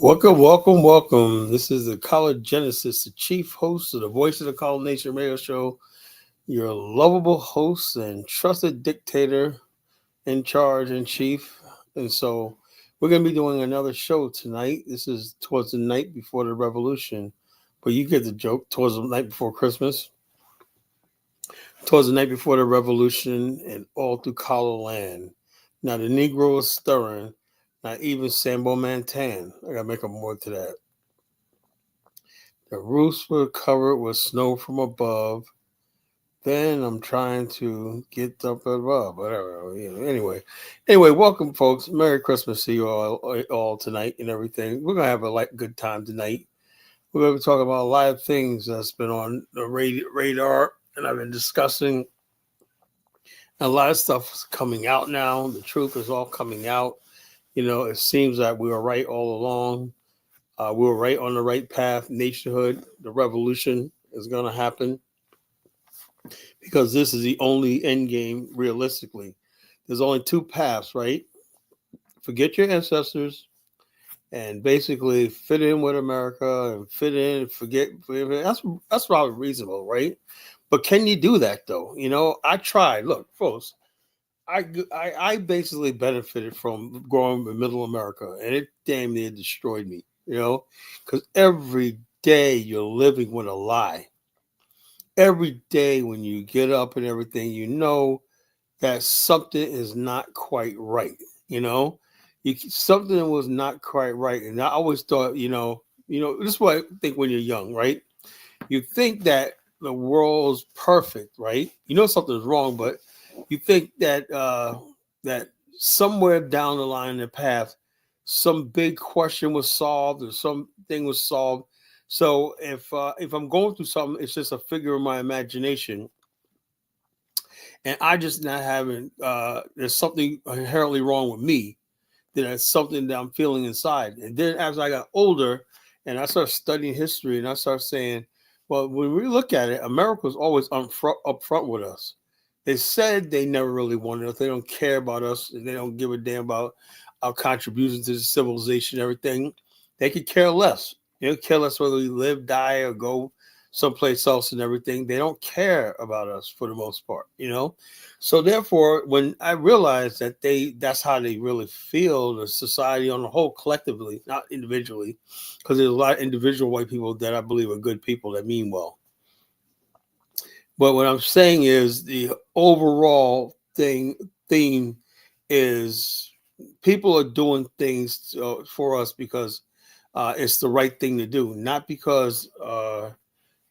Welcome. This is the College Genesis, the chief host of the Voice of the College Nation radio show, your lovable host and trusted dictator in charge and chief. And so we're going to be doing another show tonight. This is towards the night before the revolution, but you get the joke, towards the night before Christmas, towards the night before the revolution, and all through Kalaland. Now the Negro is stirring, not even Sambo Man tan. I got to make a more to that. The roofs were covered with snow from above. Then I'm trying to get up above, whatever. Anyway, welcome, folks. Merry Christmas to you all tonight and everything. We're gonna have a good time tonight. We're gonna be talking about a lot of things that's been on the radar, and I've been discussing. A lot of stuff is coming out now. The truth is all coming out. It seems that we were right all along. We were right on the right path. Nationhood, the revolution is going to happen because this is the only end game realistically. There's only two paths, right? Forget your ancestors and basically fit in with America and fit in. That's probably reasonable, right? But can you do that though? I tried. Look, folks, I basically benefited from growing in Middle America, and it damn near destroyed me. Because every day you're living with a lie. Every day when you get up and everything, that something is not quite right. Something was not quite right. And I always thought, this is what I think when you're young, right? You think that the world's perfect, right? Something's wrong, but you think that that somewhere down the line in the path, some big question was solved or something was solved. So if I'm going through something, it's just a figure of my imagination, and I just not having there's something inherently wrong with me. That's something that I'm feeling inside. And then as I got older, and I started studying history, and I started saying, well, when we look at it, America was always up front with us. They said they never really wanted us. They don't care about us. And they don't give a damn about our contributions to the civilization and everything. They could care less. They don't care less whether we live, die, or go someplace else and everything. They don't care about us for the most part, So therefore, when I realized that that's how they really feel, the society on the whole, collectively, not individually, because there's a lot of individual white people that I believe are good people that mean well. But what I'm saying is the overall theme is people are doing things for us because it's the right thing to do, not because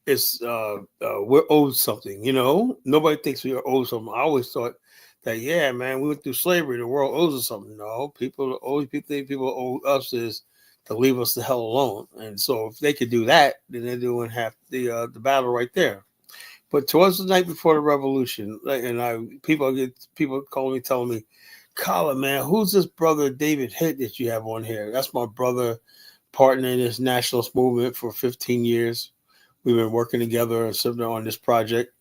it's we're owed something. Nobody thinks we are owed something. I always thought that, yeah, man, we went through slavery. The world owes us something. No, people think people owe us is to leave us the hell alone. And so if they could do that, then they're doing half the battle right there. But towards the night before the revolution, and people calling me, telling me, Colin, man, who's this brother David Hitt that you have on here? That's my brother, partner in this nationalist movement for 15 years. We've been working together and sitting on this project.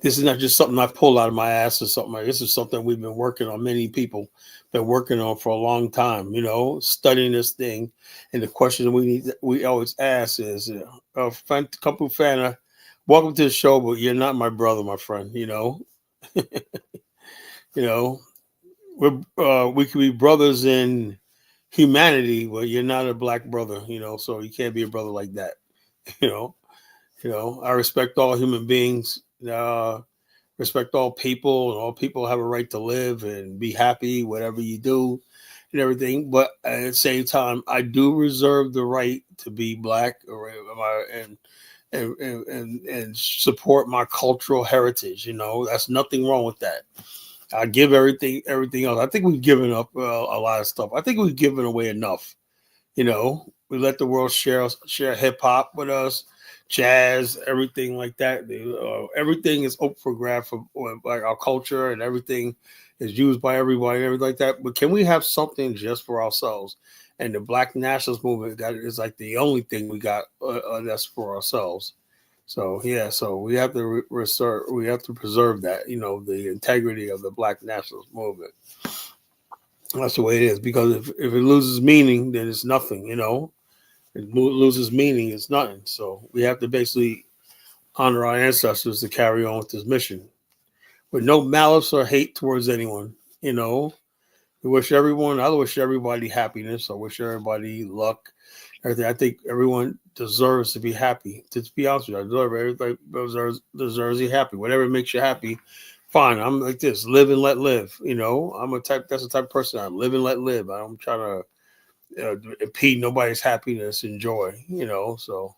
This is not just something I pull out of my ass or something. This is something we've been working on. Many people been working on for a long time. Studying this thing, and the question we always ask is, Kampu Fana, welcome to the show, but you're not my brother, my friend. We could be brothers in humanity, but you're not a black brother. So you can't be a brother like that. I respect all human beings. Respect all people, and all people have a right to live and be happy, whatever you do, and everything. But at the same time, I do reserve the right to be black, and support my cultural heritage. That's nothing wrong with that. I give everything else. I think we've given up a lot of stuff. I think we've given away enough. We let the world share hip hop with us, jazz, everything like that. Everything is open for grab for like our culture, and everything is used by everybody and everything like that. But can we have something just for ourselves? And the Black nationalist movement is like the only thing we got that's for ourselves. So yeah, so we have to preserve that, the integrity of the Black nationalist movement. That's the way it is. Because if it loses meaning, then it's nothing. It loses meaning, it's nothing. So we have to basically honor our ancestors to carry on with this mission with no malice or hate towards anyone. You know, we wish everyone. I wish everybody happiness. I wish everybody luck. Everything. I think everyone deserves to be happy. To be honest with you, I deserve everybody deserves to be happy. Whatever makes you happy, fine. I'm like this. Live and let live. I'm a type. That's the type of person I'm. Live and let live. I'm trying to impede nobody's happiness and joy. So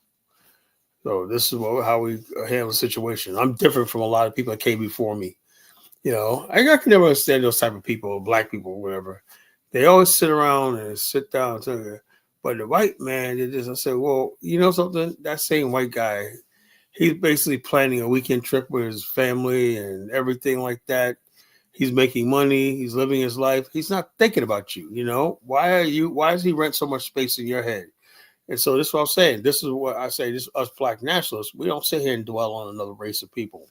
this is how we handle the situation. I'm different from a lot of people that came before me. I can never understand those type of people, black people, or whatever. They always sit around and sit down and talk. But the white man, I said, well, you know something? That same white guy, he's basically planning a weekend trip with his family and everything like that. He's making money. He's living his life. He's not thinking about you. Why does he rent so much space in your head? And so this is what I'm saying. This is what I say. This us black nationalists. We don't sit here and dwell on another race of people.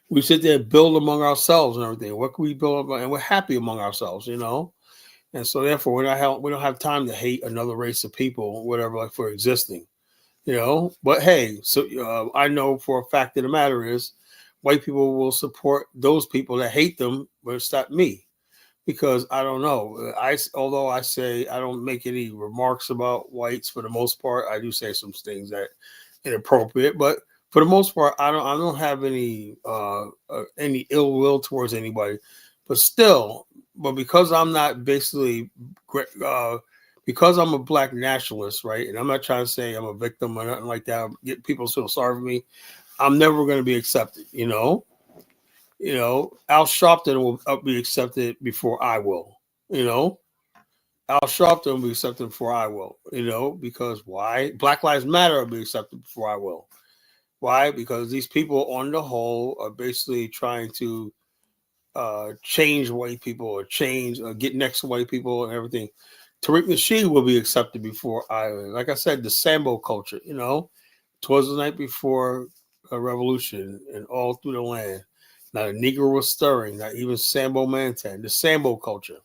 We sit there and build among ourselves and everything. What can we build about? And we're happy among ourselves, And so therefore, we don't have time to hate another race of people, whatever, like for existing, But hey, so I know for a fact of the matter is, white people will support those people that hate them, but it's not me. Because I don't know. Although I say I don't make any remarks about whites for the most part, I do say some things that inappropriate. But for the most part, I don't have any ill will towards anybody. But still, because I'm not basically because I'm a black nationalist, right? And I'm not trying to say I'm a victim or nothing like that. Get people feel sorry for me. I'm never going to be accepted. Al Sharpton will be accepted before I will. Al Sharpton will be accepted before I will. Because why? Black Lives Matter will be accepted before I will. Why? Because these people, on the whole, are basically trying to change white people or get next to white people and everything. Tariq Nasheed will be accepted before I. Like I said, the Sambo culture. Twas the night before a revolution, and all through the land. Not a negro was stirring, not even Sambo Man. The Sambo culture.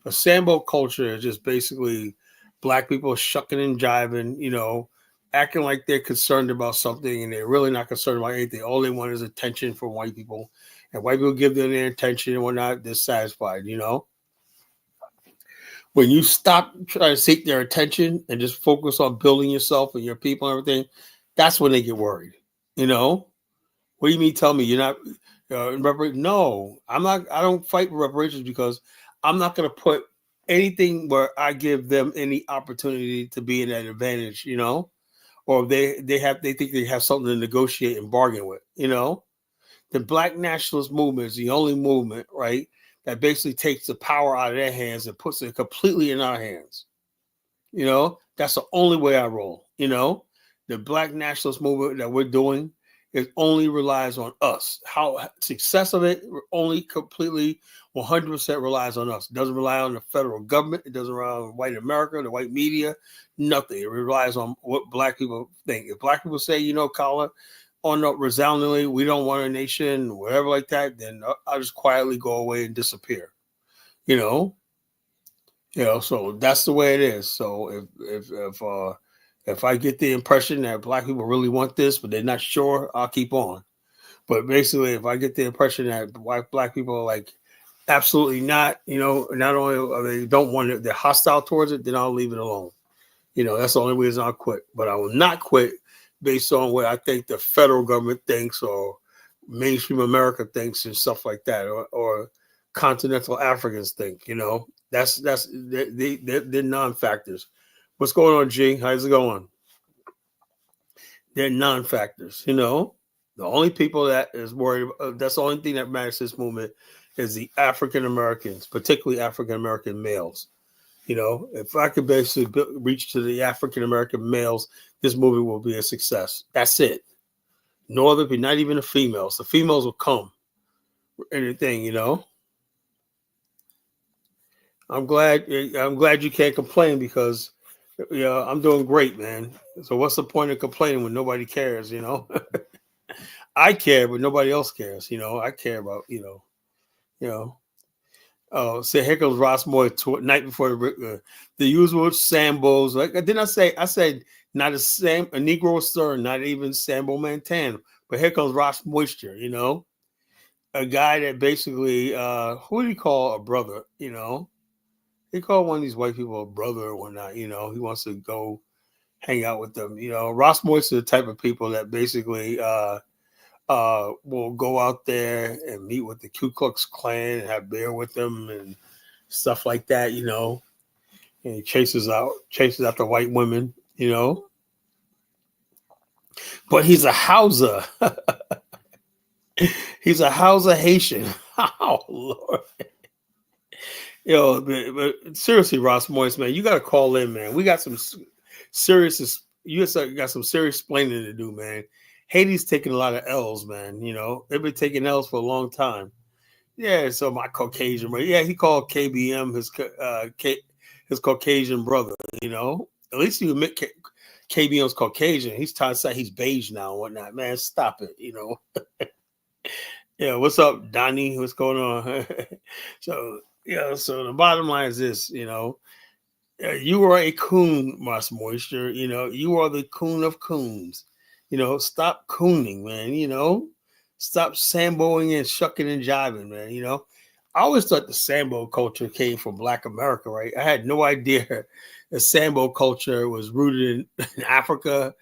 A Sambo culture is just basically black people shucking and jiving, acting like they're concerned about something, and they're really not concerned about anything. All they want is attention from white people. And white people give them their attention and whatnot, they're satisfied, When you stop trying to seek their attention and just focus on building yourself and your people and everything, that's when they get worried, What do you mean? Tell me you're not no, I'm not. I don't fight for reparations because I'm not going to put anything where I give them any opportunity to be in that advantage, or they think they have something to negotiate and bargain with, The Black nationalist movement is the only movement, right, that basically takes the power out of their hands and puts it completely in our hands. That's the only way I roll. The Black nationalist movement that we're doing, it only relies on us. How success of it only completely 100% relies on us. It doesn't rely on the federal government. It doesn't rely on white America, the white media, nothing. It relies on what black people think. If black people say, Kala, resoundingly, we don't want a nation, whatever like that, then I'll just quietly go away and disappear. So that's the way it is. So if I get the impression that black people really want this, but they're not sure, I'll keep on. But basically, if I get the impression that black people are like absolutely not, not only are they don't want it, they're hostile towards it, then I'll leave it alone. That's the only reason I'll quit. But I will not quit based on what I think the federal government thinks or mainstream America thinks and stuff like that, or continental Africans think. That's they're non-factors. What's going on, G? How's it going? They're non-factors. The only people that is worried about, that's the only thing that matters to this movement is the African Americans, particularly African American males. If I could basically reach to the African American males, this movie will be a success. That's it. No other, not even the females. The females will come. Anything, I'm glad you can't complain because I'm doing great, man. So what's the point of complaining when nobody cares, I care, but nobody else cares, I care about, you know. Oh, so here comes Ross Moore night before the usual Sambos. Like didn't I say? I said not a Negro stir, not even Sambo Man. But here comes Ross Moisture. A guy that basically, who do you call a brother? He called one of these white people a brother or whatnot. He wants to go hang out with them. Ross Moisture, the type of people that basically will go out there and meet with the Ku Klux Klan and have beer with them and stuff like that. And he chases out the white women. But he's a Hausa. He's a Hausa Haitian. Oh Lord. But seriously, Ross Moyes, man, you got to call in, man. We got some serious. You got some serious explaining to do, man. Haiti's taking a lot of L's, man. They've been taking L's for a long time. Yeah, so my Caucasian brother. Yeah, he called KBM his Caucasian brother. At least you admit KBM's Caucasian. He's trying to say he's beige now and whatnot. Man, stop it. Yeah, what's up, Donnie? What's going on? So the bottom line is this, you are a coon, Ross Moisture. You are the coon of coons. Stop cooning, man. Stop samboing and shucking and jiving, man. I always thought the Sambo culture came from Black America, right? I had no idea the Sambo culture was rooted in Africa,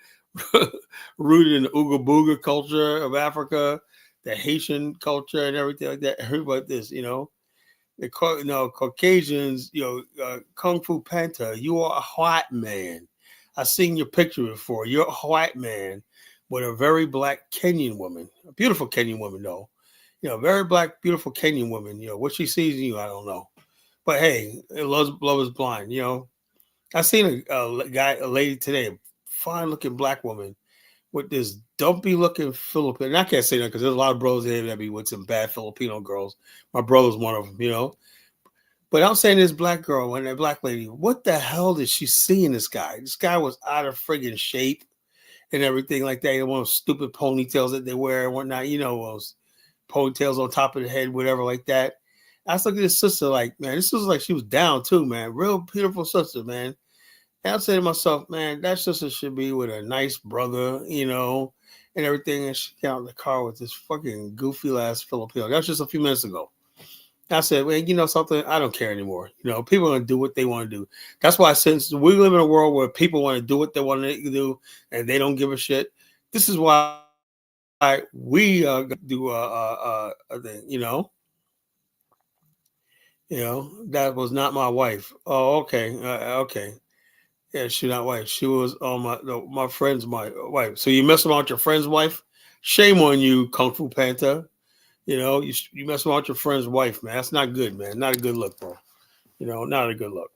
rooted in the Ooga Booga culture of Africa, the Haitian culture and everything like that. I heard about this, the Caucasians, Kung Fu Panda, you are a white man. I've seen your picture before. You're a white man with a very black Kenyan woman, a beautiful Kenyan woman, though. Very black, beautiful Kenyan woman. What she sees in you, I don't know. But hey, love is blind. I seen a lady today, a fine looking black woman with this dumpy looking Filipino. And I can't say that because there's a lot of bros there that be with some bad Filipino girls. My brother's one of them. But I'm saying this black girl and that black lady, what the hell did she see in this guy? This guy was out of friggin' shape and everything like that. One of those stupid ponytails that they wear and whatnot. Those ponytails on top of the head, whatever like that. I was looking at this sister like, man, this was like she was down too, man. Real beautiful sister, man. And I say to myself, man, that sister should be with a nice brother, and everything. And she got in the car with this fucking goofy ass Filipino. That was just a few minutes ago. I said, well, you know something? I don't care anymore. People are going to do what they want to do. That's why since we live in a world where people want to do what they want to do and they don't give a shit, this is why we do a thing, that was not my wife. Oh, okay. Okay. Yeah, she's not wife. She was my friend's wife. So you mess around with your friend's wife? Shame on you, Kung Fu Panda. You mess around with your friend's wife, man. That's not good, man. Not a good look, bro. Not a good look.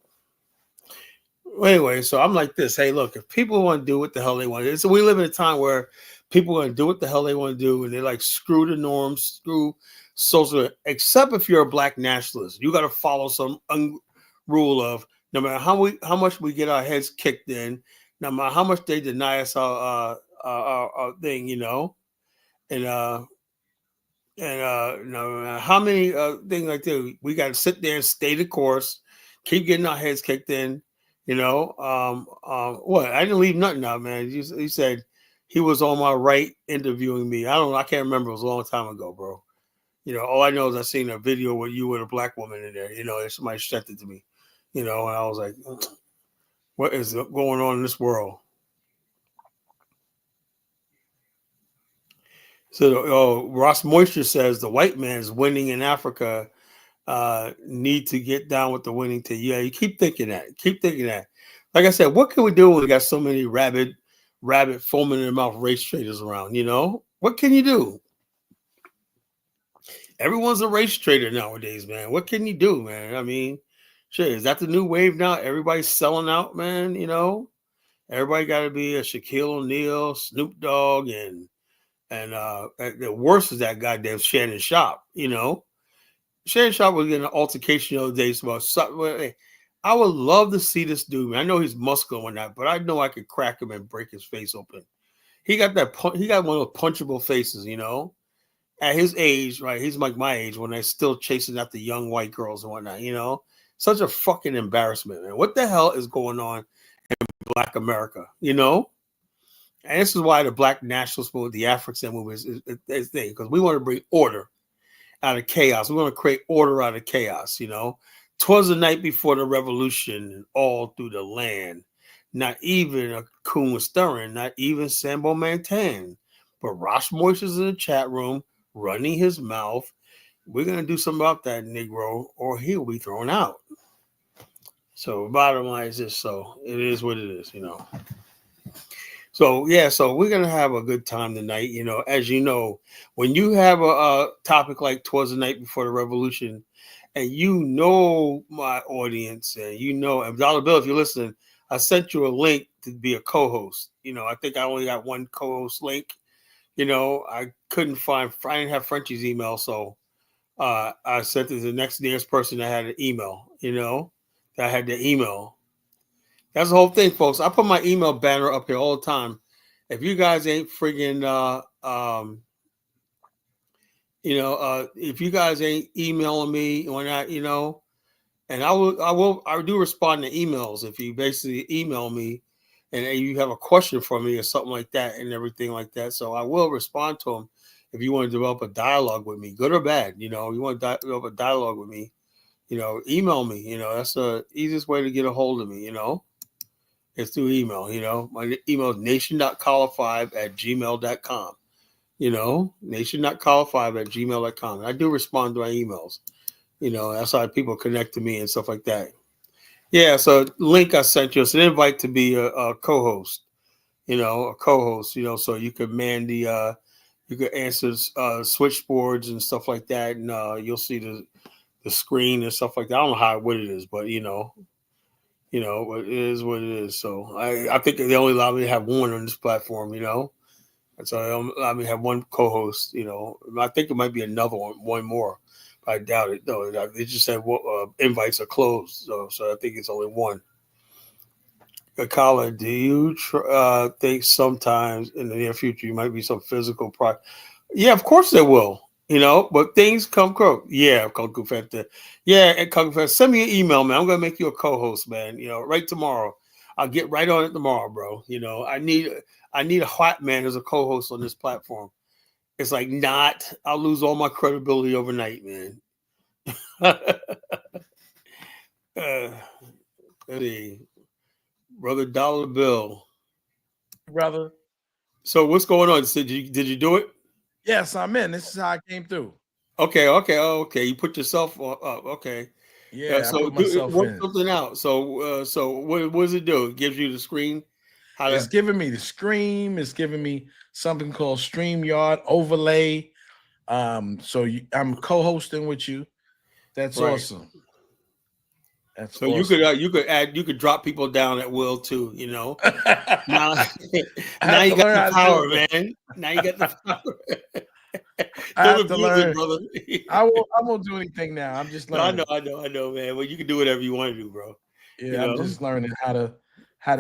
Anyway, so I'm like this. Hey, look, if people want to do what the hell they want to do, so we live in a time where people want to do what the hell they want to do, and they're like, screw the norms, screw social, except if you're a black nationalist. You got to follow some rule of no matter how much we get our heads kicked in, no matter how much they deny us our thing, and no matter how many things like that, we got to sit there and stay the course, keep getting our heads kicked in, what? I didn't leave nothing out, man. He said he was on my right interviewing me. I can't remember. It was a long time ago, bro. All I know is I seen a video with you with a black woman in there. And somebody sent it to me. And I was like, what is going on in this world? So, Ross Moisture says the white man's winning in Africa need to get down with the winning team. Yeah, you keep thinking that. Keep thinking that. Like I said, what can we do when we got so many rabbit foaming in their mouth race traders around? What can you do? Everyone's a race trader nowadays, man. What can you do, man? I mean, shit, is that the new wave now? Everybody's selling out, man. Everybody got to be a Shaquille O'Neal, Snoop Dogg, and the worst is that goddamn Shannon Sharp. Shannon Sharp was getting an altercation the other day about something. I would love to see this dude. Man. I know he's muscular and that, but I know I could crack him and break his face open. He got one of those punchable faces, at his age, right? He's like my age when they're still chasing after young white girls and whatnot. Such a fucking embarrassment, man. What the hell is going on in Black America? And this is why the Black nationalist movement, the African movement, is thing, because we want to bring order out of chaos. We want to create order out of chaos. 'Twas the night before the revolution, and all through the land. Not even a coon was stirring, not even Sambo Man. But Ross Moisture's in the chat room, running his mouth. We're going to do something about that, Negro, or he'll be thrown out. So, bottom line is this. So, it is what it is, So, yeah, so we're going to have a good time tonight. As you know, when you have a topic like 'Twas the Night Before the Revolution, and my audience, and and Dollar Bill, if you're listening, I sent you a link to be a co-host. I think I only got one co-host link. I couldn't I didn't have Frenchie's email, so I sent it to the next nearest person that had an email, that had the email. That's the whole thing, folks. I put my email banner up here all the time. If you guys ain't friggin', if you guys ain't emailing me or not, and I do respond to emails if you basically email me and you have a question for me or something like that and everything like that. So I will respond to them if you want to develop a dialogue with me, good or bad. You want to develop a dialogue with me, email me. That's the easiest way to get a hold of me. It's through email. My email is nation.caller5@gmail.com. Nation.caller5@gmail.com. And I do respond to my emails. That's how people connect to me and stuff like that. Yeah, so link I sent you. It's an invite to be a co-host. So you could man you could answer switchboards and stuff like that, and you'll see the screen and stuff like that. I don't know what it is, but it is what it is. So I think they only allow me to have one on this platform. And so they only allow me to have one co-host. I think it might be another one more. I doubt it, though. They just said invites are closed, so I think it's only one. Kala, do you think sometimes in the near future you might be some physical product? Yeah, of course there will. But things come quick. Yeah, Kung Fu Fanta. Yeah, and Kung Fu Fanta, send me an email, man. I'm gonna make you a co-host, man. Right tomorrow. I'll get right on it tomorrow, bro. I need a hot man as a co-host on this platform. It's like I'll lose all my credibility overnight, man. Let's see. Brother Dollar Bill. Brother. So what's going on? Did you do it? Yes, I'm in. This is how I came through. Okay. You put yourself up. Okay. Yeah, So I put myself work in. something out. So what does it do? It gives you the screen. It's giving me the screen. It's giving me something called StreamYard overlay. So I'm co-hosting with you. That's right. Awesome. That's so awesome. you could drop people down at will too. Now you got the power, man. Now you got the power. I have to learn, brother. I won't do anything now. I'm just learning. I know, man. Well, you can do whatever you want to do, bro. Yeah, I'm just learning how to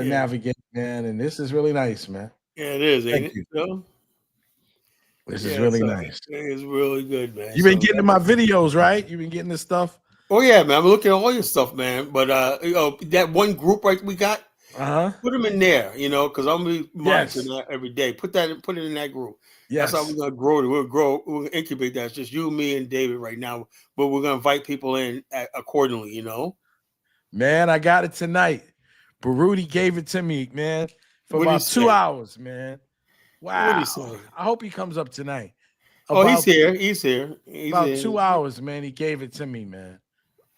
navigate, man. And this is really nice, man. Yeah, it is. Ain't it? This is really nice. It's really good, man. You've been getting my videos, right? You've been getting this stuff. Oh yeah, man. I'm looking at all your stuff, man. But that one group we got. Put them in there, because I'm gonna be monitoring that every day. Put it in that group. Yes. That's how we're gonna grow. We're gonna incubate that. It's just you, me, and David right now. But we're gonna invite people in accordingly, Man, I got it tonight. Baruti gave it to me, man, for about 2 hours, man. Wow. What did he say? I hope he comes up tonight. He's here. He's here. About 2 hours, man. He gave it to me, man.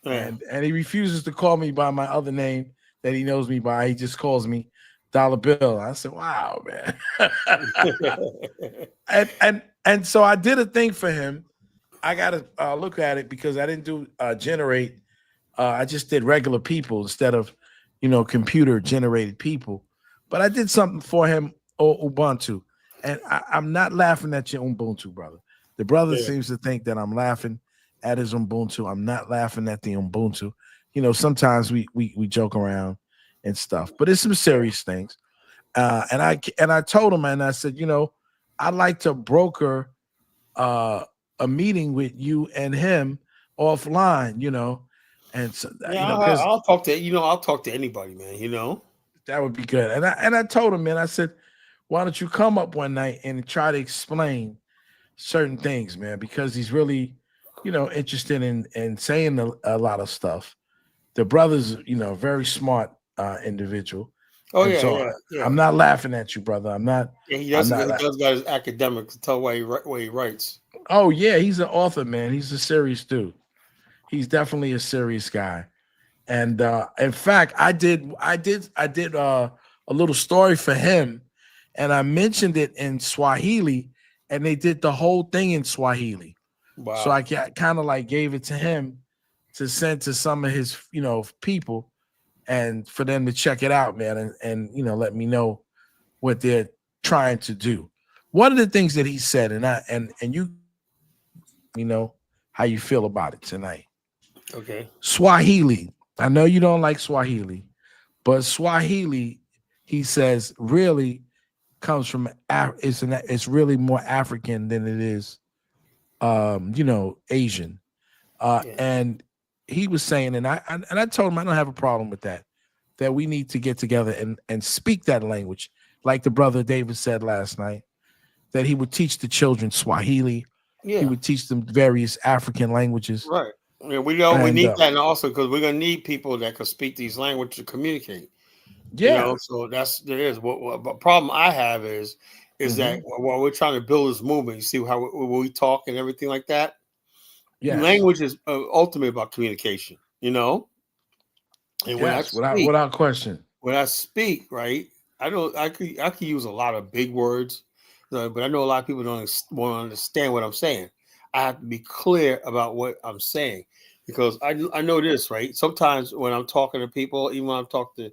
Yeah. And he refuses to call me by my other name that he knows me by. He just calls me Dollar Bill. I said, wow, man. and so I did a thing for him. I got to look at it because I didn't do generate. I just did regular people instead of, computer generated people. But I did something for him, Ubuntu. And I'm not laughing at your Ubuntu, brother. The brother seems to think that I'm laughing at his Ubuntu. I'm not laughing at the Ubuntu. Sometimes we joke around and stuff, but it's some serious things. And I told him, and I said, I'd like to broker uh, a meeting with you and him offline, and so Yeah, because I'll talk to I'll talk to anybody, man. that would be good. And I told him, man, I said, why don't you come up one night and try to explain certain things, man, because he's really, interested in saying a lot of stuff. The brother's, very smart individual. Oh And yeah, so yeah, yeah. I'm not laughing at you, brother. I'm not. Yeah, I'm not. he does got his academics to tell why he writes. Oh yeah, he's an author, man. He's a serious dude. He's definitely a serious guy. And in fact, I did a little story for him, and I mentioned it in Swahili, and they did the whole thing in Swahili. So Wow. I kind of like gave it to him to send to some of his, people, and for them to check it out, man, and let me know what they're trying to do. One of the things that he said, and you know how you feel about it tonight. Okay. Swahili. I know you don't like Swahili, but Swahili, he says, really comes from it's really more African than it is Asian. Yeah. And he was saying, and I told him I don't have a problem with that. That we need to get together and speak that language, like the brother David said last night. That he would teach the children Swahili. He Yeah. would teach them various African languages. Right. Yeah, we And need that, and also because we're gonna need people that can speak these languages to communicate. yeah, So there is what problem I have is that hmm while we're trying to build this movement, you see how we talk and everything like that. yes, Language is ultimately about communication. And yes, without question. when I speak, right, I could use a lot of big words, but I know a lot of people don't want to understand what I'm saying. I have to be clear about what I'm saying because I know this, right? Sometimes when I'm talking to people, even when I'm talking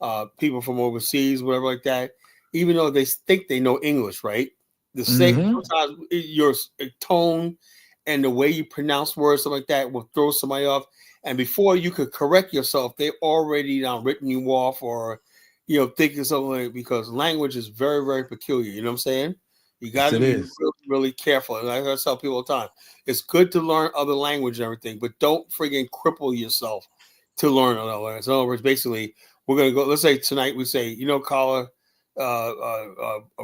to people from overseas, whatever like that, even though they think they know English, right? The same Hmm sometimes your tone and the way you pronounce words, something like that, will throw somebody off. And before you could correct yourself, they already now written you off or thinking something like, because language is very, very peculiar. You know what I'm saying? You got Yes, to it be is. really, really careful. And I tell people all the time, it's good to learn other language and everything, but don't friggin' cripple yourself to learn another language. In other words, basically, we're gonna go. Let's say tonight we say, Carla,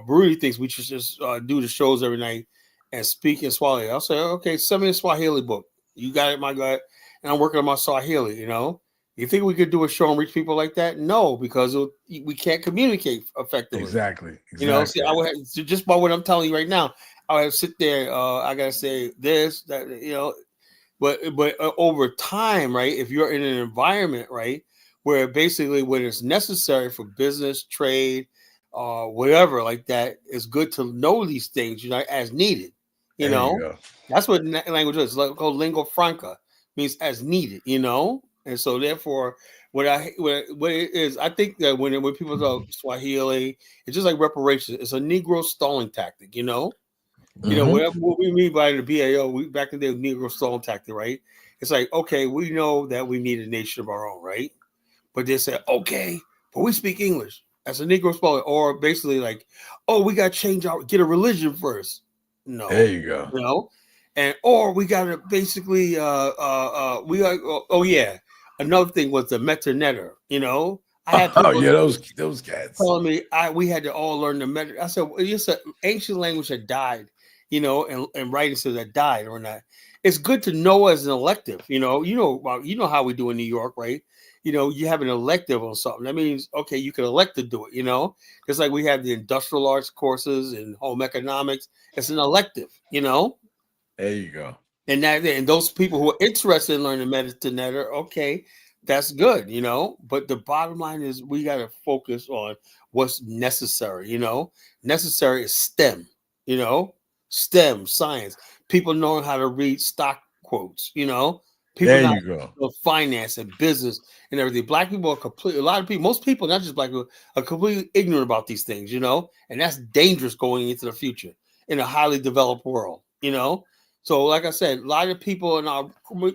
Rudy thinks we should just do the shows every night and speak in Swahili. I'll say, okay, send me a Swahili book. You got it, my guy. And I'm working on my Swahili. You think we could do a show and reach people like that? No, because we can't communicate effectively. Exactly. See, Exactly. I would have, just by what I'm telling you right now, I would have sit there. I gotta say this, that, but over time, right? If you're in an environment, right, where basically when it's necessary for business, trade, whatever like that, it's good to know these things, as needed. You There you know, go. that's what language is. It's like called lingua franca, means as needed. And so therefore, what it is, I think that when people talk Swahili, it's just like reparations. It's a Negro stalling tactic. Hmm Whatever what we mean by the BAO, we back in the day, Negro stalling tactic, right? It's like, okay, we know that we need a nation of our own, right? But they said, okay, but we speak English. That's a Negro stalling, or basically like, oh, we got to get a religion first. There No, you go. you know, and or we got to basically, we got, oh yeah, another thing was the metanetter. I had Oh people yeah, those cats. telling me we had to all learn the meta. I said, well, it's an ancient language that died, and writing says that died or not. It's good to know as an elective, how we do in New York, right? You have an elective on something. That means, okay, you can elect to do it, just like we have the industrial arts courses and home economics. It's an elective. There you go. And those people who are interested in learning metadata, okay, that's good. But the bottom line is we got to focus on what's necessary. Necessary is STEM. You know, STEM science. People knowing how to read stock quotes. People There not you go. finance and business and everything. Black people are completely. A lot of people, most people, not just black people, are completely ignorant about these things. And that's dangerous going into the future in a highly developed world. So, like I said, a lot of people in our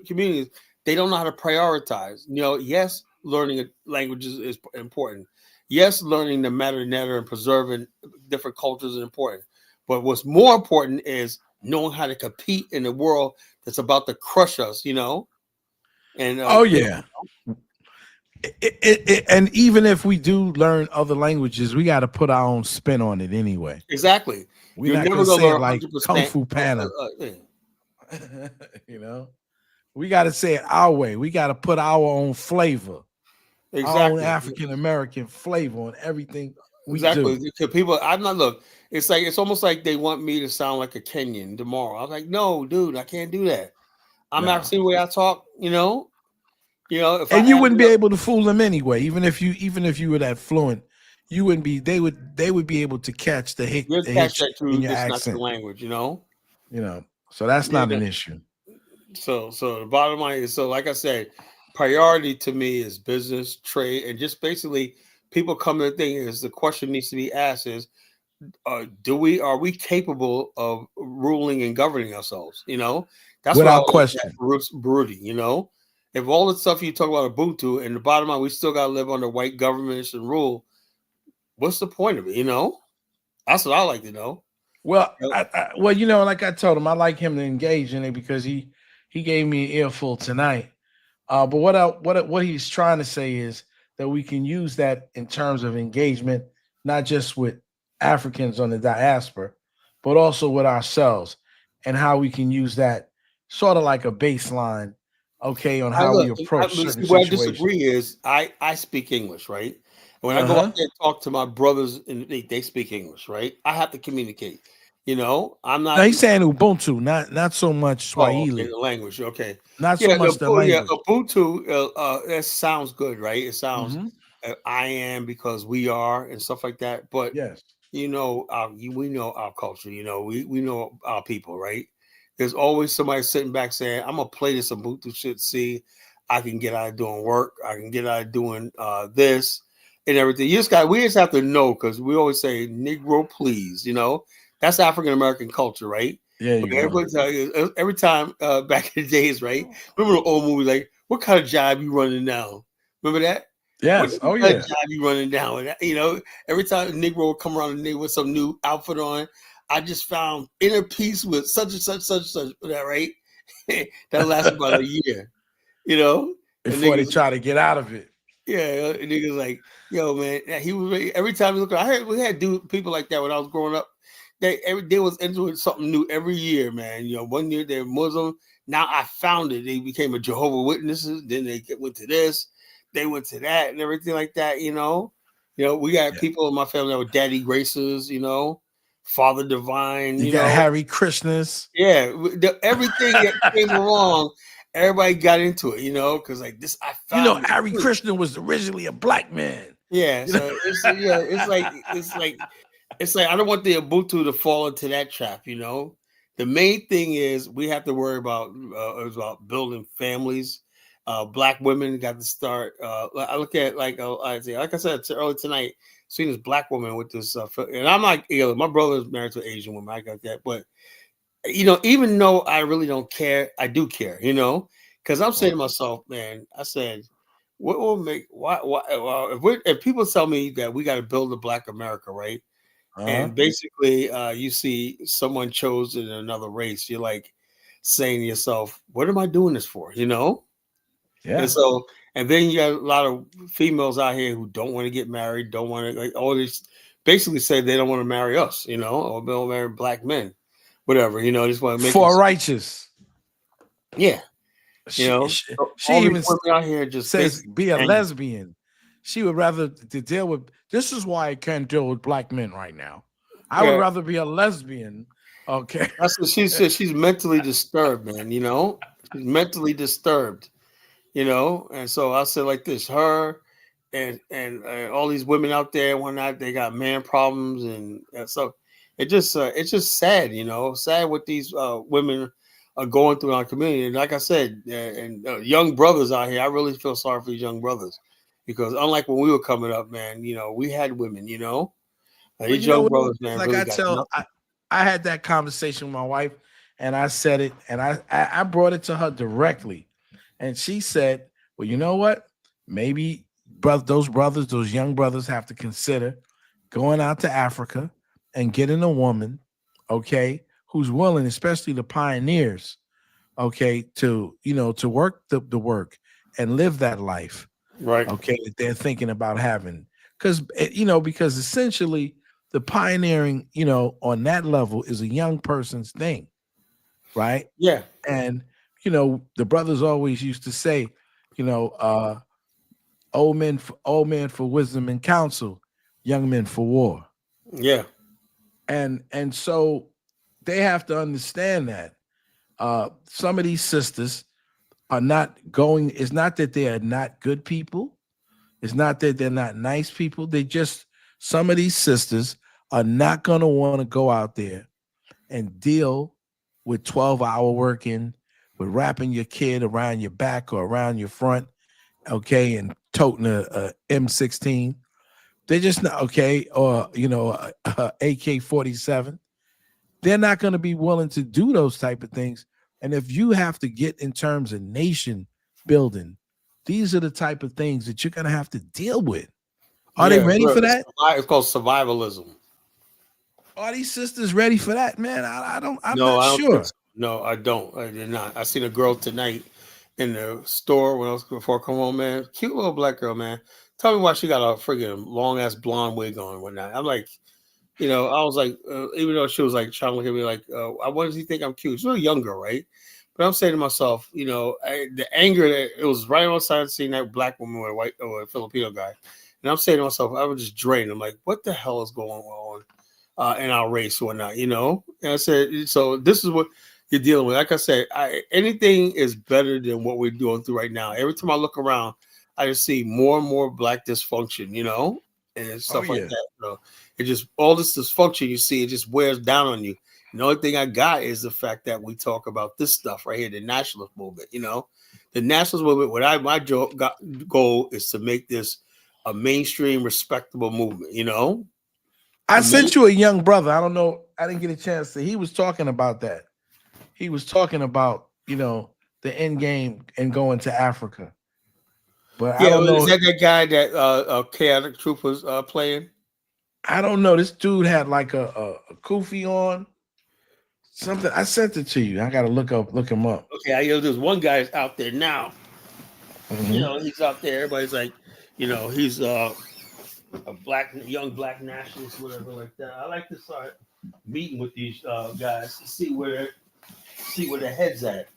communities, they don't know how to prioritize. Yes, learning languages is important. Yes, learning the meta and preserving different cultures is important. But what's more important is knowing how to compete in a world that's about to crush us, and Oh yeah. And even if we do learn other languages, we got to put our own spin on it anyway. exactly. We're You're not never gonna gonna say it learn like Kung 100%. Fu Panda. You know, we got to say it our way. We got to put our own flavor, our own Exactly. African American flavor on everything we Exactly. do. Because people, I'm not look. It's like it's almost like they want me to sound like a Kenyan tomorrow. I was like, no, dude, I can't do that. I'm No. actually the way I talk. If I And you add wouldn't be it up, able to fool them anyway. Even if you were that fluent, you wouldn't be. They would be able to catch you'll the catch hitch that in too. your It's not your accent. language. You know, so that's not Yeah. an issue. So the bottom line is, so like I said, priority to me is business, trade, and just basically people come to the thing is the question needs to be asked is, are we capable of ruling and governing ourselves? That's what I Without would look at question. for Roots Broody. If all the stuff you talk about Ubuntu and the bottom line, we still got to live under white governments and rule. What's the point of it? That's what I like to know. Well, Yep. like I told him, I like him to engage in it because he gave me an earful tonight. But what he's trying to say is that we can use that in terms of engagement, not just with Africans on the diaspora, but also with ourselves, and how we can use that sort of like a baseline, okay, on I how we look. approach certain See, where I situations. disagree is I speak English, right? And when I Uh go out huh. there and talk to my brothers, and they speak English, right? I have to communicate. I'm Now not. he's saying Ubuntu, not so much Oh, okay, Swahili, the language. Okay, not so yeah, much the Yeah, language. Ubuntu. That sounds good, right? It sounds Hmm. I am because we are and stuff like that. But Yes. we know our culture. We know our people, right? There's always somebody sitting back saying, "I'm gonna play this Ubuntu shit. See, I can get out of doing work. I can get out of doing this and everything." We just have to know because we always say, "Negro, please." That's African American culture, right? There But you go. every time back in the days, right? Remember the old movie, like, what kind of job you running now? Remember that? What Yes. Oh kind of yeah. job you running down? Every time a Negro would come around the neighborhood with some new outfit on, I just found inner peace with such and such, such and such. That right? That lasted about a year. You know, and Before they niggas, try to get out of it. yeah, and niggas like, yo, man, he was every time he looked. I heard we had people like that when I was growing up. They was into something new every year, man. One year they're Muslim. Now I found it. They became a Jehovah Witnesses. Then they went to this, they went to that, and everything like that. We got Yeah. people in my family that were Daddy Graces. Father Divine. You got Harry Krishnas. Yeah, everything that came along, everybody got into it. Because like this, I found the Harry truth. Krishna was originally a black man. Yeah, You know? so it's like I don't want the Ubuntu to fall into that trap. The main thing is we have to worry about building families. Black women got to start. I look at like I said earlier tonight, seeing this black woman with this, and I'm like, my brother is married to an Asian woman. I got that, but even though I really don't care, I do care. Because I'm Of saying to course. myself, man, I said, what will make why if people tell me that we got to build a black America, right? Uh-huh. And basically, you see someone chosen in another race, you're like saying to yourself, what am I doing this for? And Yeah. so, and then you got a lot of females out here who don't want to get married, don't want to, like, all this, basically say they don't want to marry us, or they don't marry black men, whatever, just want to make For us, righteous. yeah, She, she so she all these even women out here just says basically be a angry. lesbian. She would rather to deal with this is why I can't deal with black men right now. I would Yeah, rather be a lesbian. Okay. that's what she said. She's mentally disturbed, man. She's mentally disturbed. And so I said like this: her and all these women out there, and whatnot, they got man problems, and so it's just sad, sad what these women are going through in our community. And like I said, and young brothers out here, I really feel sorry for these young brothers because unlike when we were coming up, man, we had women, Well, these young what it brothers, is, man, like really got nothing. I had that conversation with my wife, and I said it, and I brought it to her directly, and she said, "Well, you know what? Maybe those young brothers, have to consider going out to Africa and getting a woman, okay, who's willing, especially the pioneers, okay, to to work the work and live that life, Right. okay, that they're thinking about having. Because essentially the pioneering, on that level is a young person's thing, right? Yeah. And the brothers always used to say, you know, uh, old men for wisdom and counsel, young men for war. Yeah. And so they have to understand that some of these sisters are not going. It's not that they are not good people. It's not that they're not nice people. They just, some of these sisters are not going to want to go out there and deal with 12-hour working, with wrapping your kid around your back or around your front, okay, and toting a M16. They're just not okay, or AK-47. They're not going to be willing to do those type of things. And if you have to get in terms of nation building, these are the type of things that you're going to have to deal with. Are they Yeah. ready for that? It's called survivalism. Are these sisters ready for that, man? I don't. I'm No, not I don't think sure. so. No, I don't. I did not. I seen a girl tonight in the store when I was before I come home, man. Cute little black girl, man. Tell me why she got a friggin' long ass blonde wig on and whatnot. I'm like, I was like, even though she was like trying to look at me like, why does he think I'm cute? She's a young girl, right? But I'm saying to myself, the anger that it was right outside seeing that black woman with a white or a Filipino guy. And I'm saying to myself, I was just drained. I'm like, what the hell is going on in our race or whatnot? And I said, so this is what you're dealing with. Like I said, anything is better than what we're going through right now. Every time I look around, I just see more and more black dysfunction, and Oh stuff like yeah. that. It just all this dysfunction you see, it just wears down on you. And the only thing I got is the fact that we talk about this stuff right here, the nationalist movement. The nationalist movement. Goal is to make this a mainstream, respectable movement. I The main, sent you a young brother. I don't know. I didn't get a chance to. He was talking about that. He was talking about the end game and going to Africa. But I yeah, don't well, is know. that guy that Chaotic Troop was playing? I don't know. This dude had like a kufi on something. I sent it to you. I got to look him up. Okay, there's one guy out there now. Hmm. He's out there. Everybody's like, he's a young black nationalist, whatever like that. I like to start meeting with these guys to see where their heads at.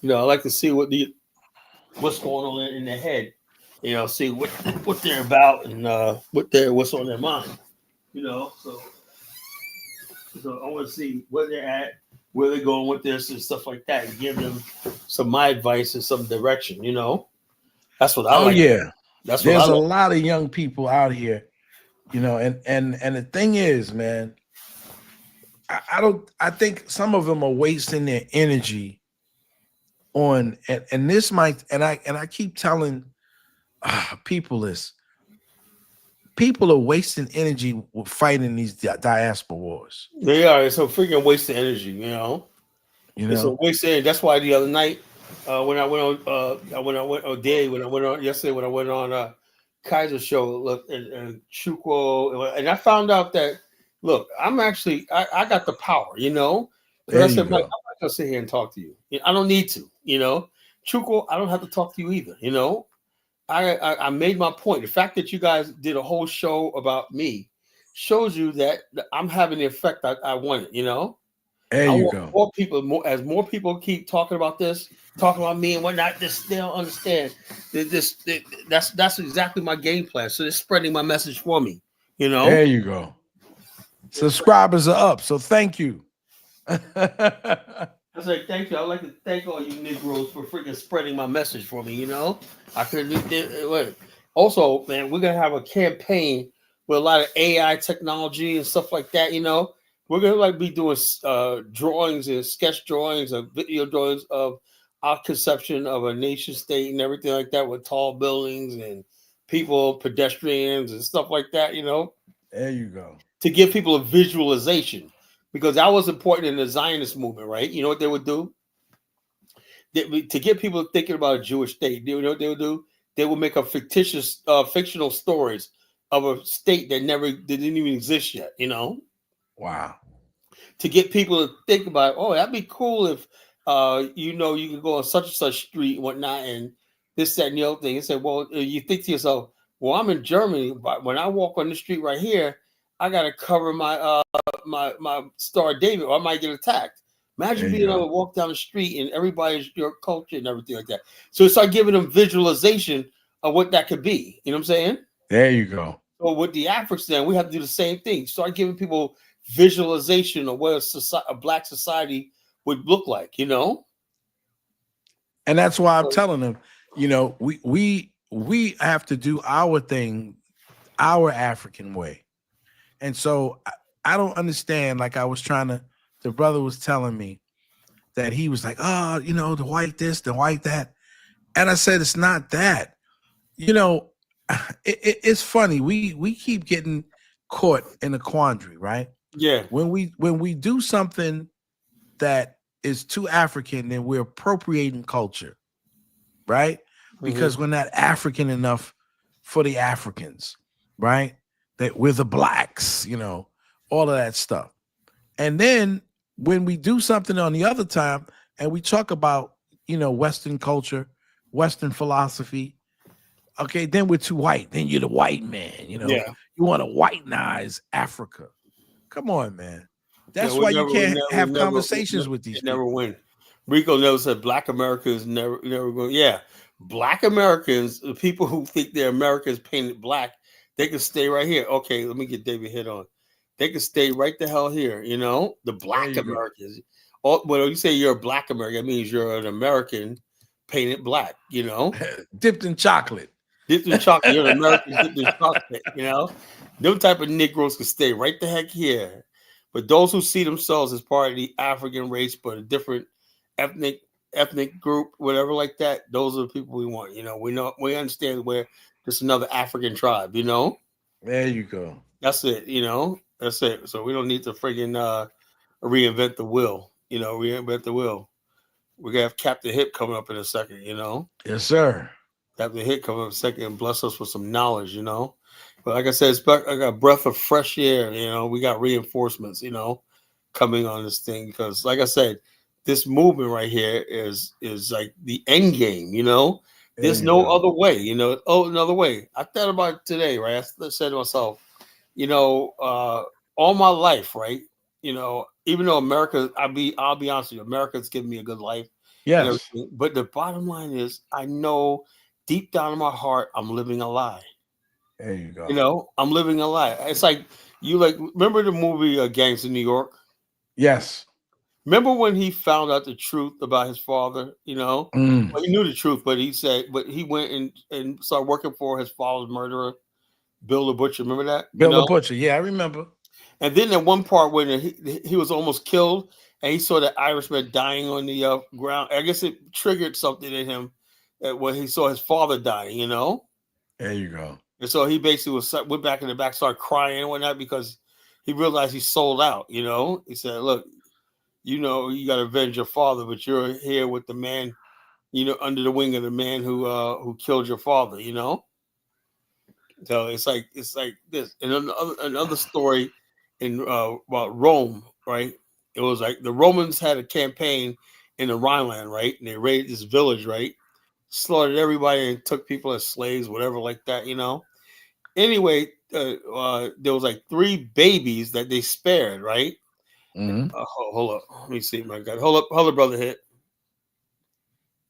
I like to see what's going on in their head. See what they're about and what's on their mind. So I want to see where they're at, where they're going with this and stuff like that, and give them some my advice and some direction. That's what I Oh like. yeah, That's what I there's a like. lot of young people out here, and the thing is, man, I don't. I think some of them are wasting their energy on, and this might, and I keep telling people this. People are wasting energy with fighting these diaspora wars. They are. It's a freaking waste of energy. You It's a know, waste of energy. That's why the other night, when I went on, when I went on day, when I went on yesterday, when I went on Kaiser show, look, and Chuko, and I found out that, look, I got the power. Because there I you said, Mike, I'm go. not gonna sit here and talk to you. I don't need to. Chuko, I don't have to talk to you either. I made my point. The fact that you guys did a whole show about me shows you that I'm having the effect I wanted. There I you want go. more people, as more people keep talking about this, talking about me and whatnot. They don't understand. That's exactly my game plan. So they're spreading my message for me. You There know, you go. they're spreading. Subscribers are up, so thank you. I say thank you. I'd like to thank all you Negroes for freaking spreading my message for me. I could wait. Also, man, we're gonna have a campaign with a lot of AI technology and stuff like that. We're gonna be doing drawings and sketch drawings and video drawings of our conception of a nation state and everything like that, with tall buildings and people, pedestrians and stuff like that. There you go. To give people a visualization, because that was important in the Zionist movement, right? You know what they would do? To get people thinking about a Jewish state, you know what they would do? They would make a fictitious, fictional stories of a state that didn't even exist yet. Wow. to get people to think about, oh, that'd be cool if you can go on such and such street and whatnot, and this, that, and the other thing. And say, well, you think to yourself, well, I'm in Germany, but when I walk on the street right here, I gotta cover my Star of David, or I might get attacked. There Imagine you being able go. to walk down the street and everybody's your culture and everything like that. So it's like giving them visualization of what that could be. You know what I'm saying? There you go. So with the Africans, then we have to do the same thing. Start giving people visualization of what a black society would look like. And that's why I'm So, telling them, we have to do our thing, our African way. And so I don't understand. Like I was trying to, the brother was telling me that he was like, oh, the white this, the white that. And I said, it's not that. You know, it's funny. We keep getting caught in a quandary, right? yeah. When we do something that is too African, then we're appropriating culture, right? Hmm. Because we're not African enough for the Africans, right? That we're the blacks, all of that stuff. And then when we do something on the other time and we talk about, Western culture, Western philosophy, okay, then we're too white. Then you're the white man, Yeah. You want to whitenize Africa. Come on, man. Yeah. That's why you can't We have never, conversations with these never people. win. Rico never said Black Americans never go. Yeah. Black Americans, the people who think they're Americans painted black, they can stay right here. Okay, let me get David hit on. They can stay right the hell here. The There Black you go. Americans. When you say you're a Black American, that means you're an American painted black. Dipped in chocolate. Dipped in chocolate. You're an American dipped in chocolate. Them type of Negroes can stay right the heck here. But those who see themselves as part of the African race, but a different ethnic group, whatever like that, those are the people we want. We understand we're just another African tribe. There you go. That's it. That's it. So we don't need to friggin' reinvent the wheel. Reinvent the wheel. We're gonna have Captain Hip coming up in a second. Yes, sir. Captain Hip coming up in a second and bless us with some knowledge. But like I said, it's like a breath of fresh air. We got reinforcements. Coming on this thing because, like I said, this movement right here is like the end game. There There's you no go. other way. Another way. I thought about it today, right? I said to myself, all my life, right? Even though America, I'll be honest with you, America's given me a good life and Yes. everything. But the bottom line is, I know deep down in my heart, I'm living a lie. There you go. I'm living a lie. It's like remember the movie Gangs of New York? Yes. Remember when he found out the truth about his father? Mm. Well, he knew the truth, but he went and started working for his father's murderer, Bill the Butcher. Remember that? Bill the Butcher. Yeah, I remember. And then at one part when he was almost killed, and he saw that Irishman dying on the ground. I guess it triggered something in him when he saw his father dying. There you go. And so he basically went back in the back, started crying and whatnot because he realized he sold out. He said, "Look, you got to avenge your father, but you're here with the man, under the wing of the man who killed your father." So it's like this. And another story in about Rome, right? It was like the Romans had a campaign in the Rhineland, right? And they raided this village, right? Slaughtered everybody and took people as slaves, whatever, like that. Anyway, there was like 3 babies that they spared, right? Mm-hmm. Hold up, let me see, my God, hold up, brother, hit.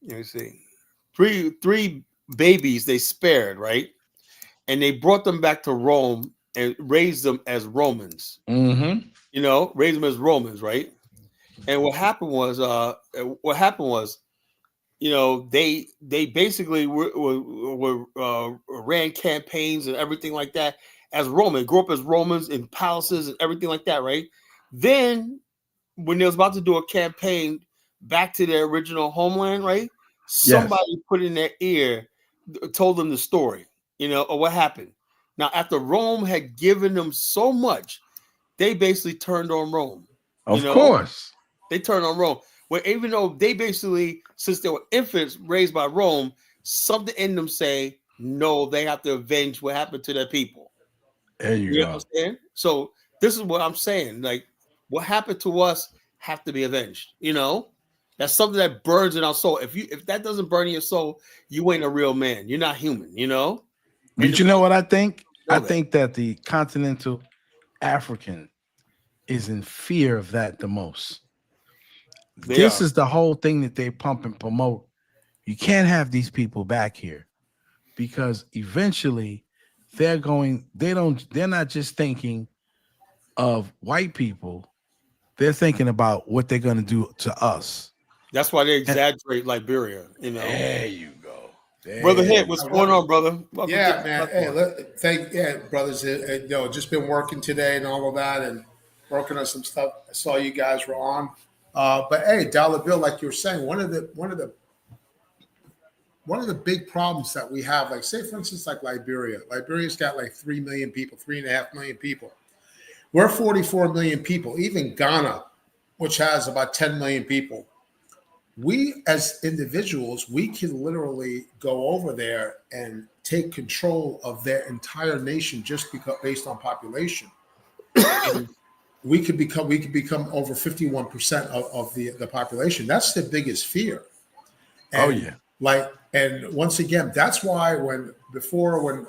Let me see, three babies they spared, right? And they brought them back to Rome and raised them as Romans. Mm-hmm. Raised them as Romans, right? And what happened was, they basically ran campaigns and everything like that as Roman, grew up as Romans in palaces and everything like that, right? Then when they was about to do a campaign back to their original homeland, right? Yes. Somebody put in their ear, told them the story, of what happened. Now, after Rome had given them so much, they basically turned on Rome. You Of know, course. they turned on Rome. Well, even though they basically, since they were infants raised by Rome, something in them say no, they have to avenge what happened to their people. There you You know what go. I'm saying? So this is what I'm saying. Like what happened to us have to be avenged. That's something that burns in our soul. If that doesn't burn in your soul, you ain't a real man. You're not human. And But you know what I think? I know that think that the continental African is in fear of that the most. they This are. is the whole thing that they pump and promote. You can't have these people back here because eventually they're not just thinking of white people, they're thinking about what they're going to do to us. That's why they And exaggerate Liberia. there you go. Brother There Hit, you what's go. going on, brother? Welcome to Yeah, the man. Hey, platform. brothers. Just been working today and all of that, and working on some stuff. I saw you guys were on, but hey, dollar bill, like you were saying, one of the big problems that we have, like say for instance, like Liberia. Liberia's got like 3 million people, 3.5 million people. We're 44 million people. Even Ghana, which has about 10 million people, we as individuals, we can literally go over there and take control of their entire nation just because based on population. And we could become over 51% of the population. That's the biggest fear. Oh And yeah. and once again, that's why when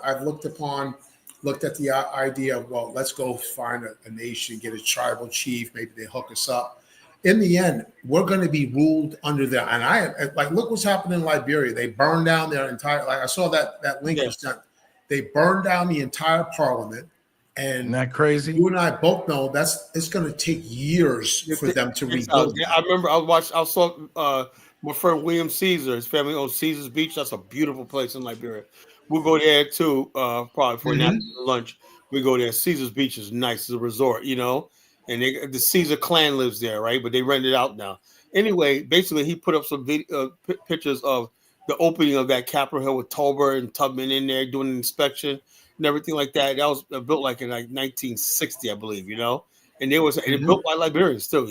I've looked at the idea of, well, let's go find a nation, get a tribal chief, maybe they hook us up. In the end, we're going to be ruled under there. And look what's happening in Liberia. They burned down their entire, like I saw that link you Yes. sent. They burned down the entire parliament. Isn't And that crazy? you and I both know it's going to take years for them to rebuild I that. remember I saw my friend William Caesar. His family owns Caesar's Beach. That's a beautiful place in Liberia. We'll go there too, probably for an afternoon lunch. We go there. Caesar's Beach is nice. It's a resort, and the Caesar clan lives there, right? But they rent it out now. Anyway, basically, he put up some pictures of the opening of that Capitol Hill with Tolbert and Tubman in there doing an inspection and everything like that. That was built like in like 1960, I believe, and it Mhm. built by Liberians too,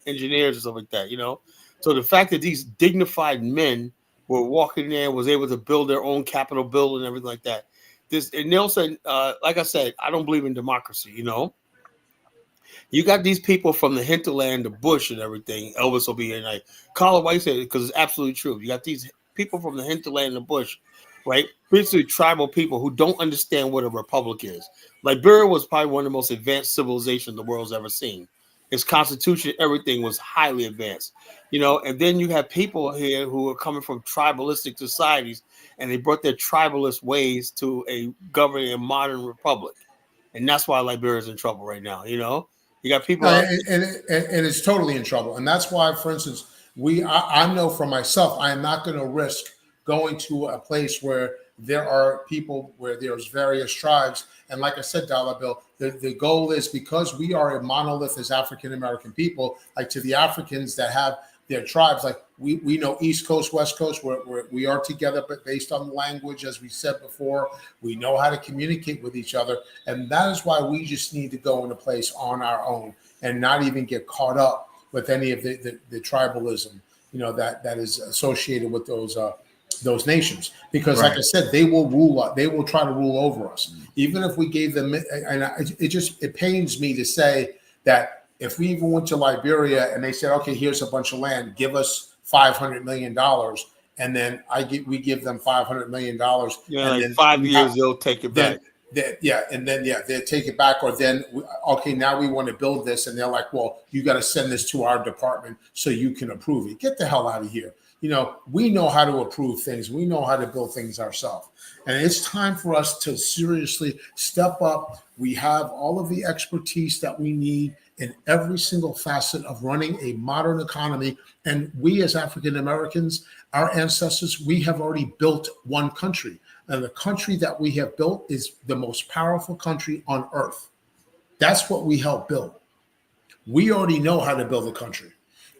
engineers and stuff like that, So the fact that these dignified men were walking there, was able to build their own Capitol building and everything like that. This and Nelson, like I said, I don't believe in democracy. You got these people from the hinterland, the bush, and everything. Elvis will be here tonight. Carla White said it because it's absolutely true. You got these people from the hinterland and the bush, right? Basically, tribal people who don't understand what a republic is. Liberia was probably one of the most advanced civilizations the world's ever seen. Its constitution, everything was highly advanced, And then you have people here who are coming from tribalistic societies, and they brought their tribalist ways to a governing a modern republic, and that's why Liberia is in trouble right now. You got people No, out. and it's totally in trouble. And that's why, for instance, I know for myself, I am not going to risk going to a place where there are people where there's various tribes. And like I said, Dollar Bill, the goal is because we are a monolith as African American people, like to the Africans that have their tribes, like we know East Coast, West Coast, we are together, but based on the language, as we said before, we know how to communicate with each other. And that is why we just need to go in a place on our own and not even get caught up with any of the tribalism, that is associated with those nations. Because, like I Right. said, they will rule. They will try to rule over us, even if we gave them. And it pains me to say that if we even went to Liberia and they said, okay, here's a bunch of land, give us $500 million, and then we give them $500 million, and Like then five we have years they'll take it then back. they take it back, or then okay, now we want to build this, and they're like, well, you got to send this to our department so you can approve it. Get the hell out of here. We know how to approve things. We know how to build things ourselves. And it's time for us to seriously step up. We have all of the expertise that we need in every single facet of running a modern economy. And we as African Americans, our ancestors, we have already built one country. And the country that we have built is the most powerful country on earth. That's what we helped build. We already know how to build a country.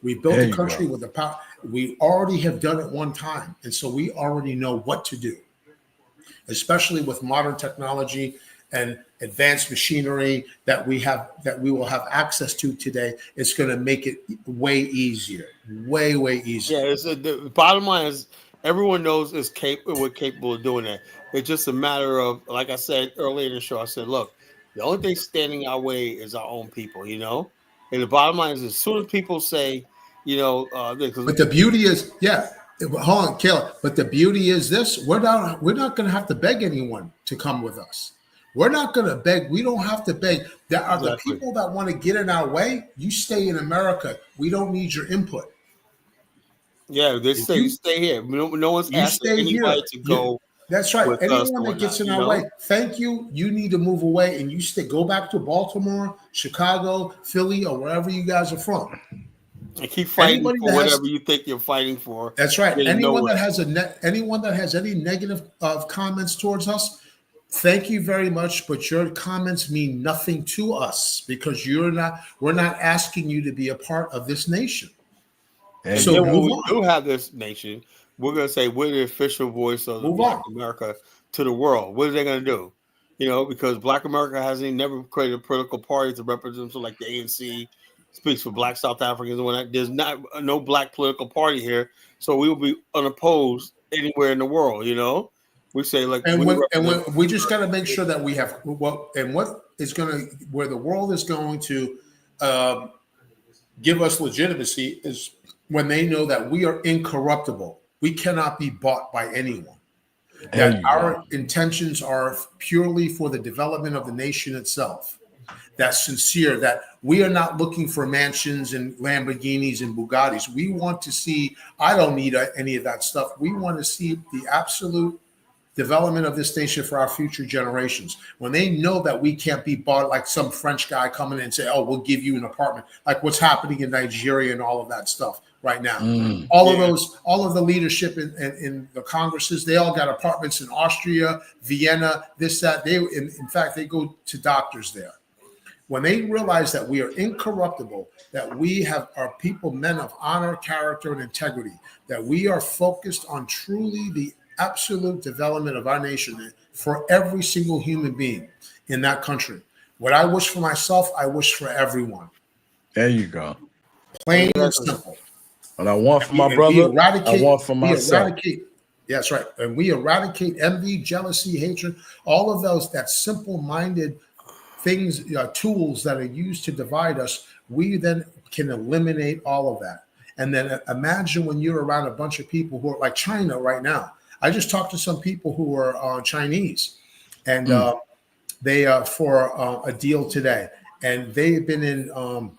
We built There a you country go. with the power. We already have done it one time. And so we already know what to do, especially with modern technology and advanced machinery that we will have access to today. It's going to make it way easier, way Yeah, easier. the bottom line is everyone knows we're capable of doing that. It's just a matter of, like I said earlier in the show, I said, look, the only thing standing our way is our own people, And the bottom line is, as soon as people say, because But the beauty is, yeah. Hold on, Caleb. But the beauty is this: we're not going to have to beg anyone to come with us. We're not going to beg. We don't have to beg. There are the exactly, people that want to get in our way. You stay in America. We don't need your input. yeah, they If say you you stay here. No one's you asking stay anybody here, to you. go That's right. with us Anyone or that gets whatnot. in our way, thank you. You need to move away, and you stay. Go back to Baltimore, Chicago, Philly, or wherever you guys are from. And keep fighting Anybody for that has whatever you think you're fighting for. That's right. Getting Anyone that nowhere. has anyone that has any negative comments towards us, thank you very much, but your comments mean nothing to us because we're not asking you to be a part of this nation. There And you So then go. when move we on. do have this nation, we're going to say we're the official voice of the Move Black on. America to the world. What are they going to do? Because Black America hasn't never created a political party to represent them, like the ANC speaks for Black South Africans and whatnot. There's not no Black political party here, so we will be unopposed anywhere in the world. We say like And we when represent. we just got to make sure that we have what is going to where the world is going to um, give us legitimacy is when they know that we are incorruptible. We cannot be bought by anyone. There That you go. our intentions are purely for the development of the nation itself. That's sincere, that we are not looking for mansions and Lamborghinis and Bugattis. We want to see, I don't need any of that stuff. We want to see the absolute development of this nation for our future generations. When they know that we can't be bought like some French guy coming in and say, oh, we'll give you an apartment, like what's happening in Nigeria and all of that stuff right now. Yeah. All of the leadership in the Congresses, they all got apartments in Austria, Vienna, this, that. In fact, they go to doctors there. When they realize that we are incorruptible, that we are people, men of honor, character, and integrity, that we are focused on truly the absolute development of our nation for every single human being in that country. What I wish for myself, I wish for everyone. There you go. Plain and Exactly. simple. What I want for my And brother, I want for myself. That's right. And we eradicate envy, jealousy, hatred, all of those, that simple-minded things, tools that are used to divide us. We then can eliminate all of that. And then imagine when you're around a bunch of people who are like China right now. I just talked to some people who are Chinese, and they for a deal today, and they've been in.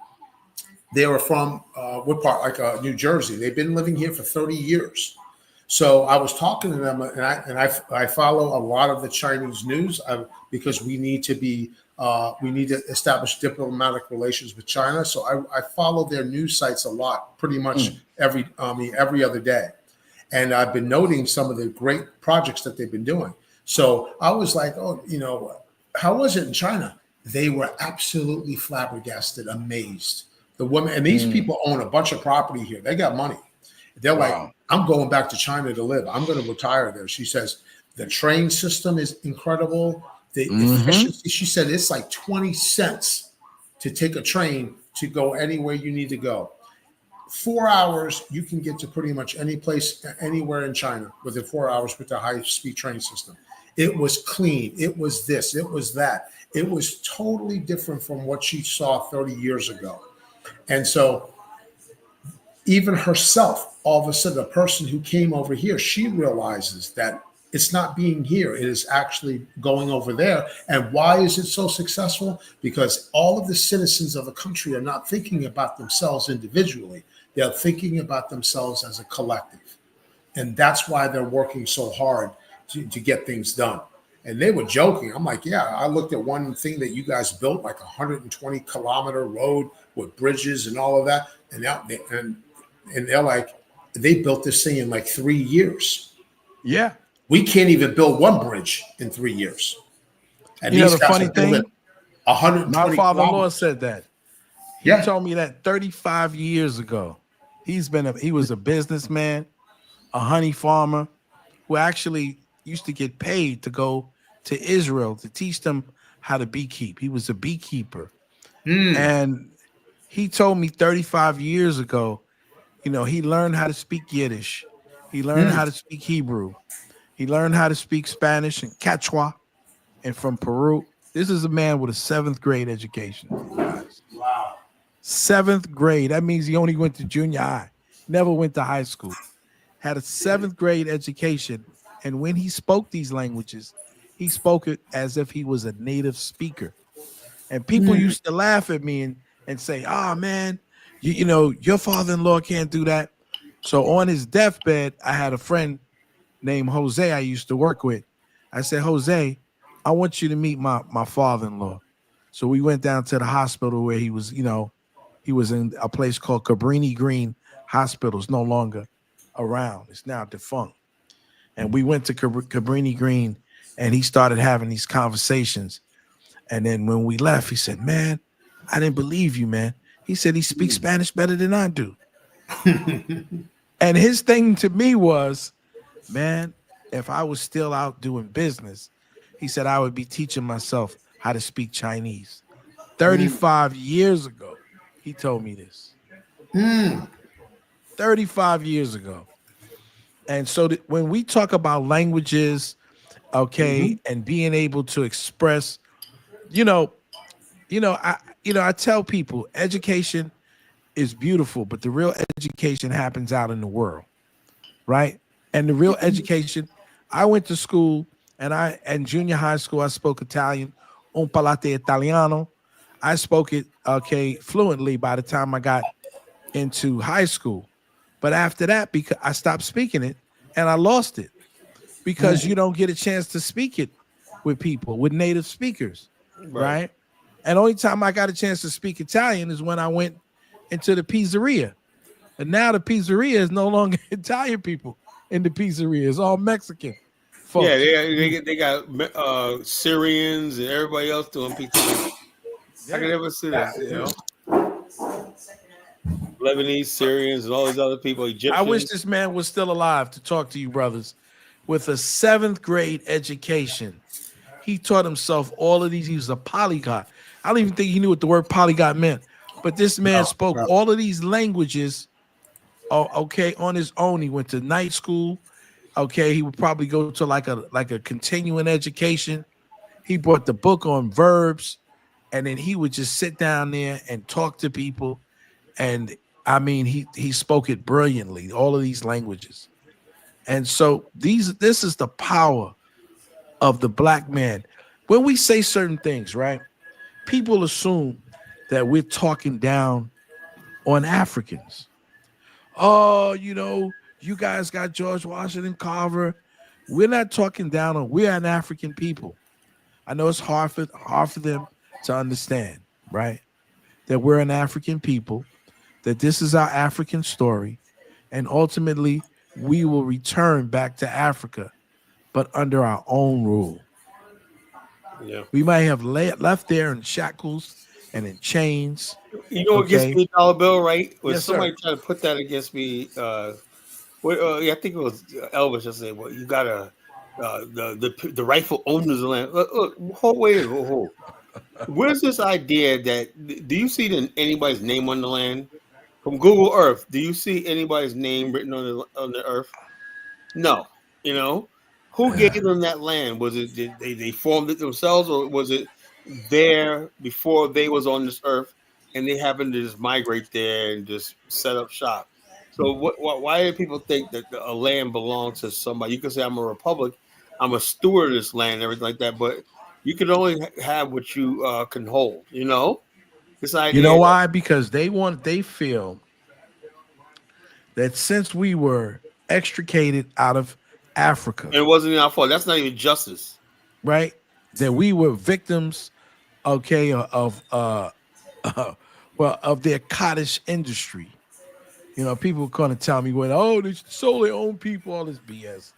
They were from what part? Like New Jersey. They've been living here for 30 years. So I was talking to them, and I follow a lot of the Chinese news because we need to establish diplomatic relations with China. So I follow their news sites a lot, pretty much every other day. And I've been noting some of the great projects that they've been doing. So I was like, oh, how was it in China? They were absolutely flabbergasted, amazed. The women, and these people own a bunch of property here. They got money. They're like, I'm going back to China to live. I'm going to retire there. She says the train system is incredible. The efficiency, she said, it's like 20 cents to take a train to go anywhere you need to go. 4 hours, you can get to pretty much any place, anywhere in China within 4 hours with the high-speed train system. It was clean. It was this. It was that. It was totally different from what she saw 30 years ago. And so even herself, all of a sudden, a person who came over here, she realizes that it's not being here. It is actually going over there. And why is it so successful? Because all of the citizens of the country are not thinking about themselves individually. They're thinking about themselves as a collective. And that's why they're working so hard to get things done. And they were joking. I'm like, yeah, I looked at one thing that you guys built, like a 120-kilometer road with bridges and all of that. And they're like, they built this thing in like 3 years. Yeah. We can't even build one bridge in 3 years. And The these guys funny are building thing, 120 my father-in-law kilometers. said that. He Yeah. told me that 35 years ago. He was a businessman, a honey farmer who actually used to get paid to go to Israel to teach them how to beekeep. He was a beekeeper. And he told me 35 years ago, he learned how to speak Yiddish. He learned how to speak Hebrew. He learned how to speak Spanish and Quechua, and from Peru. This is a man with a 7th grade education, guys. Wow. 7th grade. That means he only went to junior high, never went to high school. Had a 7th grade education. And when he spoke these languages, he spoke it as if he was a native speaker. And people Mm, used to laugh at me and say, "Oh man, you know, your father-in-law can't do that." So on his deathbed, I had a friend named Jose I used to work with. I said, "Jose, I want you to meet my father-in-law." So we went down to the hospital where he was, he was in a place called Cabrini Green Hospital. It's no longer around. It's now defunct. And we went to Cabrini Green, and he started having these conversations. And then when we left, he said, "Man, I didn't believe you, man." He said he speaks Spanish better than I do. And his thing to me was, "Man, if I was still out doing business," he said, "I would be teaching myself how to speak Chinese." mm, 35 years ago, he told me this. mm, 35 years ago. And so when we talk about languages, okay, Mhm. and being able to express, you know, I tell people education is beautiful, but the real education happens out in the world, right? And the real education, I went to school and in junior high school, I spoke Italian, un palate italiano. I spoke it okay fluently by the time I got into high school. But after that, because I stopped speaking it and I lost it because you mm, don't get a chance to speak it with people, with native speakers, Right. right? And only time I got a chance to speak Italian is when I went into the pizzeria. And now the pizzeria is no longer Italian people in the pizzeria. It's all Mexican Yeah, folks. they got Syrians and everybody else doing pizzeria. I can Yeah. never see this, Lebanese, Syrians, and all these other people, I wish Egyptians. this man was still alive to talk to you, brothers. With a 7th grade education, he taught himself all of these. He was a polyglot. I don't even think he knew what the word polyglot meant. But this man no, spoke no. all of these languages, okay, on his own. He went to night school. Okay, he would probably go to like a continuing education. He brought the book on verbs, and then he would just sit down there and talk to people. And I mean, he spoke it brilliantly, all of these languages. And so this is the power of the black man. When we say certain things, right? People assume that we're talking down on Africans. Oh, you guys got George Washington Carver. We're not talking down on, we're an African people. I know it's hard for them to understand, right? That we're an African people, that this is our African story, and ultimately we will return back to Africa, but under our own rule. Yeah. We might have left there in shackles and in chains. You know what gets Okay. me a dollar bill, right? Was Yes, sir. somebody trying to put that against me? Yeah, I think it was Elvis just said, "Well, you gotta the rightful owners of the land." Look, hold, wait, hold. Where's this idea that do you see anybody's name on the land from Google Earth? Do you see anybody's name written on the earth? No. You know, who gave them that land? Was it did they formed it themselves, or was it there before they was on this earth, and they happened to just migrate there and just set up shop? So why do people think that a land belongs to somebody? You can say I'm a republic, I'm a steward of this land, and everything like that, but you can only have what you can hold. This You know idea that why? Because they feel that since we were extricated out of Africa, it wasn't our fault. That's not even justice. right? That we were victims, okay, well, of their cottage industry. People going to tell me, "Well, oh, they sold their own people," all this BS.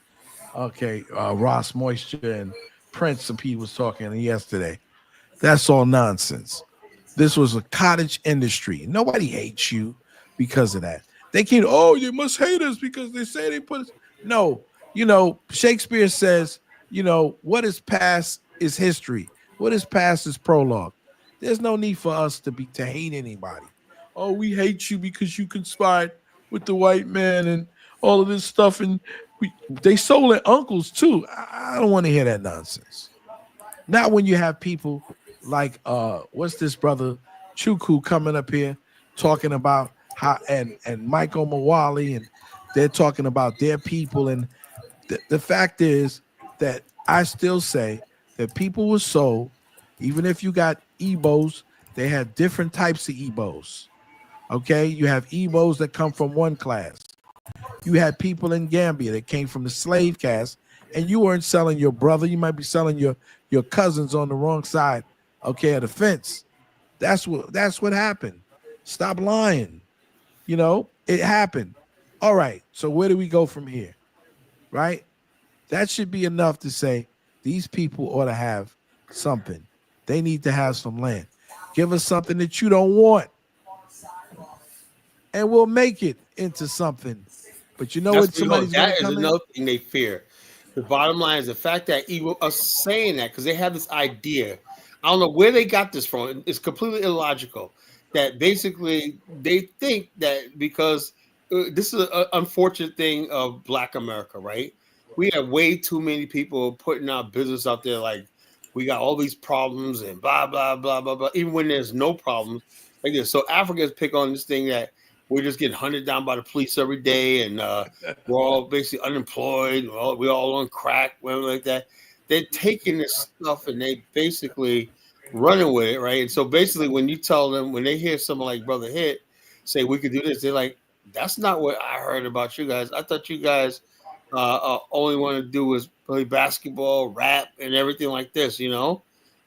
Okay, Ross Moisture and Prince and Pete was talking yesterday. That's all nonsense. This was a cottage industry. Nobody hates you because of that. They can, oh, you must hate us because they say they put us. No, Shakespeare says, what is past is history. What is past is prologue. There's no need for us to hate anybody. Oh, we hate you because you conspired with the white man and all of this stuff. And they sold their uncles too. I don't want to hear that nonsense. Not when you have people like what's this brother Chuku coming up here talking about how and Michael Mawali, and they're talking about their people. And the fact is that I still say that people were sold, even if you got Ebos, they had different types of Ebos. Okay, you have Ebos that come from one class. You had people in Gambia that came from the slave caste, and you weren't selling your brother. You might be selling your cousins on the wrong side, okay, of the fence. That's what happened. Stop lying. It happened. All right. So where do we go from here? Right? That should be enough to say these people ought to have something. They need to have some land. Give us something that you don't want, and we'll make it into something. But you know That's what? you know Somebody's going to that is come in. another thing they fear. The bottom line is the fact that even us saying that because they have this idea. I don't know where they got this from. It's completely illogical. That basically they think that because this is an unfortunate thing of Black America, right? We have way too many people putting our business out there like we got all these problems and blah blah blah blah blah. Even when there's no problems like this, so Africans pick on this thing that we're just getting hunted down by the police every day, and we're all basically unemployed. We're all on crack, whatever like that. They're taking this stuff and they basically running with it, right? And so basically, when you tell them, when they hear someone like Brother Hit say we could do this, they're like, "That's not what I heard about you guys. I thought you guys only want to do is play basketball, rap, and everything like this, you know."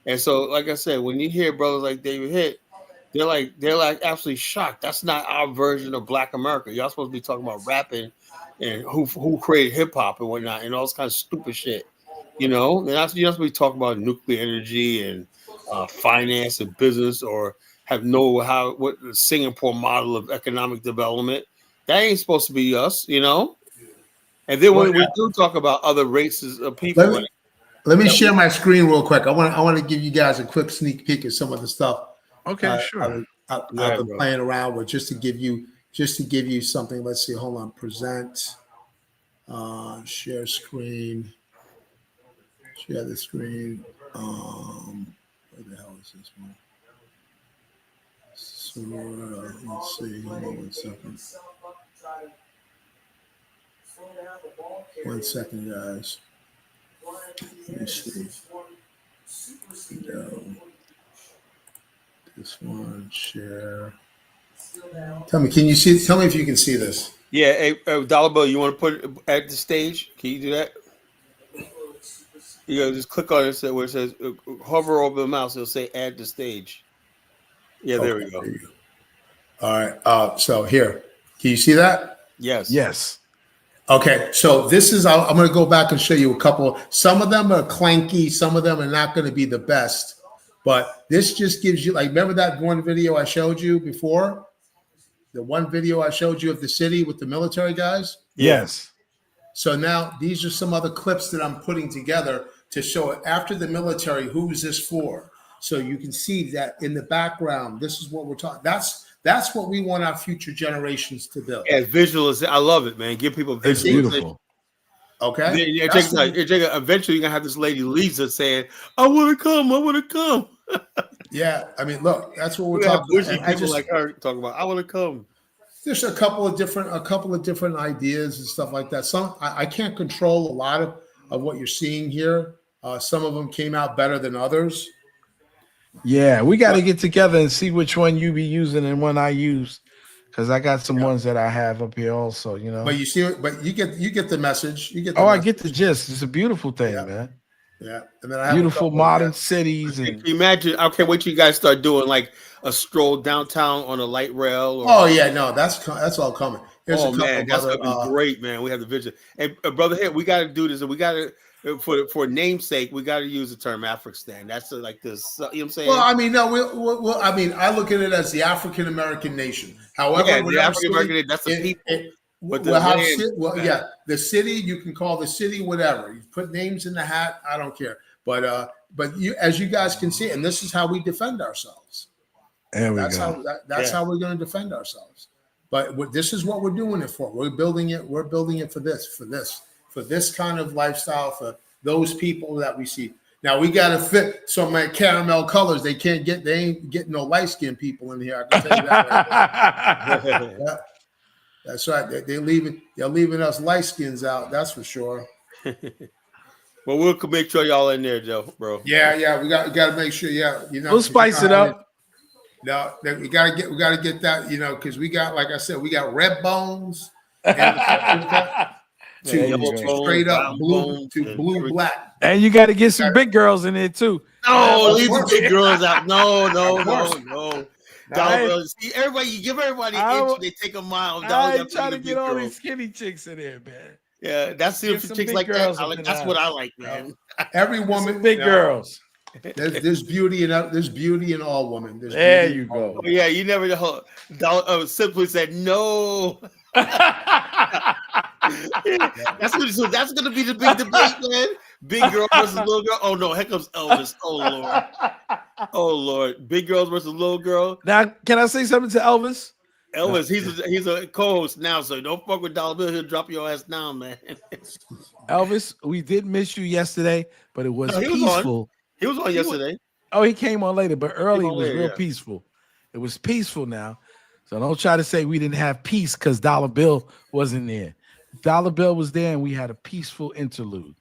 And so, like I said, when you hear brothers like David Hit, they're like absolutely shocked. That's not our version of Black America. Y'all supposed to be talking about rapping and who created hip hop and whatnot and all this kind of stupid shit. You're not supposed to be talking about nuclear energy and finance and business or have know how what the Singapore model of economic development. That ain't supposed to be us. And then Well, when we do talk about other races of let people, me let me share my screen real quick. I want to give you guys a quick sneak peek of some of the stuff Okay, I've, sure. I've been playing around with just to give you something. Let's see. Hold on. Present. Share screen. Share the screen. Where the hell is this one? So let's see. Hold on 1 second. 1 second, guys. Let me see. Go. This one. Share. Tell me, can you see? Tell me if you can see this. yeah, hey, Dollar Bill, you want to put it at the stage? Can you do that? You just click on it where it says hover over the mouse. It'll say add to stage. Yeah, there Okay. we go. There you go. All right. So here, can you see that? Yes. Yes. Okay. So this is. I'm going to go back and show you a couple. Some of them are clanky. Some of them are not going to be the best. But this just gives you, like, remember that one video I showed you before? The one video I showed you of the city with the military guys? Yes. So now these are some other clips that I'm putting together to show it after the military, who's this for? So you can see that in the background, this is what we're talking. That's what we want our future generations to build. Yeah, visualization. I love it, man. Give people It's visualization. beautiful. Okay. Eventually, you're gonna have this lady Lisa saying, "I want to come. I want to come." Yeah. I mean, look, that's what we're We have talking about. bushy And I people just like her talking about, "I want to come." there's a couple of different ideas and stuff like that. Some I can't control a lot of what you're seeing here. Some of them came out better than others. Yeah, we got to get together and see which one you be using and one I use, because I got some ones that I have up here also. But you see, but you get the message. You get the Oh, I message. get the gist. It's a beautiful thing, Yeah. man. Yeah, and then I have Beautiful a couple modern of, cities, Can and you imagine? I can't wait till you guys start doing like a stroll downtown on a light rail. oh yeah, no, that's all coming. Here's a Oh couple man, of that's other. gonna be great, man. We have the vision. And brother, here we got to do this, and we got to for namesake, we got to use the term Afristan. That's like this. You know what I'm saying? Well, I mean, no, I mean, I look at it as the African American nation. However, Yeah, the whatever African city, American. That's the people. But the we'll have land. yeah, the city you can call the city whatever. You put names in the hat. I don't care. But you, as you guys can see, and this is how we defend ourselves. there we That's go. how we're going to defend ourselves. But this is what we're doing it for. We're building it. We're building it for this kind of lifestyle, for those people that we see. Now we got to fit some caramel colors. They ain't getting no light skinned people in here. I can tell you that right now. Yeah, that's right. They're leaving us light skins out. That's for sure. But we'll make sure y'all in there, Joe, bro. Yeah. We got to make sure. Yeah, We'll spice it up. No, we gotta get that, because we got, like I said, we got red bones and to straight up blue to blue black. And you got to get some big girls in there too. No, leave the big girls out. No. See, everybody, you give everybody an inch, they take a mile. I ain't trying to get all these skinny chicks in there, man. Yeah, that's the chicks like that. That's what I like, man. Every woman, big girls. There's beauty in all women. There you go. Oh, yeah, you never simply said no. That's gonna be the big debate, man. Big girl versus little girl. Oh no, here comes Elvis. Oh Lord. Big girls versus little girl. Now, can I say something to Elvis? Elvis, he's a co-host now, so don't fuck with Dollar Bill. He'll drop your ass down, man. Elvis, we did miss you yesterday, but it was peaceful. He was on yesterday. He came on later, but early it was real peaceful. It was peaceful now. So don't try to say we didn't have peace because Dollar Bill wasn't there. Dollar Bill was there and we had a peaceful interlude,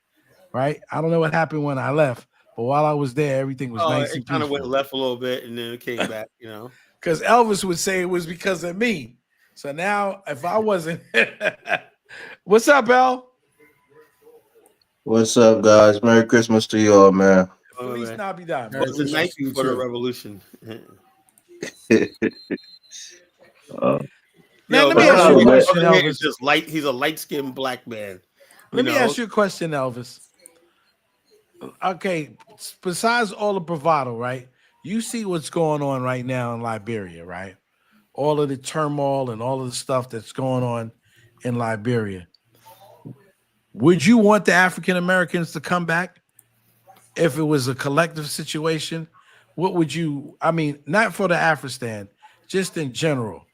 right? I don't know what happened when I left, but while I was there, everything was nice and peaceful. It kind of went left a little bit and then it came back, Because Elvis would say it was because of me. So now if I wasn't... What's up, El? What's up, guys? Merry Christmas to you all, man. Feliz Navidad. It's the night for the revolution. Let me ask you a question, Elvis. He's a light-skinned black man. Let me ask you a question, Elvis. Okay, besides all the bravado, right? You see what's going on right now in Liberia, right? All of the turmoil and all of the stuff that's going on in Liberia. Would you want the African Americans to come back if it was a collective situation? What would you, not for the Afristan, just in general.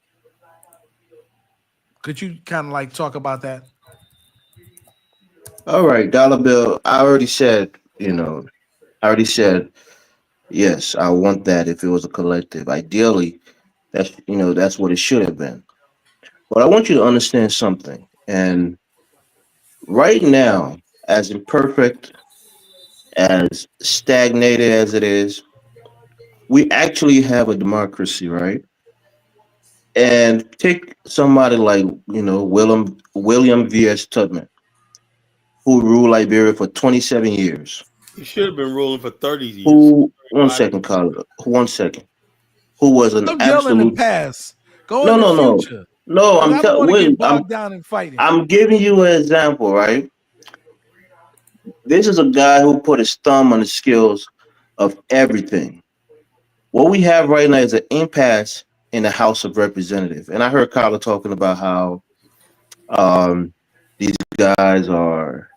Could you kind of talk about that? All right, Dollar Bill, I already said, yes, I want that if it was a collective. Ideally, that's what it should have been. But I want you to understand something. And right now, as imperfect, as stagnated as it is, we actually have a democracy, right? And take somebody like, William V.S. Tubman, who ruled Liberia for 27 years. He should have been ruling for 30 years. One second, Carla. 1 second. Who was an absolute... in the past. Go in the future. No, I'm giving you an example, right? This is a guy who put his thumb on the scales of everything. What we have right now is an impasse in the House of Representatives. And I heard Carla talking about how these guys are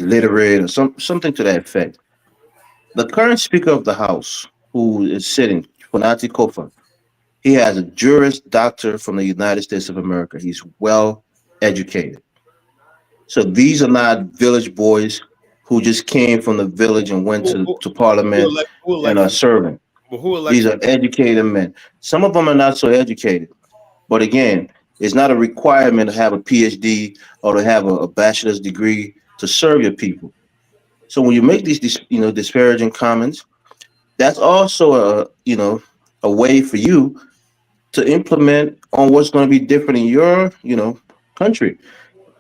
illiterate or something to that effect. The current Speaker of the House, who is sitting, Kwanati Kofa, he has a Juris Doctor from the United States of America. He's well educated. So these are not village boys who just came from the village and went to Parliament and are serving. These are educated men. Some of them are not so educated. But again, it's not a requirement to have a PhD or to have a bachelor's degree to serve your people. So when you make these disparaging comments, that's also a way for you to implement on what's going to be different in your country.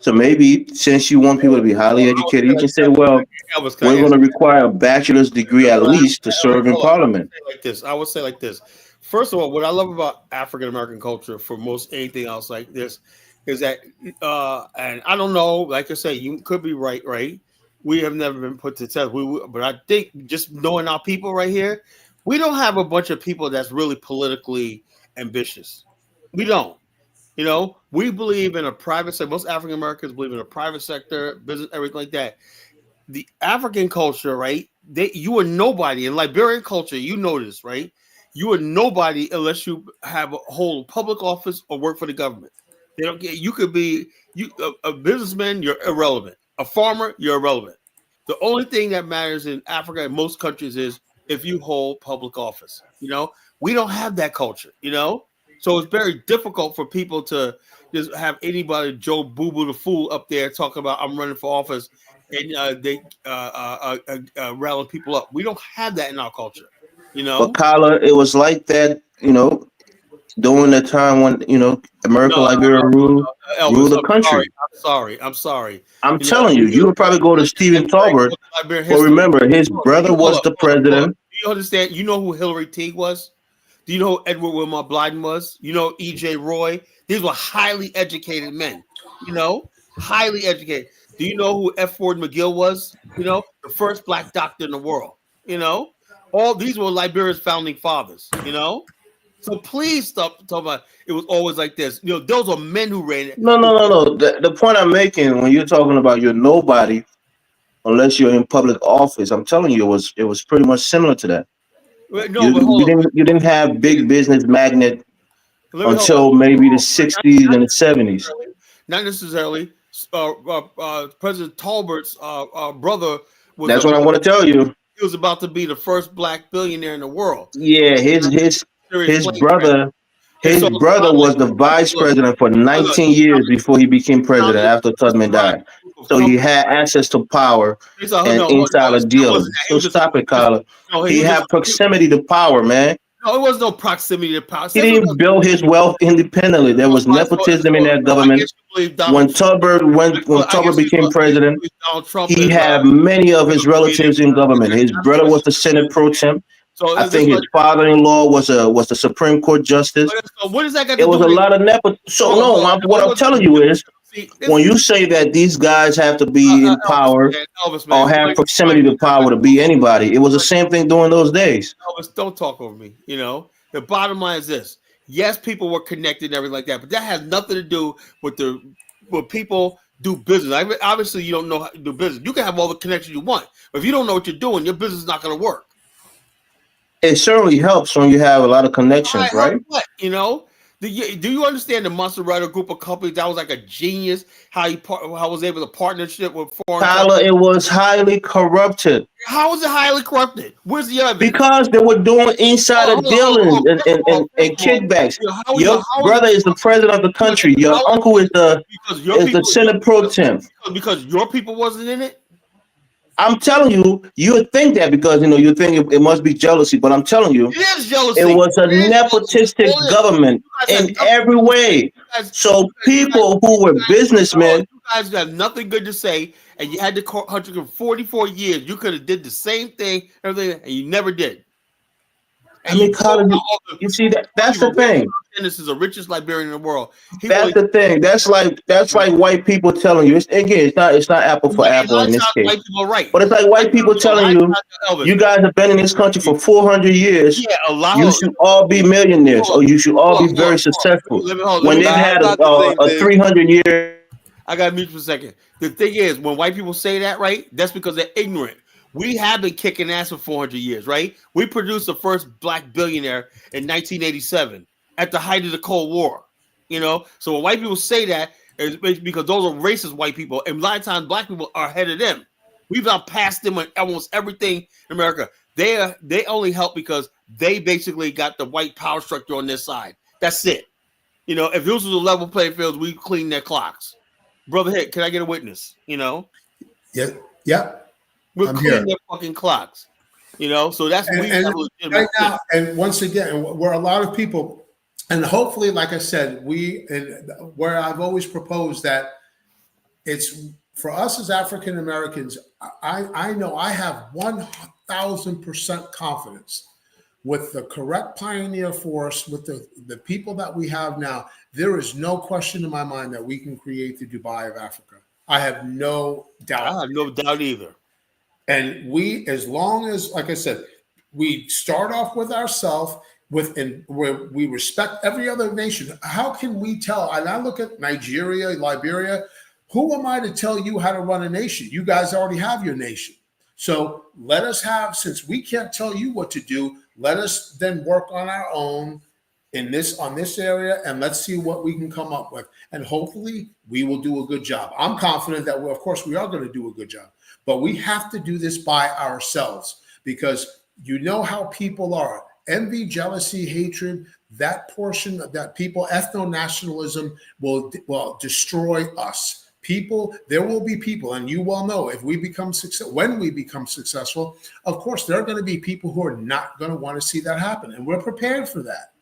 So maybe since you want people to be highly educated, you can say, well, we're going to require a bachelor's degree at least to serve in Parliament. I would say like this. First of all, what I love about African American culture for most anything else like this is that, and I don't know, like I say, you could be right? We have never been put to test. But I think just knowing our people right here, we don't have a bunch of people that's really politically ambitious. We don't. We believe in a private sector. Most African Americans believe in a private sector, business, everything like that. The African culture, right? You are nobody. In Liberian culture, you know this, right? You are nobody unless you have a whole public office or work for the government. They don't get. You could be a businessman. You're irrelevant. A farmer. You're irrelevant. The only thing that matters in Africa and most countries is if you hold public office. We don't have that culture. So it's very difficult for people to just have anybody Joe Boo Boo the fool up there talking about I'm running for office and they rally people up. We don't have that in our culture. But Kyla, it was like that, during the time when America, No, Liberia ruled Elvis, the country. I'm sorry. I'm telling you, you would probably go to Stephen Tolbert, but remember, his brother was the president. Do you understand? You know who Hillary Teague was? Do you know who Edward Wilmot Blyden was? You know E.J. Roy? These were highly educated men. Highly educated. Do you know who F. Ford McGill was? The first black doctor in the world. All these were Liberia's founding fathers. So please stop talking about it was always like this. Those are men who ran it. No. The point I'm making when you're talking about you're nobody unless you're in public office, I'm telling you, it was pretty much similar to that. No, but hold on. You didn't have big business magnate until maybe the 60s and the 70s. Not necessarily. President Talbert's brother was. That's what I want to tell you. He was about to be the first black billionaire in the world. Yeah, his brother. His brother was the vice president for 19 years before he became president after Tubman died. So he had access to power and insider dealings. So stop it, Kyla. He had proximity to power, man. No, it was no proximity to power. He didn't build his wealth independently. There was nepotism in that government. When Tubman became president, he had many of his relatives in government. His brother was the Senate pro temp. So I think his father-in-law was the Supreme Court justice. So what does that got to do? It was a lot of nepotism. So what I'm telling you is, when you say that these guys have to be in power or have proximity to power to be anybody, it was the same thing during those days. Elvis, don't talk over me. The bottom line is this: yes, people were connected and everything like that, but that has nothing to do with what people do business. Obviously, you don't know how to do business. You can have all the connections you want, but if you don't know what you're doing, your business is not going to work. It certainly helps when you have a lot of connections, right? What, do you understand the Maserati group of companies? That was like a genius. How was able to partnership with foreign Tyler, it was highly corrupted. How was it highly corrupted? Where's the evidence? Because they were doing insider dealings and kickbacks. Your brother is the president of the country. Your uncle is the Senate pro temp. Because your people wasn't in it? I'm telling you, you would think that because you think it must be jealousy, but I'm telling you, it is jealousy. It was a nepotistic government in every way. So people who were businessmen, you guys have nothing good to say, and you had to 144 years. You could have did the same thing, everything, and you never did. And you see that's the thing. This is the richest Liberian in the world. That's the thing. That's like white people telling you. It's not apple for apple in this case. White people are right. But it's like white people telling you guys have been in this country for 400 years. Yeah, you should all be millionaires, or you should all be very successful. When they had a 300-year. I got to mute for a second. The thing is, when white people say that, right, that's because they're ignorant. We have been kicking ass for 400 years, right? We produced the first black billionaire in 1987 at the height of the Cold War, So when white people say that, it's because those are racist white people, and a lot of times black people are ahead of them. We've not passed them on almost everything in America. They only help because they basically got the white power structure on their side. That's it. If this was a level playing field, we clean their clocks. Brother Hick, can I get a witness? Yeah. We're cleaning their fucking clocks, So that's right now. And once again, where a lot of people, and hopefully, like I said, where I've always proposed that it's for us as African Americans. I know I have 1,000% confidence with the correct pioneer force, with the people that we have now. There is no question in my mind that we can create the Dubai of Africa. I have no doubt. I have no doubt either. And as long as, like I said, we start off with ourselves, where we respect every other nation. How can we tell? And I look at Nigeria, Liberia. Who am I to tell you how to run a nation? You guys already have your nation. So let us since we can't tell you what to do, let us then work on our own on this area, and let's see what we can come up with. And hopefully we will do a good job. I'm confident that of course we are going to do a good job. But we have to do this by ourselves, because you know how people are. Envy, jealousy, hatred, that portion of that people, ethno-nationalism will destroy us. People, there will be people, and you well know, if we become when we become successful, of course, there are going to be people who are not going to want to see that happen. And we're prepared for that.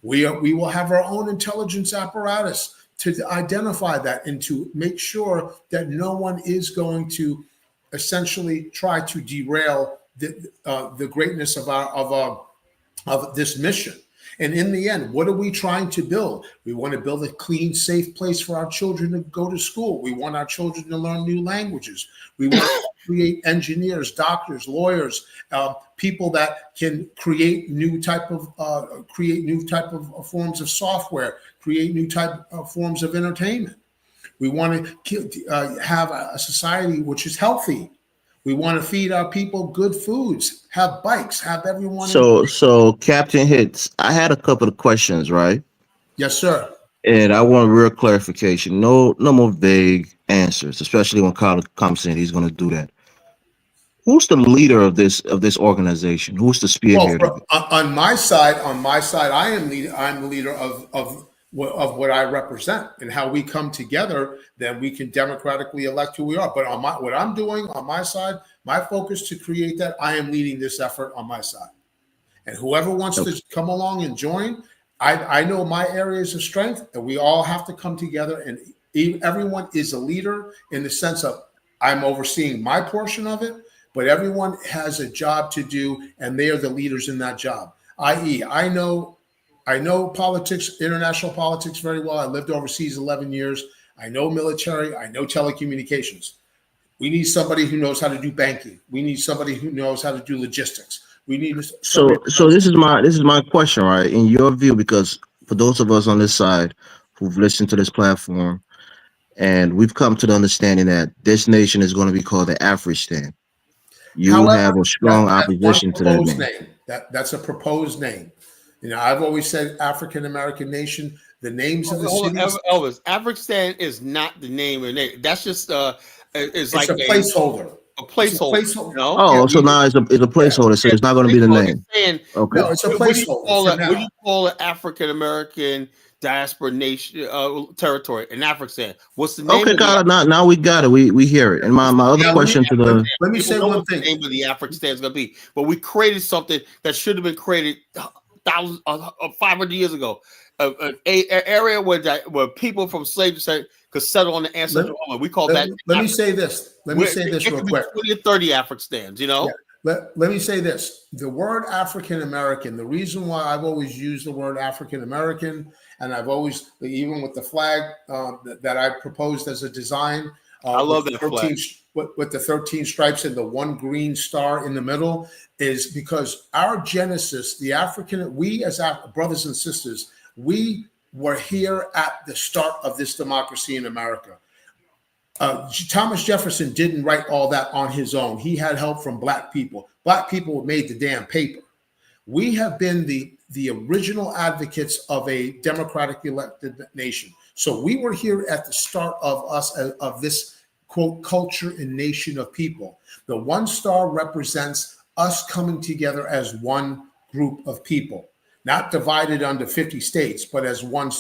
We will have our own intelligence apparatus to identify that and to make sure that no one is going to essentially try to derail the greatness of this mission. And in the end, what are we trying to build? We want to build a clean, safe place for our children to go to school. We want our children to learn new languages. We want to create engineers, doctors, lawyers, people that can create new type of forms of software, create new type of forms of entertainment. We want to have a society which is healthy. We want to feed our people good foods, have bikes, have everyone. So Captain Hits, I had a couple of questions, right? Yes, sir. And I want real clarification. No more vague answers, especially when Carl comes in. He's going to do that. Who's the leader of this organization? Who's the spearhead of it? On my side, I'm the leader of what I represent, and how we come together. Then we can democratically elect who we are. But what I'm doing on my side, my focus to create that, I am leading this effort on my side. And whoever wants to come along and join, I know my areas of strength, and we all have to come together. And everyone is a leader in the sense of I'm overseeing my portion of it. But everyone has a job to do, and they are the leaders in that job. I.e., I know politics, international politics very well. I lived overseas 11 years. I know military. I know telecommunications. We need somebody who knows how to do banking. We need somebody who knows how to do logistics. We need so this is my question, right? In your view, because for those of us on this side who've listened to this platform, and we've come to the understanding that this nation is going to be called the Afristan. You However, have a strong that's one opposition to that proposed name. name. That's a proposed name. You know, I've always said African American nation. The names of the cities. Elvis, Afghanistan is not the name of the name. That's just it's like a placeholder. A placeholder. No. Oh, so now it's a placeholder, so it's not going to be the name. Okay. No, it's a placeholder. What do you call an African American diaspora nation territory in Afghanistan? What's the name? Okay, got it. Now we got it. We hear it. And my other question to the let me say one thing. The name of the Afghanistan is going to be, but we created something that should have been created 500 years ago. An area where people from slavery could settle on the ancestral homeland. We call that. Let me say this. Let me say this real quick. 20 or 30 Africans, you know. Yeah. Let me say this. The word African American. The reason why I've always used the word African American, and I've always, even with the flag that I proposed as a design. I love that flag. With the 13 stripes and the one green star in the middle, is because our genesis, we as brothers and sisters, we were here at the start of this democracy in America. Thomas Jefferson didn't write all that on his own. He had help from Black people. Black people made the damn paper. We have been the original advocates of a democratic elected nation. So we were here at the start of this, quote, culture and nation of people. The one star represents us coming together as one group of people. Not divided under 50 states, but as one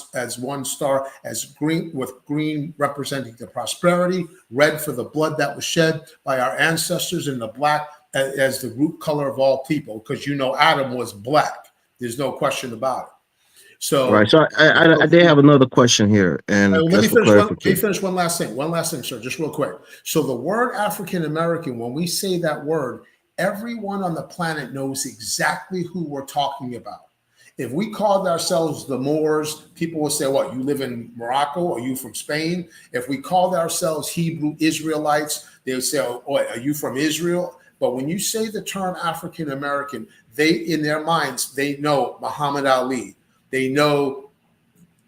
star, as green, with green representing the prosperity, red for the blood that was shed by our ancestors, and the black as the root color of all people, because Adam was black. There's no question about it. So right. So I did have another question here, and let me finish one last thing. One last thing, sir, just real quick. So the word African American, when we say that word, everyone on the planet knows exactly who we're talking about. If we called ourselves the Moors, people would say, what, you live in Morocco? Are you from Spain? If we called ourselves Hebrew Israelites, they would say, oh, are you from Israel? But when you say the term African American, in their minds, they know Muhammad Ali. They know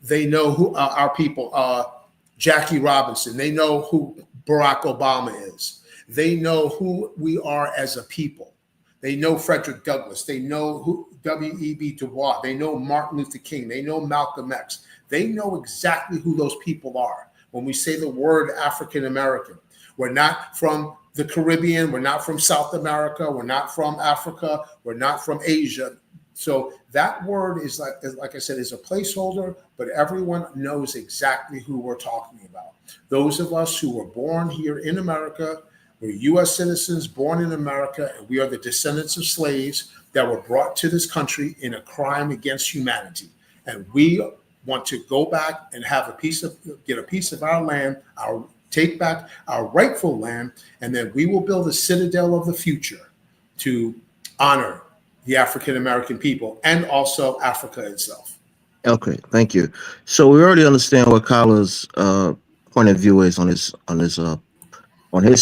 who our people are, Jackie Robinson. They know who Barack Obama is. They know who we are as a people. They know Frederick Douglass. They know who W.E.B. Du Bois. They know Martin Luther King. They know Malcolm X. They know exactly who those people are. When we say the word African American, we're not from the Caribbean. We're not from South America. We're not from Africa. We're not from Asia. So that word is like I said, is a placeholder, but everyone knows exactly who we're talking about. Those of us who were born here in America, we're U.S. citizens born in America, and we are the descendants of slaves that were brought to this country in a crime against humanity. And we want to go back and get a piece of our land, take back our rightful land, and then we will build a citadel of the future to honor the African American people and also Africa itself. Okay, thank you. So we already understand what Kyla's point of view is on his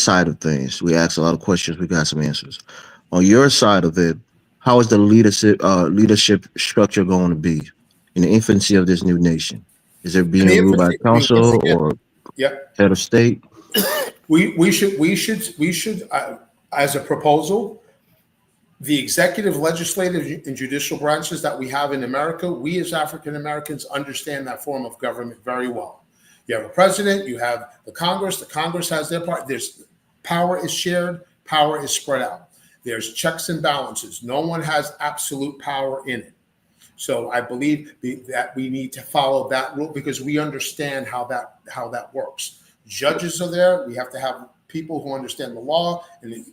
side of things. We asked a lot of questions. We got some answers. On your side of it, how is the leadership structure going to be in the infancy of this new nation? Is it And the being ruled by infancy, I mean, once council again, or yeah, head of state? we should as a proposal, the executive, legislative, and judicial branches that we have in America, we as African Americans understand that form of government very well. You have a president, you have the Congress has their part. There's power is shared, power is spread out. There's checks and balances. No one has absolute power in it. So I believe that we need to follow that rule because we understand how that works. Judges are there. We have to have people who understand the law and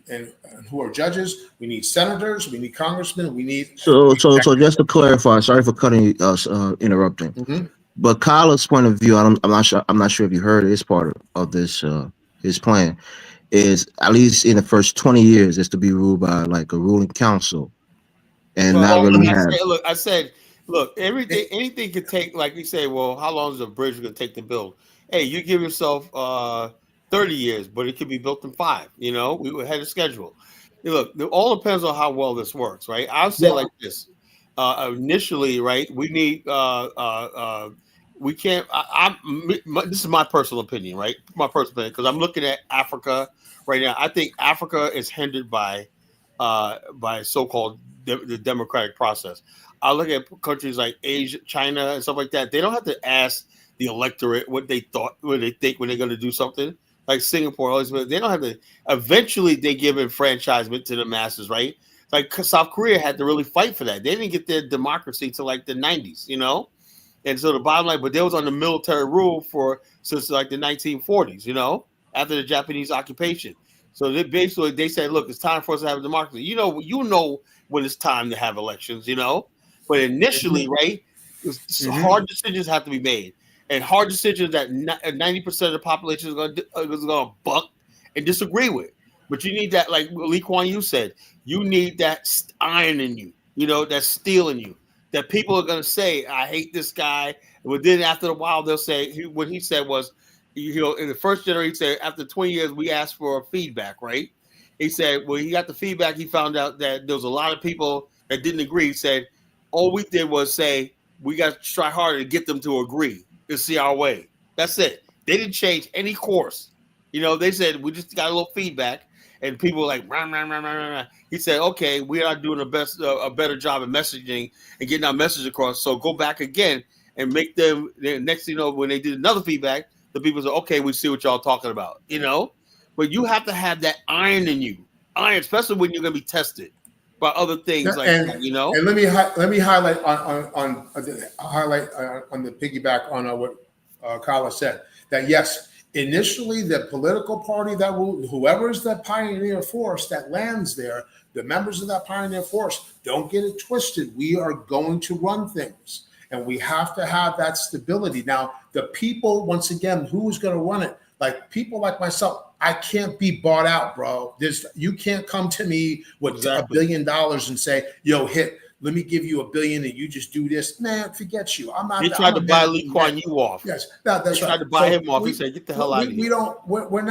who are judges. We need senators. We need congressmen. We need So just to clarify, sorry for cutting us interrupting. Mhm. But Kyla's point of view, I'm not sure if you heard his part of this his plan is at least in the first 20 years is to be ruled by like a ruling council and not Well, really I have. said, look, anything could take, like you say, well, how long is a bridge going to take to build? Hey, you give yourself 30 years, but it could be built in 5. We were ahead of schedule. Look, it all depends on how well this works, right? I'll say like this. Initially, right, we need we can't. This is my personal opinion, right? My personal opinion, because I'm looking at Africa right now. I think Africa is hindered by so-called the democratic process. I look at countries like Asia, China, and stuff like that. They don't have to ask the electorate what they think when they're going to do something. Like Singapore, they don't have to. Eventually, they give enfranchisement to the masses, right? Like South Korea had to really fight for that. They didn't get their democracy till like the 90s, And so the bottom line, but they was on the military rule since like the 1940s, after the Japanese occupation. So they said, look, it's time for us to have a democracy. You know when it's time to have elections, But initially, right, hard decisions have to be made. And hard decisions that 90% of the population is going to buck and disagree with. But you need that, like Lee Kuan Yew said, you need that iron in you, that steel in you. That people are going to say, I hate this guy. But then after a while, they'll say, what he said was, in the first generation, he said, after 20 years, we asked for feedback, right? He said, well, he got the feedback. He found out that there was a lot of people that didn't agree. He said, all we did was say, we got to try harder to get them to agree to see our way. That's it. They didn't change any course. They said, we just got a little feedback. And people were like, rah, rah, rah, rah, rah. He said, okay, we are doing a better job of messaging and getting our message across. So go back again and make them, next thing you know, when they did another feedback, the people said, okay, we see what y'all talking about, But you have to have that iron in you, especially when you're going to be tested by other things like that, And let me highlight on the piggyback on what Kala said, that yes, initially the political party that will, whoever is that pioneer force that lands there, the members of that pioneer force, don't get it twisted. We are going to run things and we have to have that stability. Now, the people, once again, who's going to run it? Like people like myself, I can't be bought out, bro. You can't come to me with $1 billion and say, yo, let me give you $1 billion and you just do this. Man, forget you. I'm not. He tried to buy Lee Kuan Yew off. Yes, that's right. Tried to buy him off. He said, "Get the hell out of here." We're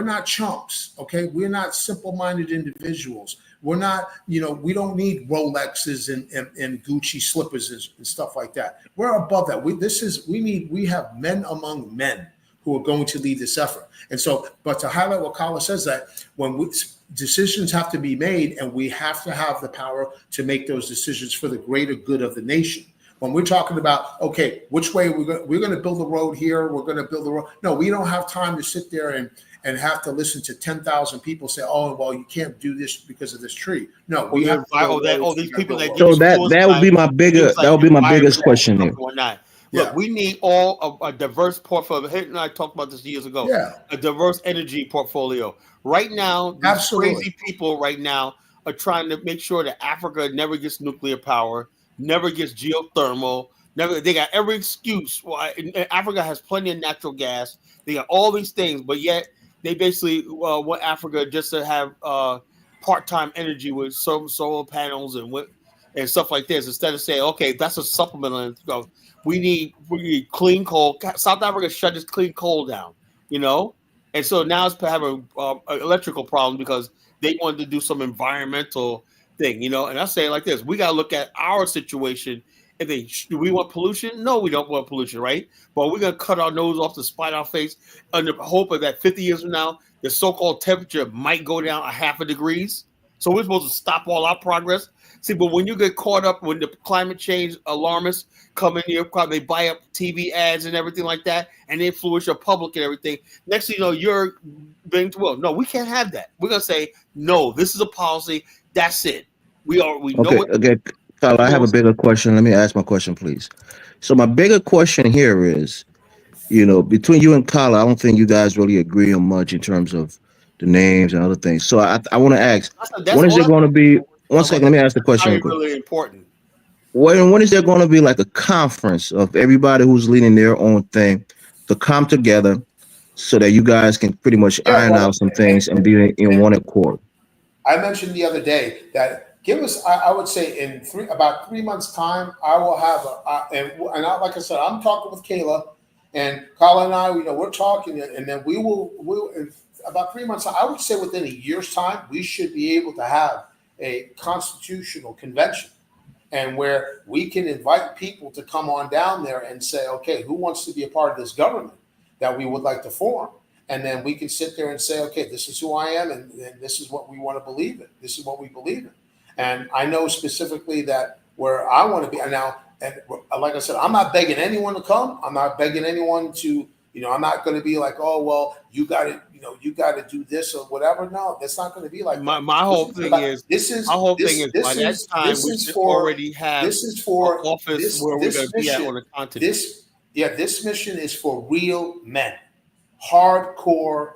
not chumps. Okay, we're not simple-minded individuals. We're not. We don't need Rolexes and Gucci slippers and stuff like that. We're above that. We have men among men who are going to lead this effort. And so, but to highlight what Kala says, that when decisions have to be made and we have to have the power to make those decisions for the greater good of the nation. When we're talking about, okay, which way we're going to build a road here, we're going to build a road. No, we don't have time to sit there and have to listen to 10,000 people say, oh, well, you can't do this because of this tree. No, we have to build roads, all these people that So use that fuel that would be my bigger things that like would be my biggest environmental question stuff there. and whatnot. Yeah. Look, we need all a diverse portfolio. Hayden and I talked about this years ago. Yeah, A diverse energy portfolio. Right now, these absolutely. crazy people right now are trying to make sure that Africa never gets nuclear power, never gets geothermal. Never, they got every excuse why and Africa has plenty of natural gas. They got all these things, but yet they basically want Africa just to have part-time energy with solar panels and stuff like this instead of saying, okay, that's a supplement. We need clean coal. South Africa shut this clean coal down, you know, and so now it's having an electrical problem because they wanted to do some environmental thing, you know. And I say it like this: we got to look at our situation. And do we want pollution? No, we don't want pollution, right? But we're gonna cut our nose off to spite our face under hope of that 50 years from now, the so-called temperature might go down a half a degrees. So we're supposed to stop all our progress. See, but when you get caught up, when the climate change alarmists come in your car, they buy up TV ads and everything like that, and they influence your public and everything. Next thing you know, you're being well. No, we can't have that. We're gonna say no. This is a policy. That's it. We know Okay, what. okay, Kyle, I have a bigger question. Let me ask my question, please. So my bigger question here is, between you and Kyle, I don't think you guys really agree on much in terms of the names and other things. So I want to ask, That's when is all. there going to be? One Talk about second, let that. me ask the That's question real highly quick. really important. When is there going to be like a conference of everybody who's leading their own thing to come together so that you guys can pretty much Yeah, iron brother. out some things and be in one accord? I mentioned the other day that give us, I would say, in about 3 months' time, I will have like I said, I'm talking with Kayla, and Kayla and I, we're talking, and then we'll in about 3 months. I would say within a year's time, we should be able to have a constitutional convention, and where we can invite people to come on down there and say, okay, who wants to be a part of this government that we would like to form? And then we can sit there and say, okay, this is who I am, and this is what we want to believe in. This is what we believe in. And I know specifically that where I want to be now, and like I said, I'm not begging anyone to come. I'm not begging anyone to, I'm not going to be like, oh, well, you got to, you got to do this or whatever. No, that's not going to be like that. My whole thing is by that time we should already have an office where we're going to be at on the continent. This mission is for real men, hardcore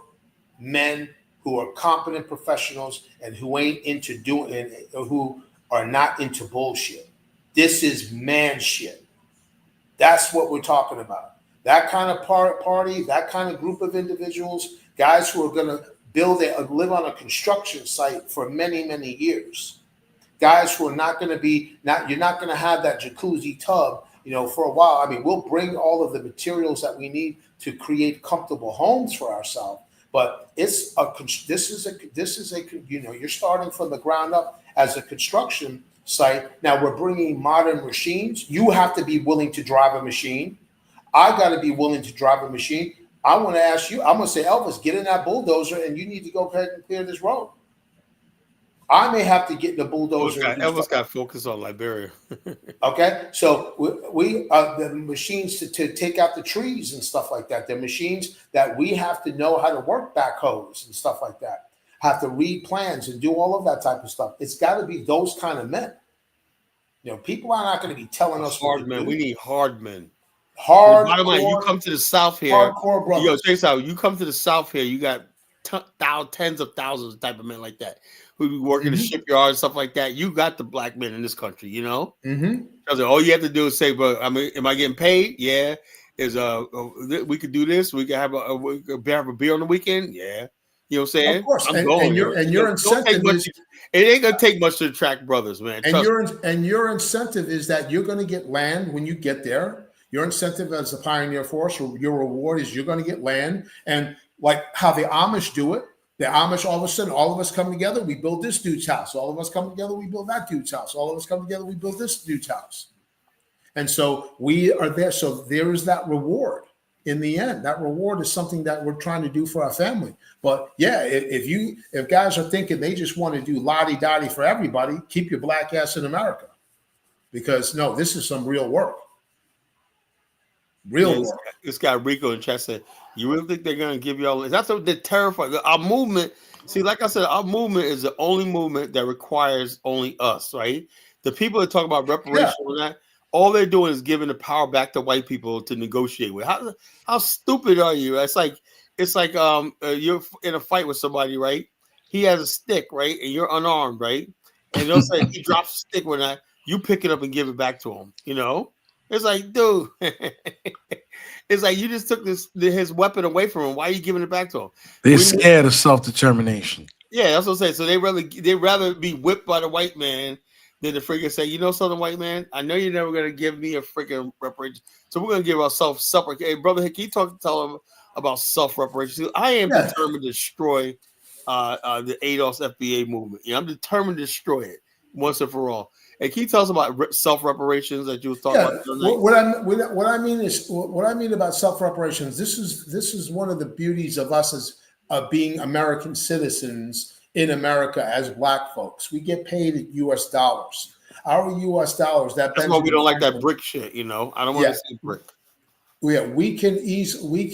men who are competent professionals and who ain't into doing, who are not into bullshit. This is man shit. That's what we're talking about. That kind of party, that kind of group of individuals, guys who are going to live on a construction site for many, many years. Guys who are not going to be, you're not going to have that jacuzzi tub, for a while. I mean, we'll bring all of the materials that we need to create comfortable homes for ourselves. But this is a you're starting from the ground up as a construction site. Now we're bringing modern machines. You have to be willing to drive a machine. I got to be willing to drive a machine. I want to ask you, I'm going to say, Elvis, get in that bulldozer and you need to go ahead and clear this road. I may have to get in the bulldozer. Elvis got focused on Liberia. Okay, so we the machines to take out the trees and stuff like that. They're machines that we have to know how to work backhoes and stuff like that. Have to read plans and do all of that type of stuff. It's got to be those kind of men. People are not going to be telling us hard men. We need hard men. Hard. Bottom line, you come to the South here. Hardcore brothers. Check this out. You come to the South here, you got tens of thousands of type of men like that who work in the shipyard and stuff like that. You got the black men in this country, all you have to do is say, "But I mean, am I getting paid? Yeah. We could do this. We could have a beer on the weekend. Yeah." You know what I'm saying? Of course. I'm going. Your incentive is it ain't gonna take much to attract brothers, man. And your incentive is that you're going to get land when you get there. Your incentive as a pioneer force, your reward is you're going to get land. And like how the Amish do it, the Amish, all of a sudden, all of us come together, we build this dude's house. All of us come together, we build that dude's house. All of us come together, we build this dude's house. And so we are there. So there is that reward in the end. That reward is something that we're trying to do for our family. But yeah, if guys are thinking they just want to do lottie-dottie for everybody, keep your black ass in America. because no, this is some real work. Yeah, Real work. this guy Rico in chat said, "You really think they're gonna give y'all?" That's what they're terrified. Our movement, see, like I said, our movement is the only movement that requires only us, right? The people that talk about reparations and that, all they're doing is giving the power back to white people to negotiate with. How stupid are you? It's like you're in a fight with somebody, right? He has a stick, right, and you're unarmed, right? And they'll say he drops a stick when you pick it up and give it back to him. You know, it's like, dude. It's like you just took his weapon away from him. Why are you giving it back to him? They're scared of self-determination. Yeah, that's what I'm saying. So they rather be whipped by the white man than to freaking say, you know something, white man, I know you're never gonna give me a freaking reparation. So we're gonna give ourselves separate. Hey, brother, can you tell him about self-reparation? I am determined to destroy the ADOS FBA movement. Yeah, I'm determined to destroy it once and for all. And can you tell us about self-reparations that you was talking about? What I mean about self-reparations. This is one of the beauties of us as being American citizens in America as Black folks. We get paid in U.S. dollars. Our U.S. dollars. That's why we don't like that brick shit. You know, I don't want to see brick. Yeah, we can easily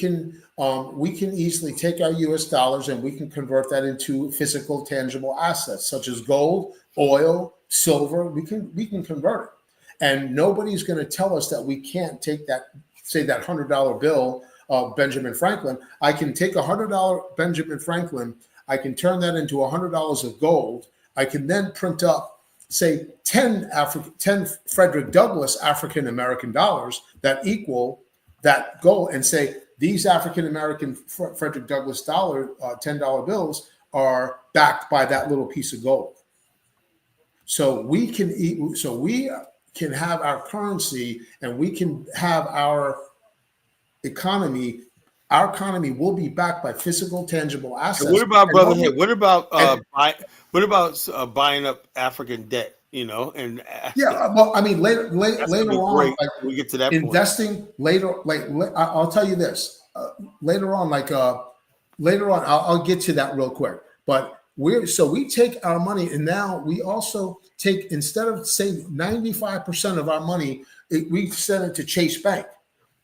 take our U.S. dollars and we can convert that into physical, tangible assets such as gold, oil, silver. We can convert it, and nobody's going to tell us that we can't take that. Say that $100 bill of Benjamin Franklin. I can take $100 Benjamin Franklin. I can turn that into $100 of gold. I can then print up, say, 10 Frederick Douglass African American dollars that equal that gold, and say these African American Frederick Douglass $10 bills are backed by that little piece of gold. So we can have our currency and we can have our economy. Our economy will be backed by physical, tangible assets. And what about brotherhood? What about buying up African debt? You know, and well, I mean, later on, like we get to that investing point. Later. I'll tell you this. Later on, I'll get to that real quick. But we take our money, and now we also take, instead of saying 95% of our money, we send it to Chase Bank.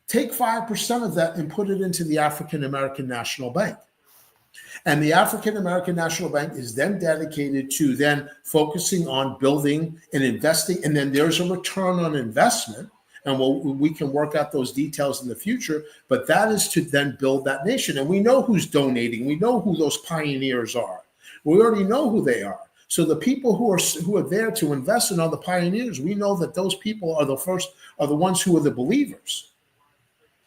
Take 5% of that and put it into the African American National Bank. And the African American National Bank is then dedicated to then focusing on building and investing. And then there's a return on investment. And we can work out those details in the future. But that is to then build that nation. And we know who's donating. We know who those pioneers are. We already know who they are. So the people who are there to invest in all the pioneers, we know that those people are the ones who are the believers.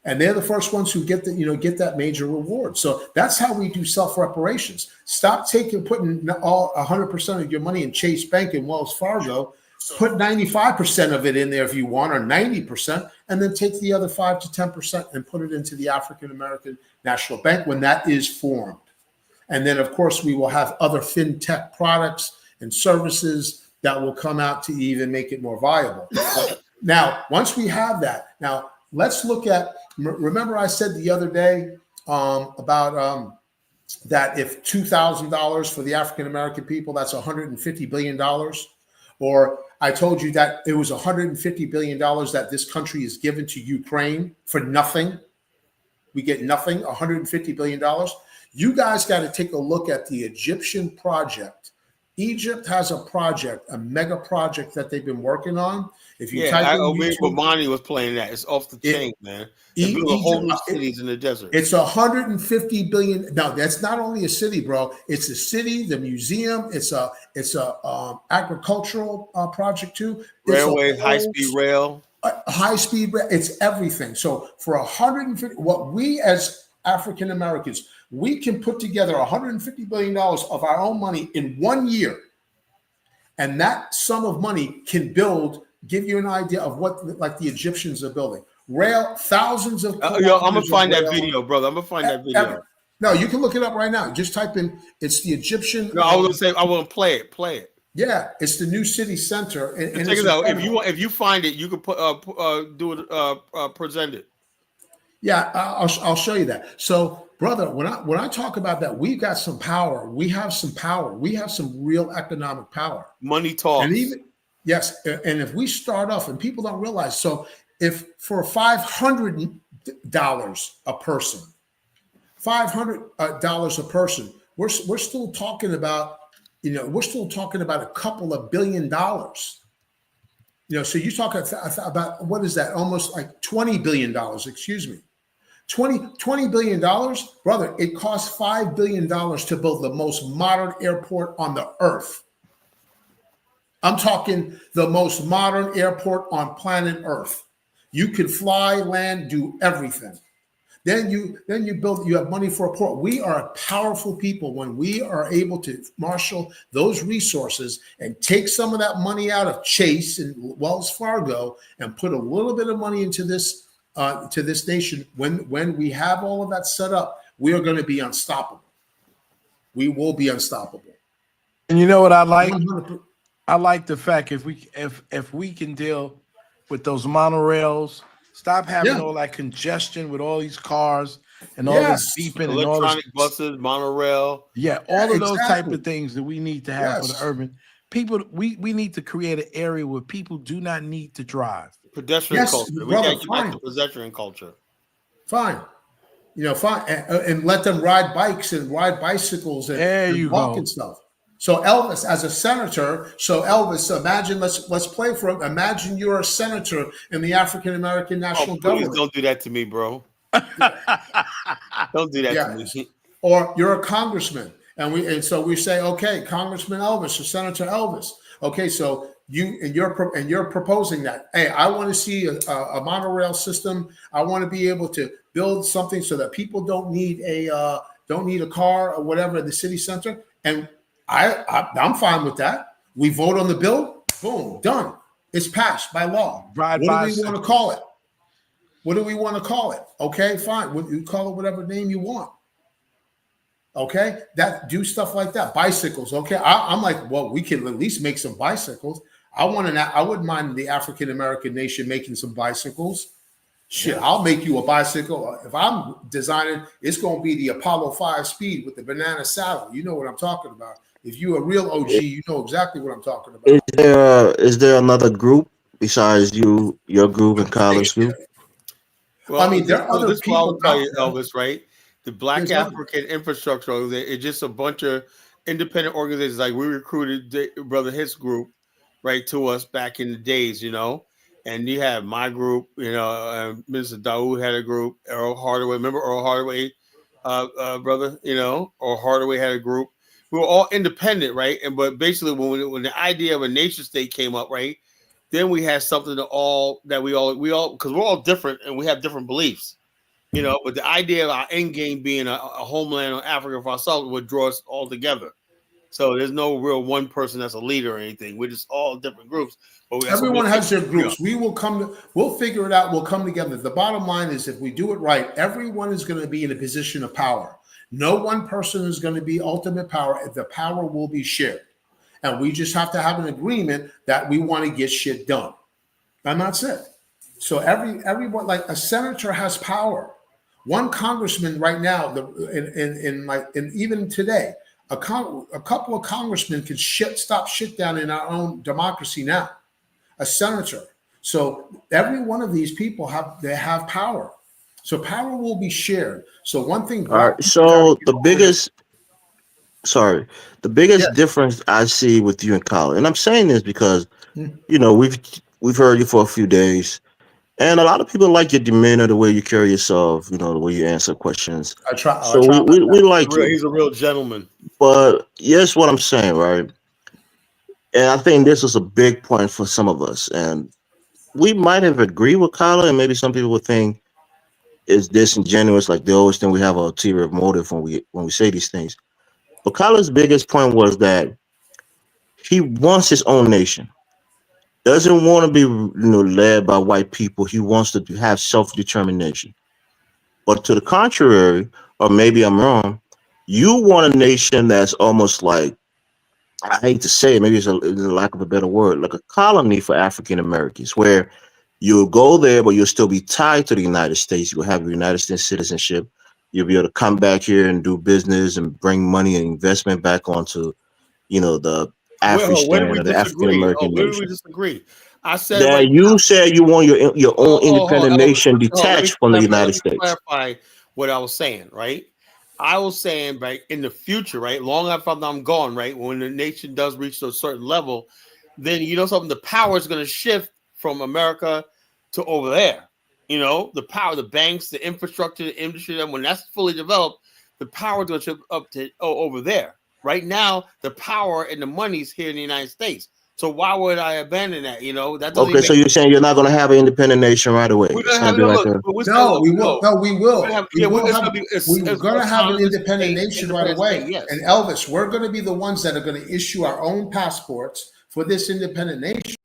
And they're the first ones who get that major reward. So that's how we do self-reparations. Stop putting all 100% of your money in Chase Bank and Wells Fargo. Put 95% of it in there if you want, or 90%, and then take the other 5 to 10% and put it into the African American National Bank when that is formed. And then, of course, we will have other fintech products and services that will come out to even make it more viable. Now, once we have that, let's look at, remember I said the other day about that if $2,000 for the African-American people, that's $150 billion. Or I told you that it was $150 billion that this country is given to Ukraine for nothing. We get nothing, $150 billion. You guys got to take a look at the Egyptian project. Egypt has a project, a mega project that they've been working on. If you type in YouTube, Bomani was playing that. It's off the chain, man. They built a whole new cities in the desert. It's $150 billion. Now that's not only a city, bro. It's a city, the museum. It's a agricultural project too. Railway, high-speed rail. High-speed rail. It's everything. So for 150, what we as African Americans, we can put together $150 billion of our own money in 1 year. And that sum of money can give you an idea of what like the Egyptians are building. Rail, thousands of I'm going to find that video, brother. I'm going to find that video. No, you can look it up right now. Just type in, it's the Egyptian. No, I was going to say, I want to play it. Yeah, it's the new city center. And check it out. If you find it, you can present it. Yeah, I'll show you that. So, brother, when I talk about that, we've got some power. We have some power. We have some real economic power. Money talks. Yes, and if we start off, and people don't realize, so if for $500 a person, $500 a person, we're still talking about, we're still talking about a couple of $1 billion. So you talk about, what is that? Almost like $20 billion. Excuse me, $20 billion, brother. It costs $5 billion to build the most modern airport on the earth. I'm talking the most modern airport on planet Earth. You could fly, land, do everything. Then you build. You have money for a port. We are powerful people when we are able to marshal those resources and take some of that money out of Chase and Wells Fargo and put a little bit of money into this to this nation. When we have all of that set up, we are going to be unstoppable. We will be unstoppable. And you know what I like? 100%. I like the fact if we can deal with those monorails, stop having Yeah. all that congestion with all these cars and all this Yes. beeping and all this. Electronic buses, monorail. Yeah, all of those type Exactly. of things that we need to have for the Yes. urban people. We need to create an area where people do not need to drive. Pedestrian Yes, culture. We brother. got to get back Fine. to pedestrian culture. Fine. Fine, and let them ride bikes and ride bicycles There and you walk go. and stuff. So Elvis, as a senator, imagine let's play for him. Imagine you're a senator in the African American Oh, national please government. don't do that to me, bro. Don't do that to Yeah. me. Or you're a congressman, and so we say, okay, Congressman Elvis or Senator Elvis. Okay, so you're proposing that. Hey, I want to see a monorail system. I want to be able to build something so that people don't need a car or whatever at the city center. And I'm fine with that. We vote on the bill. Boom, done. It's passed by law. Ride What do we bicycles. want to call it? What do we want to call it? Okay, fine. You call it whatever name you want. Okay, do stuff like that. Bicycles. Okay, I'm like, well, we can at least make some bicycles. I wouldn't mind the African American nation making some bicycles. Shit, I'll make you a bicycle. If I'm designing, it's going to be the Apollo 5 speed with the banana saddle. You know what I'm talking about. If you're a real OG, you know exactly what I'm talking about. Is there another group besides your group and Kyle's group? Well, There are other this is what I people will tell out you, there. Elvis, right? The Black There's other. African Infrastructure, it's just a bunch of independent organizations. Like we recruited Brother Hits group, right, to us back in the days, and you have my group, Mr. Daoud had a group, Earl Hardaway. Remember Earl Hardaway, brother, Earl Hardaway had a group. We were all independent, right? But basically, when the idea of a nation state came up, right, then we had something we all because we're all different and we have different beliefs, But the idea of our end game being a homeland on Africa for ourselves would draw us all together. So there's no real one person that's a leader or anything. We're just all different groups. But Everyone has their groups. We'll figure it out. We'll come together. The bottom line is, if we do it right, everyone is going to be in a position of power. No one person is going to be ultimate power. The power will be shared. And we just have to have an agreement that we want to get shit done. And that's it. So everyone, like a senator has power. One congressman right now, even today, a couple of congressmen can stop shit down in our own democracy now. A senator. So every one of these people have power. So power will be shared. So one thing. All right. So the biggest difference I see with you and Kyle, and I'm saying this because we've heard you for a few days, and a lot of people like your demeanor, the way you carry yourself, the way you answer questions. I try. So we like you. He's a real gentleman. But yes, what I'm saying, right? And I think this is a big point for some of us, and we might have agreed with Kyla, and maybe some people would think it's disingenuous, like they always think we have a ulterior motive when we say these things. But Kyla's biggest point was that he wants his own nation. Doesn't want to be led by white people. He wants to have self-determination. But to the contrary, or maybe I'm wrong, you want a nation that's almost like, I hate to say it, maybe it's a lack of a better word, like a colony for African Americans, where you'll go there, but you'll still be tied to the United States. You'll have your United States citizenship. You'll be able to come back here and do business and bring money and investment back onto, the Well, where do Afristan we or the African disagree? Oh, American where do we nation. disagree? I said That right you said you want your own independent Elvis, nation let me detached from the clarify. Let United me States. clarify what I was saying. Right, I was saying right in the future, right, long after I'm gone, right, when the nation does reach to a certain level, then you know something, the power is going to shift from America to over there. You know, the power, the banks, the infrastructure, the industry, and when that's fully developed, the power is going to shift up to over there. Right now, the power and the money's here in the United States. So why would I abandon that? You know, that doesn't Okay, even so make you're saying you're not going to have an independent nation right away. we're It's gonna going have to be no like look. a But we're saying, No, look, we will. No, we we're gonna will. have, We yeah, will it's have. gonna be We're it's going to have an autonomous independent state, nation right independent away. state. Yes. And Elvis, we're going to be the ones that are going to issue our own passports for this independent nation.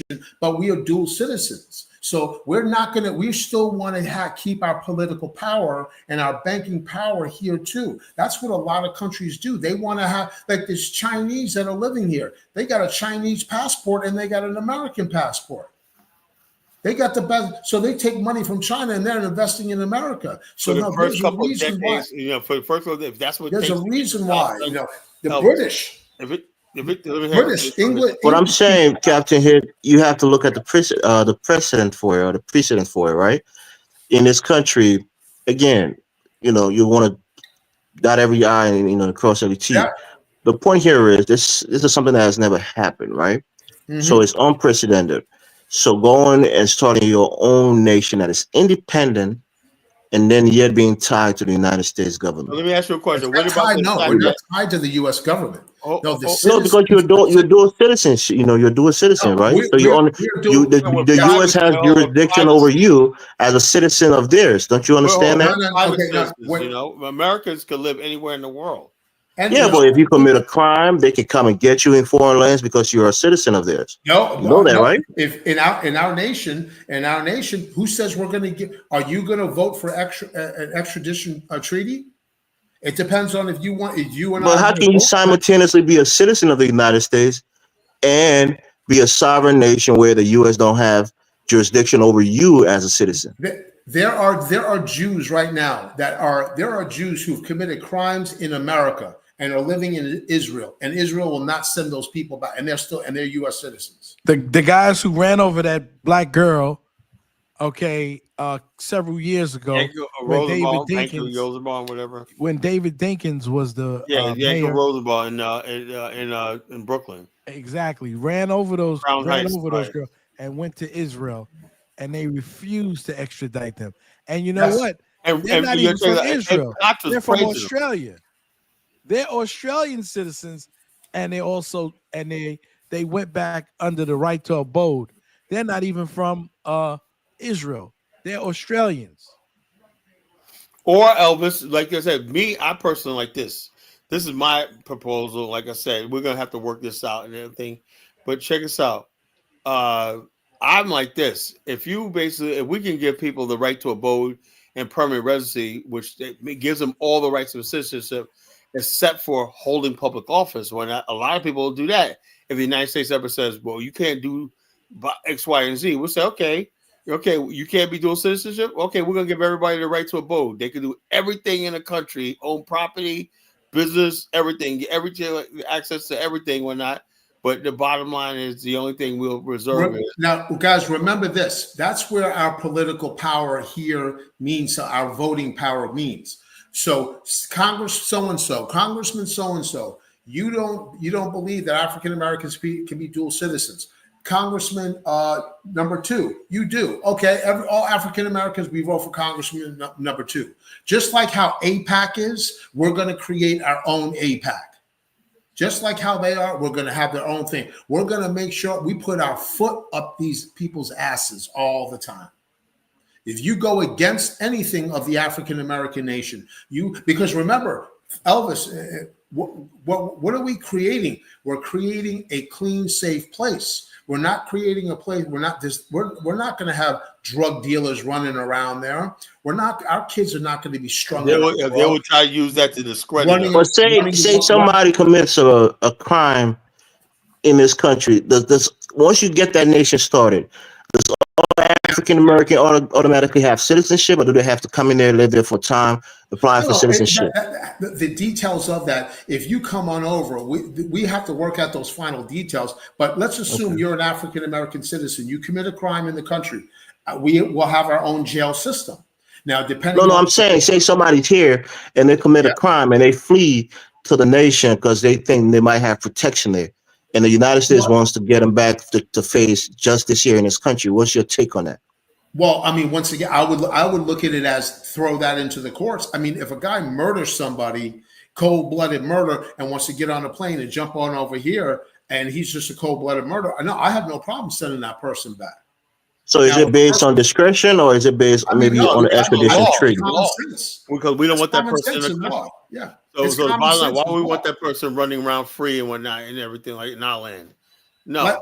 But we are dual citizens, so we're not going to. We still want to keep our political power and our banking power here too. That's what a lot of countries do. They want to have like this Chinese that are living here. They got a Chinese passport and they got an American passport. They got the best, so they take money from China and they're investing in America. For So the no, first there's a couple of reason why. decades, you know, for the first one, if that's what it There's a takes to get the reason job why. done, The Elvis, British, if it, let me hear, British, England, What I'm English people. saying, Captain Hit, you have to look at the precedent for it, or the precedent for it, right? In this country, again, you want to dot every I and cross every Yeah. T. The point here is this is something that has never happened, right? So Mm-hmm. it's unprecedented. So going and starting your own nation that is independent and then yet being tied to the United States so government. let me ask you a It's question. What not about tied. the No, we're fact not that tied to the U.S. government. oh, No, the No, because citizens. you're dual citizen. You're dual No, citizen, right? So you only we're you doing. the Yeah. U.S. has jurisdiction over you as a citizen of theirs. Don't you understand No, that? we're no, private okay, no. citizens, you know, Americans could live anywhere in the world, And Yeah, you the know. but if you commit a crime, they can come and get you in foreign lands because you're a citizen of theirs. no, You know that, no. right? If in our nation, who says we're going to get? Are you going to vote for an extradition treaty? It depends on if you and But I how want to can you vote for it. simultaneously be a citizen of the United States and be a sovereign nation where the U.S. don't have jurisdiction over you as a citizen? There are Jews right now there are Jews who've committed crimes in America and are living in Israel, and Israel will not send those people back, and they're U.S. citizens. The guys who ran over that black girl, okay, several years ago Yankel when David Rosenbaum, Yankel Dinkins Rosenbaum, whatever. was the Yeah, Yankel mayor. Rosenbaum in Brooklyn, Exactly. Ran over those Crown Heights, right? girls and went to Israel, and they refused to extradite them. And you know Yes. what? They're And not you're even saying from that and Israel. Koch was They're from praising him. Australia. They're Australian citizens, and they went back under the right to abode. They're not even from Israel. They're Australians. Or Elvis, like I said, I personally like this. This is my proposal. Like I said, we're gonna have to work this out and everything. But check us out. Uh, I'm like this. If we can give people the right to abode and permanent residency, which gives them all the rights of citizenship, except for holding public office. When a lot of people do that, if the United States ever says, "Well, you can't do X, Y, and Z," we'll say, "Okay, you can't be dual citizenship. Okay, we're gonna give everybody the right to abode. They can do everything in the country, own property, business, everything, everything, access to everything, whatnot." But the bottom line is the only thing we'll reserve is Now, guys, remember this. That's where our political power here means, our voting power means. So Congress so-and-so, Congressman so-and-so, you don't believe that African Americans can be dual citizens. Congressman number two, you do. Okay, all African Americans, we vote for Congressman number two. Just like how APAC is, we're going to create our own APAC. Just like how they are, we're going to have their own thing. We're going to make sure we put our foot up these people's asses all the time. If you go against anything of the African American nation, because remember, Elvis, what are we creating? We're creating a clean, safe place. We're not creating a place. We're not going to have drug dealers running around there. Our kids are not going to be strung they out. will try to use that to discredit us. Running, But say somebody commits a crime in this country. Once you get that nation started, does all African American automatically have citizenship, or do they have to come in there, live there for time, apply for No, citizenship? the details of that. If you come on over, we have to work out those final details. But let's assume Okay. you're an African American citizen. You commit a crime in the country. We will have our own jail system. Now, No, depending no, on I'm saying, say somebody's here and they commit a yeah, crime and they flee to the nation because they think they might have protection there, and the United States well, wants to get them back to face justice here in this country. What's your take on that? well, I mean, once again, I would look at it as throw that into the courts. I mean, if a guy murders somebody, cold blooded murder, and wants to get on a plane and jump on over here, and he's just a cold blooded murderer, no, I have no problem sending that person back. So is Now, it based on discretion, or is it based I mean, maybe no, on No, an that's the extradition law. It's treaty? the common law sense. because we don't It's want that common person in sense the in country. law. Yeah, So, it's so the common bottom line, sense why in would we want law. that person running around free and whatnot and everything like in our land? No.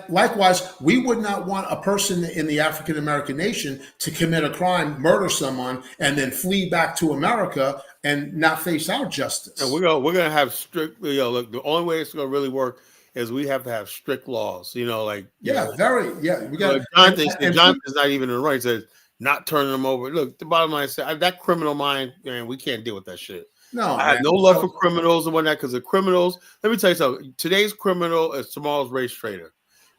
Likewise, we would not want a person in the African American nation to commit a crime, murder someone, and then flee back to America and not face our And justice. we're gonna have strict. Look, the only way it's gonna really work is we have to have strict laws. Yeah, very. Yeah, we got Jonathan's not even in the right. He says not turning them over. Look, the bottom line is that criminal mind, man, we can't deal with that shit. no, I have man. no love So for criminals and whatnot because the criminals. Let me tell you something. Today's criminal is tomorrow's race trader.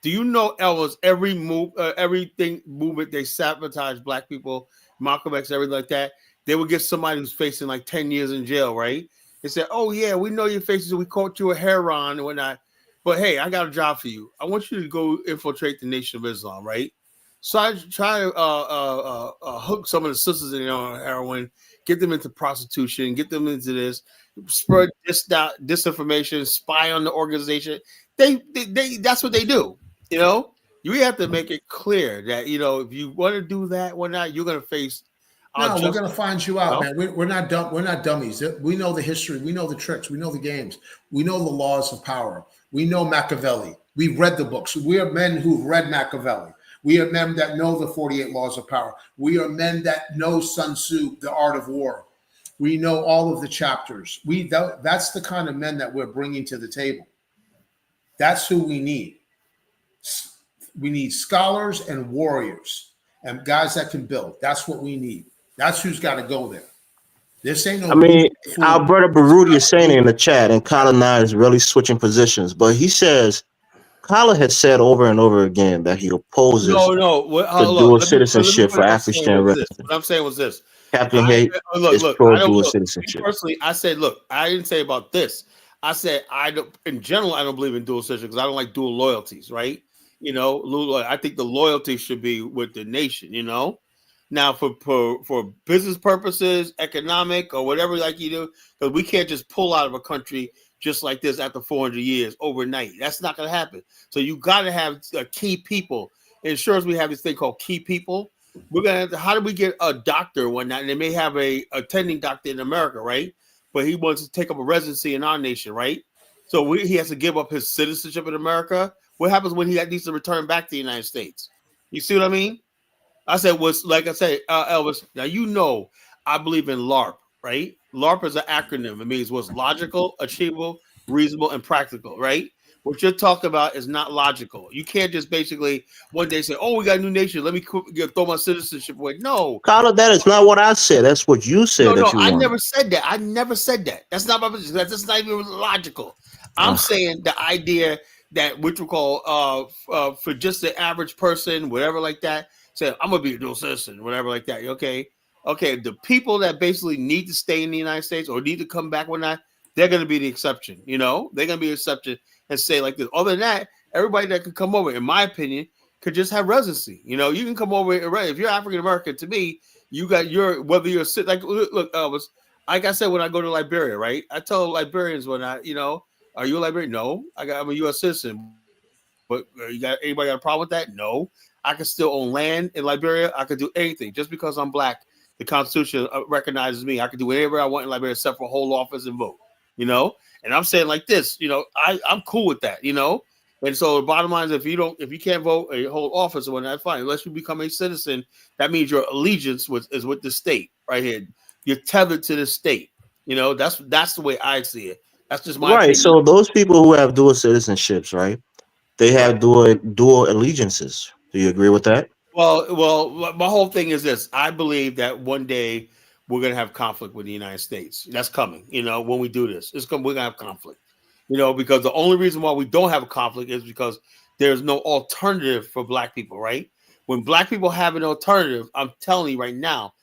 Do you know, Elvis? Everything movement they sabotage black people, Malcolm X, everything like that. They would get somebody who's facing like 10 years in jail, right? They said, "Oh yeah, we know your faces. We caught you a heron and whatnot. But hey, I got a job for you. I want you to go infiltrate the Nation of Islam, right?" So I try to hook some of the sisters in on heroin, get them into prostitution, get them into this, spread disinformation, spy on the organization. They that's what they do. You know, you have to make it clear that if you want to do that, whatnot, you're going to face our no, we're gonna justice. find you out, man. We're not dumb. We're not dummies. We know the history. We know the tricks. We know the games. We know the laws of power. We know Machiavelli. We've read the books. We are men who've read Machiavelli. We are men that know the 48 laws of power. We are men that know Sun Tzu, the art of war. We know all of the chapters. That's the kind of men that we're bringing to the table. That's who we need. We need scholars and warriors and guys that can build. That's what we need. That's who's got to go there. This ain't I no mean, our fool. brother Baruti is saying in the chat, and Kalaland is really switching positions. But he says Kala has said over and over again that he opposes No. the Look, dual let me citizenship put for it. I'm saying African was this. residents. What I'm saying was this. Captain I Haight is look. pro I don't dual look. Me citizenship. personally, I said, look. I didn't say about this. I said I don't. In general, I don't believe in dual citizenship because I don't like dual loyalties. Right? I think the loyalty should be with the nation. Now for business purposes, economic or whatever like you do, because we can't just pull out of a country just like this after 400 years overnight. That's not going to happen. So you got to have key people. Insurance, we have this thing called key people. We're gonna have to, how do we get a doctor or whatnot? And they may have a attending doctor in America, right? But he wants to take up a residency in our nation, right? So he has to give up his citizenship in America. What happens when he needs to return back to the United States? You see what I mean? I said, was like I said, Elvis. Now I believe in LARP, right? LARP is an acronym. It means what's logical, achievable, reasonable, and practical, right? What you're talking about is not logical. You can't just basically one day say, "Oh, we got a new nation. Let me throw my citizenship away." No, Kala, that is not what I said. That's what you said no. that you I wanted. never said that. I never said that. That's not my position. That's not even logical. I'm Ugh. saying the idea that which we call for just the average person, whatever like that, say I'm gonna be a dual citizen, whatever like that. Okay. The people that basically need to stay in the United States or need to come back when not, they're gonna be the exception. They're gonna be the exception and say like this. Other than that, everybody that could come over, in my opinion, could just have residency. You can come over if you're African American. To me, you got whether you're like look, Elvis. Like I said, when I go to Liberia, right? I tell Liberians when are you a Liberian? No, I'm a U.S. citizen. But anybody got a problem with that? No. I can still own land in Liberia. I can do anything just because I'm black. The Constitution recognizes me. I can do whatever I want in Liberia except for hold office and vote. You know, and I'm saying like this. I'm cool with that. And so the bottom line is, if you can't vote or hold office or whatnot, fine. Unless you become a citizen, that means your allegiance is with the state right here. You're tethered to the state. That's the way I see it. That's just my Right. opinion. So those people who have dual citizenships, right? They Right. have dual allegiances. Do you agree with that? Well, my whole thing is this. I believe that one day we're gonna have conflict with the United States. That's coming. When we do this, we're gonna have conflict. Because the only reason why we don't have a conflict is because there's no alternative for black people, right? When black people have an alternative, I'm telling you right now,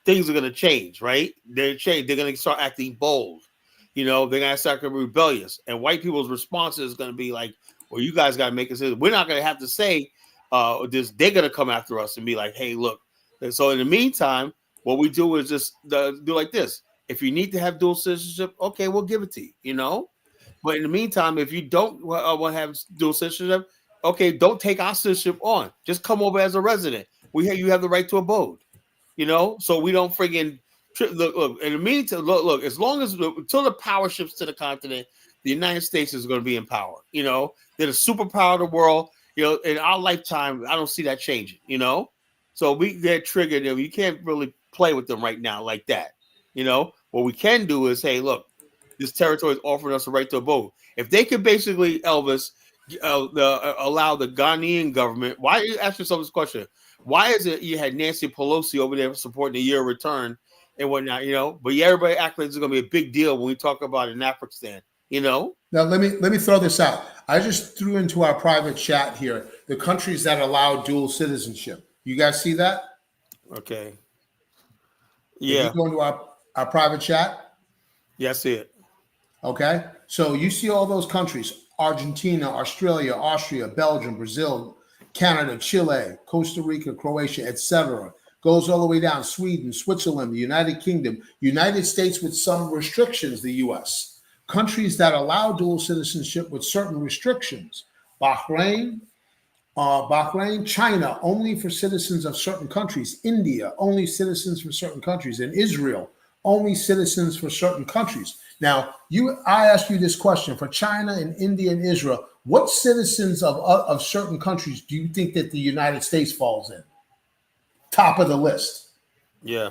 things are gonna change, right? They're gonna start acting bold. They're gonna start getting rebellious, and white people's response is gonna be like, "Well, you guys gotta make a decision." We're not gonna have to say they're gonna come after us and be like, "Hey, look." And so in the meantime, what we do is just do like this. If you need to have dual citizenship, okay, we'll give it to you. But in the meantime, if you don't want to have dual citizenship, okay, don't take our citizenship on. Just come over as a resident. You have the right to abode. So we don't friggin' look. In the meantime, look. As long as until the power shifts to the continent, the United States is going to be in power. They're the superpower of the world. In our lifetime, I don't see that changing. So we get triggered. You can't really play with them right now like that. What we can do is, hey, look, this territory is offering us a right to a vote. If they could basically, Elvis, allow the Ghanaian government, why you ask yourself this question? Why is it you had Nancy Pelosi over there supporting the year of return and whatnot, but everybody acts like it's going to be a big deal when we talk about it in Afghanistan. Now let me throw this out. I just threw into our private chat here the countries that allow dual citizenship. You guys see that? Okay. If you Yeah. go into our private chat. Yeah, I see it. Okay. So you see all those countries: Argentina, Australia, Austria, Belgium, Brazil, Canada, Chile, Costa Rica, Croatia, etc. Goes all the way down: Sweden, Switzerland, the United Kingdom, United States with some restrictions, the US. Countries that allow dual citizenship with certain restrictions: Bahrain, China, only for citizens of certain countries; India, only citizens for certain countries; and Israel, only citizens for certain countries. Now, I ask you this question: for China and India and Israel, what citizens of certain countries do you think that the United States falls in? Top of the list. Yeah.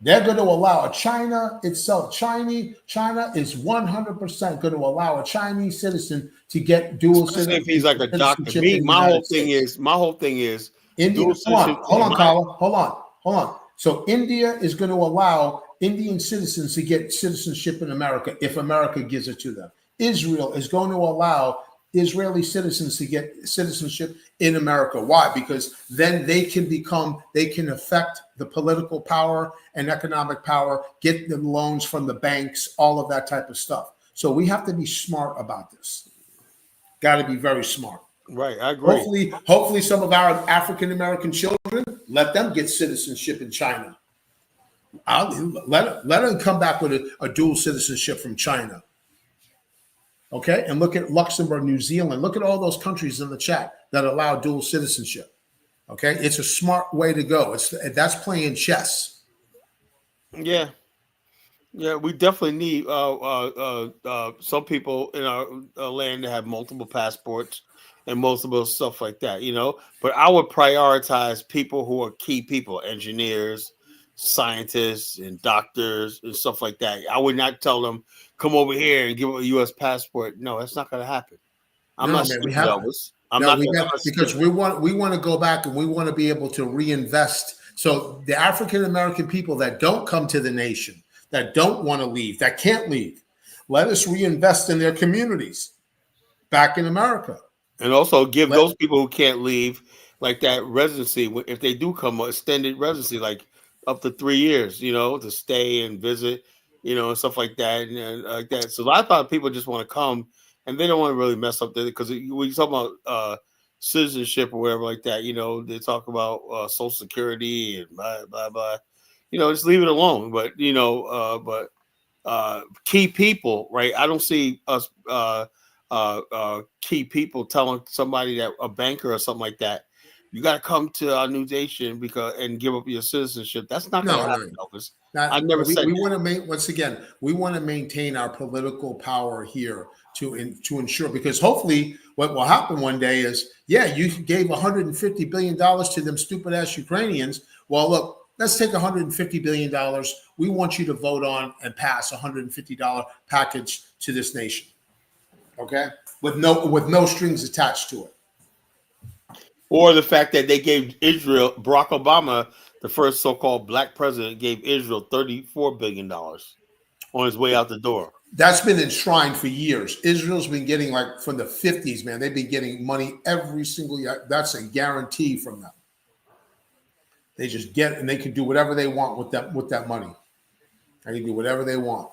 They're going to allow China itself. China is 100% going to allow a Chinese citizen to get dual Especially if he's like a doctor. citizenship in the My United States. whole thing is India, dual citizenship. hold on, Kala, hold on. So India is going to allow Indian citizens to get citizenship in America if America gives it to them. Israel is going to allow Israeli citizens to get citizenship in America. Why? Because then they can affect the political power and economic power, get the loans from the banks, all of that type of stuff. So we have to be smart about this. Got to be very smart. Right, I agree. Hopefully some of our African American children, let them get citizenship in China. Let them come back with a dual citizenship from China. Okay, and look at Luxembourg, New Zealand. Look at all those countries in the chat that allow dual citizenship. Okay, it's a smart way to go. That's playing chess. Yeah. Yeah, we definitely need some people in our land to have multiple passports and multiple stuff like that. But I would prioritize people who are key people, engineers, scientists, and doctors and stuff like that. I would not tell them come over here and give them a U.S. passport. No, that's not going to happen. I'm not stupid, Elvis. Because we want to go back and we want to be able to reinvest. So the African American people that don't come to the nation, that don't want to leave, that can't leave, let us reinvest in their communities back in America. And also give those people who can't leave like that residency, if they do come, extended residency, like up to 3 years, to stay and visit, and stuff like that, and like that. So I thought people just want to come and they don't want to really mess up there, because when you talk about citizenship or whatever like that, they talk about Social Security and blah blah blah. Just leave it alone. But key people, right? I don't see us key people telling somebody that a banker or something like that, you got to come to our new nation and give up your citizenship. That's not going to happen, Elvis. I never said we want to once again, we want to maintain our political power here to ensure, because hopefully what will happen one day is, you gave $150 billion to them stupid ass Ukrainians. Well, look, let's take $150 billion. We want you to vote on and pass $150 package to this nation. Okay, with no strings attached to it. Or the fact that they gave Israel, Barack Obama, the first so-called black president, gave Israel $34 billion on his way out the door. That's been enshrined for years. Israel's been getting, like, from the 50s, man. They've been getting money every single year. That's a guarantee from them. They just get, and they can do whatever they want with that money. They can do whatever they want.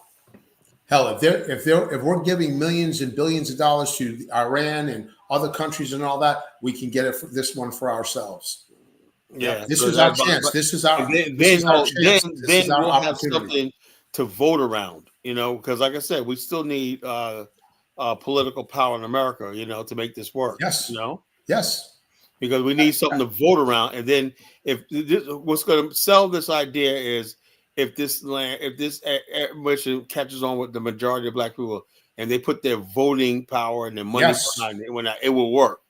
Hell, if we're giving millions and billions of dollars to Iran and other countries and all that, we can get it for this one for ourselves. Yeah, This so is our that's chance. This is our then this is our chance. then This is our we'll have opportunity. something to vote around, because like I said, we still need political power in America, to make this work. Yes. You know, Yes. because we need something to vote around, and then what's going to sell this idea is if this mission catches on with the majority of black people, and they put their voting power and their money behind it, it will work.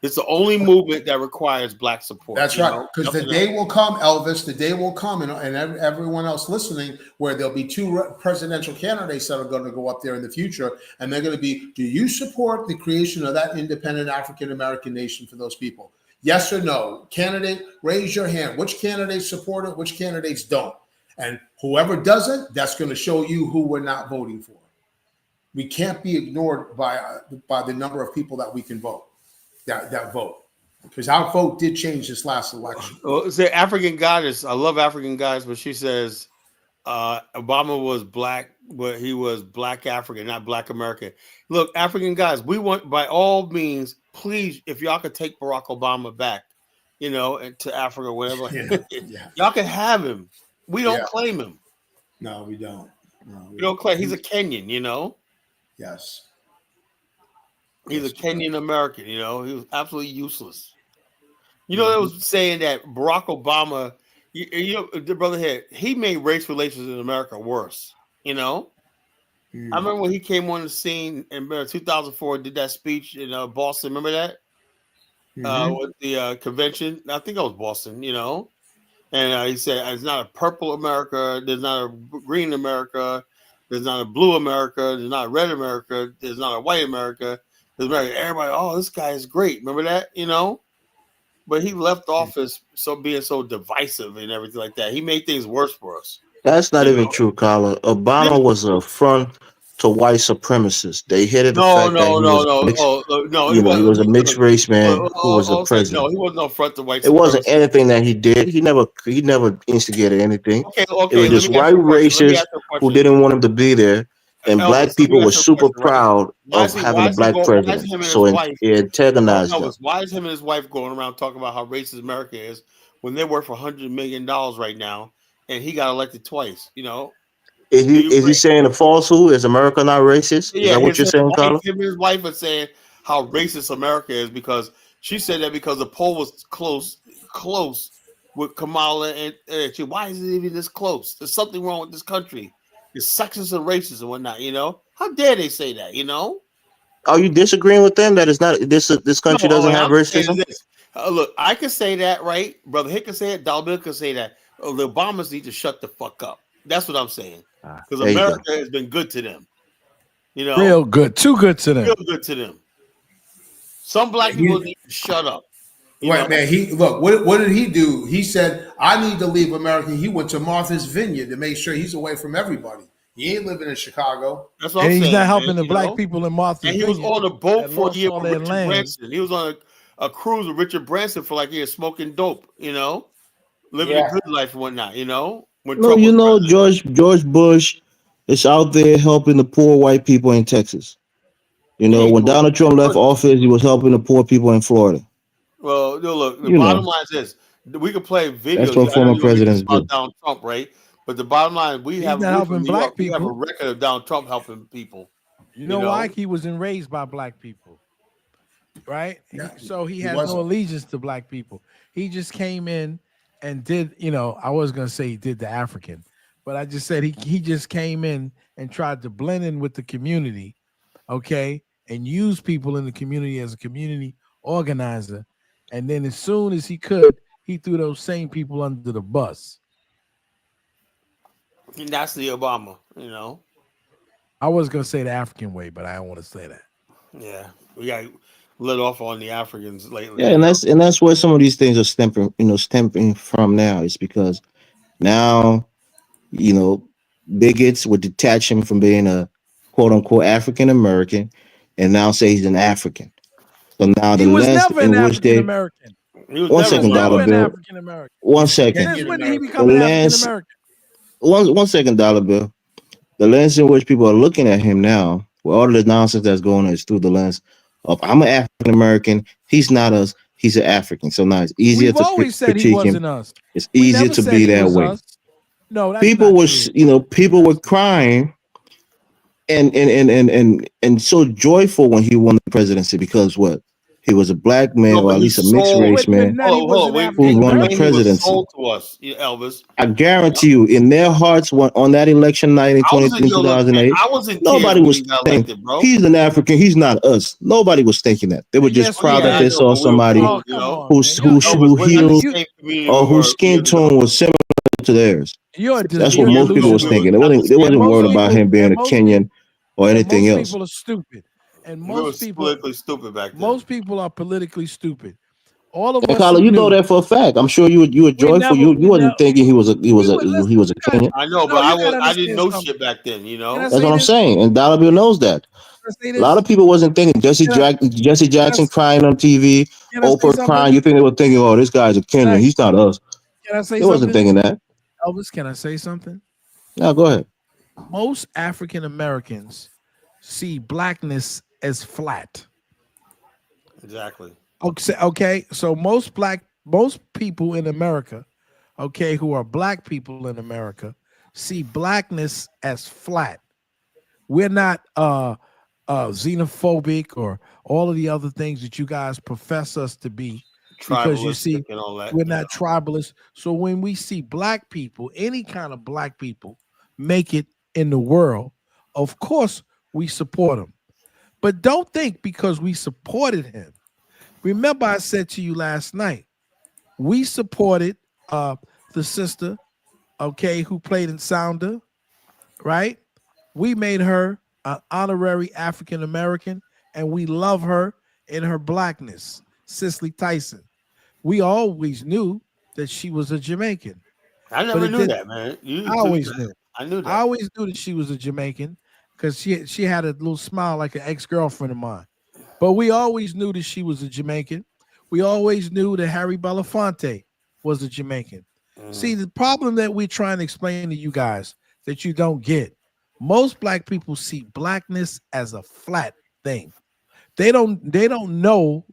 It's the only movement that requires black support. That's right. Because the day will come, Elvis, the day will come, and everyone else listening, where there'll be two presidential candidates that are going to go up there in the future, and they're going to be, do you support the creation of that independent African-American nation for those people? Yes or no? Candidate, raise your hand. Which candidates support it? Which candidates don't? And whoever doesn't, that's going to show you who we're not voting for. We can't be ignored by the number of people that we can vote. That vote, because our vote did change this last election. Well, say African Goddess. I love African Goddess, but she says Obama was black, but he was black African, not black American. Look, African guys, we want, by all means, please, if y'all could take Barack Obama back, to Africa, whatever, y'all can have him. We don't claim him. No, we don't. No, we don't claim. He's a Kenyan, Yes. He's a Kenyan American, he was absolutely useless. They was saying that Barack Obama, the brother here, he made race relations in America worse. I remember when he came on the scene in 2004, did that speech in Boston. Remember that? With the convention. I think it was Boston, And he said, it's not a purple America. There's not a green America. There's not a blue America. There's not a red America. There's not a white America. Everybody, oh, this guy is great. Remember that, But he left office being so divisive and everything like that. He made things worse for us. That's not even true, Carla. Obama was a front to white supremacists. They hated the fact that he was a mixed race man who was the president. No, he wasn't no front to white supremacists. It wasn't anything that he did. He never instigated anything. Okay, it was just white racists who didn't want him to be there. And black people were super proud of having a black president. So it antagonized them. Why is him and his wife going around talking about how racist America is when they're worth $100 million right now, and he got elected twice? Is he saying a falsehood? Is America not racist? Is that what you're saying, Carla? Him and his wife are saying how racist America is because she said that because the poll was close with Kamala and why is it even this close? There's something wrong with this country. It's sexist and racist and whatnot, How dare they say that, Are you disagreeing with them that it's not this country doesn't have racism? Look, I can say that, right? Brother Hick can say it, Dalbill can say that. The Obamas need to shut the fuck up. That's what I'm saying. Because America has been good to them. Real good. Too good to them. Real good to them. Some black people need to shut up. Right, man. What did he do? He said, I need to leave America. He went to Martha's Vineyard to make sure he's away from everybody. He ain't living in Chicago. That's what I'm saying. He's not helping the black people in Martha's Vineyard. And he was on a boat for a year with Richard Branson. He was on a cruise with Richard Branson for like a year smoking dope, living a good life and whatnot, George Bush is out there helping the poor white people in Texas. When Donald Trump left office, he was helping the poor people in Florida. Well, look, the bottom line is this. We could play videos. That's what former presidents do. Donald Trump, right? But the bottom line, we have a record of Donald Trump helping people. You know why? He was raised by black people, right? Yeah, so he has no allegiance to black people. He just came in and did, I was going to say he did the African, but I just said he just came in and tried to blend in with the community, okay, and use people in the community as a community organizer. And then as soon as he could, he threw those same people under the bus. And that's the Obama, I was going to say the African way, but I don't want to say that. Yeah. let off on the Africans lately. Yeah, You know, and that's where some of these things are stemming from now. It's because now, you know, bigots would detach him from being a quote unquote African American and now say he's an African. So now the He was lens never an in which African they American. he was one He never was second, one. never dollar an bill. African American. One He's a second. Since Kenyan when did he American. The become an African lens American? one second, dollar bill. The lens in which people are looking at him now, where all of the nonsense that's going on is through the lens of I'm an African American. He's not us. He's an African. So now it's easier We've to always said he critique him. wasn't us. It's We easier never to said be he that was way. us. No, that's People not were, true. people were crying and so joyful when he won the presidency because what? He was a black man No, or but at he least a mixed You sold. race admitting man that he Hold on, was hold on. an who African He won the claimed he American? was presidency. sold to us, Elvis. I guarantee you, in their hearts, on that election night I was in in yo look, man. 2008, I was in tears nobody when was he got saying elected, bro. he's an African. He's not us. Nobody was thinking that. They were And just yes, Oh we proud yeah, that I they did. know, saw but we were somebody Oh, fooled, you come know. on, man. Elvis, who we're not the healed same community we or whose were skin years ago. tone was similar to theirs. That's what You're Years most people ago, was we delusional. were thinking. not the They same And wasn't worried most about community. people, him being and a most people, Kenyan or and anything most else. people are stupid. And We were politically stupid back then. most people are politically stupid. All of And us Carla, who you know knew, that for a fact. I'm sure you were joyful. You we never, wasn't thinking we would listen. he was a You gotta, Kenyan. I know, no, but you gotta I didn't understand know something. shit back then, you Can I know. That's say what I'm this? saying. And Dollar Bill knows that. Can I say A lot this? of people wasn't thinking Can I, Jesse can I, Jackson crying on TV, can I say Oprah something? crying. You think they were thinking, oh, this guy's a Can Kenyan. I, He's not us. can I say They wasn't something? thinking that. Elvis, can I say something? Now go ahead. Most African Americans see blackness as flat. Exactly. Okay. So most people in America, okay, who are black people in America, see blackness as flat. We're not xenophobic or all of the other things that you guys profess us to be, because you Tribalistic see, and all that, we're you know. not tribalist. So when we see black people, any kind of black people, make it in the world, of course we support them. But don't think because we supported him. Remember, I said to you last night, we supported the sister, okay, who played in Sounder, right? We made her an honorary African American, and we love her in her blackness, Cicely Tyson. We always knew that she was a Jamaican, I but never it knew didn't. that, man. You I do always that. knew. I knew I that. always knew that she was a Jamaican because she had a little smile like an ex girlfriend of mine. But we always knew that she was a Jamaican. We always knew that Harry Belafonte was a Jamaican. Mhm. See, the problem that we're trying to explain to you guys that you don't get, most black people see blackness as a flat thing. They don't know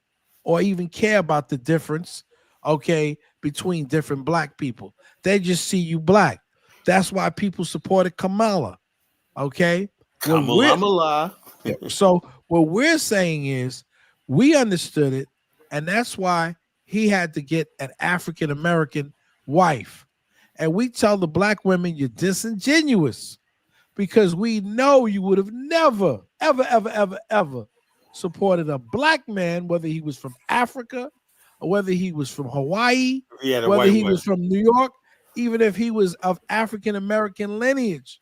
or even care about the difference, okay, between different black people. They just see you black. That's why people supported Kamala. Okay. What we're Kamalama. so what we're saying is we understood it, and that's why he had to get an African American wife. And we tell the black women you're disingenuous because we know you would have never, ever, ever, ever, ever supported a black man, whether he was from Africa or whether he was from Hawaii, He had a whether white he wife. was from New York, even if he was of African American lineage.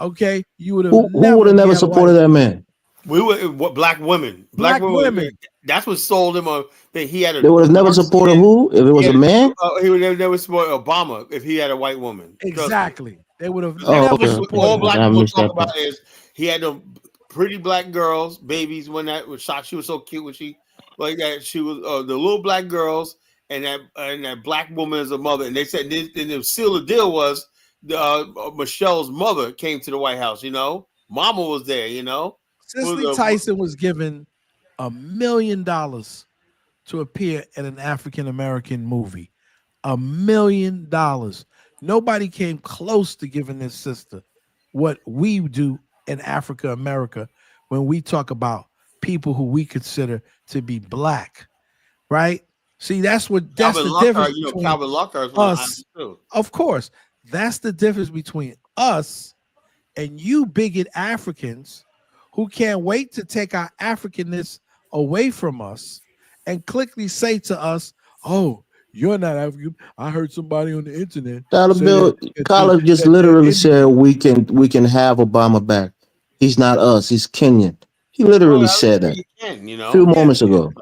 Okay, you would have Who would never, have he never had a supported wife. that man? We were what black Black women. women. That's what sold him on that he had a They would have never dark supported skin. who if it He was had a man. he would never support Obama if he had a white woman. Trust me. Exactly. They would have That's Oh, never okay. what all supported him. black I people missed talk that about part. is he had them pretty black girls, babies. When that was shot, she was so cute when she like that. She was the little black girls and that black woman as a mother. And they said and the seal of the deal was Michelle's mother came to the White House. You know, Mama was there. You know, was Cicely Tyson was given $1 million to appear in an African American movie. $1 million. Nobody came close to giving this sister what we do in Africa America when we talk about people who we consider to be black, right? See, that's Calvin the difference Lockhart. You know, between Calvin Lockhart was an us. island too. Of course, that's the difference between us and you bigot Africans who can't wait to take our Africanness away from us and quickly say to us, "Oh, you're not African. I heard somebody on the internet Dollar say that Bill College just they're literally said Indian." we can have Obama back. He's not us. He's Kenyan. He Well, literally I don't said think that you can, a few Yeah, moments ago.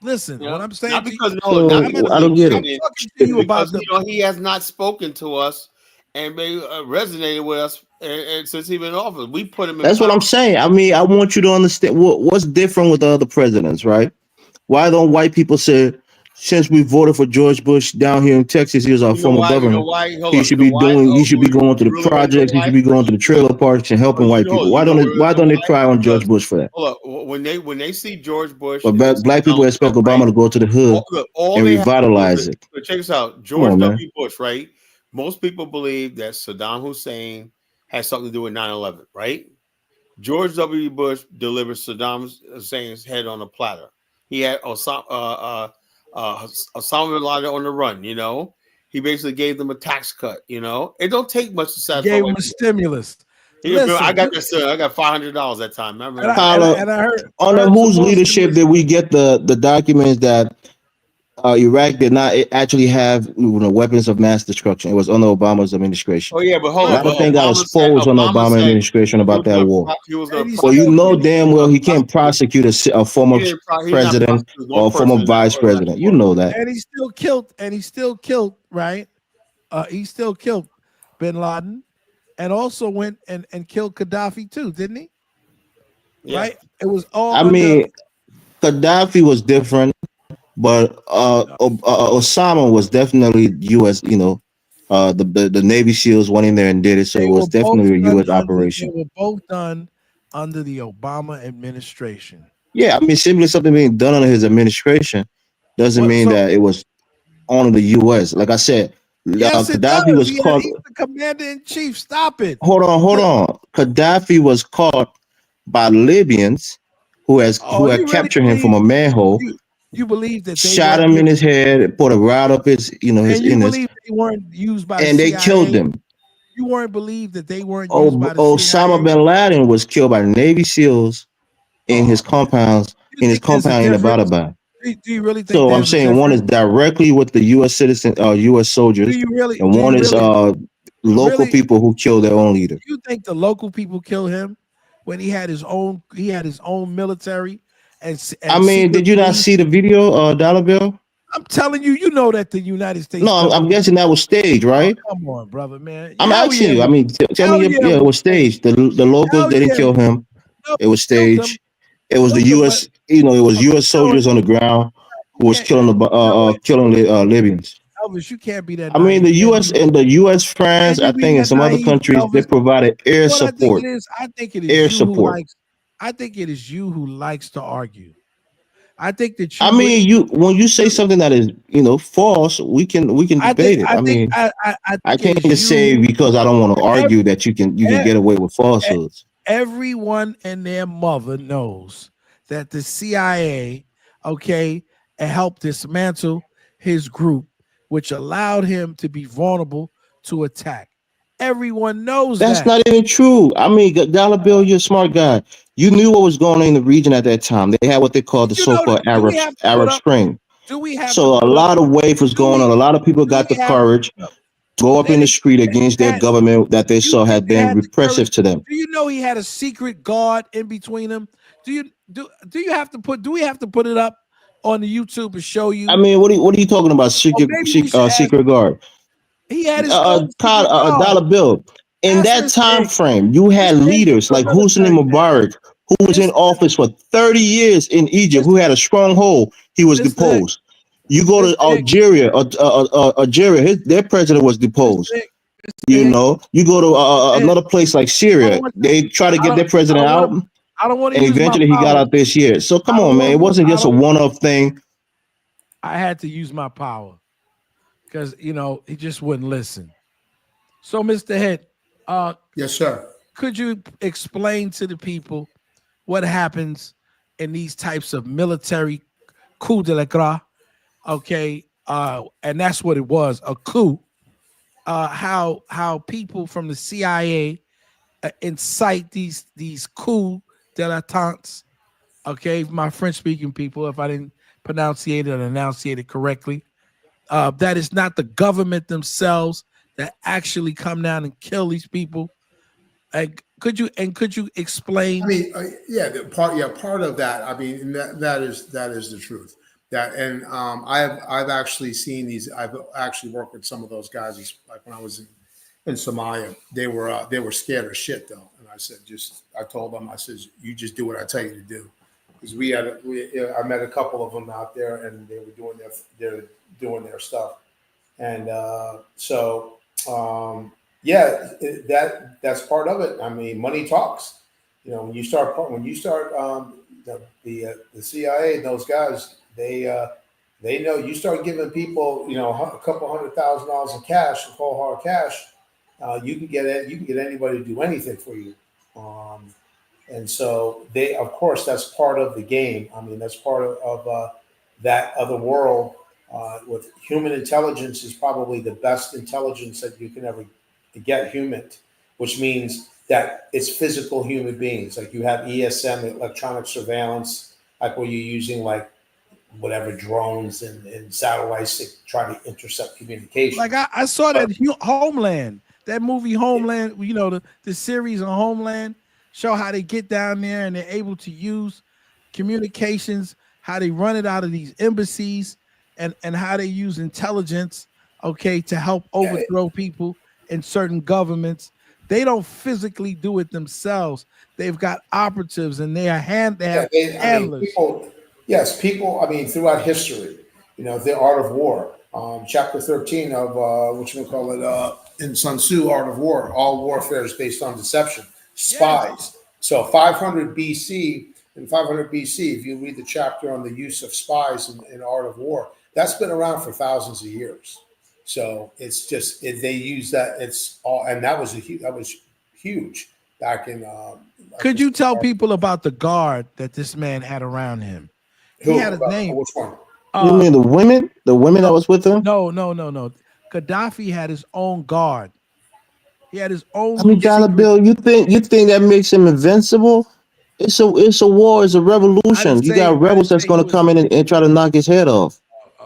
listen, you what know, I'm saying not to you, because no, not I'm, So because I he don't get I'm it. didn't, talking to it's you about because the. he has not spoken to us and they resonated with us, and since he's been in office, we put him in That's what power. I'm saying. I mean, I want you to understand what's different with the other presidents, right? Why don't white people say, since we voted for George Bush down here in Texas, he was our You know former why? You know governor. why? Hold He up. You should know be why? doing. He Oh, should be going to you the really want to know projects. He why? should be going to the trailer parks and Oh, helping white people. you really Why know don't they why? cry on George Because Bush for that? hold up, when they see George Bush But and black people Donald expect Trump, right? Obama to go to the hood All and they have to do is revitalize it. check this out. Come George on, man. W. Bush, right? Most people believe that Saddam Hussein has something to do with 9/11, right? George W. Bush delivered Saddam Hussein's head on a platter. He had Osama bin Laden on the run. You know, he basically gave them a tax cut. You know, it don't take much to satisfy Gave him white a people. stimulus. I Listen, got this. I got $500 that time. and Remember I that? and I, Tyler, and I heard under some whose more leadership stimulus. did we get the documents that Iraq did not actually have weapons of mass destruction? It was under Obama's administration. Oh yeah, but A hold up. lot Look, But of things got exposed under Obama Obama said administration he about was that going war. to and he Well, you still know killed. damn well he can't prosecute a He former didn't. He's not president prosecuting one or a person former in that vice president. You war. know that. And he still killed, right? He still killed bin Laden and also went and killed Gaddafi too, didn't he? Yeah. Right? It was all I under. mean, Gaddafi was different, but Osama was definitely U.S. The Navy SEALs went in there and did it, so it They was were both definitely a done U.S. under. They operation. were both done under the Obama administration. Yeah, I mean, simply something being done under his administration doesn't What? mean So that it was on the U.S. Like I said, yes, it Gaddafi does. was caught. He's the commander in chief. Stop it. Hold The- on. Gaddafi was caught by Libyans who oh, had you really captured him from believe a manhole, you believe that they shot weren't him in given, his head, put a rod up his and you innards, believe they weren't used by the and they killed CIA. him. You weren't believe that they weren't used by the Osama CIA. bin Laden was killed by Navy SEAls in his Oh man, compounds you in his think there's a compound in difference? Abbottabad. Do you really think So I'm there's a saying one is difference? directly with the U.S. citizen, U.S. Do soldiers, you really? and Do one you is really? local Really? people who killed their own leader. You think the local people killed him when he had his own military I and mean, secret did you not police? see the video, Dollar Bill? I'm telling you, you know that the United No, States I'm government. guessing that was staged, Oh, right? come on, brother, man. I'm Hell asking yeah, you. I mean, tell me, hell yeah, yeah, it it was was staged. staged. The locals Hell didn't yeah, kill him. no, It was killed him, staged. It was the killed him. But U.S. It was okay, U.S. soldiers on the ground you who was can't. killing You know what, killing the Libyans. Elvis? You can't be that I mean, naive. the U.S., France, Can I you be think, and that some other naive, countries, they Elvis? provided You air know what I think it support. is? I think it is Air you who support. likes. I think it is you who likes to argue. I think that I you mean, really. you when you say You, something that is false, we can debate it. I mean, I I think it can't is just say you. because I don't want to Ev- argue that you can ev- get away with falsehoods. Everyone and their mother knows that the CIA, okay, helped dismantle his group, which allowed him to be vulnerable to attack. Everyone knows That's that. not even true. I mean, Dollar Bill, you're a smart guy. You knew what was going on in the region at that time. They had what they called the You know, so-called do we have to put Arab up? Spring. Do we have to So a put up? lot of wave was Do going on. we? A lot of people Do got the we have to courage put up? to go up They in the didn't. street against They their had, government that they you saw think had they been had the courage? repressive to them. Do you know he had a secret guard in between them? Do you have to put? Do we have to put it up on the YouTube and show I you? mean, what are you talking about? Or maybe we should ask. Secret guard. He had his own secret guard. Dollar Bill. In Ask that Mr. time Hicks. frame, you had Mr. Hicks is leaders a like Hosni military man. Mubarak, who was in Mr. office for 30 years in Egypt, who Mr. had a stronghold. He was Mr. Hicks. deposed. You go to Mr. Hicks. Algeria, their president was Mr. deposed. Hicks. Mr. Hicks. You go to Mr. Hicks. another place like I don't Syria, want. they try to I get don't. their I president don't want out, to. I don't want to and use my eventually he got power. out this year. So come I don't on, man. want It to. wasn't I just a don't. one-off thing. I had to use my power because he just wouldn't listen. So, Mr. Head, Yes, sir. could you explain to the people what happens in these types of military coup de l'état? Okay, and that's what it was, a coup. How people from the CIA incite these coup de l'états. Okay, my French speaking people, if I didn't pronunciate it or enunciate it correctly, that is not the government themselves that actually come down and kill these people. Like, could you explain? I mean, part of that. I mean, that is the truth. That and I've actually seen these. I've actually worked with some of those guys. Like when I was in Somalia, they were scared of shit though. And I said, I told them, I says, you just do what I tell you to do. Because I met a couple of them out there, and they were doing their stuff. And yeah, that's part of it. I mean, money talks. You know, when you start the CIA and those guys, they know you start giving people, you know, a couple $100,000 in cash, cold hard cash. You can get it. You can get anybody to do anything for you. And so of course, that's part of the game. I mean, that's part of that other world. With human intelligence is probably the best intelligence that you can ever get human, which means that it's physical human beings. Like you have ESM, electronic surveillance, like where you're using like whatever drones and satellites to try to intercept communication. Like I saw that Homeland, that movie Homeland, you know, the series on Homeland, show how they get down there and they're able to use communications, how they run it out of these embassies, and how they use intelligence, okay, to help overthrow people in certain governments. They don't physically do it themselves. They've got operatives and they have handlers. People, I mean, throughout history, you know, the art of war, chapter 13 of in Sun Tzu, Art of War, all warfare is based on deception, spies. Yes. So 500 BC, if you read the chapter on the use of spies in Art of War, that's been around for thousands of years. So it's just they use that. It's all, and that was huge back in. Could you tell people about the guard that this man had around him? He had a name. Which one? You mean the women? The women that was with him? No. Gaddafi had his own guard. He had his own. I mean, Dollar Bill, you think that makes him invincible? It's a war. It's a revolution. You got rebels that's going to come in and try to knock his head off.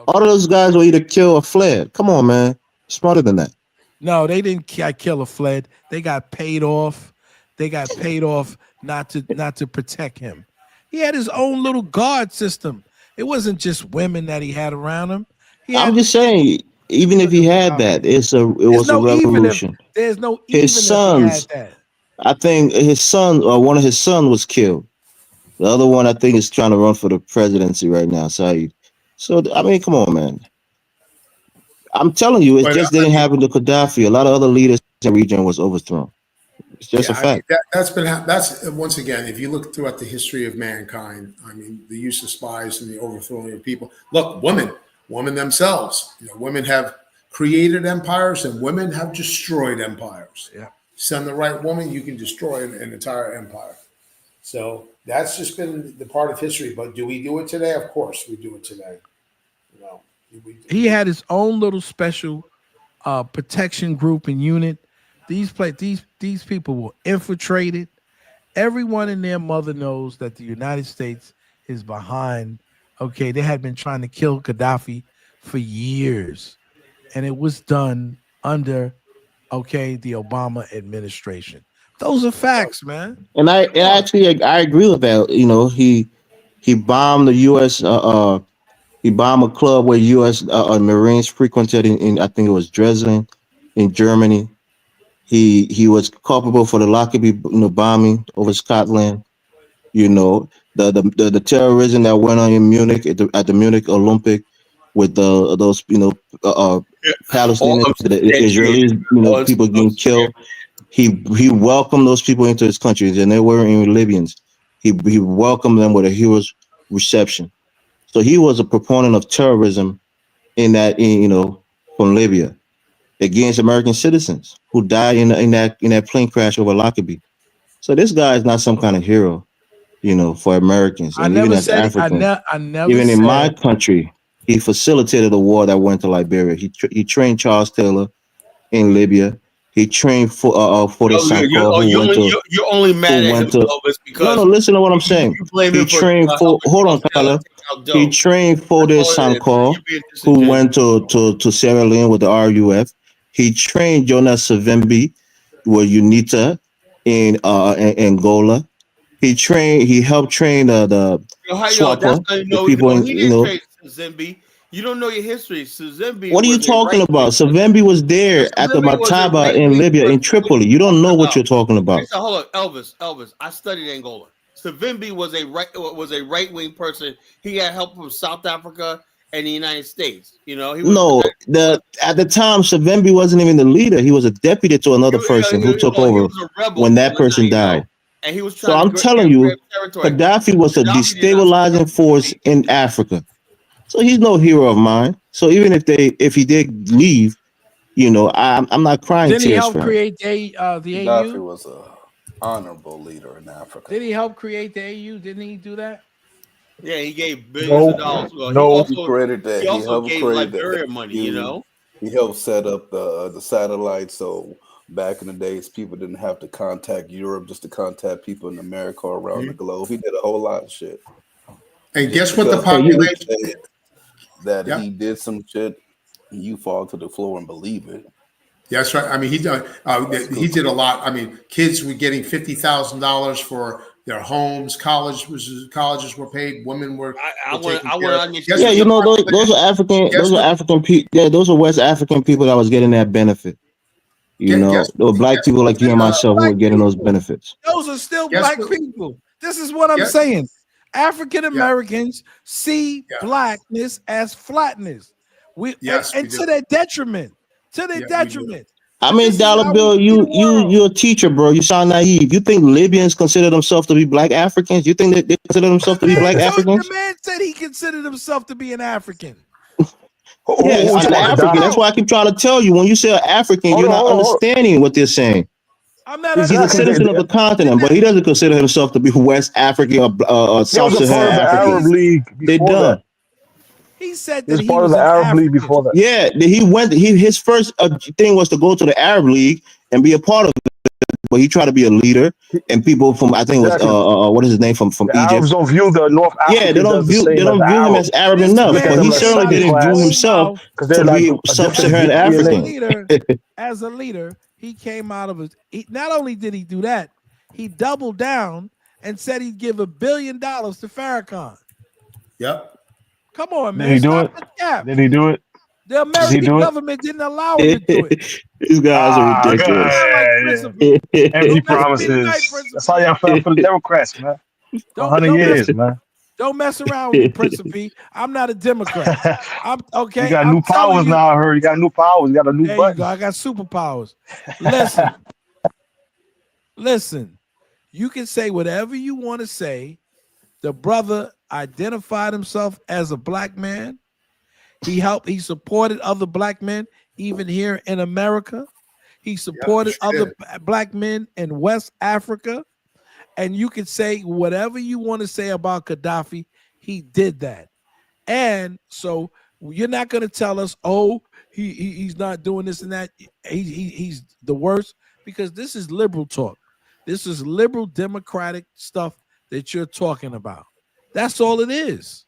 All of those guys will either kill or fled. Come on, man. Smarter than that. No, they didn't kill or fled. They got paid off. They got paid off not to protect him. He had his own little guard system. It wasn't just women that he had around him. I'm just saying, even if he had that, it was a revolution. There's no his sons. I think his son or one of his sons was killed. The other one, I think, is trying to run for the presidency right now. So I mean, come on, man. I'm telling you, it just didn't happen to Gaddafi. A lot of other leaders in the region was overthrown. It's just a fact. That's once again, if you look throughout the history of mankind, I mean, the use of spies and the overthrowing of people. Look, women themselves. You know, women have created empires and women have destroyed empires. Yeah. Send the right woman, you can destroy an entire empire. So that's just been the part of history. But do we do it today? Of course, we do it today. You know, he had his own little special protection group and unit. These people were infiltrated. Everyone and their mother knows that the United States is behind. Okay, they had been trying to kill Gaddafi for years, and it was done under the Obama administration. Those are facts, man. And I agree with that. You know, he bombed the U.S. He bombed a club where U.S. Marines frequented in I think it was Dresden, in Germany. He was culpable for the Lockerbie bombing over Scotland. You know, the terrorism that went on in Munich at the Munich Olympic with those Palestinians, the Israelis, people getting killed. He welcomed those people into his country, and they weren't even Libyans. He welcomed them with a hero's reception. So he was a proponent of terrorism from Libya against American citizens who died in that plane crash over Lockerbie. So this guy is not some kind of hero, for Americans. And even as Africans, even in my country, he facilitated a war that went to Liberia. He trained Charles Taylor in Libya. He trained for the Sankor. You're only mad at him, Elvis, because listen to what I'm saying. He trained for hold on, Tyler. He trained for the Sankor, who went to Sierra Leone with the RUF. He trained Jonas Savimbi with UNITA, in Angola. He helped train the That's Swapa, how the people in, he you didn't know. trade Zimbi. You don't know your history. Zimbi What are you was a talking right wing about? person. Savimbi was there at the Zimbi was a Martaba right in wing Libya, in person. What are Tripoli. you You don't know talking what about? you're talking about. Listen, hold on, Elvis. I studied Angola. Savimbi was a right wing person. He had help from South Africa and the United States. You know, No, the at the time Savimbi wasn't even the leader. He was a deputy to another person who took he over was a rebel when from that the person 99, died. and he was So trying to I'm telling grab you, territory. Gaddafi was a Gaddafi did not support destabilizing force Savimbi. in Africa. So he's no hero of mine. So even if he did leave, I'm not crying Didn't he tears help for him. create the Gaddafi AU? was a honorable leader in Africa. Did he help create the AU? Didn't he do that? Yeah, he gave billions of No, dollars. Well, no. He created that. he He also helped gave create the Liberia money. You AU. know, He helped set up the satellites. So back in the days, people didn't have to contact Europe just to contact people in America or around the globe. He did a whole lot of shit. And Just guess what the because Hey, people population? say that Yep. he did some shit, you fall to the floor and believe it. That's right. I mean, That's he cool. did a lot. I mean, kids were getting $50,000 for their homes. Colleges were paid. Women were taken I care want of. to Guess understand. yeah, what the those population? are African, Guess those are what? African people. Yeah, those are West African people that was getting that benefit. Guess There were black guess people like you They're and still myself who black were getting those people. benefits. Those are still guess black what? people. This is what I'm Yeah, saying. African yeah, Americans see yeah. blackness as flatness. Yes, we And do. to their detriment. To their Yeah, we do. detriment. I But mean, this is Dollar how we Bill, see the world. you're a teacher, bro. You sound naive. You think Libyans consider themselves to be black Africans? You think that they consider themselves to be black The Africans? man said he considered himself to be an African. Yeah, Who Shut talking an about his African. That's Gaddafi? mouth. why I keep trying to tell you. When you say an African, Hold you're on, not hold on, hold on. understanding what they're saying. I'm not He's a Exactly. understanding. citizen of the Didn't continent, but that, he doesn't consider himself to be West African or He South was a part Saharan of the African. Arab League They're before that. done. he said He that was he part of was the an Arab League African. before that. Yeah, his first thing was to go to the Arab League and be a part of it, but he tried to be a leader. And people from I think it was Exactly. what is his name from The Egypt. Arabs don't view the North Yeah, Africans as the they same as don't the view him as Arabs. Arab This They enough, look at man but he them as came certainly out second of didn't his view class own himself mouth because they're to like be a different sub-Saharan as a African. DNA. leader. As a leader, he came out of his. Not only did he do that, he doubled down and said he'd give $1 billion to Farrakhan. Yep. Come on, Did man, he do stop it? the cap. Did he do it? The Did he American do it? government didn't allow him to do it. These guys are Ah, ridiculous. Sound like good. Principe. Empty Don't mess with me tonight, promises. That's how Principe. y'all fell for the Democrats, man. For Don't 100 don't mess years, man. don't mess around with me, Principe. I'm not a Democrat. I'm You okay. got I'm new telling powers you. now. I heard you got new powers. You got a new There you go. button. I got superpowers. Listen, listen. You can say whatever you want to say. The brother identified himself as a black man. He supported other black men, even here in America. He Yep. You supported sure other did. black men in West Africa. And you can say whatever you want to say about Gaddafi. He did that. And so you're not going to tell us, oh, he's not doing this and that. He's the worst, because this is liberal talk. This is liberal democratic stuff that you're talking about. That's all it is.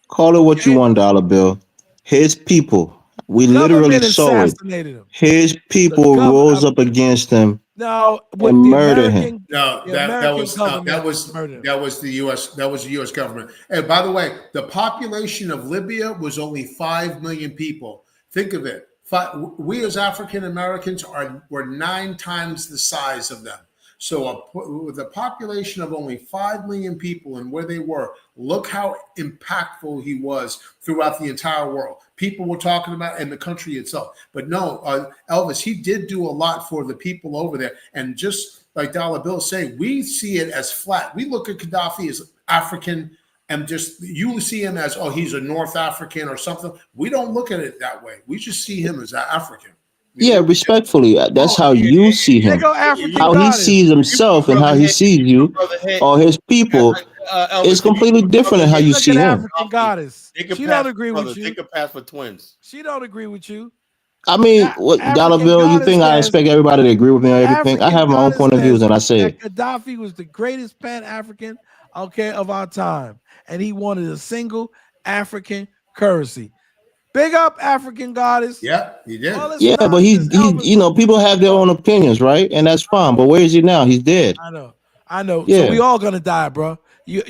Call it what you Okay? want, Dollar Bill. His people, The we literally government saw it. assassinated him. His The people rose government. up against him No, and what murdered him. No, the American that government was murdered him. that was the U.S. That was the U.S. government. And by the way, the population of Libya was only 5 million people. Think of it. We as African Americans were 9 times the size of them. So with a population of only 5 million people and where they were, look how impactful he was throughout the entire world. People were talking about in the country itself. But no, Elvis, he did do a lot for the people over there. And just like Dollar Bill saying, we see it as flat. We look at Gaddafi as African, and just you see him as, oh, he's a North African or something. We don't look at it that way. We just see him as African. Yeah, respectfully, that's Oh, how you see There him. go African How he goddess. sees himself and how he sees You you put brother hit, or his people is Elvis. If you completely put different brother than how hit, you Look at see him. African goddess. they could She pass don't for agree with brothers. They you. could pass for twins. She don't agree with you. I mean, what Dollar African Bill, you goddess think I says expect everybody to agree with me on everything? I African have my own goddess point of views says and I say that it. Gaddafi was the greatest Pan-African, okay, of our time, and he wanted a single African currency. Big up African goddess. Yeah, he did. All this Yeah, but nonsense Elvis you know, people have their own opinions, right? And that's I fine. know, But where is he now? He's dead. I know. So Yeah. we all gonna die, bro. You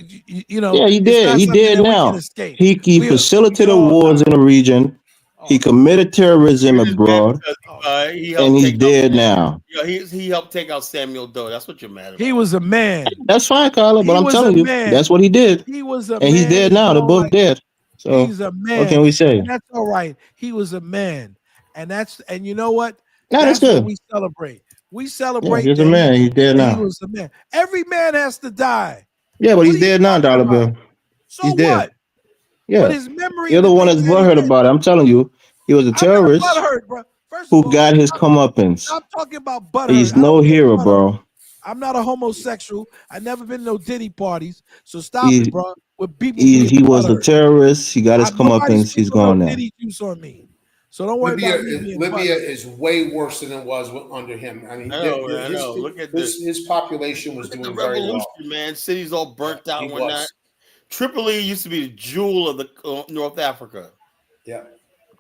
know, Yeah, he it's did. not He something did that we can now. escape. He We facilitated all wars die. in the region. He Oh man. committed terrorism You're just mad abroad, because Oh man. he and helped he's take out dead now. he helped take out Samuel Doe. That's what you're mad He about. was a man. That's fine, Kyler, but He I'm was a telling you, that's man. what he did. He was a And he's man, dead and you now. They're know both what? dead. So He's a what can man, we say? and that's all right. He was a man, and you know what? No, that's That's what good. we celebrate. We Yeah, celebrate he's a man. He's dead that he now. was a man. Every man has to die. Yeah, but What he's are you dead now, talking Dollar about? Bill. He's So dead. what? But Yeah. his memory You're the one that's remains that he butthurt lived. about it. I'm telling you, he was a I'm not terrorist butthurt, bro. First of who all, got his comeuppance. stop talking about butthurt. He's I no don't get hero, butthurt. bro. I'm not a homosexual. I never been to no Diddy parties. So stop it, He bro. With people being he was a butthurt. terrorist. He got his Nobody comeuppance. He's sprinkled no gone now. Diddy juice on me. So don't worry about me being Libya butthurt. is way worse than it was under him. I mean, I know, man, I know. his population was Look at the doing very revolution, well. man. Cities all Yeah, burnt out he and whatnot. was. Tripoli used to be the jewel of the North Africa. Yeah.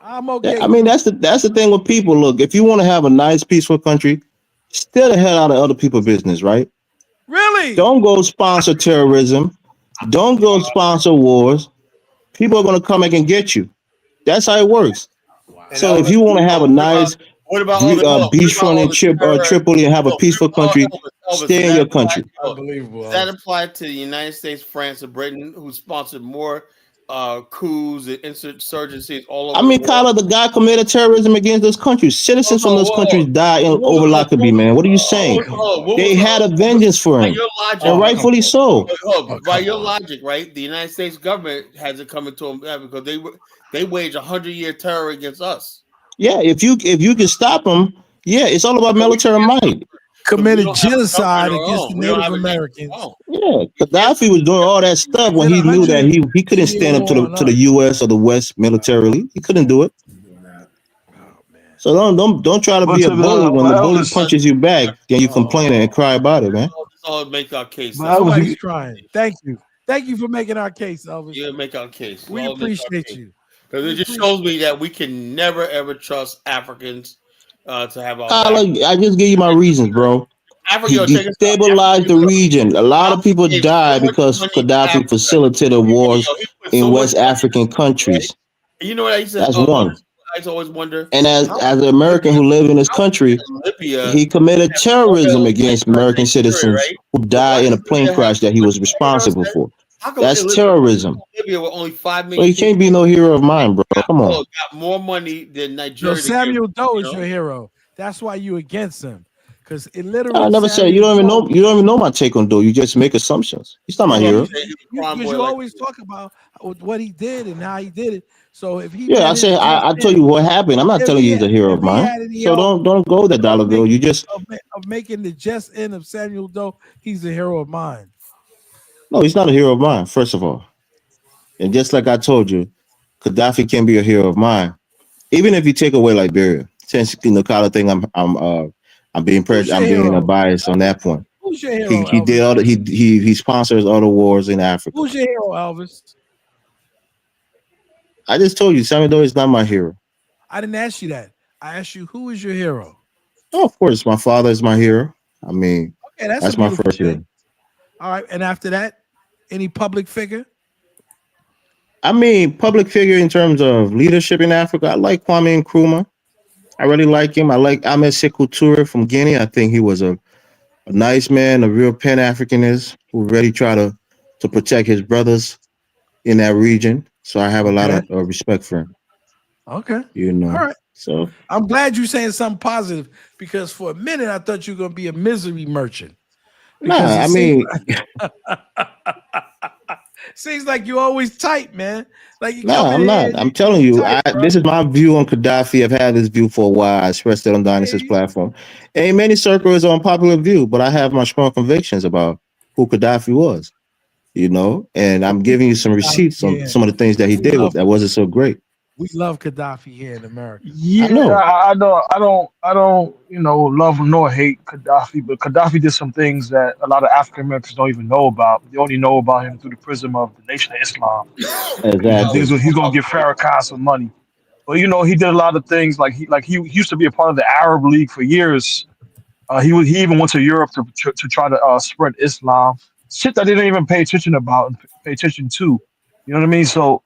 I'm okay I mean, too. that's the thing with people. Look, if you want to have a nice, peaceful country, stay the hell out of other people's business, right? Really? Don't go sponsor terrorism. Don't go sponsor wars. People are going to come back and get you. That's how it works. And So if Elvis, you want to have a nice What about all the what about beachfront all in the terror? Tripoli and have a peaceful country, Elvis, stay in your country. Unbelievable. does that apply to the United States, France, and Britain, who sponsored more coups and insurgencies all I over the mean, world? Kyler, the guy committed terrorism against those countries. Citizens from those countries died in over Lockerbie, man. What are you saying? They had a vengeance for By him, your logic, and rightfully so. by your logic, right? The United States government has it coming to them because they wage 100-year terror against us. Yeah, if you can stop them, yeah, it's all about military might. Committed genocide against the We don't Native have a Americans. Yeah, Gaddafi was doing all that stuff when Did he knew that he couldn't 110-year stand up war on to the us. U.S. or the West militarily. He couldn't do it. So don't try to But be a to bully. When but the bully Elvis, punches you back, then you complain and cry about it, man. This all make our case. but That's all. Elvis, Nobody's you, crying. Thank you. Thank you for making our case, Elvis. Yeah, make our case. We All make our appreciate case. you. Because it just shows me that we can never ever trust Africans to have our back. I just give you my reasons, bro. Africa, He check this out. destabilized the region. A lot of people gave so died much because money to Gaddafi Africa. facilitated wars He put in so much West money, African right? countries. And you know what I used to That's one. I used to always wonder. And as How an American who lived in this country, Libya he committed have terrorism oil against like American Nigeria, citizens right? who But why died in a does plane Libya have crash that he so much? was You know what I'm responsible saying? for. How come That's terrorism. Libya with only 5 So million he can't be people no hero of mine, bro. Come on. got more money than So Nigeria? Samuel Doe You is know? your hero. That's why you against him. Because I illiterate never said Samuel Doe. you don't even know my take on Doe. You just make assumptions. He's not my Well, hero. he was a crime Because boy you like always talk about what he did and how he did it. So if he Yeah, I had say any just I tell you what happened. I'm not telling you he's a hero if of he mine. had any So help don't go that of dollar bill. You just making the just end of Samuel Doe, he's a hero of mine. no, he's not a hero of mine, first of all. And just like I told you, Gaddafi can be a hero of mine. Even if you take away Liberia. Since the Kala thing Who's your I'm being hero? biased on that point. Who's your hero, He did Elvis? all he sponsors other wars in Africa. Who's your hero, Elvis? I just told you, Samuel Doe is not my hero. I didn't ask you that. I asked you who is your hero. Oh, of course, my father is my hero. I mean, Okay, that's that's a my beautiful first thing. hero. All right, and after that, any public figure? I mean, public figure in terms of leadership in Africa. I like Kwame Nkrumah. I really like him. I like Ahmed Sekou Toure from Guinea. I think he was a nice man, a real Pan Africanist who really try to protect his brothers in that region. So I have a lot Okay. of respect for him. Okay. You All know. right. So I'm glad you're saying something positive because for a minute I thought you were gonna be a misery merchant. Because I mean, seems like you're always tight, man. Like you no, come in I'm here, not. I'm telling you you, tight, bro. this is my view on Gaddafi. I've had this view for a while. I expressed it on Dynasty's platform. Ain't many circles on popular view, but I have my strong convictions about who Gaddafi was. You know, and I'm giving you some receipts on some of the things that he did that wasn't so great. We love Gaddafi here in America. yeah, I don't, love nor hate Gaddafi, but Gaddafi did some things that a lot of African Americans don't even know about. They only know about him through the prism of the Nation of Islam. Exactly. He's gonna give Farrakhan some money. But he did a lot of things he used to be a part of the Arab League for years. He even went to Europe to try to spread Islam. Shit that they didn't even pay attention about and pay attention to. You know what I mean? So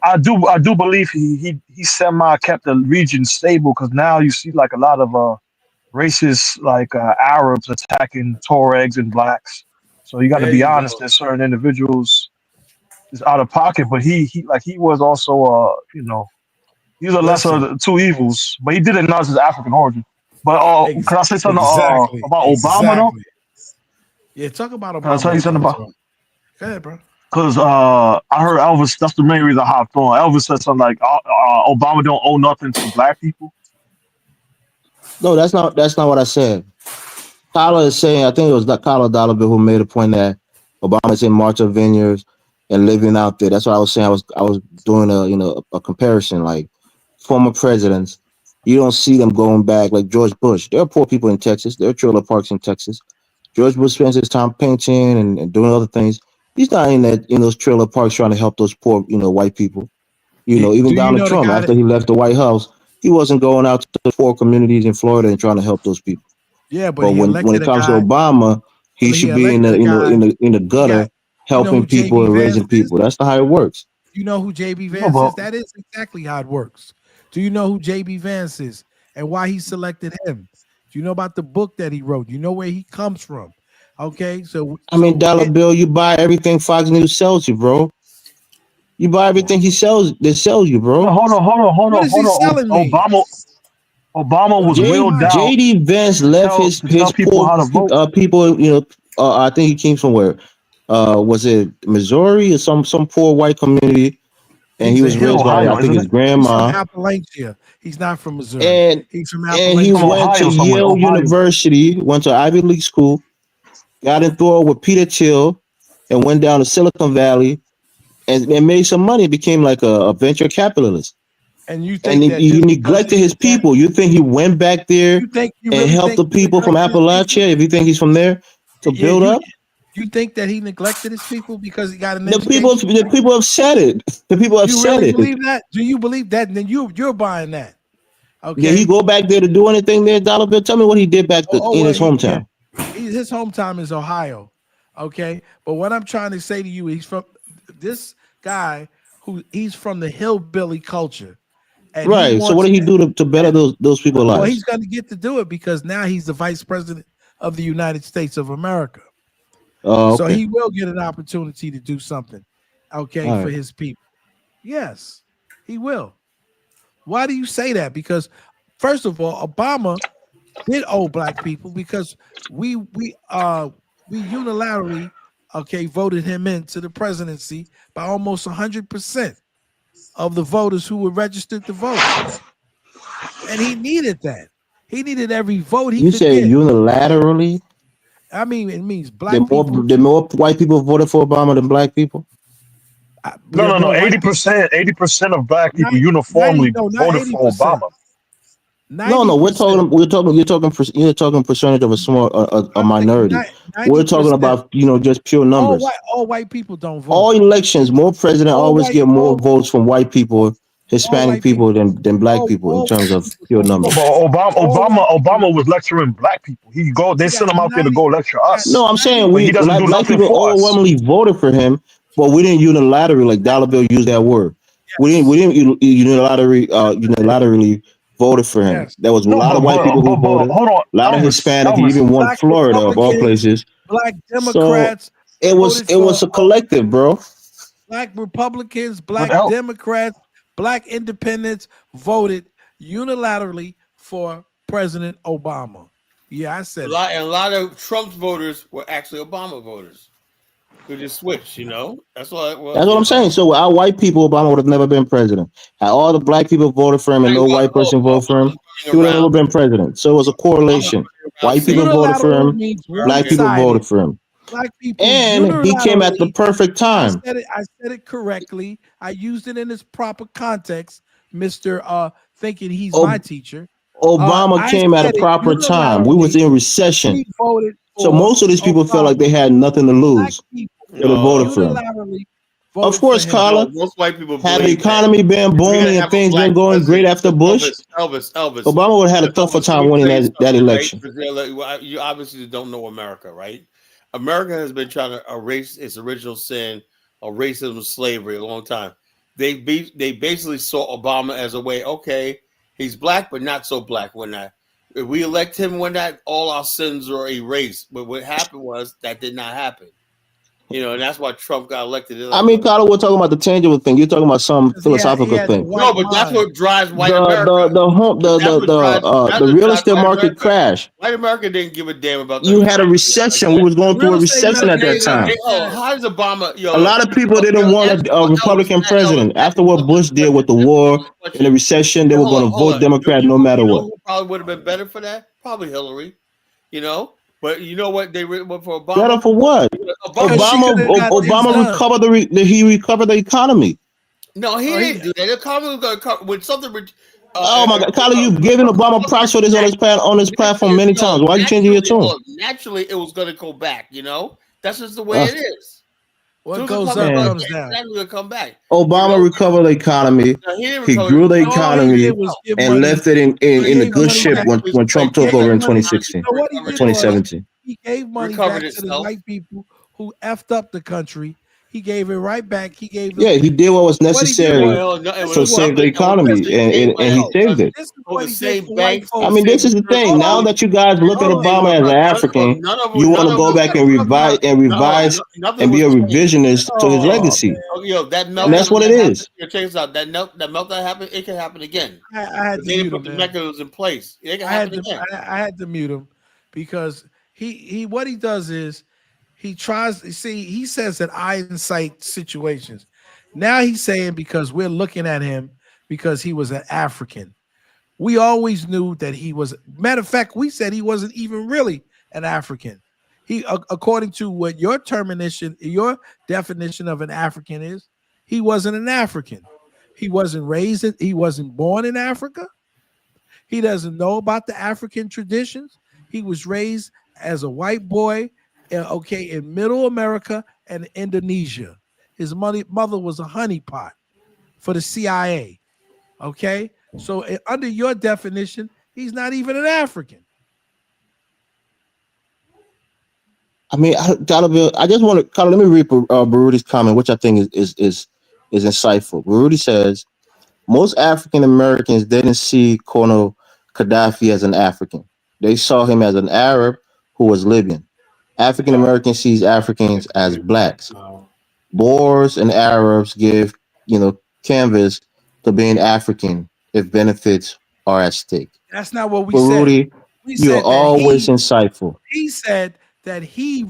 I do believe he semi kept the region stable because now you see like a lot of racist like Arabs attacking Tuaregs and blacks. So you got to There be you honest. go. There's certain individuals is out of pocket, but he was also he's a lesser of Listen, the two evils, but he did acknowledge his African origin. But ex- can I say something exactly, about Obama though? exactly. Yeah, talk about Can I tell you Obama, something about? bro. Go ahead, bro. Because I heard Elvis. That's the main reason I hopped on. Elvis said something like, "Obama don't owe nothing to black people." No, that's not what I said. Kyla is saying, I think it was Kyla Dollarbill who made a point that Obama's in March of Vineyards and living out there. That's what I was saying. I was doing a comparison. Like former presidents, you don't see them going back like George Bush. There are poor people in Texas. There are trailer parks in Texas. George Bush spends his time painting and doing other things. He's not in those trailer parks trying to help those poor, white people. Even Do you Donald know the Trump, guy that? after he left the White House, he wasn't going out to the poor communities in Florida and trying to help those people. Yeah, but But he when elected it a comes to guy. Obama, he Well, he should be in elected the a guy. in the He got. gutter You know helping who people JB and Vance raising is? people. That's not how it works. You know who JB No, Vance but is? That is exactly how it works. Do you know who JB Vance is and why he selected him? Do you know about the book that he wrote? You know where he comes from? Okay, so I mean, Dollar it. Bill, you buy everything Fox News sells you, bro. You buy Well, everything he sells. They sells you, hold on, bro. hold on, hold on, hold what on, is he hold on. selling me? Obama What was am I J wheeled buying? out JD Vance to left tell his people poor how to vote. people. I think he came from where? Was it Missouri or some poor white community? And he He's a was raised hill by Ohio, I think isn't his it? He's from grandma. Appalachia. He's not from Missouri. And He's from and he He's from Appalachia. went to Ohio somewhere. Yale Ohio. University, went to Ivy League school, got enthralled with Peter Thiel, and went down to Silicon Valley and made some money. Became like a venture capitalist. And you And think that he just because he neglected his did that, people. You think he went back there you and really helped think the he people from neglected his people? Appalachia? If you think he's from there to Yeah, build up, you think that he neglected his people because he got an the people education? the people have said it. The people have You said really it. believe that? Do you believe that? Then you're buying that. Did he Okay. go back there to do anything there, Dollar Bill? Tell me what he did in Well, his hometown. his hometown is Ohio. Okay, but what I'm trying to say to you, he's from this guy he's from the hillbilly culture, and he Right. So what wants did he do to better and those people's well, lives? he's going to get to do it because now he's the vice president of the United States of America. Oh, So okay. he will get an opportunity to do something, okay, All for right. his people. Yes, he will. Why do you say that? Because first of all, Obama did owe black people because we unilaterally voted him into the presidency by almost 100% of the voters who were registered to vote, and he needed that. He needed every vote he You could say get. unilaterally? I mean, it means The black more people. the more white people voted for Obama than black people? No, There are no, no. more white Eighty people. percent, 80% of black people 90, uniformly no, not voted for 80%. Obama. No, no, 90%. you're talking percentage of a small a I'm saying minority. We're talking 90%. about just pure numbers. All white people don't All vote. elections, more president All always white get more all votes from white people, all Hispanic white people people than black people in all terms white of people pure don't No, vote. but numbers. All white people Obama was lecturing black people. He he sent got them out there to 90 go lecture he got us, No, I'm saying 90 but he we doesn't do black nothing people for us. overwhelmingly voted for him, but we didn't unilaterally, like Dollar Bill used that word. We yes. didn't unilaterally voted for him. Yes. There was a No, lot of white people who but voted, hold on, a lot of Hispanic. He Elvis. even won Black Florida of all Republicans, places. black So Democrats it was voted it for was a collective, bro. black Republicans, But black Democrats, black independents voted unilaterally for President Obama. Yeah, I said it. A lot of Trump's voters were actually Obama voters. Who just switched, you know? That's all it That's was, what you I'm saying. know. So without white people, Obama would have never been president. Had all the black people voted for him and Right, no white person voted for him, Obama's he running would have around. never been president. So it was a Obama's correlation. running around White saying people voted for Unilateral him, means black people one-sided. voted for him. Black people And he came at the unilaterally. perfect time. I said it correctly. I used it in its proper context, Mister. Thinking he's my Ob- teacher. Obama I came at a said it proper time. We was unilaterally. in recession. We voted So for most of these people felt like Obama. they had nothing to Black lose. people So they voted no. for him. unilaterally voted Of course, for him. Carla. Most white people Have the believe that economy been if we're gonna booming and have a things black been going great president, after Bush? Elvis. Obama would have had a tougher Elvis, let time me winning tell you that something, right? election. Well, you obviously don't know America, right? America has been trying to erase its original sin of racism, slavery, a long time. They basically saw Obama as a way. Okay, he's black, but not so black. If we elect him, when that all our sins are erased. But what happened was that did not happen. And that's why Trump got elected. They're I like, mean, Carla, we're talking about the tangible thing. You're talking about some 'Cause he philosophical had the thing. white but that's mind. what drives white The America. the the home That's what drives. That's the what real drives estate white market America. crashed. White America didn't give a damn about the You had a economy like recession. We that. was going through Real a estate recession at that market time. How does Obama? A lot of people didn't want a Republican president. After what Bush did with the war and the recession, they were going to vote Democrat no matter what. Who probably would have been better for that? Probably Hillary. But you know what? But for Obama, Better for what? Because she could have got things Obama done. recovered he recovered the economy. No, he didn't do that. The economy was going to come when something. Oh my God, Kyler, you've given Obama props for this on his platform many times. Why are you changing your tone? Naturally, it was going to go back. That's just the way it is. What goes up comes down. That's going to come back. Obama recovered the economy. He grew the economy and left it in the good ship when Trump took over in 2016, 2017. He gave money back to the white people who effed up the country. He gave it right back. He did what was necessary to save the economy, and he saved it. I mean, this is the thing. Now that you guys look at Obama as an African, you want to go back and revise and be a revisionist to his legacy. And that's what it is. Check this out. That melt that happened, it can happen again. I had to mute him. The mechanisms in place. It can happen again. I had to mute him because he what he does is he tries to see, he says that I incite situations. Now he's saying because we're looking at him because he was an African. We always knew that he was, matter of fact, we said he wasn't even really an African. He, according to what your definition of an African is, he wasn't an African. He wasn't he wasn't born in Africa. He doesn't know about the African traditions. He was raised as a white boy, in Middle America and Indonesia. His mother was a honeypot for the CIA. Okay, so under your definition, he's not even an African. I mean, I just want to, Carla, let me read Baruti's comment, which I think is insightful. Baruti says, most African Americans didn't see Colonel Gaddafi as an African. They saw him as an Arab who was Libyan. African Americans sees Africans as blacks. Boers and Arabs give, canvas to being African if benefits are at stake. That's not what we Baruti, said. You're always insightful. He said that he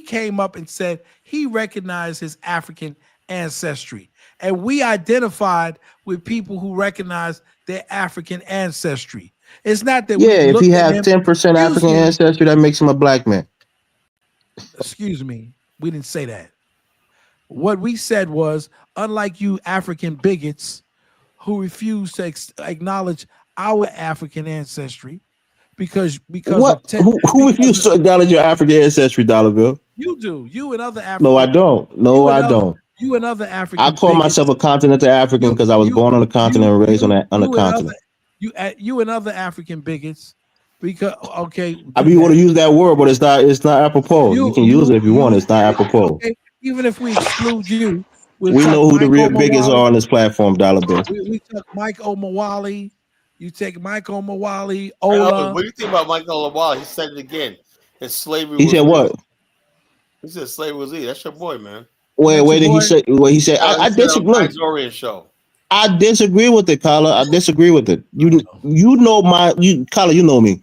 came up and said he recognized his African ancestry. And we identified with people who recognize their African ancestry. It's not that if he has 10% African ancestry, that makes him a black man. Excuse me. We didn't say that. What we said was, unlike you African bigots who refuse to acknowledge our African ancestry, because who refused to acknowledge your African ancestry, Dollar Bill? You do. You and other African. No, I don't. No, I don't. You and other African. I call myself a continental African because I was born on the continent and raised on the continent. You and other African bigots, because I mean, you want to use that word, but it's not apropos. You can use it if you want. It's not apropos. Okay. Even if we exclude you, we know who the real bigots are on this platform, Dollar Bill. We took Mike Omawale. You take Mike Omawale, Ola. What do you think about Mike Omawale? He said it again. His slavery. He said what? He said slavery was easy. That's your boy, man. Wait, did he say? What he said? I disagree. Show. I disagree with it, Kyla. I disagree with it. Kyla, you know me.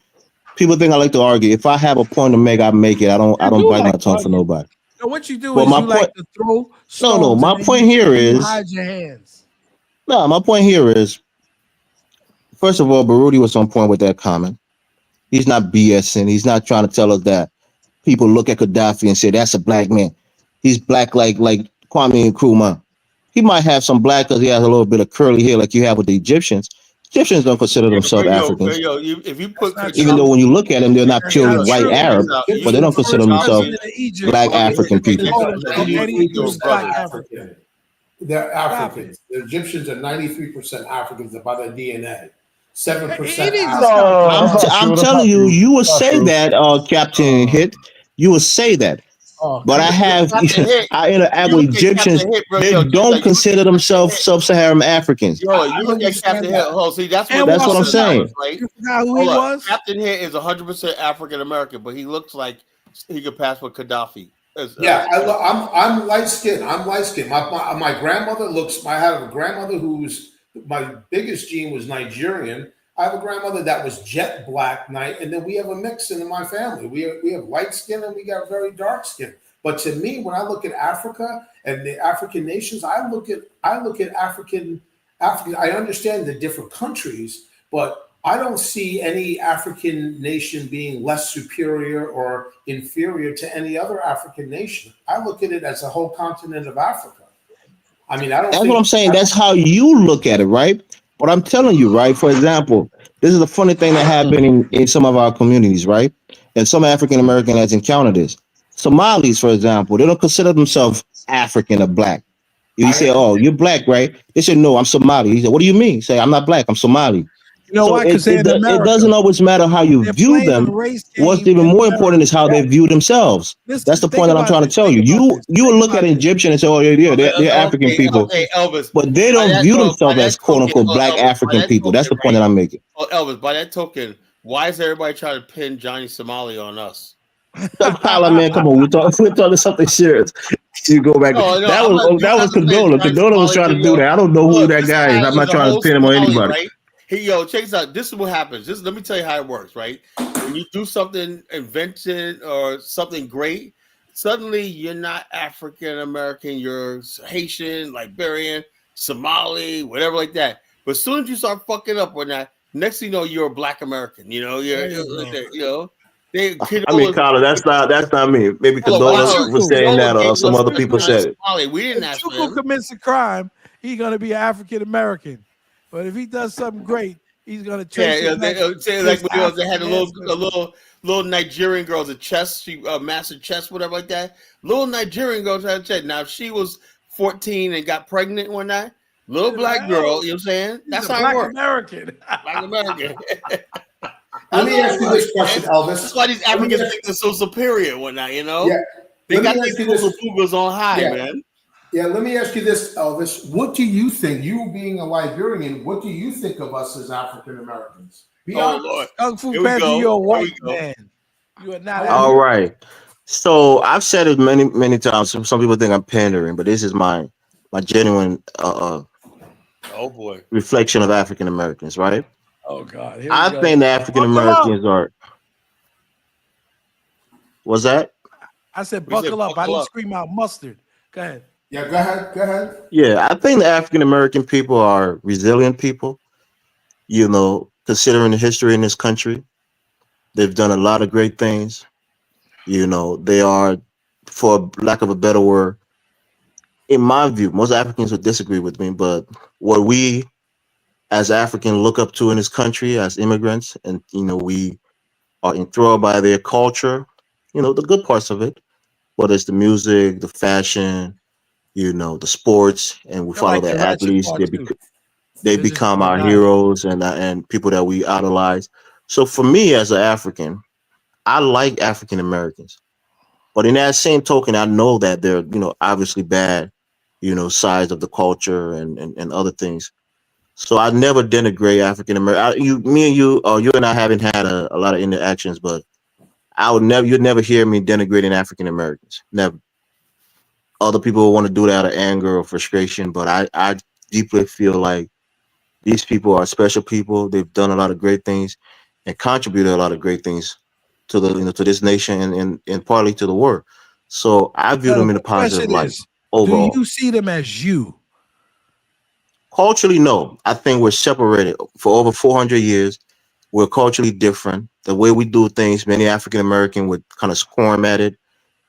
People think I like to argue. If I have a point to make, I make it. I don't bite my tongue for nobody. So what you do is like to throw stones. No. My point here is hide your hands. No, my point here is, first of all, Baruti was on point with that comment. He's not BSing. He's not trying to tell us that people look at Gaddafi and say that's a black man. He's black like Kwame Nkrumah. He might have some black because he has a little bit of curly hair like you have with the Egyptians. Egyptians don't consider Yeah, but themselves Africans, if you That's put not even true. though Gaddafi, when you look at them, they're not That's purely not Egyptians, white true. check this Arab, out. but You they The don't put consider first themselves Gaddafi. president of Egypt black African Okay, people. check this called out. Egyptians are Let me himself, use and he was 93% black 3 African. African. They're Stop it. Africans. The Egyptians are 93% Africans by their DNA. He 7% needs to African. stop No, that. that's not I'm true. That's telling not you, true. you would That's not say true. that, Captain Uh, Hit. You would say that. Oh, But I come on. have, Captain Hit. I interact You with look at Egyptians. Captain Hit, bro. They Yo, check this don't out. You look at consider Captain themselves Hit. sub-Saharan Africans. Yo, I you look at understand Captain Hit. that. Oh, see, that's what And That's what I'm Wassalam. saying. right? You forgot who he Hold up. was? Captain Hit is 100% African American, but he looks like he could pass for Gaddafi. Yeah, I'm light skinned. I'm light skinned. My grandmother looks. I have a grandmother who's my biggest gene was Nigerian. I have a grandmother that was jet black night, and then we have a mix in my family. We have light skin and we got very dark skin. But to me, when I look at Africa and the African nations, I look at African. I understand the different countries, but I don't see any African nation being less superior or inferior to any other African nation. I look at it as a whole continent of Africa. I mean, I don't That's what I'm think. saying. That's how you look at it, right? But I'm telling you, right? For example, this is a funny thing that happened in some of our communities, right? And some African American has encountered this. Somalis, for example, they don't consider themselves African or black. You I say, "Oh, you're black, right?" They say, "No, I'm Somali." He said, "What do you mean?" You say, "I'm not black. I'm Somali." You know So why? Because they're in it America. doesn't always matter how you They're view playing a them. race What's game even in more America. important is how they view themselves. That's Listen, the think point that I'm about trying to this. tell Think you. about You this. you will Think look at about an this. Egyptian and say, "Oh, yeah, they're African people," Okay, Elvis. but they By don't that, view by themselves that as "quote token, unquote" black Elvis, by African that people. That's token, the point right? that I'm making. Oh, Elvis, by that token, why is everybody trying to pin Johnny Somali on us? So, Tyler, man, come on, we're talking something serious. You go back. No, no, That I'm was not. You that don't have was to pin Condola. Johnny Condola was Somali trying to do video. that. I don't know who Look, that this guy is. guy I'm is not a trying to whole pin him on Somali, anybody. right? Check this out. This is what happens. Let me tell you how it works, right? When you do something invented or something great, suddenly you're not African American. You're Haitian, Liberian, Somali, whatever like that. But as soon as you start fucking up on that, next thing you know, you're a Black American. There you go. They I mean, Condola. Carla, that's not me. Maybe Hold on, And Condola hold on. was Chuku. saying Condola that, or gave some us other people Chuku. Johnny said it. Somali. We If didn't ask for Chuku him. commits a crime, he's going to be African American. But if he does something great, he's going to trace Yeah, it back say to like his when they had African a ancestors. little Nigerian girls, a chess, she mastered chess, whatever like that. Little Nigerian girls had a chess. Now, if she was 14 and got pregnant one night, little He'd be black like, girl, oh, you know what I'm saying? he's That's a how it black works. American. Black American. Let That's me how it ask you works, this question, man. That's Elvis. why these Let me Africans ask, think they're so superior one night, yeah, They let got me these ask you Google this. Googles on high, Yeah, man. yeah. Let me ask you this, Elvis. What do you think? You being a Liberian, what do you think of us as African Americans? Be Oh, Lord. honest. Kung Fu Here we Panda, go. you're a Here we white go. man. You are not I want to All hear. African. right. So I've said it many times. Some people think I'm pandering, but this is my genuine Oh, boy. reflection of African Americans, right? Oh, God. Here we I go. think the African Buckle up. Americans are. Was that? I said, We said buckle up. I buckle didn't up. scream out mustard. Go ahead. Yeah, go ahead. Go ahead. Yeah, I think the African American people are resilient people. Considering the history in this country, they've done a lot of great things. They are, for lack of a better word, in my view, most Africans would disagree with me, but what we as African look up to in this country as immigrants, and we are enthralled by their culture, the good parts of it, whether it's the music, the fashion, the sports, and we I follow like the their ratchet athletes. part, too. They They're just become being our nice. heroes and people that we idolize. So for me as an African, I like African Americans. But in that same token, I know that they're, obviously bad, sides of the culture and other things. So I never denigrate African American. Me and you, or you and I haven't had a lot of interactions, but you'd never hear me denigrating African Americans. Never. Other people will want to do that out of anger or frustration, but I deeply feel like these people are special people. They've done a lot of great things and contributed a lot of great things to to this nation and partly to the world. So I view Now, them in a the positive question light is, do overall. you see them as you? Culturally, no. I think we're separated for over 400 years. We're culturally different. The way we do things, many African American would kind of squirm at it,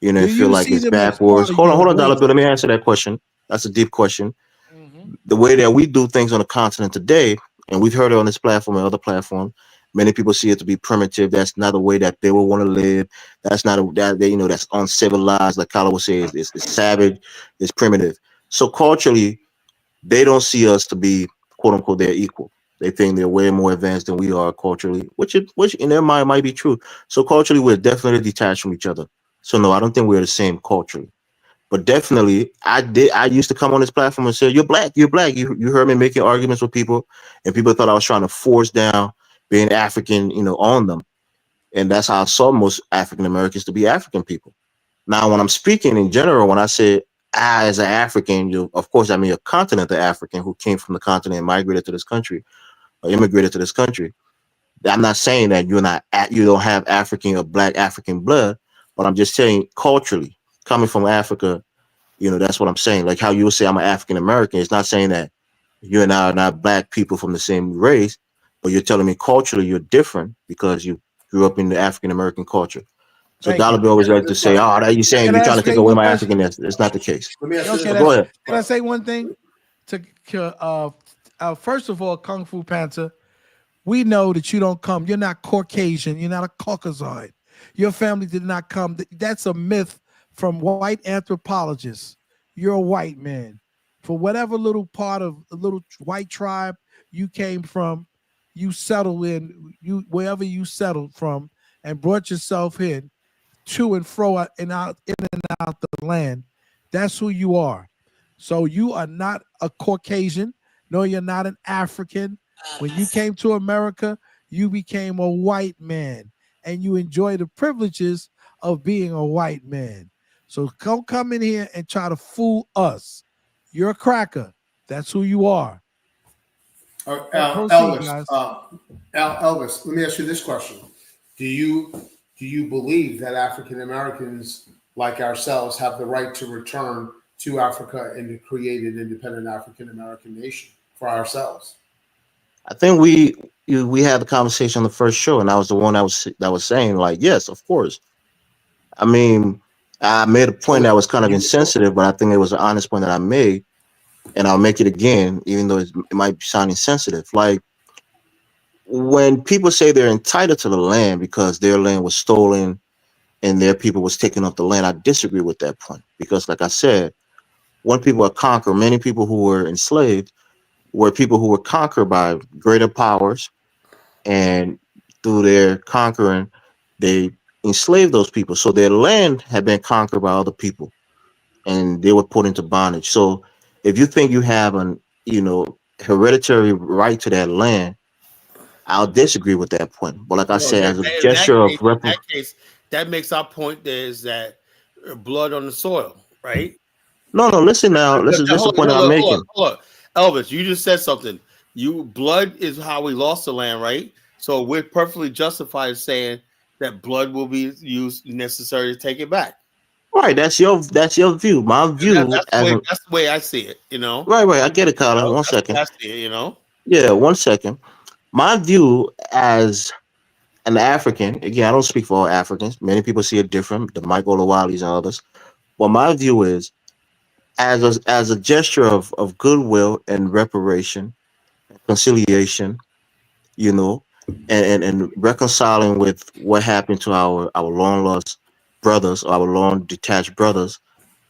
Do and feel you like see it's them as part backwards. of Hold your on, Dollar race? Bill. Let me answer that question. That's a deep question. Mm-hmm. The way that we do things on the continent today, and we've heard it on this platform and other platforms. Many people see it to be primitive. That's not a way that they would want to live. That's not a that they, that's uncivilized. Like Kala would say, it's savage, it's primitive. So culturally, they don't see us to be quote unquote their equal. They think they're way more advanced than we are culturally, which in their mind might be true. So culturally, we're definitely detached from each other. So no, I don't think we're the same culturally. But definitely, I used to come on this platform and say, "You're black. You're black." You heard me making arguments with people, and people thought I was trying to force down being African, on them. And that's how I saw most African Americans to be African people. Now, when I'm speaking in general, when I say I as an African, of course I mean a continent of African who came from the continent and migrated to this country or immigrated to this country. I'm not saying that you don't have African or black African blood, but I'm just saying culturally, coming from Africa, that's what I'm saying. Like how you would say I'm an African American. It's not saying that you and I are not black people from the same race, but you're telling me culturally you're different because you grew up in the African American culture. So Thank Dollar you. Bill always like to This say, question. "Oh, that you saying Can you're I trying to take say away one my question? Africanness." It's not the case. Let me ask you this Okay, But go question. ahead. can I say one thing? First of all, Kung Fu Panther, we know that you don't come. You're not Caucasian. You're not a Caucasoid. Your family did not come. That's a myth from white anthropologists. You're a white man. For whatever little part of a little white tribe you came from, you settled in you wherever you settled from and brought yourself in to and fro and out in and out the land. That's who you are. So you are not a Caucasian, no, you're not an African. When you came to America, you became a white man and you enjoy the privileges of being a white man. So don't come in here and try to fool us. You're a cracker. That's who you are. Proceed, Elvis, guys. Elvis, let me ask you this question: Do you believe that African Americans like ourselves have the right to return to Africa and to create an independent African American nation for ourselves? I think we had the conversation on the first show, and I was the one that was saying like, yes, of course. I mean, I made a point that was kind of insensitive, but I think it was an honest point that I made, and I'll make it again, even though it might sound insensitive. Like when people say they're entitled to the land because their land was stolen and their people was taking up the land, I disagree with that point because, like I said, when people are conquered, many people who were enslaved were people who were conquered by greater powers, and through their conquering, they enslaved those people. So their land had been conquered by other people, and they were put into bondage. So if you think you have an hereditary right to that land, I'll disagree with that point. But like I Well, said, as a gesture of that makes our point there is that blood on the soil, right? no, listen now, this is just the Hold on, point that hold I'm on, hold on, making. hold on. Elvis, you just said something. You blood is how we lost the land, right? So we're perfectly justified saying that blood will be used necessary to take it back. Right, that's your view. My And view as an that's the way I see it. You know, right, I get it, Colin. One that's the way second. I see it. You know. Yeah, 1 second. My view as an African, again, I don't speak for all Africans. Many people see it different, the Michael Lawalis and others. But my view is as a gesture of goodwill and reparation, conciliation, you know, and reconciling with what happened to our long lost brothers, or our long detached brothers,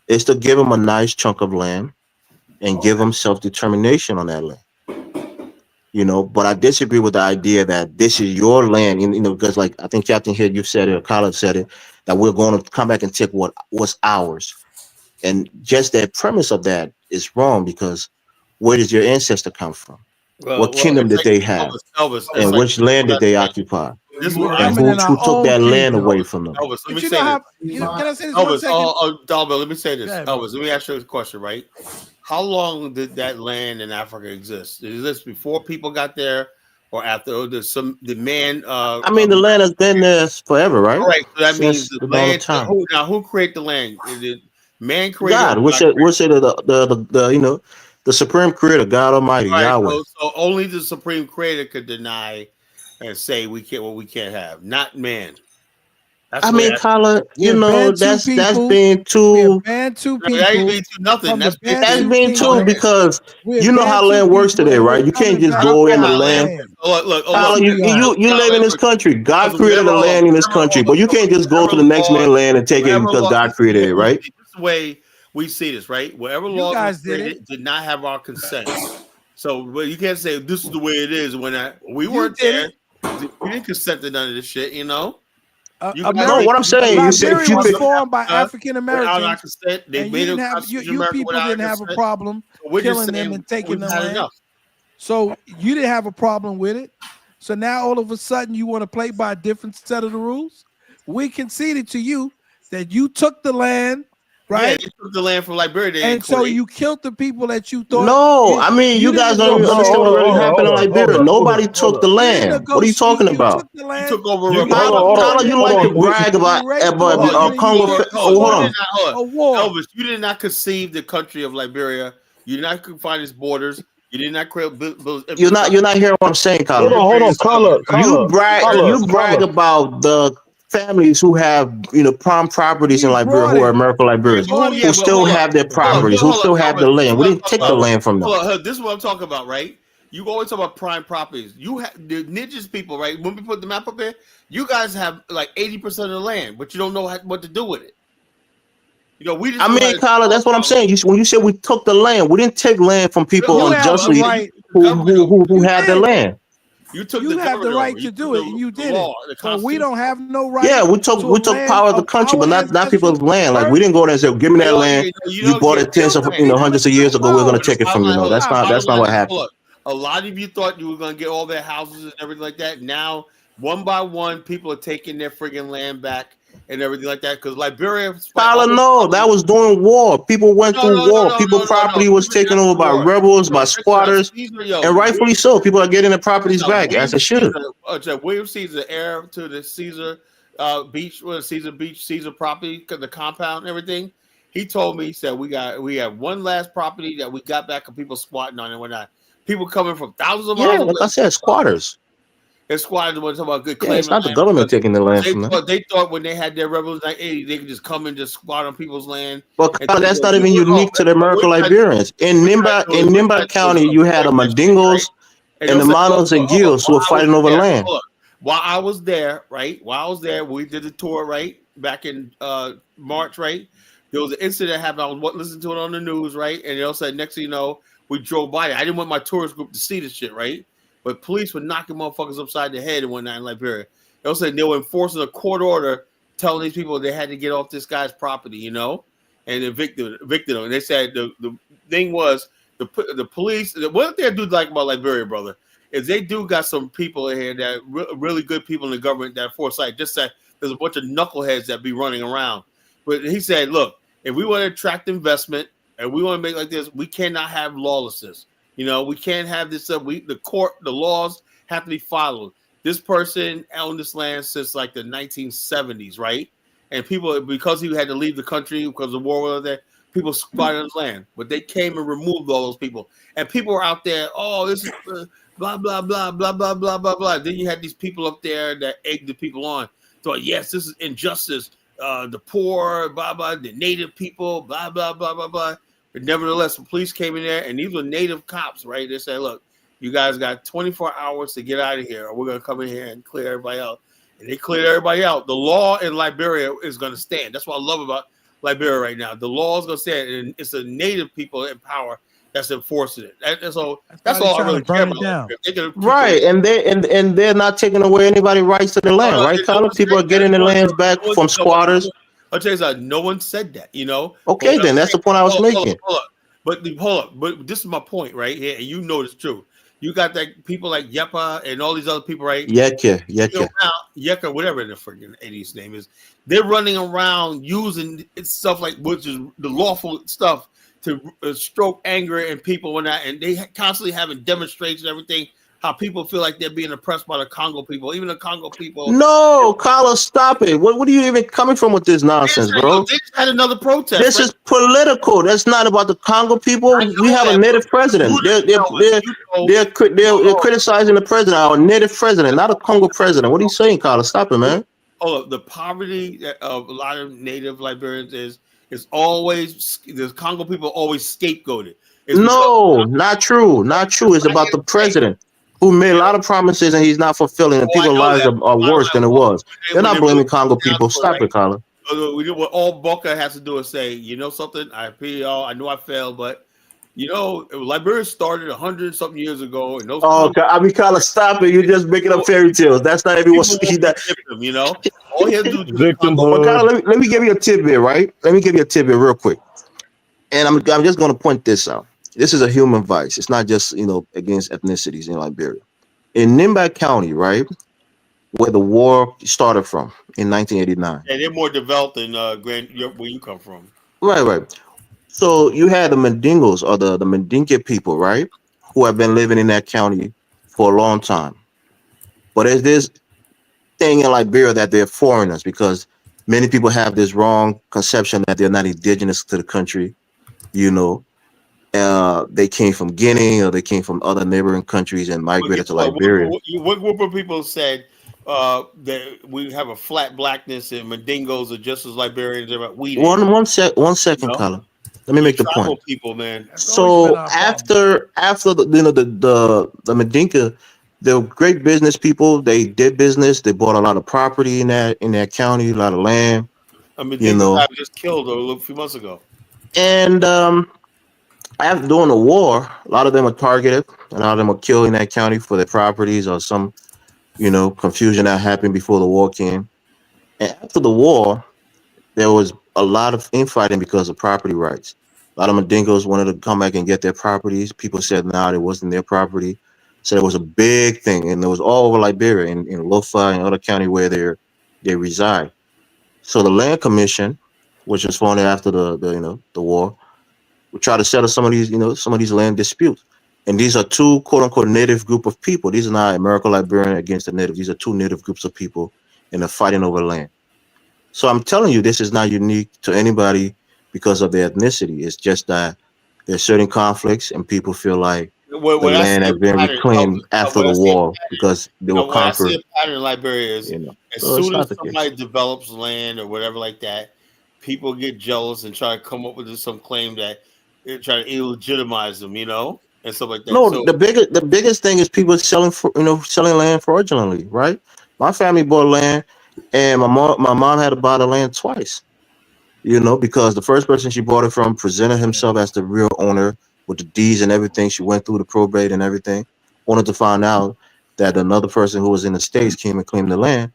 is to give them a nice chunk of land and give them self determination on that land. But I disagree with the idea that this is your land, because like I think Captain here you said it, or Khaled said it, that we're going to come back and take what's ours. And just that premise of that is wrong because where does your ancestor come from? What kingdom It's did like they have? Elvis. It's And like which land what I did they said. occupy? This is We're what I And said. coming who, in our who took own that land kingdom. away from them? Elvis, let me But you say know this. how? Can I say this 1 Elvis, second? Dalbert, let me say Go this. ahead, bro. Elvis, let me ask you a question, right? How long did that land in Africa exist? Is this before people got there or after? Or the man I mean, the land has been there forever, right? all right, so that means Since the the dawn of land time. who created the land? Is it man created or God, we'll God say, created? we'll say the supreme creator, God Almighty, All right, Yahweh. so only the supreme creator could deny and say we can't have, not man. That's I the way mean, I. Kala, We're Bantu that's people. being We're too Bantu No, that ain't people mean to nothing. from the That's basically that's Bantu being too kingdom. because We're you know how Bantu land works people, today, and we're right? You can't coming just I back don't to go care in the how our land. land. land. Oh That's look. Kala, who we are. you live in this country. God created the land in this country, but you can't just go to the next man's land and take it Wherever because law, God this is created what it, we right? see. This is the way we see this, right? Wherever You laws were guys did it. created did not have our consent. So well, you can't say this is the way it is when we You weren't did there. it. We didn't consent to none of this shit, you know. You guys No, made America, what I'm saying, you said Liberia you was could. formed by America African without our Americans, consent. They and you made a didn't have constitution of you America people without our didn't have a consent. problem So we're just killing them saying and taking we've the had land. enough. So you didn't have a problem with it. So now all of a sudden you want to play by a different set of the rules. We conceded to you that you took the land, Yeah, right? they took the land from Liberia. They didn't And so create. you killed the people that you thought No, I mean, you you didn't guys don't even No, negotiate understand what with really them. happened in Liberia. Nobody took the You didn't land. What are you negotiate. talking You about? took the You land. took over Yeah, You a got hold the on, hold on, Tyler, money. you hold like to on. brag You about raped the Hold on, women you and you took did over. this Hold on, hold you for did on. not. Hold on. a war. Elvis, you did not conceive the country of Liberia. You did not confine its borders. You did not create build infrastructure. You're not hearing what I'm saying, Hold Tyler. on, hold on. Liberia. You brag about the families who have prime properties We in Liberia brought who are it. American We Yeah, Liberians but who? brought Yeah, it. who but still have their properties, who hold up, still have the Elvis. This land. is We what I'm didn't talking take the about. land from them. Hold up, this is what I'm talking about, right? You always talk about prime properties. You have the indigenous people, right? When we put the map up there, you guys have like 80% of the land, but you don't know what to do with it. You know, we just I know how mean, to Kyla, talk that's what I'm about it. saying. When you said we took the land, we didn't take land from people You have the I'm unjustly saying you right. took the government over. who You had the did. land. You took the You have the government over. right You to took do it, and you the did it. law, the But we constitution. don't have no right Yeah, to a we took land power of the of country, our but not ancestral people's land. Like birth. we didn't go there and say, "Give me Hey, that look, land. you You know, bought yeah, it Kill the people hundreds of that you years ago. We're gonna love. but the take it from you." bottom No, line, Stop it. that's not line what is, happened. look, a lot of you thought you were going to get all their houses and everything like that. Now, one by one, people are taking their friggin' land back and everything like that because Liberia, despite all Tyler, those no, that problems, was during war. People went no, through no, no, war. no, People no, no, no. property was Even taken over after by war, rebels, yo, by check this out. squatters, Caesar, yo, and rightfully so. People are getting their properties back as they should. William Caesar, heir to the Caesar Beach, Caesar property, the compound, and everything. He told me, he said we have one last property that we got back, and people squatting on it and whatnot. People coming from thousands of Yeah, miles like I away. said, squatters. And squatters want to talk about good Yeah, claiming it's not the land government because taking the land from them. they thought when they had their rebels in 1980, they could just come and just squat on people's land But and Kyle, take that's it. not even unique to the What American we're trying to do, Liberians. In we're trying to do is we're trying Nimba to do is County, you had the avoid that shit, right? Mandingos And and they'll the say, look, Manos and hold on, Gills who while were I was fighting over there, land. look, while I was there, right? While I was there, we did the tour, right? Back in March, right? There was an incident happened. I was listening to it on the news, right? And they'll say, next thing you know, we drove by it. I didn't want my tourist group to see this shit, right? But police were knocking motherfuckers upside the head and whatnot in Liberia. They'll say they were enforcing a court order telling these people they had to get off this guy's property, you know, and evicted them. And they said the thing was the police. What they do like about Liberia, brother, is they do got some people in here that really good people in the government that foresight. Just that there's a bunch of knuckleheads that be running around. But he said, look, if we want to attract investment and we want to make like this, we cannot have lawlessness. You know, we can't have this. The laws have to be followed. This person owned this land since like the 1970s, right? And people, because he had to leave the country because of war over there, people squatted on his land. But they came and removed all those people. And people were out there, oh, this is blah, blah, blah, blah, blah, blah, blah, blah. Then you had these people up there that egged the people on. So, yes, this is injustice. The poor, blah, blah, the native people, blah, blah, blah, blah, blah. But nevertheless, the police came in there, and these were native cops, right? They said, look, you guys got 24 hours to get out of here, or we're going to come in here and clear everybody out. And they cleared everybody out. The law in Liberia is going to stand. That's what I love about Liberia right now. The law is going to stand, and it's the native people in power that's enforcing it. That's all I really care about. Right, and they're not taking away anybody's rights to the land, right, Tyler? People are getting their lands back from squatters. I'll tell you something. No one said that, you know. Okay, then that's the point I was making. But this is my point right here, and you know it's true. You got that people like Yepa and all these other people, right? Yeka, whatever the freaking idiot's name is. They're running around using stuff like, which is the lawful stuff to stroke anger and people and that, and they constantly having demonstrations and everything. How people feel like they're being oppressed by the Congo people, even the Congo people. No, Carlos, stop it. What are you even coming from with this nonsense, bro? They just had another protest. This is political. That's not about the Congo people. We have a native president. They're criticizing the president, our native president, not a Congo president. What are you saying, Carlos? Stop it, man. the poverty of a lot of native Liberians is always the Congo people always scapegoated. It's because No, not true. Not true. It's I about hear the them say, president who made a you lot know, of promises and he's not fulfilling, and oh, I people's know lives that. are worse than it was. They're When they not really blaming Congo come down people. to it, Stop right? it, Colin. What all Boca has to do is say, you know something, I pity y'all. I know I failed, but Liberia started 100 something years ago, and those Oh, Congo I mean, Colin, stop it. You're just making up people, fairy tales. That's not everyone. people He, won't be that, victim. All he has to do is do the Congo. but Victimhood. Colin, let me give you a tidbit, right? Let me give you a tidbit real quick. And I'm just going to point this out. This is a human vice. It's not just, against ethnicities in Liberia. In Nimba County, right, where the war started from in 1989. And they're more developed than where you come from. Right, right. So you had the Mandingos or the Mandinka people, right, who have been living in that county for a long time. But there's this thing in Liberia that they're foreigners because many people have this wrong conception that they're not indigenous to the country. You know, they came from Guinea or they came from other neighboring countries and But migrated guess to what? Liberia. What group of people said that we have a flat blackness and Mandingos are just as Liberians as we did? One You second, know, Colin. Let me the make the point. tribal people, man. That's always been So our problem. after the Mandinka, they were great business people. They did business. They bought a lot of property in that county, a lot of land. A You Mandingo guy know, was just killed a few months ago. and after during the war, a lot of them were targeted. A lot of them were killed in that county for their properties or some confusion that happened before the war came. And after the war, there was a lot of infighting because of property rights. A lot of Mandingos wanted to come back and get their properties. People said now it wasn't their property. So it was a big thing, and it was all over Liberia, in Lofa and other county where they reside. So the Land Commission, which was formed after the war, would try to settle some of these land disputes. And these are two quote unquote native group of people. These are not American Liberian against the native. These are two native groups of people, and they're fighting over land. So I'm telling you, this is not unique to anybody because of their ethnicity. It's just that there's certain conflicts, and people feel like the When I land see has been a pattern, reclaimed after when the I see a war because they were when I see a conquered. pattern in Liberia is as So it's soon as not the case. somebody develops land or whatever like that, people get jealous and try to come up with some claim that they try to illegitimize them, and stuff like that. No, So the biggest thing is people selling land fraudulently, right? My family bought land, and my mom had to buy the land twice. Because the first person she bought it from presented himself as the real owner with the deeds and everything. She went through the probate and everything. Wanted to find out that another person who was in the States came and claimed the land.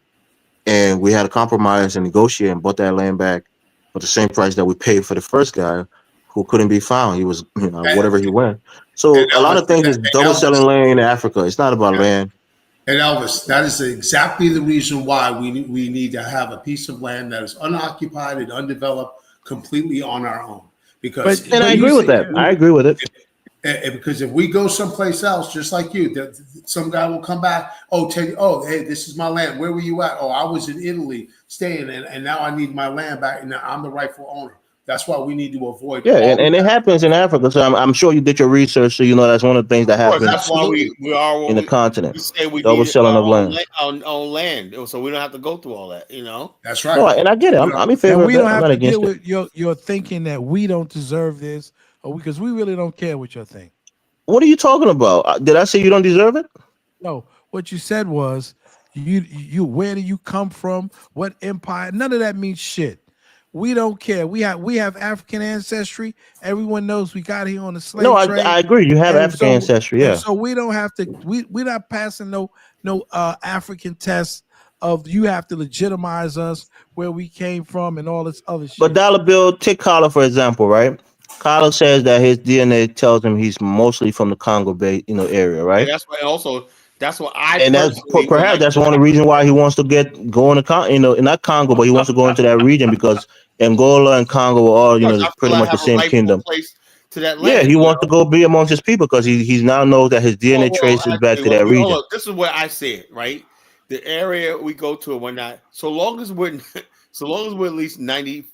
And we had a compromise and negotiate and bought that land back for the same price that we paid for the first guy who couldn't be found. He was, And, whatever he went. and So a lot Elvis, of things is double selling land in Africa. It's not about land. that is exactly the reason why we need to have a piece of land that is unoccupied and undeveloped, completely on our own. Because And I But you agree with see, that. I agree with it. because if we go someplace else, just like you, some guy will come back. Oh, tell you, oh, hey, this is my land. Where were you at? Oh, I was in Italy staying, and now I need my land back, and now I'm the rightful owner. That's why we need to avoid Yeah, all and of it that. happens in Africa. So I'm sure you did your research, so that's one of the things that of course, happens that's why Absolutely. we are what in the we continent. say we Double need selling of land. our own land, so we don't have to go through all that. That's No, right. and I get it. You I'm know, in and favor of we don't that. I'm have not to deal against it. with your thinking that we don't deserve this, or because we really don't care what you think. What are you talking about? Did I say you don't deserve it? No, what you said was you where do you come from? What empire? None of that means shit. We don't care. We have African ancestry. Everyone knows we got here on the No, slave I trade, agree. You have and African so ancestry, and yeah. so we don't have to. We're not passing no African test of you have to legitimize us where we came from and all this other But shit. Dollar Bill, take Collar for example, right? Collar says that his DNA tells him he's mostly from the Congo Bay, area, And right? that's why I And that's personally, when perhaps I that's go one of the back reasons why he wants to go into not Congo, but he wants to go into that region because Angola and Congo are all, of course, I pretty feel I much the have a same rightful kingdom. place to that Yeah, land. he wants to go be amongst his people because he's now knows that his DNA traces back to that Hold region. on. This is where I see it, right? The area we go to and whatnot. So long as we're at least 98%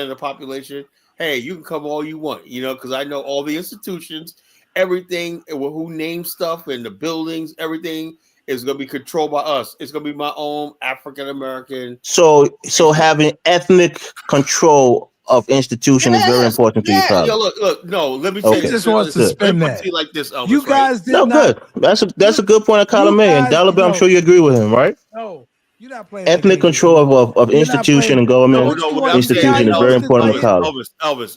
of the population. Hey, you can come all you want, because I know all the institutions, everything, who names stuff and the buildings, everything is going to be controlled by us. It's going to be my own African American. So having ethnic control of institution is very Yes, important to you, yeah. Yo, Carla. look. No, let me He say Okay. this. just wants to Good. Let me spin put it to that. you like this, Elvis. You Right? guys did No, not. good. That's a good point of column You A. And guys, Dollar Bill, I'm no, sure you agree with him, right? no, you're not playing that Ethnic game with me. control of You're not institution playing. and No, government what No. you What want? I'm You see how saying, institution he is very twisted important my to hip? Carla.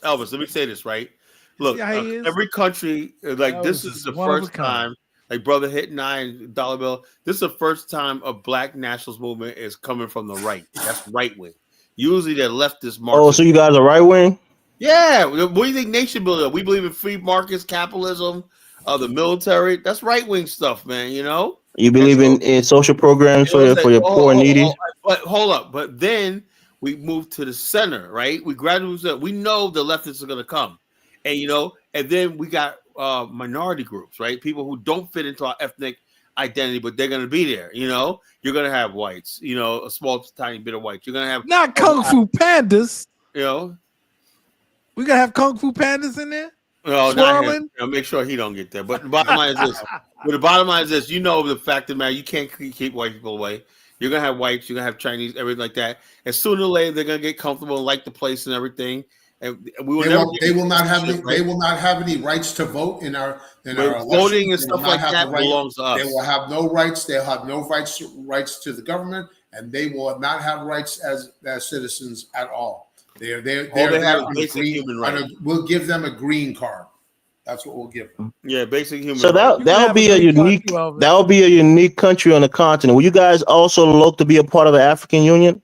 Elvis. Let me say this, right? You see Look, how he is? every country, like this Elvis is is the one of a first kind. time, like Brother Hit and I and Dollar Bill, this is the first time a black nationalist movement is coming from the right. That's right wing. Usually they're leftist Oh, so Marxist. you guys are right wing? Yeah, what do you think nation building? We believe in free markets, capitalism, the military. That's right wing stuff, man. You know. You And believe so, in social programs you know what I'm saying? for your poor and needy? But hold up. But then we move to the center, right? We gradually we know the leftists are going to come, and and then we got minority groups, right? People who don't fit into our ethnic identity, but they're going to be there. You're going to have whites. A small, tiny bit of whites. You're going to have Not Kung Fu Pandas. you know. We gotta have Kung Fu Pandas in there No, not him. swirling. Make sure he don't get there. But the bottom line is this. But the bottom line is this. The fact of the matter, you can't keep white people away. You're gonna have whites. You're gonna have Chinese, everything like that. And sooner or later, they're gonna get comfortable and like the place and everything. And we will never. They will not have any. Right? They will not have any rights to vote in our But elections. voting and They will stuff not like have that the right. belongs to us. They will have no rights. They'll have no rights to the government, and they will not have rights as citizens at all. They're All they have is basic human rights. We'll give them a green card. That's what we'll give them. Yeah, basic human. So rights. that'll be a unique country on the continent. Will you guys also look to be a part of the African Union?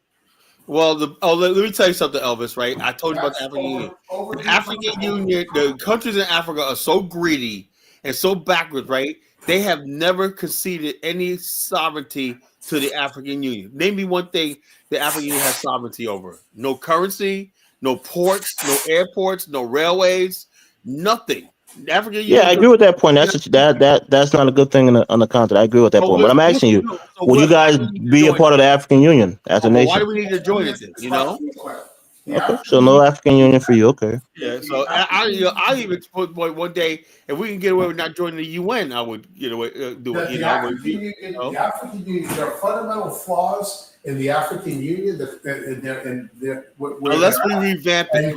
Well, let me tell you something, Elvis. Right? I told you about the African Union. The African Union, the countries in Africa are so greedy and so backwards, right? They have never conceded any sovereignty to the African Union. Name me one thing the African Union has sovereignty over. No currency, no ports, no airports, no railways, nothing. The African Union. Yeah, I agree with that point. That's not a good thing on the continent. I agree with that point. But I'm asking you, will you guys be a part of the African Union as a nation? Why do we need to join it then? Okay, so no African Union for you. Okay. Yeah, so I even put one day if we can get away with not joining the UN, I would do it. The African Union, there are fundamental flaws in the African Union. Unless we revamp it.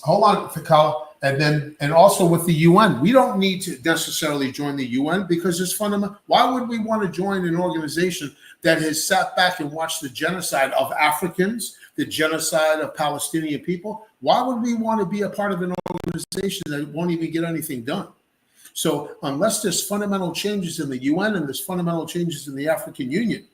Hold on, Fakala. And also with the UN, we don't need to necessarily join the UN because it's fundamental. Why would we want to join an organization that has sat back and watched the genocide of Africans, the genocide of Palestinian people? Why would we want to be a part of an organization that won't even get anything done? So unless there's fundamental changes in the UN and there's fundamental changes in the African Union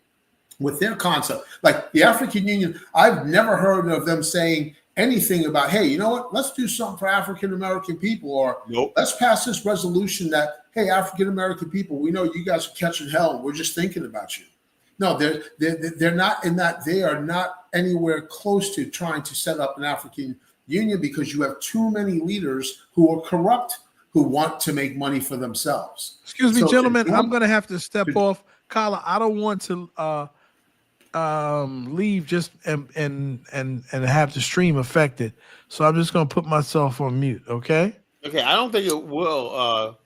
with their concept, like the African Union, I've never heard of them saying anything about, hey, you know what, let's do something for African American people, or let's pass this resolution that, hey, African American people, we know you guys are catching hell and we're just thinking about you. No, they're not in that. They are not anywhere close to trying to set up an African Union because you have too many leaders who are corrupt, who want to make money for themselves. Excuse me, gentlemen, I'm going to have to step off. Kala, I don't want to leave just and have the stream affected. So I'm just going to put myself on mute, okay? Okay, I don't think it will.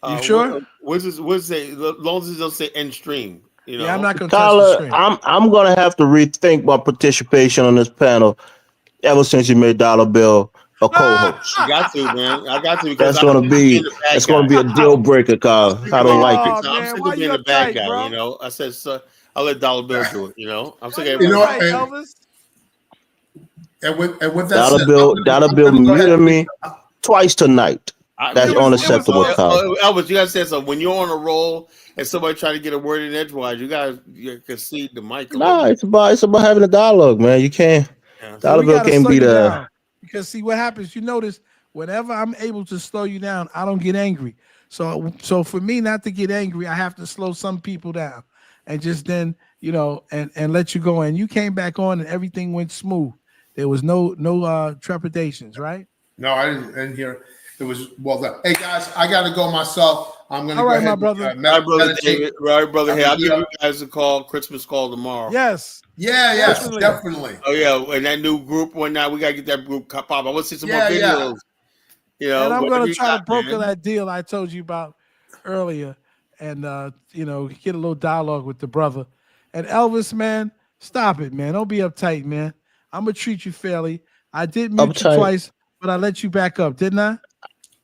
You sure? What's say? As long as it doesn't say end stream. Yeah, I'm not going to touch the stream. I'm going to have to rethink my participation on this panel ever since you made Dollar Bill a co-host. I got to, man. I got to. That's going to be a deal breaker, Carl. I don't like it. I'm sick of being a bad guy, bro? I said, I'll let Dollar Bill do it, I'm sick of Elvis. And with that Dollar Bill muted me twice tonight. That's unacceptable, Carl. Elvis, you gotta say something. When you're on a roll and somebody try to get a word in edgewise, you concede the mic. Nah, it's about having a dialogue, man. You can't. Yeah. Dollar Bill can't be the. Because see what happens. You notice whenever I'm able to slow you down, I don't get angry. So for me not to get angry, I have to slow some people down, and just then and let you go. And you came back on, and everything went smooth. There was no trepidations, right? No, I didn't hear. It was well done. Hey guys, I got to go myself. I'm going to go ahead. My brother. My brother David. Right, brother. Hey, I'll give you guys a call, Christmas call tomorrow. Yes. Yeah, definitely. Oh yeah, and that new group one now, we got to get that group pop. I want to see some more videos. And I'm going to try to broker that deal I told you about earlier. and get a little dialogue with the brother. And Elvis, man, stop it, man. Don't be uptight, man. I'm gonna treat you fairly. I did mute you Uptight. twice, but I let you back up, didn't I?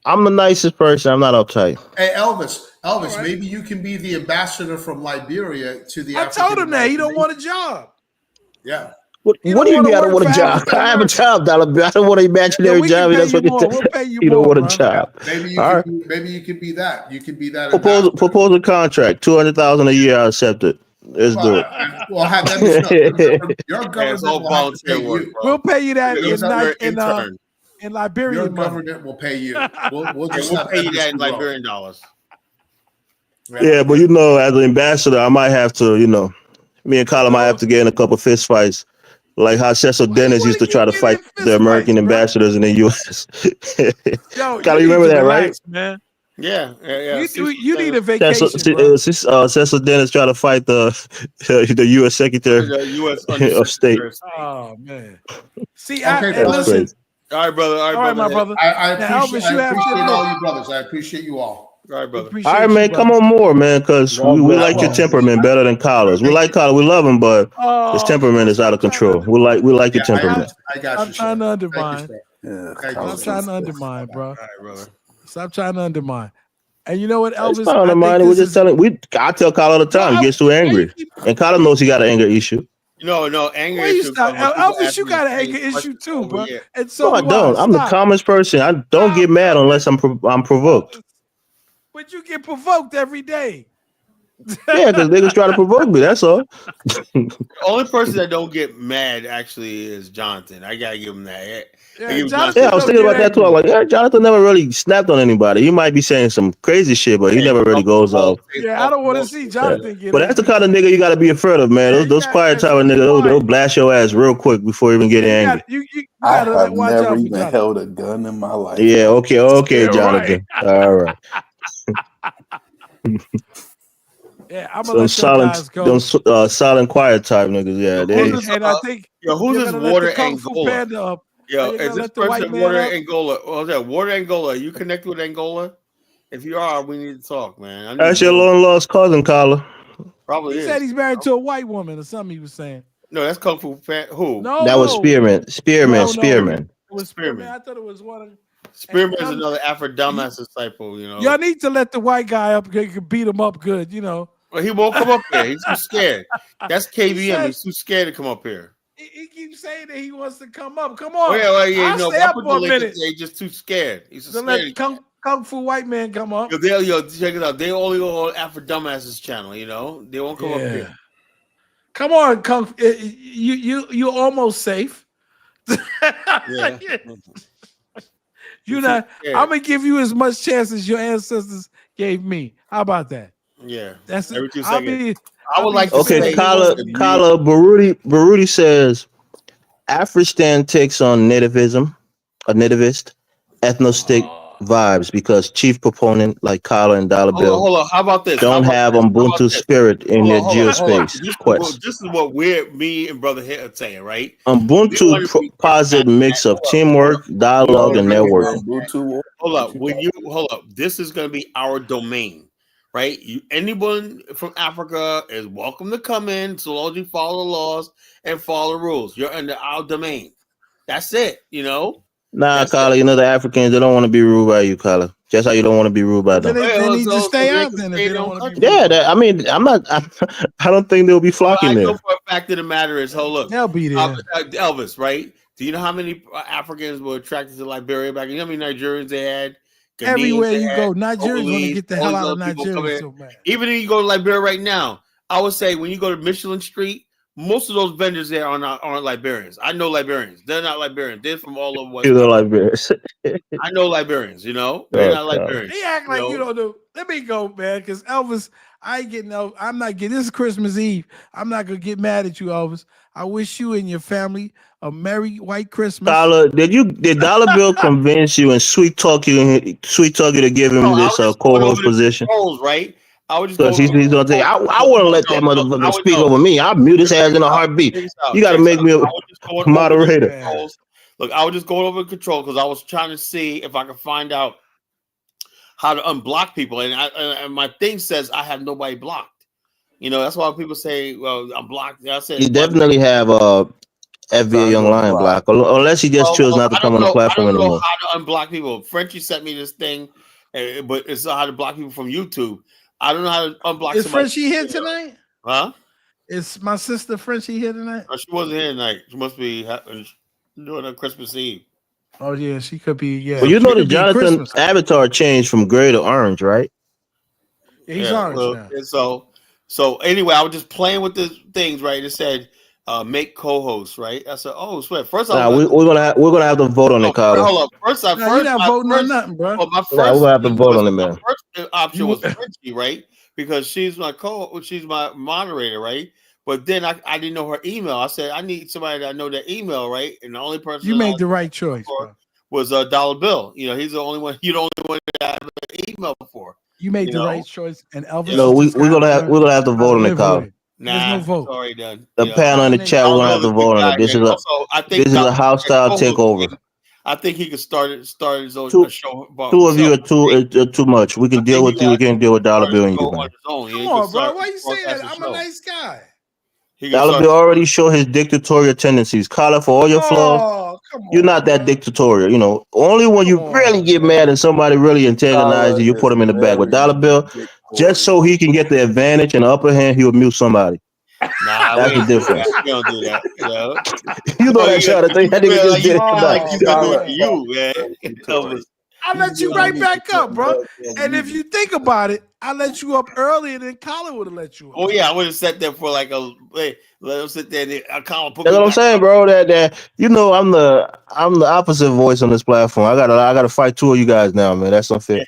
I'm the nicest person. I'm not uptight. Hey, Elvis, right. maybe you can be the ambassador from Liberia to the I told him that he don't want a Nation. job. Yeah. What do you mean I don't want a job? I have a job, Dollar Bill. I don't want an imaginary job. That's what we'll pay you you more, don't want bro. a job. Yeah. Maybe you could be that. You could be that. Propose a contract, $200,000 a year. I accept it. Let's do it. Well, have that. Your government all will have to pay volunteer work, you. bro. We'll pay you that intern. in Liberian Your money. government will pay you. We'll pay you that in Liberian dollars. Yeah, but as an ambassador, I might have to, me and Kyle might have to get in a couple fist fights, like how Cecil Dennis used to try to fight the American ambassadors in the U.S. Yo, Kyle, you remember that, relax, right? Man. Yeah. You need a vacation, bro. Cecil Dennis tried to fight the U.S. Secretary The U.S. of State. Oh man. See, listen. All right, brother. All right, my brother. I appreciate, Elvis, I appreciate all you brothers. I appreciate you all. All right, brother. All right, man. Come on more, man, because we like your temperament better than Kyler's. We like Kyler. We love him, but his temperament is out of control. We like your temperament. I got you. I'm trying to undermine. I'm trying to undermine, bro. All right, brother. Stop trying to undermine. And you know what, Elvis? It's not undermining. We're just telling. I tell Kyler all the time. He gets too angry, and Kyler knows he got an anger issue. No, anger issue. Elvis, you got an anger issue too, bro. And so I don't. I'm the calmest person. I don't get mad unless I'm provoked. But you get provoked every day. Yeah, because niggas try to provoke me. That's all. The only person that don't get mad actually is Jonathan. I gotta give him that. I was thinking about that too. I'm like, Jonathan never really snapped on anybody. He might be saying some crazy shit, but he never really goes off. Yeah, I don't want to see Jonathan get. But that's the kind of nigga you got to be afraid of, man. Those quiet type of niggas, they'll blast your ass real quick before you even get angry. I have never even held a gun in my life. Yeah, okay, Jonathan. Right. All right. Yeah, I'm gonna let guys go. Those silent, quiet type niggas. Yeah, and I think who's this Water Angola? Is this person Water Angola? Oh, that Water Angola? You connect with Angola? If you are, we need to talk, man. That's your long lost cousin, Kyler. Probably. He said he's married to a white woman or something. He was saying. No, that's Kung Fu Fan. Who? No, that was Spearman. Spearman. It was Spearman. I thought it was one of. Spearman is another Afro dumbass disciple. Y'all need to let the white guy up. You can beat him up good. Well, he won't come up here. He's too scared. That's KBM. He's too scared to come up here. He keeps saying that he wants to come up. Come on. I'll stay up for a minute. He's just too scared. He's just let Kung Fu white man come up. Check it out. They only go on Afro Dumbasses channel. They won't come up here. Come on, Kung. You're almost safe. Yeah. You're not. I'm gonna give you as much chance as your ancestors gave me. How about that? Yeah, that's every 2 seconds. I would like to say. Kala Baruti says Afristan takes on nativism, a nativist, ethnostic vibes because chief proponent like Kala and Dollar Bill. Hold on. How about this? Don't have Ubuntu spirit in their geospace quest. This is what me and Brother Hit are saying, right? Ubuntu posit mix of teamwork, dialogue, and networking. Hold up. This is going to be our domain. Right? Anyone from Africa is welcome to come in so long as you follow the laws and follow the rules. You're under our domain. That's it, Nah, Kala, the Africans, they don't want to be ruled by you, Kala. Just how you don't want to be ruled by them. They need to stay out then if they don't want to be I don't think they'll be flocking there. I know for a fact of the matter is, they'll be there. Elvis, right? Do you know how many Africans were attracted to Liberia back then? You know how many Nigerians they had? Everywhere you go, Nigerians want to get the hell out of Nigeria so bad. Even if you go to Liberia right now, I would say when you go to Michelin Street, most of those vendors there aren't Liberians. I know Liberians. They're not Liberians. They're from all over. You know Liberians. I know Liberians. They're not Liberians. They act like you don't know. Let me go, man, because Elvis, I'm not getting. This is Christmas Eve. I'm not gonna get mad at you, Elvis. I wish you and your family a merry white Christmas. Dollar, did Dollar Bill convince you and sweet talk you to give him this co-host position? Right? I was just because he's gonna say, I want to let that motherfucker speak over me. I'll mute his ass in a heartbeat. You got to make me a moderator. Look, I was just going over control because I was trying to see if I could find out how to unblock people, and my thing says I have nobody blocked. That's why people say, "Well, I'm blocked." I You said, "Well, definitely have FBA Young Condos Lion blocked. block, unless he just chose not to I come don't on the know. I platform don't know anymore. how to unblock people." Frenchie sent me this thing, but it's how to block people from YouTube. I don't know how to unblock Is somebody. Frenchie here tonight? Huh? Is my sister Frenchie here tonight? She wasn't here tonight. She must be doing her Christmas Eve. Oh yeah, she could be. But Yeah, you she know that could be Jonathan Christmas. avatar changed from gray to orange, right? Yeah, he's Yeah. orange Well, now. and so anyway, I was just playing with the things, right? It said make co-host, right? I said, oh, sweat. First, I was Now like, we're gonna have to vote on no, it, Carla. hold up. First, No, you're not voting on nothing, bro. well, my Nah, we're first gonna have to thing vote was on it, my man. first option You was Frenchie, right? Because she's my moderator, right? But then I didn't know her email. I said I need somebody that I know their email, right? And the only person you that I made the right choice, for bro. was Dollar Bill. He's the only one. You're the only one that I have an email for. You made You the know, right choice, and Elvis yeah. No, is we just gonna have to learn we're gonna have to how to vote on it, live with Carla. it. There's no Nah, it's vote. already done. The panel in the Nigga, chat, we're gonna Dollar have to Bill's a good vote on it. guy, This man. is a Also, I think this is a hostile takeover. I think he could start his own Two show two of you himself. are too much. We I can deal think he with you. got We can't deal with Dollar start his Bill and show you, on man. his own. Come He could on, bro. start Why you say broadcast that? a I'm a show. nice guy. He could Dollar start. Bill already showed his dictatorial tendencies. Carla, for all your flaws, Oh, come you're on, not that bro. dictatorial. Only when Come you really on, get man. mad and somebody really antagonize Kala you, you put is him in the back. With very Dollar Bill, just so dictatorial. he can get the advantage and the upper hand, he'll mute somebody. Nah, we That's the ain't do that. difference. We don't do that. You know Oh, that, Jonathan. That nigga just did it like tonight. Oh, he's gonna do it Kala to man. you, man. is Elvis. dictatorial. I He's let you giving right you back up, bro. more than And if you. you think about it, I let you up earlier than Colin would have let you up. Oh yeah, I would have sat there for like hey, let him sit there. And Colin put That's me what I'm back. saying, bro. I'm the opposite voice on this platform. I gotta fight two of you guys now, man. That's unfair.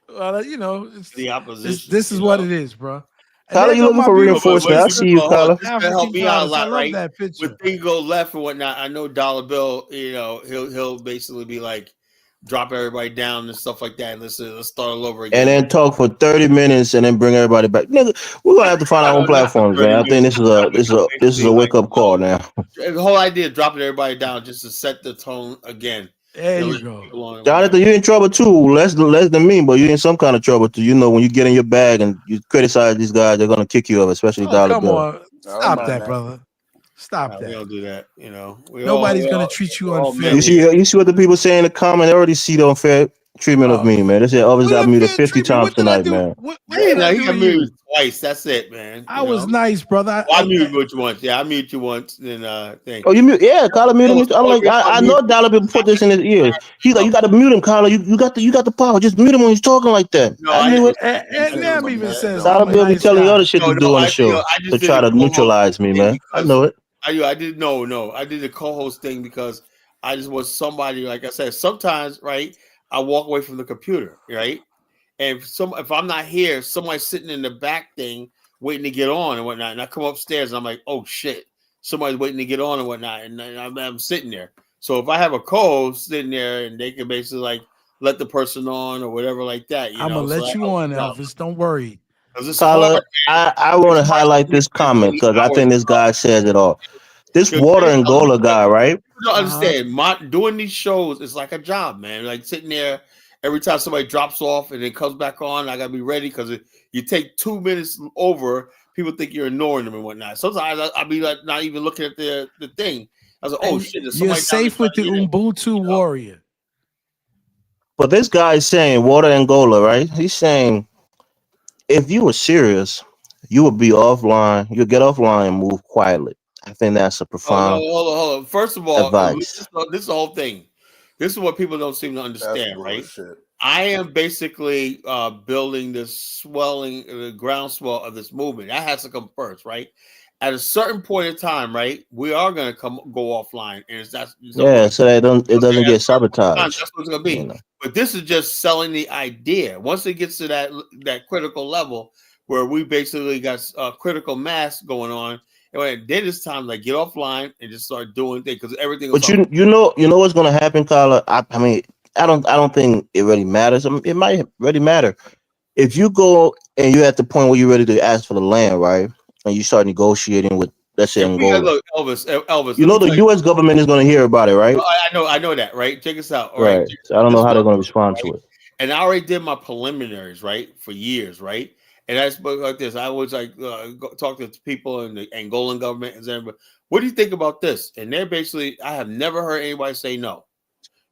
Well, The this opposition. this is what it is, bro. And Carla, there you go looking my for beautiful But reinforcement? I sister, see you, hold on, Carla. this gonna help African me out a goddess. I lot, love right? that When picture. things go left and whatnot, I know Dollar Bill. He'll basically be like, drop everybody down and stuff like that. Let's start all over And again. then talk for 30 minutes and then bring everybody back. Nigga, we're gonna have to find our own Not for platforms, 30 man. I think minutes. this is Basically, a like, wake up call now. the whole idea of dropping everybody down just to set the tone again. There you Let go. people on and whatnot. Jonathan, you in trouble too. Less than me, but you in some kind of trouble too. When you get in your bag and you criticize these guys, they're gonna kick you off, especially Oh, Dollar come Bill. on. I don't Stop mind that, that. brother. Stop We that. don't do that. Nobody's gonna treat you we're all men You see, unfairly. here. you see what the people say in the comment. They already see the unfair treatment of Oh, me, man. They said Elvis what got muted unfair 50 treatment? times What did I tonight, do? man. What did I He do got to muted you? twice. That's it, man. I was nice, brother. Well, I muted you once. Yeah, I muted you once. Then thing. Oh, you mute? Yeah, Carla muted me. The I'm only like, reason I I muted know Dollar Bill put this in his ears. He's like, you got to mute him, Carla. You got the power. Just mute him when he's talking like that. no, I I knew didn't. it. I And didn't them do even that. says No, Dollar I'm a Bill be nice telling you guy. other shit to no. do on the show I to just did try a to co-host neutralize me, thing man. I because know it. I did no. I did the co-host thing because I just was somebody. Like I said, sometimes right, I walk away from the computer, right, and if I'm not here, somebody's sitting in the back thing waiting to get on and whatnot, and I come upstairs and I'm like, oh shit, somebody's waiting to get on and whatnot, and I'm sitting there. So if I have a co-host sitting there and they can basically like let the person on or whatever like that, I'm gonna so let that you helps on, me out. Elvis. Don't worry. Because it's hard, Carla, man. I If want to somebody's highlight this doing comment these because I hours, think this guy says it all. This because water Angola guy, right? you don't Uh-huh. understand. Doing these shows is like a job, man. Like sitting there every time somebody drops off and then comes back on, I gotta be ready because you take 2 minutes over, people think you're ignoring them and whatnot. Sometimes I'll be like not even looking at the thing. I was like, oh And shit, there's you're somebody down there safe trying with to the get in. Ubuntu warrior. But this guy is saying water Angola, right? He's saying if you were serious, you would be offline. You'll get offline and move quietly. I think that's a Oh no, profound hold on. First of all, advice. this is the whole thing. This is what people don't seem to That's understand, right? bullshit. I am basically building this swelling, the groundswell of this movement. That has to come first, right? At a certain point in time, right, we are going to go offline, and that's Yeah, so that it doesn't at a get certain point in time, sabotaged. that's what it's going to You be. know. But this is just selling the idea. Once it gets to that critical level where we basically got critical mass going on, and then it's time to like get offline and just start doing things because everything will But start. you know what's gonna happen, Carla. I mean, I don't think it really matters. I mean, it might really matter if you go and you're at the point where you're ready to ask for the land, right? And you start negotiating with, let's say, If we Angola. look, Elvis, You let me know tell the you. U.S. government is gonna hear about it, right? I know that, right? Check this out. All right. Right. So I don't This know is how what they're I'm gonna gonna do, respond to right? it. and I already did my preliminaries, right, for years, right. And I spoke like this. I was like talk to people in the Angolan government and saying, "What do you think about this?" And they're basically, I have never heard anybody say no.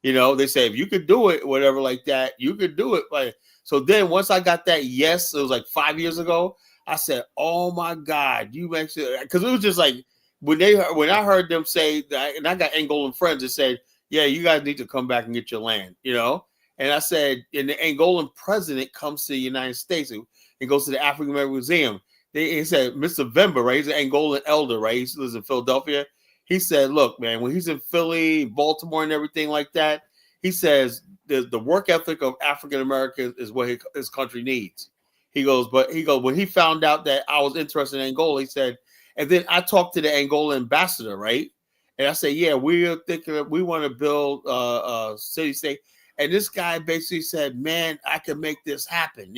They say if you could do it, whatever like that, you could do it. Like so, then once I got that yes, it was like 5 years ago. I said, "Oh my God, you actually," because it was just like when I heard them say that, and I got Angolan friends that said, "Yeah, you guys need to come back and get your land." And I said, and the Angolan president comes to the United States and goes to the African American Museum. He said, Mr. Vemba, right? He's an Angolan elder, right? He lives in Philadelphia. He said, look, man, when he's in Philly, Baltimore, and everything like that, he says the work ethic of African Americans is what his country needs. He goes, when he found out that I was interested in Angola, he said, and then I talked to the Angola ambassador, right? And I said, yeah, we're thinking we want to build a city state. And this guy basically said, man, I can make this happen.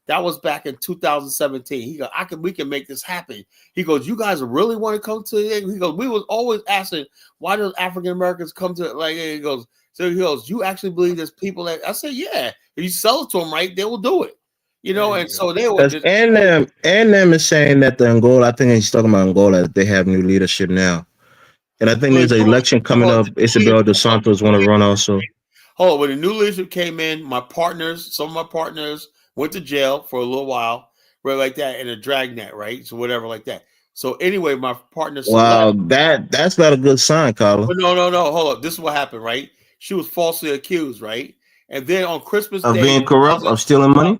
That was back in 2017. He goes, we can make this happen. He goes, you guys really want to come to it? He goes, we was always asking, why do African Americans come to it? Like, he goes, you actually believe there's people that, I said, yeah, if you sell it to them right, they will do it. And so they were just. And them is saying that the Angola, I think he's talking about Angola, that they have new leadership now. And I think there's an election coming up. Isabel dos Santos want to run also. When the new leadership came in, some of my partners went to jail for a little while, right, like that, in a dragnet, right? So whatever, like that. So anyway, my partner. Wow, that's not a good sign, Carla. No, hold up. This is what happened, right? She was falsely accused, right? And then on Christmas Day, of being corrupt, of stealing money.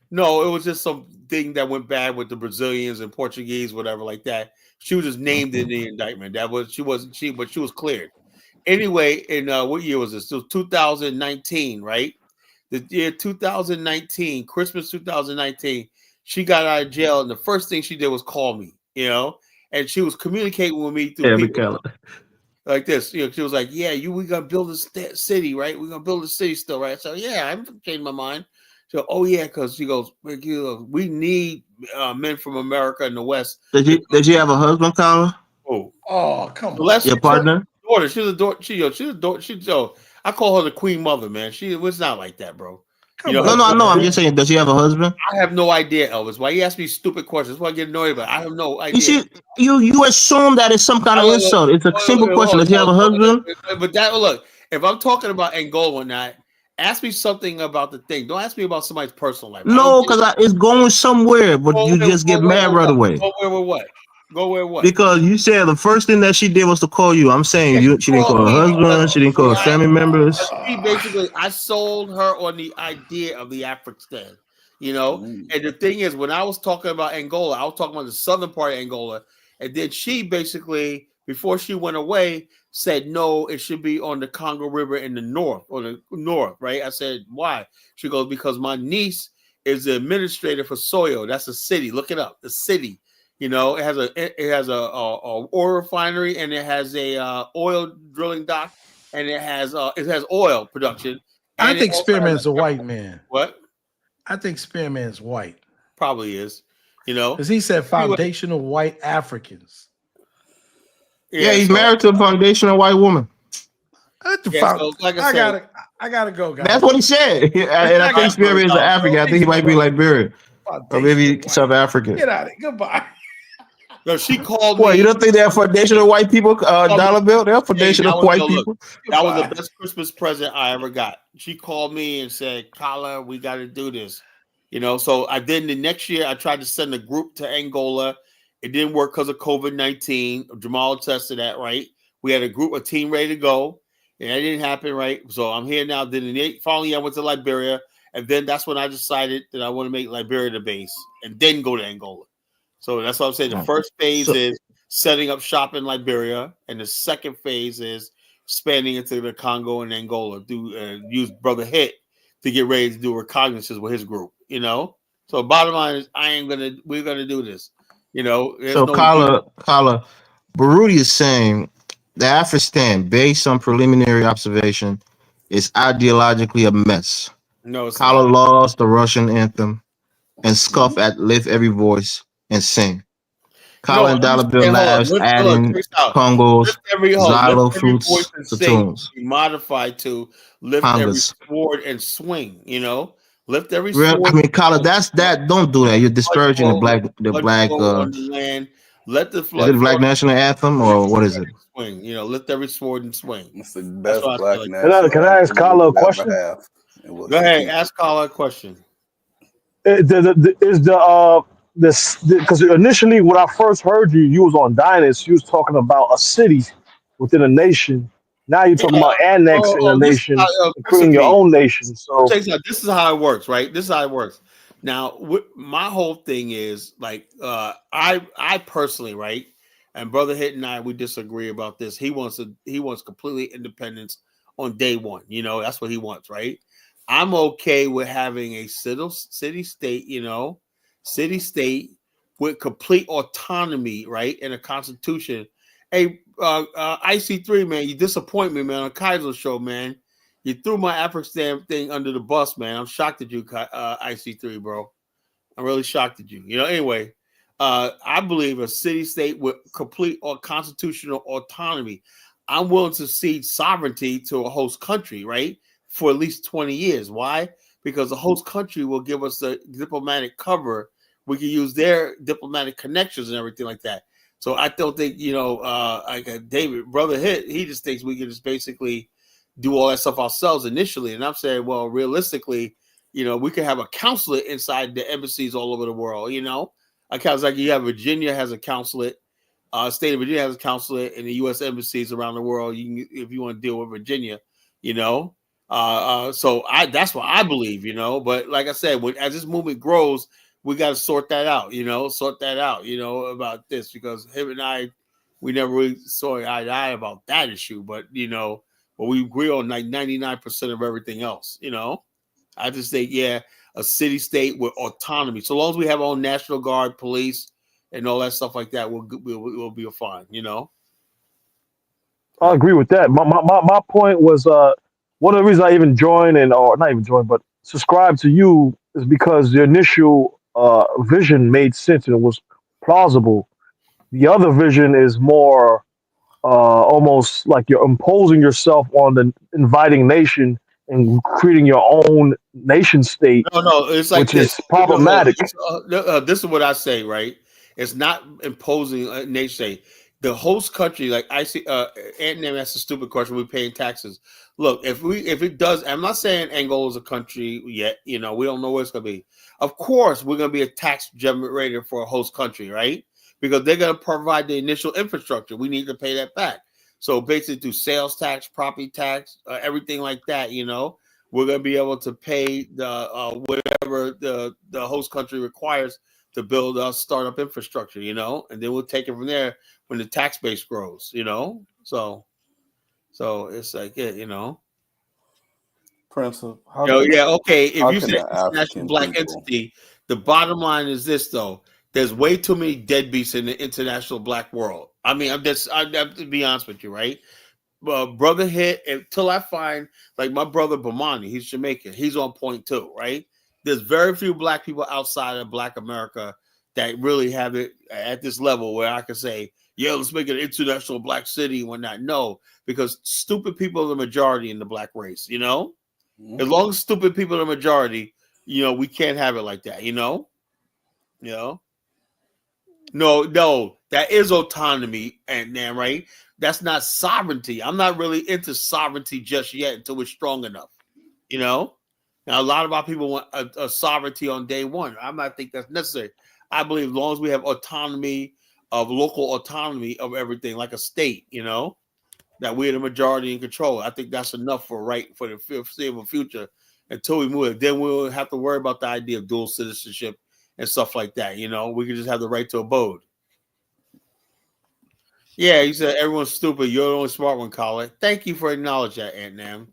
No, it was just something that went bad with the Brazilians and Portuguese, whatever, like that. She was just named in the indictment. She wasn't, but she was cleared. Anyway, in what year was this? So 2019, right? The year 2019, Christmas 2019, she got out of jail, and the first thing she did was call me, and she was communicating with me through people like this. She was like, "Yeah, we gonna build a city, right? We're gonna build a city still, right?" So yeah, I haven't changed my mind. So oh yeah, because she goes, we need men from America in the West. Did you have a husband, Carla? Oh, come on. Your partner? Daughter. She's a daughter. She's a daughter. I call her the queen mother, man. She was not like that, bro. No, I'm just saying, does she have a husband? I have no idea, Elvis. Why you ask me stupid questions? Why I get annoyed about it? I have no idea. You see, you assume that it's some kind of insult. It's a simple question. Does she have a husband? But look, if I'm talking about Angola or not, ask me something about the thing. Don't ask me about somebody's personal life. No, because it's going somewhere, but you just get mad right away. Go where with what? Go where what? Because you said the first thing that she did was to call you. I'm saying she didn't call her husband. She didn't call her family members. I sold her on the idea of the African, And the thing is, when I was talking about Angola, I was talking about the southern part of Angola. And then she basically, before she went away, said, no, it should be on the Congo River in the north, right? I said, why? She goes, because my niece is the administrator for Soyo. That's a city. Look it up. The city. It has a oil refinery, and it has a oil drilling dock, and it has oil production. I think Spearman's a white man. What? I think Spearman's white. Probably is. Because he said foundational white Africans. Yeah, he's married to a foundational white woman. I gotta go, guys. That's what he said. And I think Spearman is an African. I think he might be Liberian. Or maybe South African. Get out of it. Goodbye. No, she called me. Boy, you don't think they're foundational white people, Dollar Bill? They're foundational white people. That was the best Christmas present I ever got. She called me and said, Kala, we got to do this. So I did. The next year, I tried to send a group to Angola. It didn't work because of COVID-19. Jamal attested that, right? We had a team ready to go, and that didn't happen, right? So I'm here now. Then finally, I went to Liberia, and then that's when I decided that I want to make Liberia the base, and then go to Angola. So that's what I'm saying. The first phase is setting up shop in Liberia, and the second phase is expanding into the Congo and Angola. Use Brother Hit to get ready to do reconnaissance with his group. So bottom line is, we're gonna do this. So Kala, Baruti is saying the Afghanistan, based on preliminary observation, is ideologically a mess. No, it's Kala lost the Russian anthem and scoff at lift every voice and sing. No, Colin Dollar Bill understand. Hold on. laughs, Hold on. Check adding this out. Congos, Lift Xylo every voice fruits and to sing. tunes. Be modified to lift every Congas. sword and swing. Lift every Real, I sword. mean, Colin, that's that. Don't do that. You're Blood disparaging flow, the blood black. flow on the land. Let the Is it flood the flow black national anthem or what is it? swing. Lift every sword and swing. It's the That's best what I say. black Like, national Can I ask anthem we Kyla a could ever question? have. And we'll go ahead, keep it. ask Carla a question. Is the this because initially when I first heard you, you was on Dynast. You was talking about a city within a nation. Now you're Yeah. talking about annexing a This is how, nation and listen creating to your me. own nation. So Check this out. This is how it works, right? This is how it works. Now, my whole thing is like, I personally, right, and Brother Hit and I, we disagree about this. He wants completely independence on day one. That's what he wants, right? I'm okay with having a city state, city state with complete autonomy, right, and a constitution. Hey, IC3, man, you disappoint me, man, on Kaiser's show, man. You threw my Afghanistan thing under the bus, man. I'm shocked at you, IC3, bro. I'm really shocked at you. Anyway, I believe a city state with complete or constitutional autonomy. I'm willing to cede sovereignty to a host country, right? For at least 20 years. Why? Because the host country will give us the diplomatic cover. We can use their diplomatic connections and everything like that. So I don't think, like David, Brother Hit, he just thinks we can just basically do all that stuff ourselves initially. And I'm saying, well, realistically, we could have a consulate inside the embassies all over the world. Like you have Virginia has a consulate, state of Virginia has a consulate, and the U.S. embassies around the world. If you want to deal with Virginia, so that's what I believe. But like I said, as this movement grows, we got to sort that out. About this because him and I, we never really saw eye to eye about that issue. But but we agree on like 99% of everything else. I just think, yeah, a city state with autonomy. So long as we have our own National Guard, police, and all that stuff like that, we'll be fine. I agree with that. My point was one of the reasons I even joined or not even joined, but subscribed to you is because the initial vision made sense and it was plausible. The other vision is more almost like you're imposing yourself on the inviting nation and creating your own nation state, No, it's like which this. is Hold on. problematic. This is what I say, right? It's not imposing a nation state. The host country, like I see, Ant name asked a stupid question. We're paying taxes. Look, if it does, I'm not saying Angola is a country yet. We don't know what it's going to be. Of course, we're going to be a tax generator for a host country, right? Because they're going to provide the initial infrastructure. We need to pay that back. So basically, through sales tax, property tax, everything like that, we're going to be able to pay the whatever the host country requires to build a startup infrastructure, and then we'll take it from there when the tax base grows, so it's like Prince, how can yeah, okay. If you say the international African black people? entity, the bottom line is this though: there's way too many deadbeats in the international black world. I mean, I have to be honest with you, right? Brother Hit until I find like my brother Bomani, he's Jamaican, he's on point too, right? There's very few black people outside of Black America that really have it at this level where I can say, yeah, let's make it an international black city and whatnot. No, because stupid people are the majority in the black race, As long as stupid people are the majority, we can't have it like that, you know. No, that is autonomy, and then right, that's not sovereignty. I'm not really into sovereignty just yet until we're strong enough. Now a lot of our people want a sovereignty on day one. I might think that's necessary. I believe as long as we have autonomy of local autonomy of everything, like a state, that we're the majority in control. I think that's enough for the foreseeable future until we move. Then we'll have to worry about the idea of dual citizenship and stuff like that. We can just have the right to abode. Yeah, he said everyone's stupid. You're the only smart one, Colin. Thank you for acknowledging that, Aunt Nam.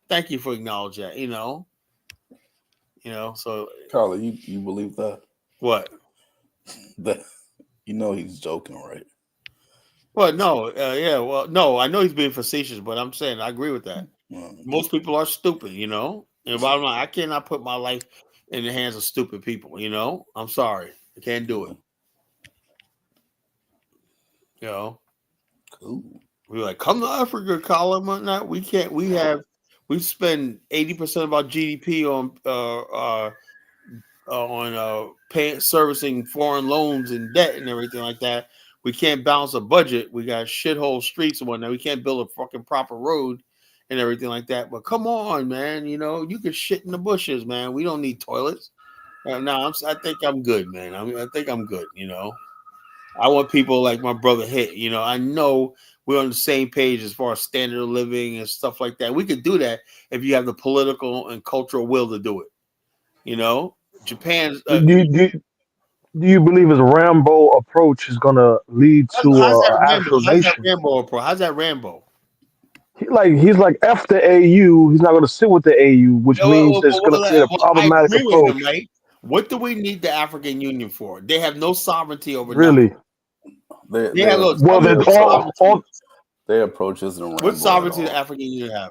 Thank you for acknowledging that. So Carla, you believe that? what? That he's joking, right? Well, no, yeah, well, no, I know he's being facetious, but I'm saying I agree with that. Well, Most people are stupid, And bottom line, I cannot put my life in the hands of stupid people, I'm sorry. I can't do it. You know, Cool. we were like, come to Africa, Colin, whatnot. We can't. We spend 80% of our GDP on paying servicing foreign loans and debt and everything like that. We can't balance a budget. We got shithole streets and whatnot. We can't build a fucking proper road and everything like that. But come on, man. You know, you can shit in the bushes, man. We don't need toilets. No, I think I'm good, man. I think I'm good. You know, I want people like my brother Hit. You know, I know we're on the same page as far as standard of living and stuff like that. We could do that if you have the political and cultural will to do it. You know, Japan's. Do you, do you, do you believe his Rambo approach is gonna lead to How's that an Rambo? actual How's that nation? Rambo, bro? How's that Rambo? He's like F the AU. He's not gonna sit with the AU, which Yeah, means it's gonna create a I problematic agree with him, approach. right? What do we need the African Union for? They have no sovereignty over nothing. Really. They have no. Well, Tell me then what sovereignty. Their approach isn't What Rambo at sovereignty the all. African Union have?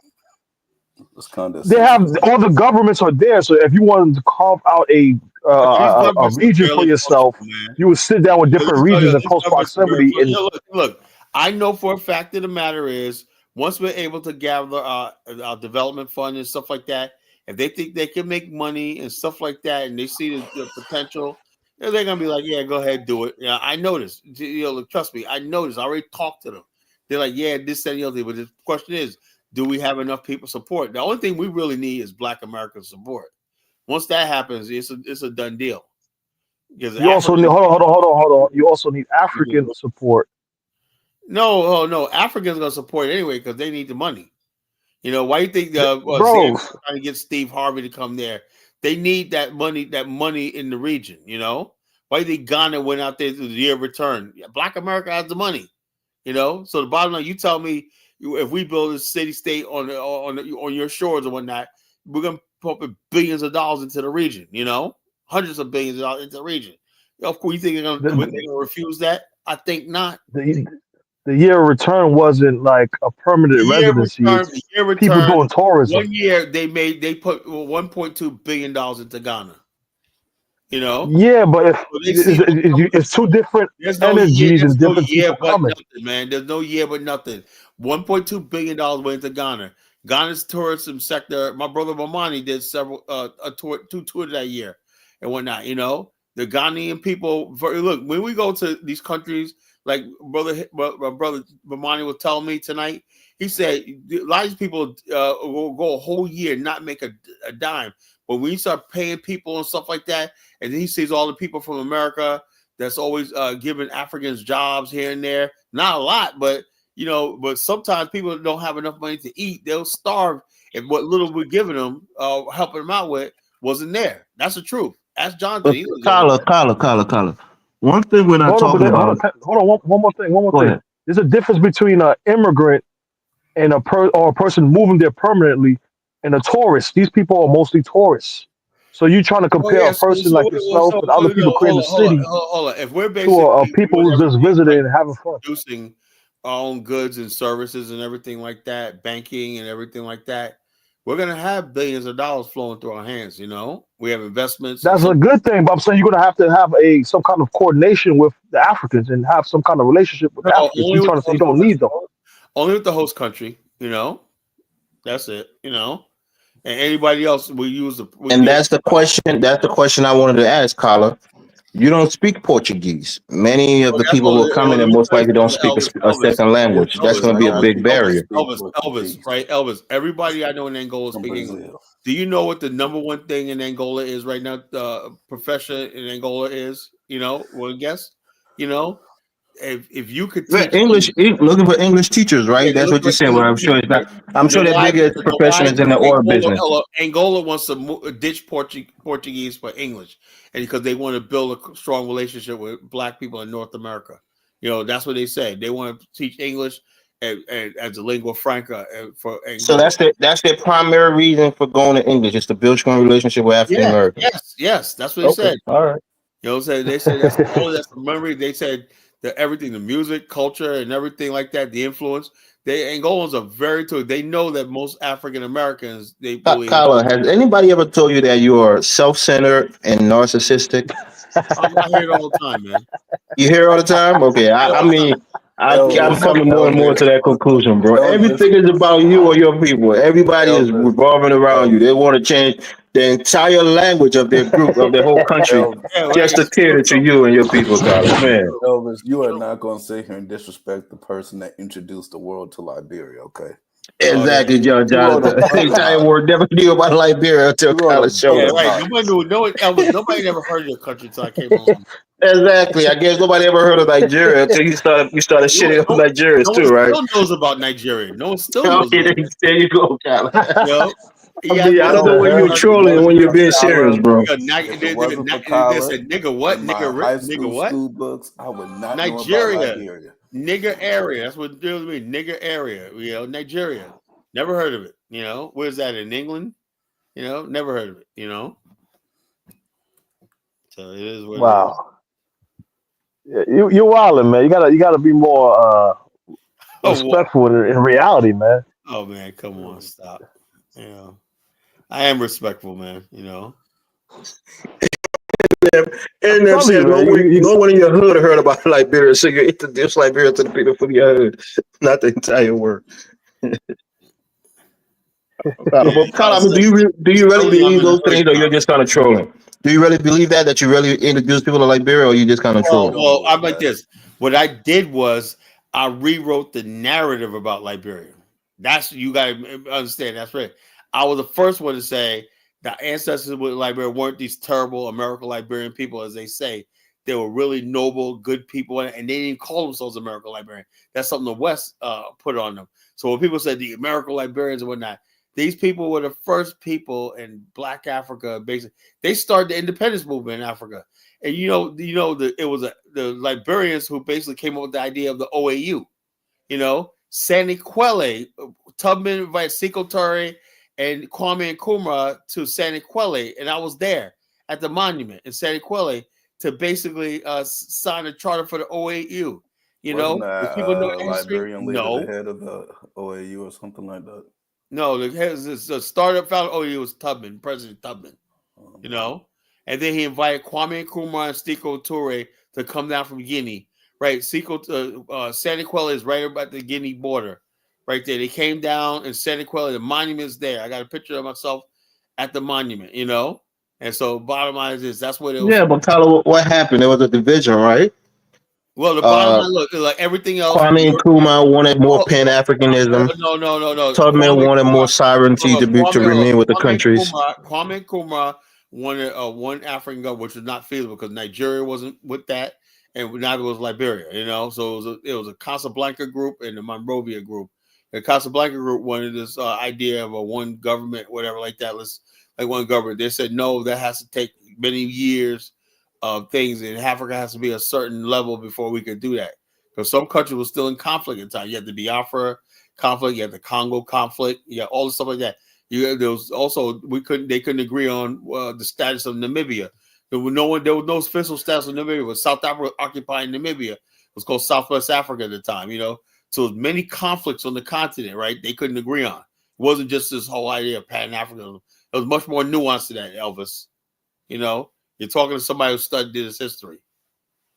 It's they have condescension. all the governments are there. So if you wanted to carve out These a governments are region for barely yourself, functional, man. you would sit down with different regions in These close governments are very proximity. And look. I know for a fact of the matter is once we're able to gather our development fund and stuff like that, if they think they can make money and stuff like that, and they see the potential, they're gonna be like, "Yeah, go ahead, do it." Yeah, I noticed. You know, trust me, I noticed. I already talked to them. They're like, "Yeah, this, that, and the other thing." But the question is, do we have enough people support? The only thing we really need is Black American support. Once that happens, it's a done deal. Because you also need Africans, hold on. You also need African support, no, Africans gonna support it anyway because they need the money. You know, why do you think bro. Zambia trying to get Steve Harvey to come there? They need that money in the region. You know, why do you think Ghana went out there to the year of return? Yeah, Black America has the money. You know, so the bottom line, you tell me if we build a city state on your shores or whatnot, we're gonna pump billions of dollars into the region. You know, hundreds of billions of dollars into the region. Of course, you think The, they're gonna refuse that? I think not. the, the year of return wasn't like a permanent residency. It's The year people return. doing tourism. 1 year they put $1.2 billion into Ghana. You know, Yeah, but if so they see it's two different there's no year, energies and different people but coming. nothing, man. There's no year but nothing. $1.2 billion went into Ghana. Ghana's tourism sector. My brother Mamani did several two tours that year and whatnot. You know, the Ghanaian people. Look, when we go to these countries, like my brother Mamani will tell me tonight. He said a lot of these people will go a whole year not make a dime. But when you start paying people and stuff like that, and then he sees all the people from America that's always giving Africans jobs here and there. Not a lot, but you know, but sometimes people don't have enough money to eat. They'll starve if what little we're giving them, helping them out with, wasn't there. That's the truth. Ask Jonathan. But He lives over there. Kala. One thing we're not Hold on, but talking about. hold on. One more thing. One more Go thing. ahead. There's a difference between an immigrant and a person moving there permanently and a tourist. These people are mostly tourists. So you're trying to Oh compare yeah. a person like yourself and other people creating the city Hold on. If we're to a basically people doing who's just everything visiting right, and having fun. producing our own goods and services and everything like that, banking and everything like that, we're gonna have billions of dollars flowing through our hands. You know, we have investments and That's a some. good thing, but I'm saying you're gonna have a some kind of coordination with the Africans and have some kind of relationship with No, the Africans. only You're with trying the to say you don't need them. only with the host country. You know, that's it. You know, and anybody else we use the we And give. that's the question. That's the question I wanted to ask, Kala. You don't speak Portuguese. Many of Oh, the that's people who are coming let in me most tell you likely don't something, speak a second language. That's going to be a big Majority barrier. speak Portuguese Right? Elvis. Everybody I know in Angola from speak English. Brazil. Do you know what the number one thing in Angola is right now? The profession in Angola is, you know, well, guess, you know, if you could Yeah, teach English, looking for English teachers, yeah, right? you're That's looking what you're for saying. Well, English I'm sure teachers, it's right? not. I'm You know sure their why? biggest Because profession is in the oil business. Angola wants to ditch Portuguese for English, and because they want to build a strong relationship with Black people in North America. You know, that's what they say. They want to teach English and as a lingua franca for So Angola. that's their primary reason for going to English, is to build strong relationship with African Yeah, Americans. yes, that's what they Okay, said. all right. You know what I'm saying? They said that's all that's the memory. They said that everything, the music, culture, and everything like that, the influence. They Angolans are very to they know that most African Americans they believe. Kala, has anybody ever told you that you are self-centered and narcissistic? I hear it all the time, man. You hear it all the time. Okay, I hear it all the time. I'm Elvis, coming more and more to Elvis, that conclusion, bro. Elvis, Everything is about you or your people. Everybody is Elvis, revolving around you. They Elvis, want to change the entire language of their group, of their whole country, Elvis, Yeah, right. just to It's true, cater to though. you and your people, Tyler. It's Man, true. Elvis. You It's are true. not going to sit here and disrespect the person that introduced the world to Liberia. Okay, Oh yeah, exactly, John you wrote a Jonathan. The book entire about it. word never knew about Liberia until You wrote a college book showed yeah, up. right. about it. Nobody knew. No one, Elvis. Nobody never heard of your country until I came along. Exactly. I guess nobody ever heard of Nigeria until you started No one, shitting on no, Nigerians no one too, right? still knows about Nigeria. No one still Oh, knows yeah, about that. there you go, Tyler. You know, I yeah, mean, I don't know when you're Elvis, if it trolling and when wasn't you're for being serious, Kala, bro. if it wasn't for Kala said nigga what in my high nigga school what school books, I would not know about Nigeria Liberia. nigger area. That's what it deals with me. Nigger area. You know, Nigeria. Never heard of it. You know, where's that in England? You know, never heard of it. You know, so it is what it is. Wow. Yeah, you're wilding, man. You gotta be more Oh what? respectful in reality, man. Oh man, come on, stop. You know, I am respectful, man. You know. I'm And them telling you, said man. no one in your hood heard about Liberia, so you introduce Liberia to the people from your hood, not the entire world. Yeah, But I Kyle, I was mean, do you really telling you I'm believe in the those hood things, or now. you're just kind of trolling? Do you really believe that you really introduce people to Liberia, or you just kind of I Well, trolling? don't well, I'm believe like that. this. What I did was I rewrote the narrative about Liberia. That's you got to understand. That's right. I was the first one to say the ancestors with Liberia weren't these terrible American Liberian people, as they say. They were really noble, good people, and they didn't call themselves American Liberian. That's something the West put on them. So when people said the American Liberians and whatnot, these people were the first people in Black Africa. Basically, they started the independence movement in Africa. And it was the Liberians who basically came up with the idea of the OAU. You know, Sandy Quelle, Tubman invited Sekou Touré and Kwame Nkrumah to Sandy Quelle, and I was there at the monument in Sandy Quelle to basically sign a charter for the OAU. You Wasn't know, that if people know history, Liberian leader the no, head of the OAU or something like that? no, the startup founder OAU was Tubman, President Tubman. You Um, know. And then he invited Kwame Nkrumah and Sekou Touré to come down from Guinea. Right, Santa Quella is right about the Guinea border, right there. They came down in Santa Quella. The monument's there. I got a picture of myself at the monument. You know, and so bottom line is this: that's what it was. Yeah, but Tyler, what happened? There was a division, right? Well, the bottom Uh, line, look, like everything else. Kwame Nkrumah wanted more Oh, Pan Africanism. no. Tubman wanted more sovereignty to remain with the countries. Kwame Nkrumah wanted one African government, which was not feasible because Nigeria wasn't with that, and neither was Liberia. You know, so it was a Casablanca group and the Monrovia group. The Casablanca group wanted this idea of a one government, whatever like that. Like one government. They said no, that has to take many years of things, and Africa has to be a certain level before we could do that. Because some countries were still in conflict at the time. You had the Biafra conflict, you had the Congo conflict, you had all the stuff like that. There was also they couldn't agree on the status of Namibia. There was no official status of Namibia. It was South Africa occupying Namibia. It was called Southwest Africa at the time, you know. So there was many conflicts on the continent, right? They couldn't agree on. It wasn't just this whole idea of Pan-Africanism. It was much more nuanced to that, Elvis. You know, you're talking to somebody who studied this history.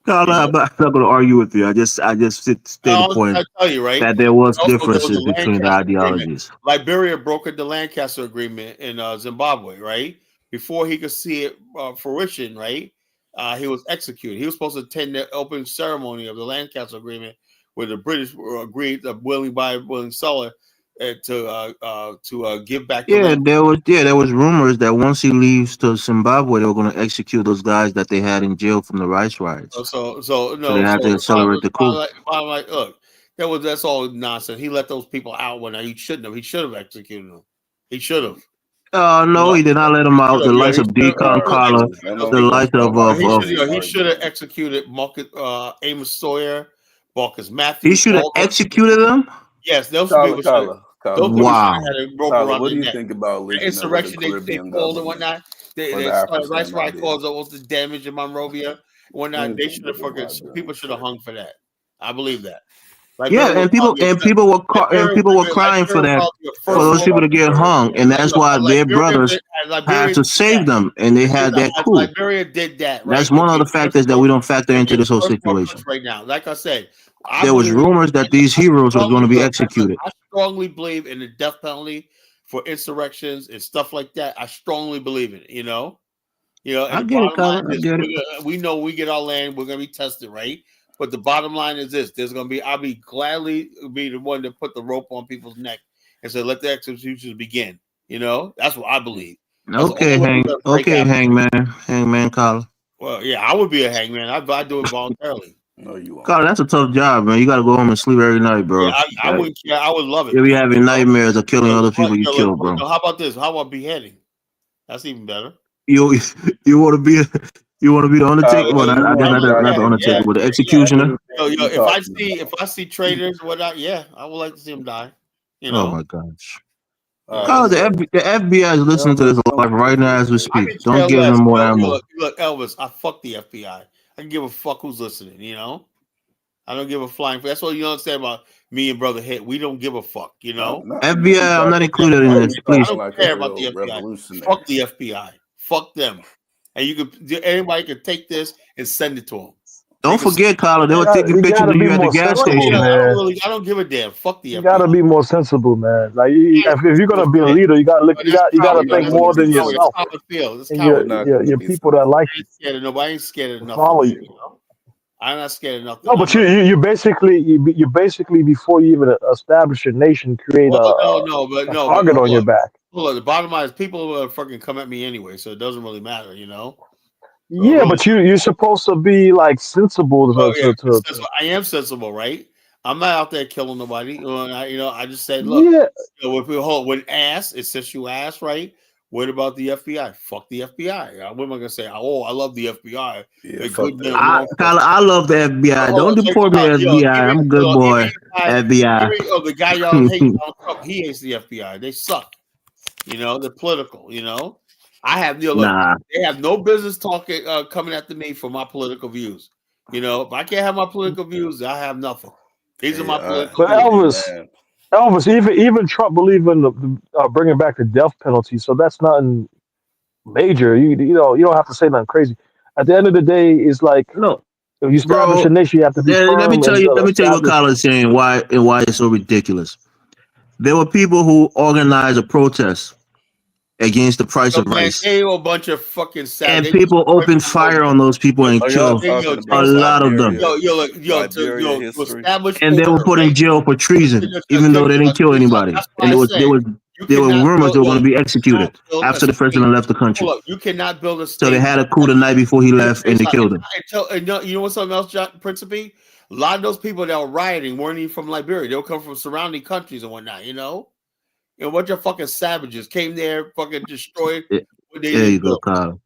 No, You know, I'm not going to argue with you. I just state a point I tell you, right? that there was Also, there was differences the between the Lancaster Agreement. ideologies. Liberia brokered the Lancaster Agreement in Zimbabwe, right? Before he could see it fruition, right? He was executed. He was supposed to attend the opening ceremony of the Lancaster Agreement, where the British agreed, willing seller, to give back the Yeah, land. there was rumors that once he leaves to Zimbabwe, they were going to execute those guys that they had in jail from the rice riots. So So they no, had so to the accelerate the coup. bottom line, look, that's all nonsense. He let those people out when he shouldn't have. He should have executed them. He should have. You No, know, he did not let them out. The yeah, likes of Decon Collar, ain't those no the people. likes of, nobody of, of really He should have arguing. executed Marcus, Amos Sawyer, Marcus he Matthews, should have all those people. executed them. Yes, those Kala, people should have. Kala, Kala, Those what do people you should think? have Wow. had a rope Kala, around what do their you neck. think about The leaving the insurrection they Caribbean pulled and government whatnot. for the They started rice Afrosan riot idea? caused all the damage in Monrovia. He Whatnot. ain't They gonna should give have them fucking Liberian people should have shit. hung for that. I believe that. Liberia Yeah, would and people probably and people were crying for Liberia would that, probably be the for first those one. people to get hung, and Like, that's look, why their brothers had Liberia to did save that. them, and they had that As coup. Liberia did that, right? That's one of the factors that we don't factor into They're this the whole first world country situation. right now. Like I said, I There was believe rumors that these I heroes was going to be look, executed. I strongly believe in the death penalty for insurrections and stuff like that. I strongly believe in it. And I the get it, bottom line Colin. I is get it. we know we get our land, we're gonna be tested, right? But the bottom line is this: I'll be gladly be the one to put the rope on people's neck and say, let the executions begin. That's what I believe. That's the only way we're gonna break out. Hangman, Colin. Well, yeah, I would be a hangman. I'd do it voluntarily. No, you won't. Colin, that's a tough job, man. You got to go home and sleep every night, Yeah, bro. I wouldn't care. I would love it, You'll be man. having nightmares of killing other people you Look, killed, bro. how about this? How about beheading? That's even better. You you want to be the Undertaker? Well, You I guess want not the to Undertaker, but the Yeah. executioner. If I see traitors, whatnot, yeah, I would like to see them die. Oh my gosh. All right, Carl, so the FBI is listening to this live right now as we I speak. can Don't care give less. them more ammo. Look, Elvis, I fuck the FBI. I can give a fuck who's listening. I don't give a flying. That's what you understand about me and Brother Hit. We don't give a fuck. FBI, I'm not included in this, I please. don't care about the FBI. Fuck the FBI. Fuck them. And anybody can take this and send it to them. Don't forget, Carl, they were taking You pictures gotta of be you at the more gas sensible, station. man. I don't give a damn. Fuck the You FBI. gotta be more sensible, man. Like if you're gonna be a leader, you gotta look. You gotta think more than yourself That's how it feels. and your people that like I ain't scared of nobody. I ain't scared of to nothing. follow you. I'm not scared of nothing. No, but you basically before you even establish your nation, create a target on your back. Look, the bottom line is people will fucking come at me anyway, so it doesn't really matter. So Yeah, really, but you're supposed to be like sensible to I am sensible, right? I'm not out there killing nobody. I just said, look, yeah. when asked, it says you asked, right? What about the FBI? Fuck the FBI. What am I gonna say? Oh, I love the FBI. Yeah, Good men. Colin, I love the FBI. Don't deport me, FBI. I'm a good boy. FBI. The guy y'all hate, Donald Trump, he hates the FBI. They suck. They're political. I have Nah. they have no business talking coming after me for my political views. If I can't have my political views, I have nothing. These are my political But views. Elvis, even Trump believe in the bringing back the death penalty, so that's nothing major. You don't have to say nothing crazy. At the end of the day, it's like No, if you establish bro. a nation, you have to be Let me firm tell and you. Let me tell you what establish. Colin is saying. Why it's so ridiculous. There were people who organized a protest against the price of rice, They a bunch of fucking and people opened fire on those people and killed a lot of them. Liberia to history? establish And they were order, put in right? jail for treason, even though they didn't kill anybody. That's And what I say. there were rumors they were going to be executed build after the president left the country. Look, you cannot build a So they state. had a coup the night before he left, and they killed him. You know what's something else, Principe? A lot of those people that were rioting weren't even from Liberia. They'll come from surrounding countries and whatnot. And a bunch of fucking savages came there, fucking destroyed what they There you didn't go, build. Kyle.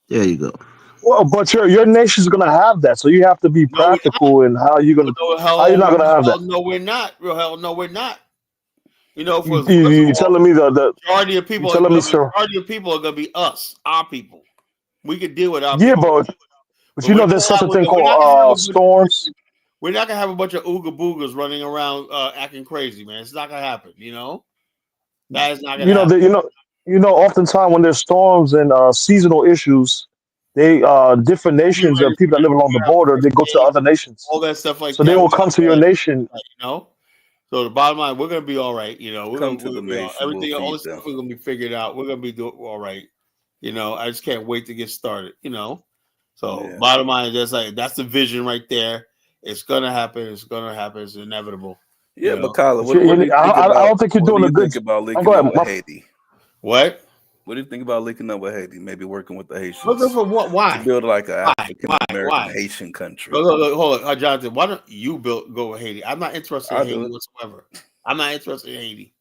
There you go. Well, but your nation's gonna have that, so you have to be practical in how you're not gonna have that. No, we're not. Real hell, no, we're not. You, First of you all, telling me the majority of people, you telling me, sir? majority of people are gonna be us, our people. We can deal with our Yeah, people. but you know there's such a thing called storms. We're not gonna have a bunch of ooga boogas running around acting crazy, man. It's not gonna happen. That is not gonna happen. Oftentimes when there's storms and seasonal issues, they different nations and people that live along the border, they go to other nations. All that stuff like So that. they will come to your nation. So the bottom line, we're gonna be all right. We're Come gonna to the nation. everything, We'll all this feed them. stuff is gonna be figured out. We're gonna be all right. I just can't wait to get started. So bottom line is that's the vision right there. It's gonna happen. It's gonna happen. It's inevitable. Yeah, but Colin, what do you think about? I don't think you're doing a good. About linking go ahead, up with Haiti? What? What do you think about linking up with Haiti? Maybe working with the Haitians. Looking for what? Why? To build like an African American Haitian country. Look, hold on, Jonathan. Why don't you go with Haiti? I'm not interested in Haiti whatsoever. I'm not interested in Haiti.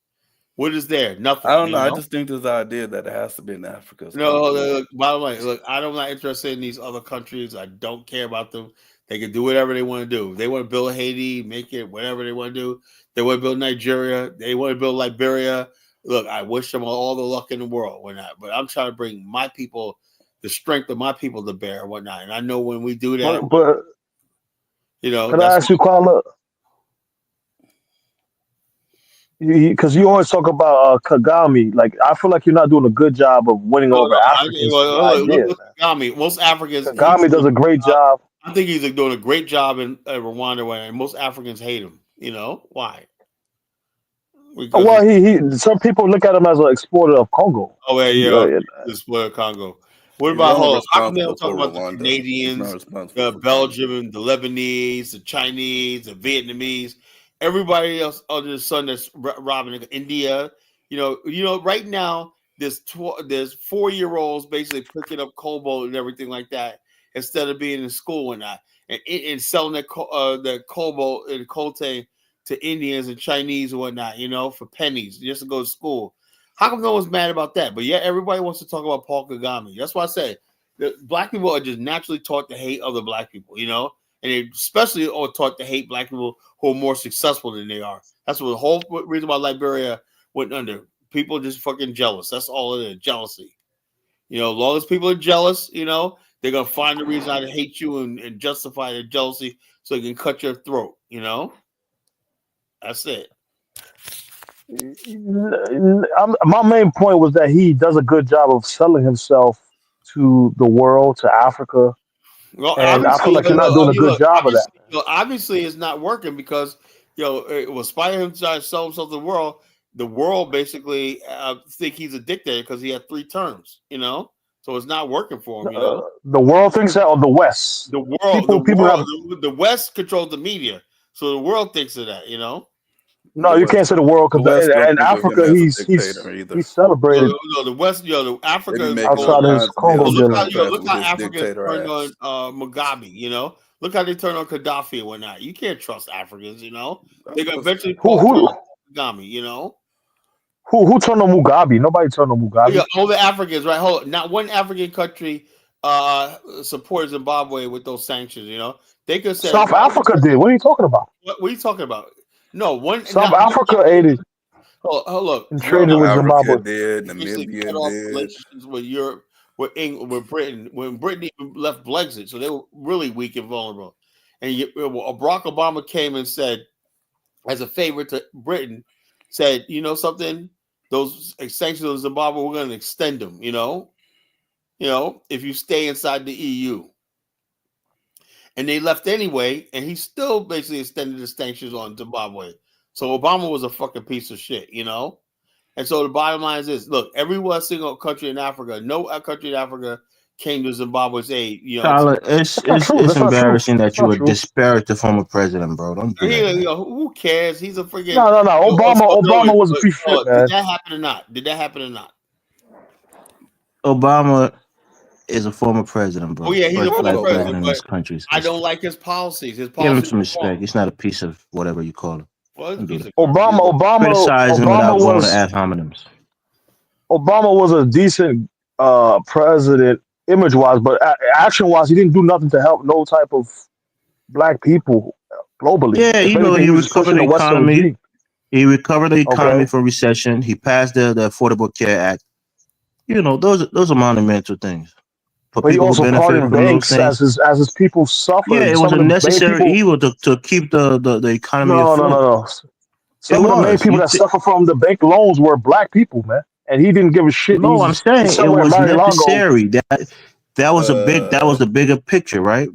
What is there? Nothing. I don't know. I just think there's the idea that it has to be in Africa. No, bottom line, look, I'm not interested in these other countries. I don't care about them. They can do whatever they want to do. If they want to build Haiti, make it whatever they want to do. They want to build Nigeria. They want to build Liberia. Look, I wish them all the luck in the world. Whatnot, but I'm trying to bring my people, the strength of my people to bear and whatnot. And I know when we do that, But can I ask you, Carla? because you always talk about Kagame. Like I feel like you're not doing a good job of winning No, over no, Africans to the look idea, at man. Kagame. Most Africans, Kagame does a great job. I think he's doing a great job in Rwanda, where most Africans hate him. You know why? Because Well, he some people look at him as an exploiter of Congo. oh yeah, And, yeah, the spoil Congo. What He's about only hold on? How come they responsible don't talk for about the Rwanda. He's not Canadians, responsible the for Congo. Belgium, the Lebanese, the Chinese, the Vietnamese, everybody else under the sun that's robbing India? Right now there's 4-year-olds basically picking up cobalt and everything like that instead of being in school and that, and selling the cobalt and coltan to Indians and Chinese and whatnot, for pennies just to go to school. How come no one's mad about that? But yeah, everybody wants to talk about Paul Kagame. That's why I say that black people are just naturally taught to hate other black people, and they especially are taught to hate black people who are more successful than they are. That's what the whole reason why Liberia went under. People are just fucking jealous. That's all it is, jealousy. As long as people are jealous, they're gonna find a reason to hate you and justify their jealousy so they can cut your throat. That's it. My main point was that he does a good job of selling himself to the world, to Africa, Well, and I feel obviously, like you're not doing a good job of that. obviously, it's not working because it was spite him trying to sell himself to the world. The world basically think he's a dictator because he had 3 terms. So it's not working for him. The world thinks that, or the West. The world, People have. the West controls the media, so the world thinks of that. No, you can't say the world The because West don't in think of him Africa as a he's dictator either. celebrated The West, the They Africa be is making going. all outside of his kinds of Congo business Look how dealings. contracts look with how his Africans dictator turned ass. on Mugabe. Look how they turned on Gaddafi and whatnot. You can't trust Africans. They're gonna eventually Who turn who on Mugabe. who turned on Mugabe? Nobody turned on Mugabe. Yeah, all the Africans, right? Hold on. Not one African country supported Zimbabwe with those sanctions. They could say, South Africa did. What are you talking about? what are you talking about? No, South not one Africa African. aided Look, and one traded South with African Africa Zimbabwe. did, basically cut Namibia off did. relations with Europe, with England, with Britain, when Britain even left Brexit, so they were really weak and vulnerable. And Barack Obama came and said, as a favor to Britain, said, something, those sanctions on Zimbabwe, we're going to extend them. If you stay inside the EU. And they left anyway, and he still basically extended the sanctions on Zimbabwe. So Obama was a fucking piece of shit. And so the bottom line is this: look, every single country in Africa, no country in Africa came to Zimbabwe's aid. Tyler, it's That's not it's true. it's That's not true. embarrassing that That's you not would true. disparage the former president, bro. Don't do that, man. Who cares? He's a freaking. No. No, Obama was a piece of shit, did man. that happen or not? Did that happen or not? Obama is a former president, Oh bro. yeah, he's a First former black Fuck president, president in Obama. but this country. I don't like his policies. His Give him policies some are wrong. respect. He's not a piece of whatever you call him. Well, he's a Don't do piece that. of garbage. Criticize him Obama without going to was ad hominems. a decent president image wise, but action wise, he didn't do nothing to help no type of black people globally. Yeah, If he anything, he was just recovered pushing the the Western economy. regime. He recovered the economy Okay, from recession. He passed the Affordable Care Act. Those are monumental things for but he people who also benefited pardoned from those banks things. as his people Yeah, suffered. it was Some a of the main necessary people. evil to keep the economy No, no, no, afloat. no. It Some of the main was. people that suffer from the bank loans were black people, man. And he didn't give a shit. No, I'm He's saying it somewhere in was Mar-a-Lago. necessary. That was Uh, the bigger picture, right?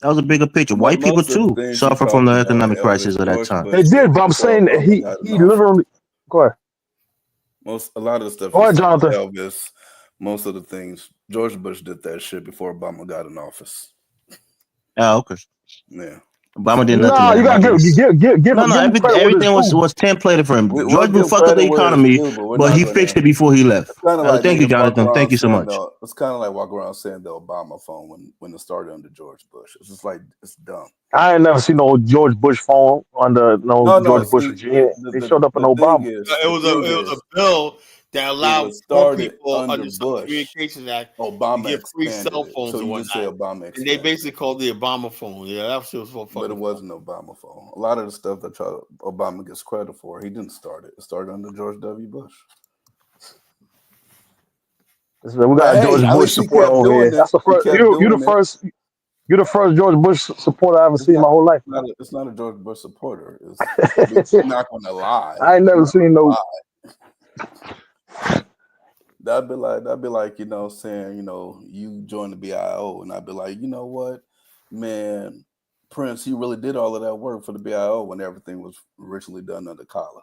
That was a bigger picture. White people Most of the too things you suffer from the talking about, economic crisis Elvis, of that George time. They Bush did, did but I'm before saying Obama got in he office. literally. Go ahead. A lot of the stuff Go you ahead, say, Jonathan. Elvis, most of the things, George Bush did that shit before Obama got in office. Oh, okay. Yeah. Obama did So nothing No, that you gotta obvious. give No, him credit where it's everything due. was templated for him. we'll George Bush give fucked up the credit where it's economy, due, but we're but not he gonna. fixed it before he left. It's kind of like Thank you, niggas walk Jonathan. around Thank you so saying much. it's kind of like walking around saying the Obama phone when it started under George Bush. It's just like it's dumb. I ain't never seen no George Bush phone under no No. George Bush See, regime. They showed up in the thing Obama. is, It was a bill that it allowed was poor started people under under some Bush. Communications Act to Obama get free expanded cell it, phones so and you just say whatnot. Obama And they expanded basically it. called the Obama phone. Yeah, that shit was so But it fucking funny. wasn't Obama phone. A lot of the stuff that Obama gets credit for, he didn't start it. It started under George W. Bush. So we But got a hey, George at Bush least he supporter kept over doing here. it. That's the He first. kept You the doing it. first. You're the first George Bush supporter I ever It's seen in not. my whole life. It's not a George Bush supporter. You're not going to lie. I ain't never seen no. That'd be like, saying, you joined the BIO, and I'd be like, you know what, man, Prince, he really did all of that work for the BIO when everything was originally done under Kala.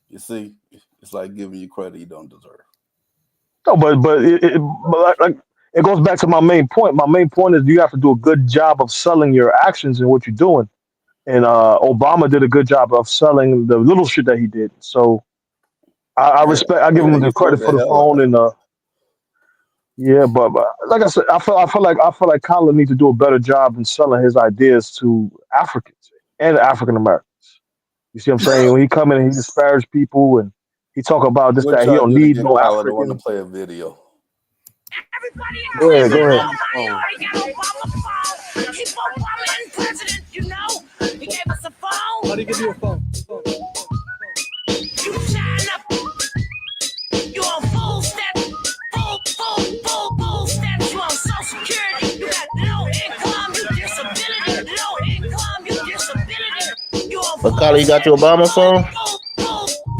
You see, it's like giving you credit you don't deserve. No, but like it goes back to my main point. My main point is you have to do a good job of selling your actions and what you're doing. And Obama did a good job of selling the little shit that he did. So I Yeah, respect. I give him he the sold credit for the the hell out phone. of And yeah, but like I said, I feel like Colin needs to do a better job in selling his ideas to Africans and African Americans. You see what I'm saying? When he come in and he disparage people and he talk about this What that he y'all don't do to need get no Kala to want to African. play a video? Everybody in Go ahead, The go Cleveland, ahead. Obama nobody phone. already got Obama phone. Keep Obama in president, you know. He gave us a phone. How do you give you a phone? You shine up. You on full step. Full steps. You on Social Security. You got low income, you disability. Low income, you disability. You on But full Carla, you got step. your Obama phone?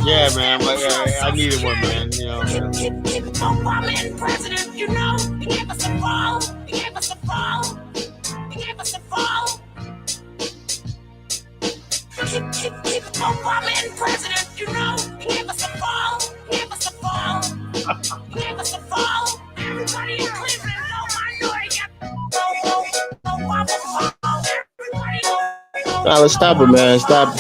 Yeah, Full man. But steps. You on I Social needed one, Security. man. Keep Obama in president, you know. He gave us a phone. He gave us a phone. He gave us a phone. Keep Obama in president, you know. He gave us a phone. He gave us a phone. He gave us a phone. Everybody in Cleveland know I know he got Obama phone. Everybody Carla, stop it, man. Stop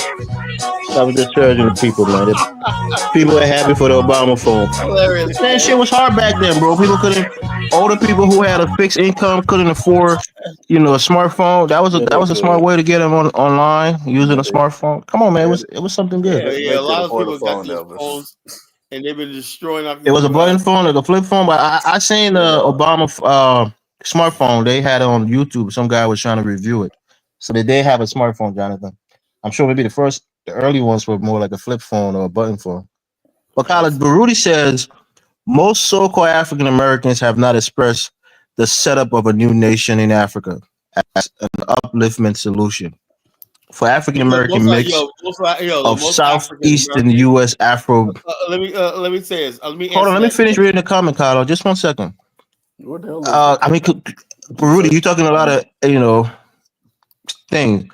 with discouraging the people, man. The people are happy for the Obama phone. Hilarious, That man. shit was hard back then, bro. People couldn't. Older people who had a fixed income couldn't afford, a smartphone. That was a Yeah, that they was a smart could. way to get them online using Yeah, a smartphone. Come on, man. they, It was something Yeah, good. yeah. they A could lot of afford a people got phone, these Elvis. phones and they've been destroying our It was people's a button lives. phone, like a flip phone. But I seen Yeah, the no. Obama smartphone. They had it on YouTube. Some guy was trying to review it. So they did have a smartphone, Jonathan. I'm sure maybe the early ones were more like a flip phone or a button phone. But Right. Khaled Baruti says most so-called African Americans have not expressed the setup of a new nation in Africa as an upliftment solution for African Look, American mix the of most African southeastern American. U.S. Afro. Let me say this. Let me Hold on, answer let me that finish reading question. the comment, Carlo. Just 1 second. What the hell is I mean, Baruti, insurrection? you're talking a lot of things.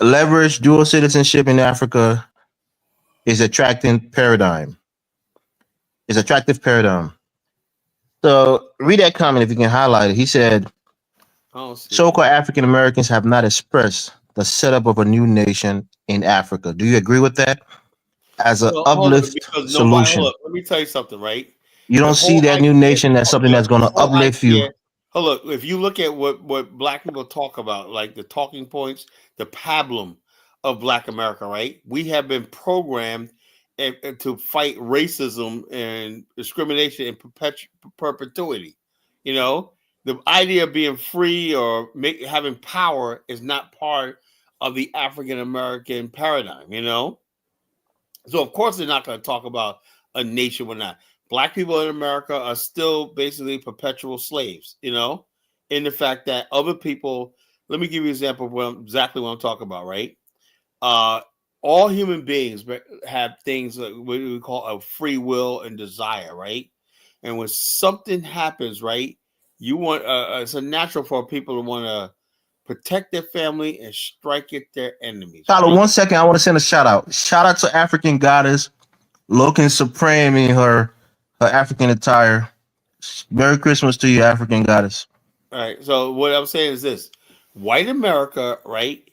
Leverage dual citizenship in Africa is attracting paradigm. Is attractive paradigm. So read that comment if you can highlight it. He said, I don't see it, so-called man. African Americans have not expressed the setup of a new nation in Africa. Do you agree with that as an Well, hold on, uplift because nobody. Hold solution? up. Let me tell you something, right? You The don't see whole that new idea. nation as something Look, that's going the to whole uplift you. idea. Hold up. If you look at what black people talk about, like the talking points, the pablum of Black America, right? We have been programmed to fight racism and discrimination in perpetuity. You know, the idea of being free or having power is not part of the African American paradigm. You know, so of course they're not going to talk about a nation or not. Black people in America are still basically perpetual slaves, in the fact that other people. Let me give you an example of exactly what I'm talking about, right? Uh, all human beings have things like what we call a free will and desire, right? And when something happens, right, you want it's a natural for people to want to protect their family and strike at their enemies, Tyler, right? 1 second. I want to send a shout out. Shout out to African goddess looking supreme in her African attire. Merry Christmas to you, African goddess. All right. So what I'm saying is this: white America, right?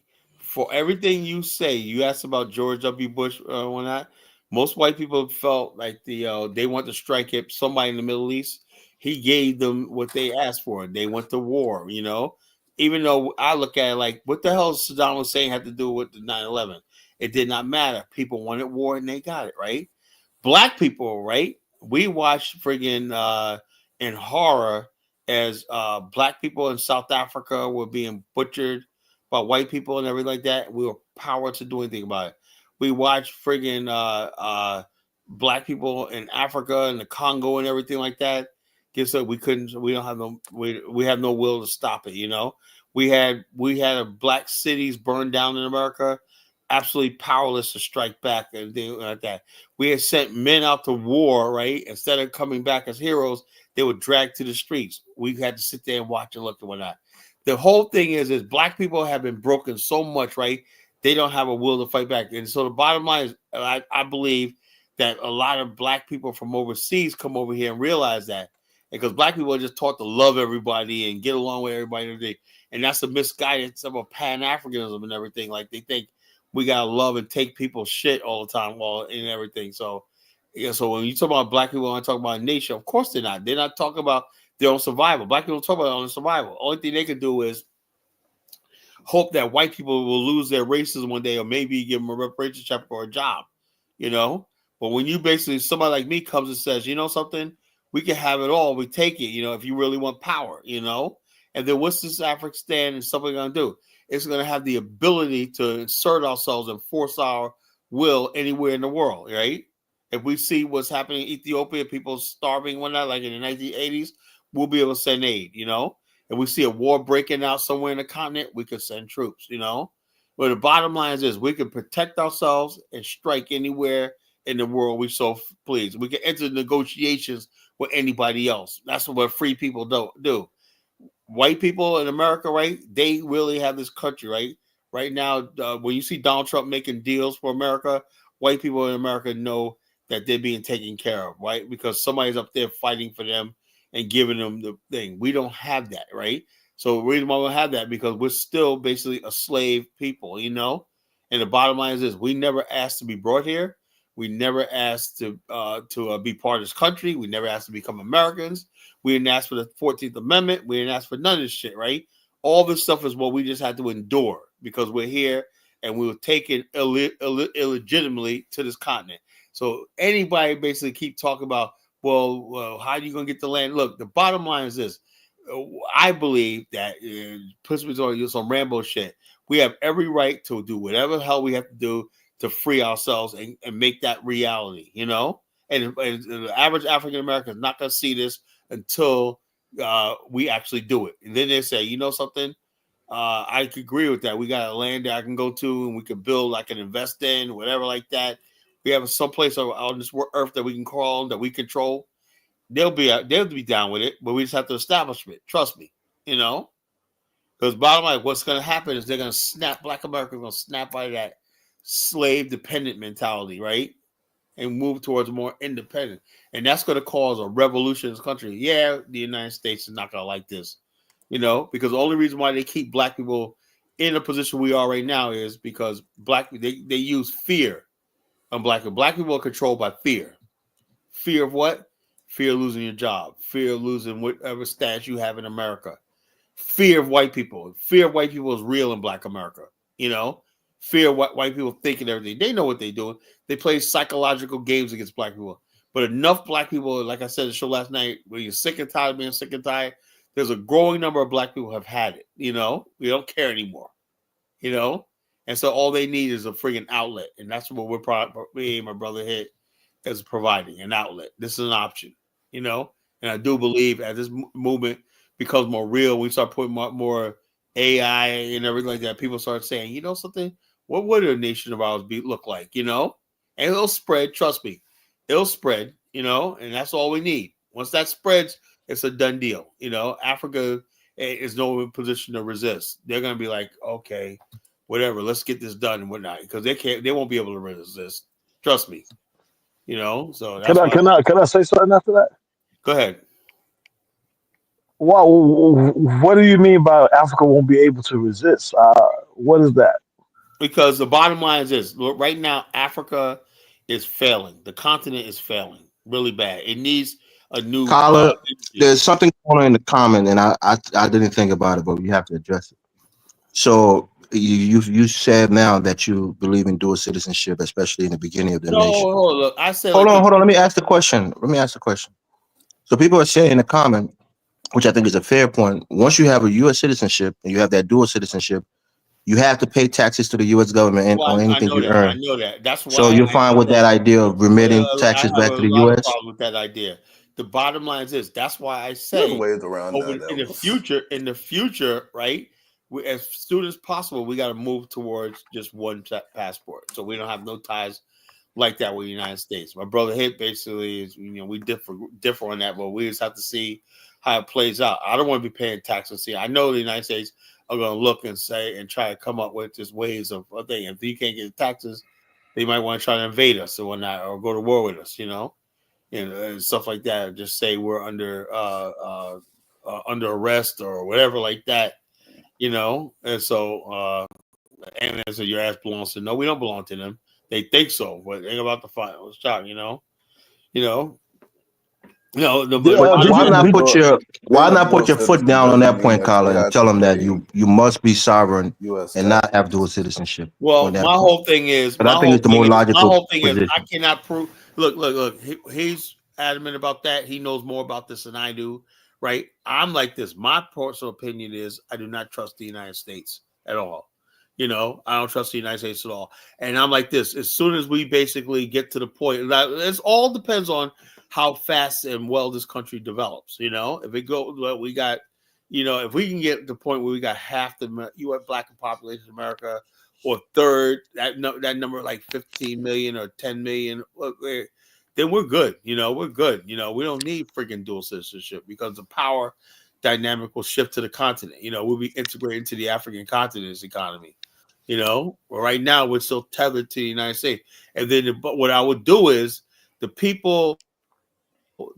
For everything you say, you asked about George W. Bush or not. Most white people felt like they want to strike at somebody in the Middle East. He gave them what they asked for. They went to war. Even though I look at it like, what the hell Saddam Hussein had to do with the 9/11? It did not matter. People wanted war and they got it, right? Black people, right? We watched friggin' in horror as black people in South Africa were being butchered by white people and everything like that. We were powerless to do anything about it. We watched friggin' black people in Africa and the Congo and everything like that. Guess what? We couldn't. We don't have no. We have no will to stop it. We had a black cities burned down in America, absolutely powerless to strike back and things like that. We had sent men out to war, right? Instead of coming back as heroes, they were dragged to the streets. We had to sit there and watch and look and whatnot. The whole thing is black people have been broken so much, right? They don't have a will to fight back. And so the bottom line is, I believe that a lot of black people from overseas come over here and realize that. Because black people are just taught to love everybody and get along with everybody and everything. And that's the misguidance of a Pan-Africanism and everything. Like they think we gotta love and take people's shit all the time, and everything. So, yeah. So when you talk about black people, when I talk about a nation, of course they're not. They're not talking about their own survival. Black people talk about their own survival. Only thing they can do is hope that white people will lose their races one day, or maybe give them a reparations check or a job. You know. But when you basically somebody like me comes and says, you know something, we can have it all. We take it. You know, if you really want power. You know. And then what's this African stand and something going to do? It's going to have the ability to insert ourselves and force our will anywhere in the world, right? If we see what's happening in Ethiopia, people starving one night, like in the 1980s, we'll be able to send aid, you know? If we see a war breaking out somewhere in the continent, we could send troops, you know? But the bottom line is this, we can protect ourselves and strike anywhere in the world we so please. We can enter negotiations with anybody else. That's what free people do. White people in America, right? They really have this country, right? Right now, when you see Donald Trump making deals for America, white people in America know that they're being taken care of, right? Because somebody's up there fighting for them and giving them the thing. We don't have that, right? So the reason why we don't have that because we're still basically a slave people, you know? And the bottom line is this: we never asked to be brought here. We never asked to be part of this country. We never asked to become Americans. We didn't ask for the 14th Amendment. We didn't ask for none of this shit, right? All this stuff is what we just had to endure because we're here and we were taken illegitimately to this continent. So anybody basically keep talking about, well, how are you going to get the land? Look, the bottom line is this. I believe that puts me on some Rambo shit. We have every right to do whatever the hell we have to do to free ourselves and make that reality, you know? And the average African American is not going to see this until we actually do it. And then they say, you know something? I could agree with that. We got a land that I can go to and we can build, I can invest in, whatever like that. We have some place on this earth that we can crawl on, that we control. They'll be down with it, but we just have to establish it. Trust me, you know? Because bottom line, what's going to happen is they're going to snap, Black America is going to snap out of that slave dependent mentality, right? And move towards more independent. And that's going to cause a revolution in this country. Yeah, the United States is not going to like this, you know, because the only reason why they keep black people in a position we are right now is because they use fear on black people. Black people are controlled by fear. Fear of what? Fear of losing your job. Fear of losing whatever status you have in America. Fear of white people. Fear of white people is real in Black America, you know? Fear of what white people think and everything. They know what they're doing. They play psychological games against black people. But enough black people, like I said in the show last night, when you're sick and tired of being sick and tired, there's a growing number of black people have had it, you know? We don't care anymore, you know? And so all they need is a friggin' outlet. And that's what me and my brother hit is providing an outlet. This is an option, you know? And I do believe as this movement becomes more real, we start putting more AI and everything like that, people start saying, you know something? What would a nation of ours look like, you know? And it'll spread, trust me. It'll spread, you know, and that's all we need. Once that spreads, it's a done deal. You know, Africa is no position to resist. They're going to be like, okay, whatever, let's get this done and whatnot, because they won't be able to resist. Trust me, you know. So that's why. Can I say something after that? Go ahead. Wow, what do you mean by Africa won't be able to resist? What is that? Because the bottom line is this: look, right now, Africa is failing. The continent is failing really bad. It needs a new. Carla, there's something going on in the comment, and I didn't think about it, but we have to address it. So you said now that you believe in dual citizenship, especially in the beginning of the nation. No, look, I said. Hold on. Let me ask the question. So people are saying in the comment, which I think is a fair point. Once you have a U.S. citizenship and you have that dual citizenship, you have to pay taxes to the U.S. government on anything you earn. I know that. That's why. So you're fine with that idea of remitting taxes back to the U.S. I have a problem with that idea. The bottom line is this. That's why I say There's ways around that. in the future, right? as soon as possible, we got to move towards just one passport, so we don't have no ties like that with the United States. My brother hit basically is, we differ on that, but we just have to see how it plays out. I don't want to be paying taxes. See, I know the United States are going to look and say and try to come up with just ways of thing. If you can't get taxes, they might want to try to invade us or whatnot, or go to war with us, and stuff like that. Or just say we're under arrest or whatever like that, And so, and so your ass belongs to. No, we don't belong to them. They think so, but they ain't about to fight. Let's talk, No, Why not put your Being a dual foot citizen down on doesn't that mean point, that you Carla, and have tell to them that pay you must be sovereign U.S. and not have taxes. dual citizenship. Well, on that my point. whole thing is, But I think it's the more logical I position. cannot prove. Look. He's adamant about that. He knows more about this than I do, right? I'm like this. My personal opinion is I do not trust the United States at all. I don't trust the United States at all. And I'm like this. As soon as we basically get to the point, it all depends on how fast and well this country develops. If it goes, well, we got. If we can get to the point where we got half the U.S. black population in America, or third, that number like 15 million or 10 million, then we're good. We're good. We don't need freaking dual citizenship because the power dynamic will shift to the continent. We'll be integrated into the African continent's economy. Right now we're still tethered to the United States. And then, but what I would do is the people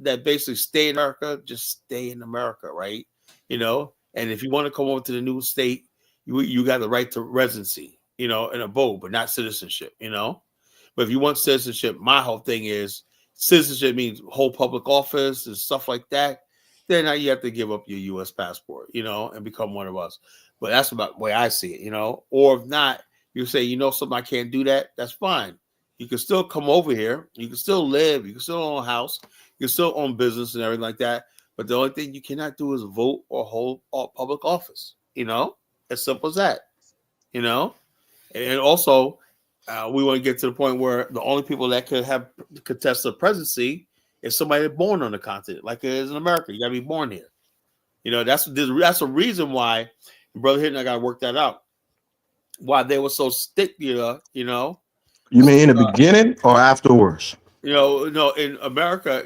that basically stay in America, just stay in America, right? And if you want to come over to the new state, you got the right to residency, and a vote, but not citizenship, But if you want citizenship, my whole thing is citizenship means hold public office and stuff like that. Then now you have to give up your U.S. passport, and become one of us. But that's about the way I see it, Or if not, you say, something, I can't do that. That's fine. You can still come over here. You can still live. You can still own a house. You can still own business and everything like that. But the only thing you cannot do is vote or hold public office. As simple as that. And also, we want to get to the point where the only people that could contest the presidency is somebody born on the continent, like it is in America. You got to be born here. That's a reason why Brother Hitton, I got to work that out. Why they were so stickler, You mean in the beginning or afterwards? No, in America,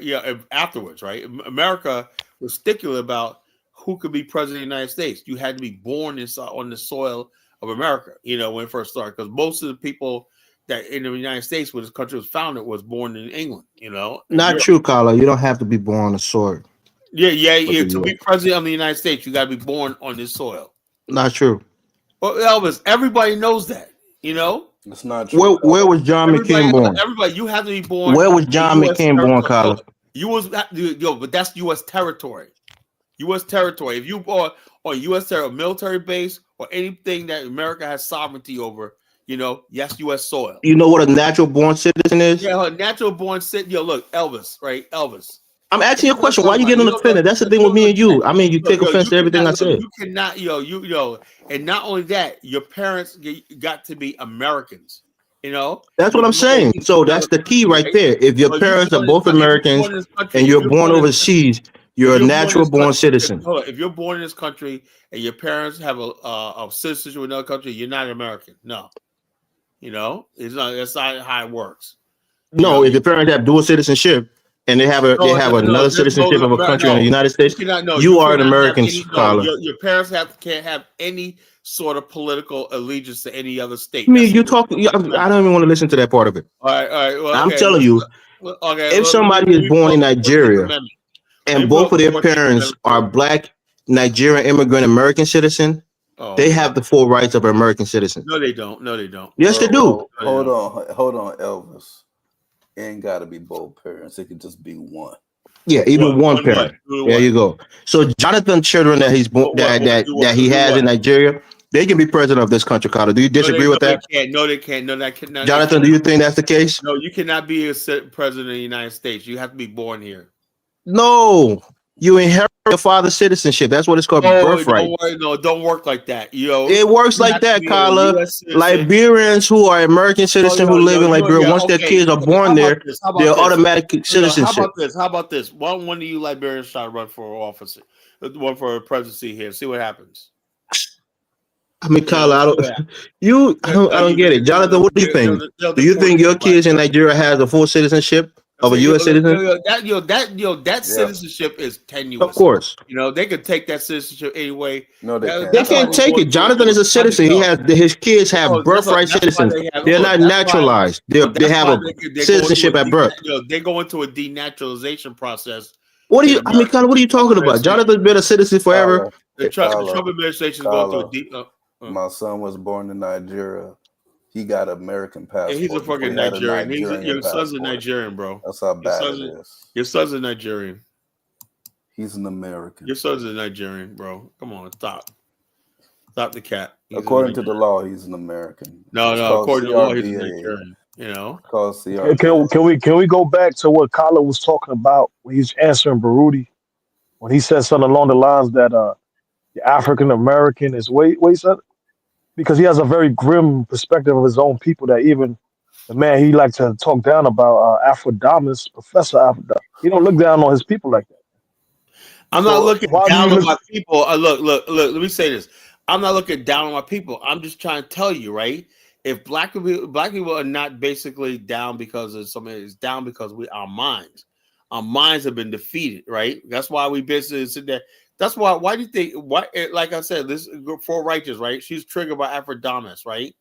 afterwards, right? America was stickler about who could be president of the United States. You had to be born on the soil of America, when it first started. Because most of the people that in the United States, when this country was founded, was born in England, Not true, Carla. You don't have to be born on the soil. Yeah. To be president of the United States, you got to be born on this soil. Not true. Well, Elvis, everybody knows that, It's not true. Where was John McCain born? Everybody, you have to be born. Where was John McCain born, Carla? But that's U.S. territory. U.S. territory. If you are on U.S. military base or anything that America has sovereignty over, yes, U.S. soil. You know what a natural born citizen is? Yeah, a natural born citizen. Look, Elvis, right? Elvis. I'm asking you a question. Why are you getting offended? That's the thing with me and you. I mean, you take offense to everything I said. You cannot, and not only that, your parents got to be Americans. That's what I'm saying. So that's the key right there. If your parents are both Americans and you're born overseas, you're a natural born citizen. If you're born in this country and your parents have a citizenship in another country, you're not American. No, it's not. That's not how it works. No, if your parents have dual citizenship and they have another citizenship of a country in the United States, you are an American, Carla. Your parents can't have any sort of political allegiance to any other state. I mean, you talk. I don't even want to listen to that part of it. All right. Well, I'm telling you, if somebody is born in Nigeria and both of their parents are black Nigerian immigrant American citizen, they have the full rights of an American citizen. No, they don't. Yes, they do. Hold on, Elvis. It ain't got to be both parents. It could just be one. Yeah, even one parent. There you go. So Jonathan's children that he's born, that he has in Nigeria, they can be president of this country, Carter. Do you disagree with that? No, they can't. No, that cannot. Jonathan, do you think that's the case? No, you cannot be a president of the United States. You have to be born here. No, you inherit your father's citizenship. That's what it's called, birthright. Don't work like that. It works like that, Carla. Liberians who are American citizens who live in Liberia, once their kids are born there, they're automatic citizenship. How about this? Why don't one of you Liberians try to run for office, one for a presidency here? See what happens. I mean, You know, Carla, I so don't. yeah, I don't get it, Jonathan. What do you think? they'll Do you deport think you your like kids in Nigeria has a full citizenship I of a say, U.S. citizen? that Yeah. citizenship is Of tenuous. course, You know, they could take that citizenship anyway. No, they can't. they That's why can't they take go it. into Jonathan is a citizen. He no, has his kids have birthright that's why citizens. they have They're not that's why naturalized. They that's have why a they go into citizenship at birth. they go into a denaturalization process What do in you? I mean, America. Carla, what are you talking about? Jonathan's been a citizen forever. Carla, The Carla, Trump administration is going through Carla. a My son was born in Nigeria. He got an American and he's a passport before fucking he had a Nigerian. Nigerian Your son's a passport. Nigerian, bro. That's how bad it is. Your son's a Nigerian. He's an American. Your son's a Nigerian, bro. Come on, stop the cat. According to the law, he's an American. No, It's no. called According to law, he's a CRBA. Nigerian. You know. It's called Can, CRBA. can we go back to what Kala was talking about when he's answering Baruti when he said something along the lines that the African American is wait son, because he has a very grim perspective of his own people that even the man he liked to talk down about Afrodamus, Professor Afrodamus, he don't look down on his people like that. I'm not So looking why do you down on look? my people. Look. Let me say this. I'm not looking down on my people. I'm just trying to tell you, right? If black people are not basically down because of something, it's down because our minds have been defeated, right? That's why we basically sit there. That's why. Why do you think? Why? Like I said, this for righteous, right? She's triggered by Afrodamus, right?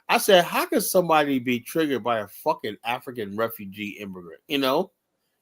I said, how can somebody be triggered by a fucking African refugee immigrant? You know,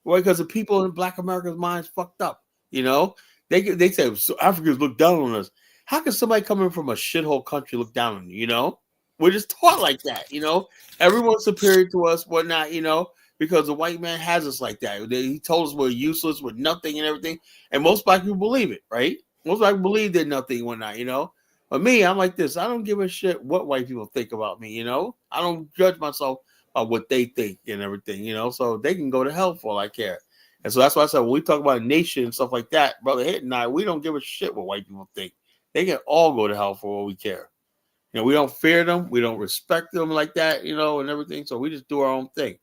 well, because the people in Black America's minds fucked up. You know, they say so Africans look down on us. How can somebody coming from a shithole country look down on you? You know, we're just taught like that. You know, everyone's superior to us, whatnot. You know, because the white man has us like that. He told us we're useless, we're nothing, and everything. And most black people believe it, right? Most black people believe they're nothing, and whatnot. You know. But me, I'm like this. I don't give a shit what white people think about me. You know, I don't judge myself by what they think and everything. You know, so they can go to hell for all I care. And so that's why I said when we talk about a nation and stuff like that, Brother Hit and I, we don't give a shit what white people think. They can all go to hell for all we care. You know, we don't fear them, we don't respect them like that, you know, and everything. So we just do our own thing.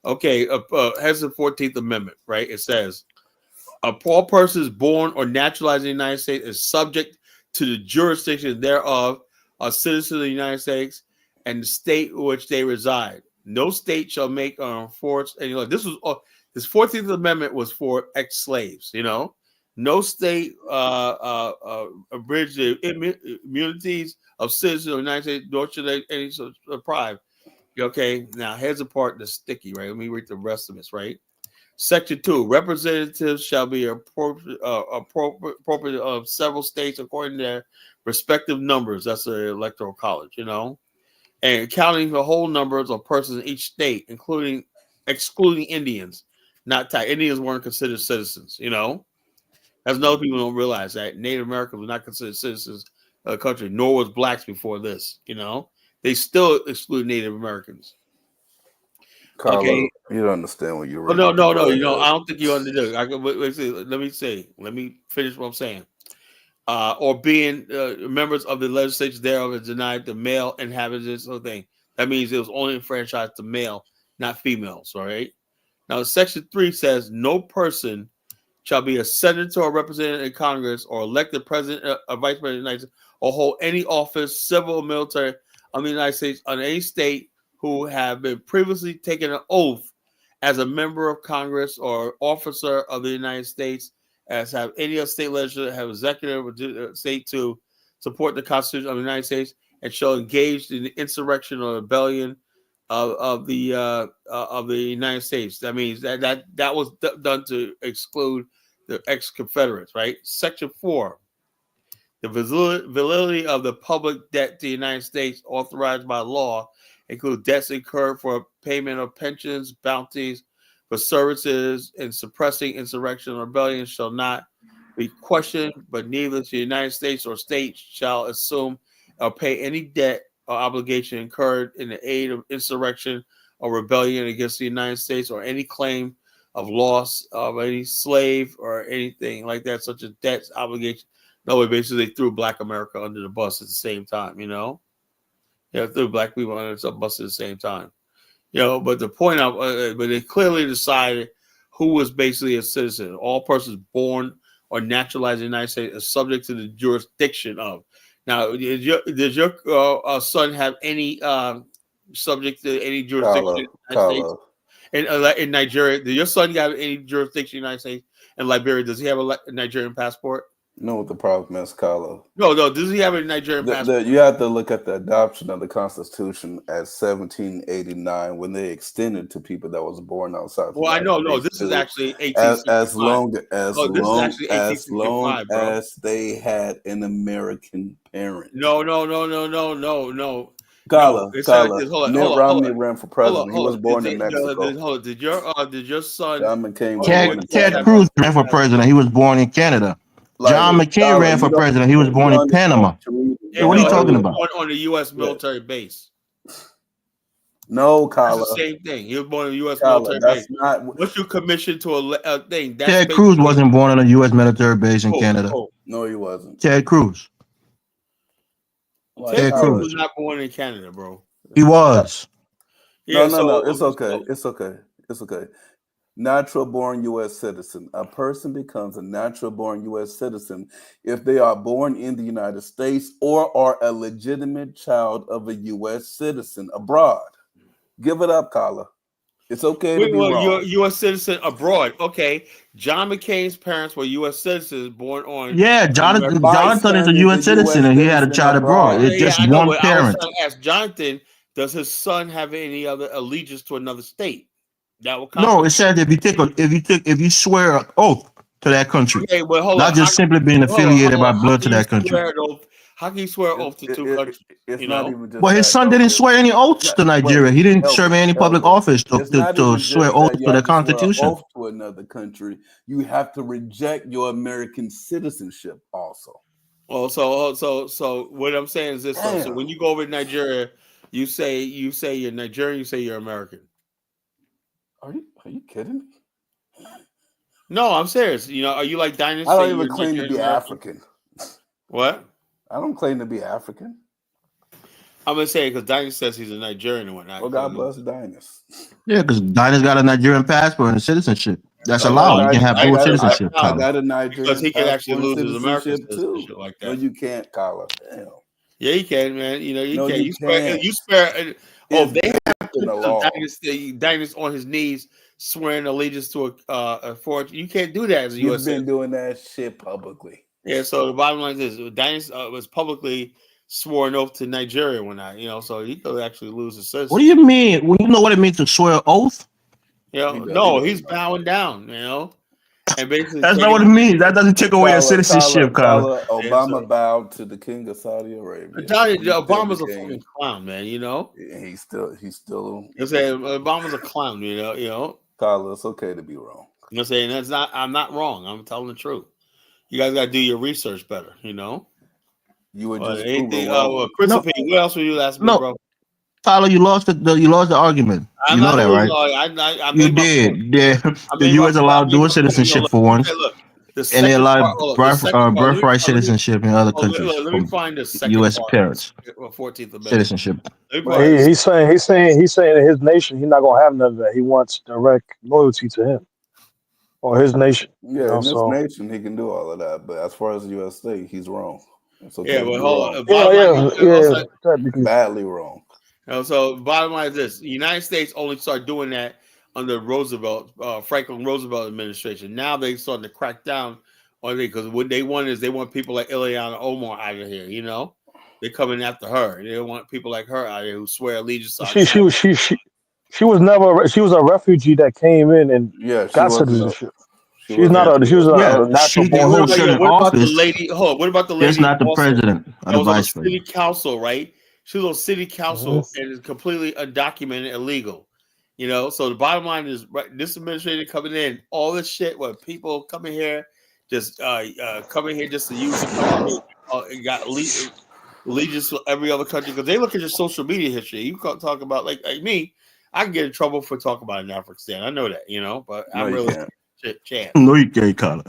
Okay, here's the 14th Amendment, right? It says, all persons born or naturalized in the United States is subject to the jurisdiction thereof, are citizens of the United States and the state in which they reside. No state shall make or enforce any law. This 14th Amendment was for ex-slaves. You know, no state abridge the immunities of citizens of the United States, nor should they any deprive. Okay, now here's the part that's sticky, right? Let me read the rest of this, right? Section 2, representatives shall be appropriate of several states according to their respective numbers. That's the electoral college, you know, and counting the whole numbers of persons in each state, excluding Indians. Not Indians weren't considered citizens, you know. That's another people don't realize that Native Americans were not considered citizens of the country, nor was blacks before this, you know. They still exclude Native Americans. Carla, Okay. you don't understand what you're Oh reading. no. Go You know, I ahead. don't think you understood. Let me finish what I'm saying. Or being members of the legislature thereof is denied the male inhabitants of the thing. That means it was only enfranchised to male, not females. All right. Now, Section 3 says no person shall be a senator or representative in Congress or elected president or vice president of the United States or hold any office, civil or military, of the United States on any state who have been previously taken an oath as a member of Congress or officer of the United States, as have any other state legislature, have executive or state to support the Constitution of the United States and shall engage in the insurrection or rebellion of the United States. That means that was done to exclude the ex-Confederates, right? Section 4, the validity of the public debt to the United States authorized by law include debts incurred for payment of pensions, bounties, for services in suppressing insurrection or rebellion shall not be questioned, but neither the United States or state shall assume or pay any debt or obligation incurred in the aid of insurrection or rebellion against the United States or any claim of loss of any slave or anything like that, such as debts, obligation. No, basically they threw Black America under the bus at the same time, you know? Yeah, threw Black people under the bus at the same time. You know, but the point of, but they clearly decided who was basically a citizen. All persons born or naturalized in the United States are subject to the jurisdiction of. Now, does your son have any subject to any jurisdiction in the United States? In Nigeria, does your son have any jurisdiction in the United States? And Liberia, does he have a Nigerian passport? You know what the problem is, Carlo? No. Does he have a Nigerian passport? You have to look at the adoption of the Constitution at 1789 when they extended to people that was born outside. Well, I know. No, this is actually 1865. As long as they had an American parent. No. Carla, Mitt Romney ran for president. He was born in Mexico. Did your son? John McCain was Ted, born in Ted Canada. Cruz ran for president. He was born in Canada. John McCain ran for president. He was born in Panama. Yeah, what are you talking about? On the U.S. military base. No, Carla. That's the same thing. He was born on the U.S. Carla, military base. Not. Once you commission to a thing, that's Ted Cruz wasn't born on a U.S. military base in Canada. No, he wasn't. Ted Cruz. Ted Cruz was not born in Canada, bro. He was. Yeah, no. It's okay. It's okay. Natural born U.S. citizen. A person becomes a natural born U.S. citizen if they are born in the United States or are a legitimate child of a U.S. citizen abroad. Give it up, Carla. It's okay to be wrong. You're a U.S. citizen abroad. Okay. John McCain's parents were U.S. citizens born on. Yeah, Jonathan is a U.S. citizen and he had a child abroad. It's just one parent. I was trying to ask Jonathan, does his son have any other allegiance to another state? That will no, it says if you swear an oath to that country, okay, well, hold not on. just simply being affiliated by blood to that country. How can you swear an oath to two countries? It's not even just well, his son didn't swear any oaths to Nigeria. He didn't serve in any public office to swear oaths to the Constitution. Oath to another country, you have to reject your American citizenship also. Well, so what I'm saying is this: so when you go over to Nigeria, you say you're Nigerian, you say you're American. Are you kidding me? No, I'm serious. You know, are you like Dynasty? I don't even claim to be African. What? I don't claim to be African. I'm gonna say because Dynasty says he's a Nigerian and whatnot. Well, God bless Dynasty. Yeah, because Dynasty got a Nigerian passport and citizenship. That's allowed. You can have dual citizenship. I got a Nigerian because he can actually lose his American citizenship like that. No, you can't, Carla. Damn. Yeah, you can, man. You know, you can. You spare. Oh, they have Dynasty on his knees swearing allegiance to a fortune. You can't do that as a U.S. You've been doing that shit publicly. Yeah, so the bottom line is Dynasty was publicly swore an oath to Nigeria when so he could actually lose his citizenship. What do you mean? Well, you know what it means to swear oath? No, he's bowing down, and basically that's not what it means. That doesn't take away a citizenship, Carla. Obama bowed to the king of Saudi Arabia. Obama's a fucking clown, man. He's still. I'm saying Obama's a clown, Carla, it's okay to be wrong. I'm saying I'm not wrong. I'm telling the truth. You guys got to do your research better, You were just Crystal P, what else were you last week, bro? Tyler, you lost the argument. You know that, right? You did. The U.S. allowed dual citizenship for once, and they allowed birthright citizenship in other countries. Let me find the second U.S. parents 14th Amendment citizenship. He's saying in his nation he's not gonna have none of that. He wants direct loyalty to him or his nation. Yeah, in his nation he can do all of that, but as far as the U.S. state, he's wrong. Hold on. Badly wrong. So bottom line is this: the United States only started doing that under Franklin Roosevelt administration. Now they're starting to crack down on it because what they want is they want people like Ileana Omar out of here. They're coming after her. They want people like her out of here who swear allegiance. She was a refugee that came in and got citizenship. She was a natural born. What about the lady? What about the lady? It's not the president. That was on the city council, right? She was on city council and is completely undocumented, illegal. So the bottom line is, this administration coming in, all this shit where people coming here, just coming here just to use it, got allegiance to every other country because they look at your social media history. You can't talk about like me. I can get in trouble for talking about Afghanistan. I know that, but I'm really. Chance. No, you can't, Carla.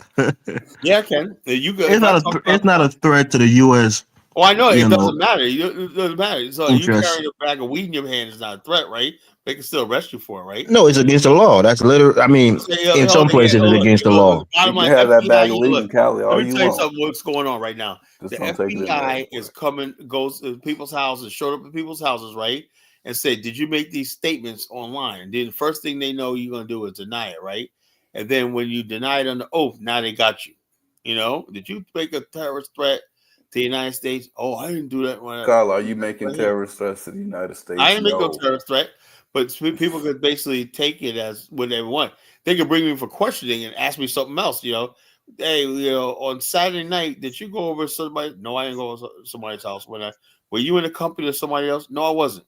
Yeah, I can. It's not a threat to the U.S. Oh, I know you it doesn't know, matter. It doesn't matter. So you interest. carrying a bag of weed in your hand is not a threat, right? They can still arrest you for it, right? No, it's against the law. That's literally. I mean, So, in some places, it's against the look, law. bottom You can line, have that bag FBI. of weed Look, in Cali let all me you tell you want. something. What's going on right now? Just The don't take it in the FBI is airport. coming, goes to people's houses, showed up at people's houses, right, and said, "Did you make these statements online?" And then the first thing they know you're gonna do is deny it, right? And then when you deny it under oath, now they got you. You know, did you make a terrorist threat to the United States? Oh, I didn't do that. Kyle, are you making Right here. terrorist threats to the United I States? didn't make no No. terrorist threat, but people could basically take it as what they want. They could bring me for questioning and ask me something else. You know, hey, you know, on Saturday night, did you go over to somebody? No, I didn't go over to somebody's house. Were you in the company of somebody else? No, I wasn't.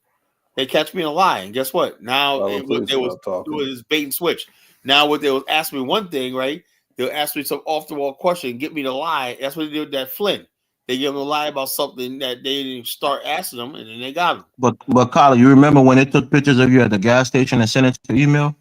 They catch me in a lie, and guess what? Now Kyle, what please they was stop talking. doing is bait and switch. Now what they was asking me one thing, right? They'll ask me some off the wall question, get me to lie. That's what they did with that Flynn. They give them a lie about something that they didn't start asking them, and then they got them. But Carla, you remember when they took pictures of you at the gas station and sent it to email?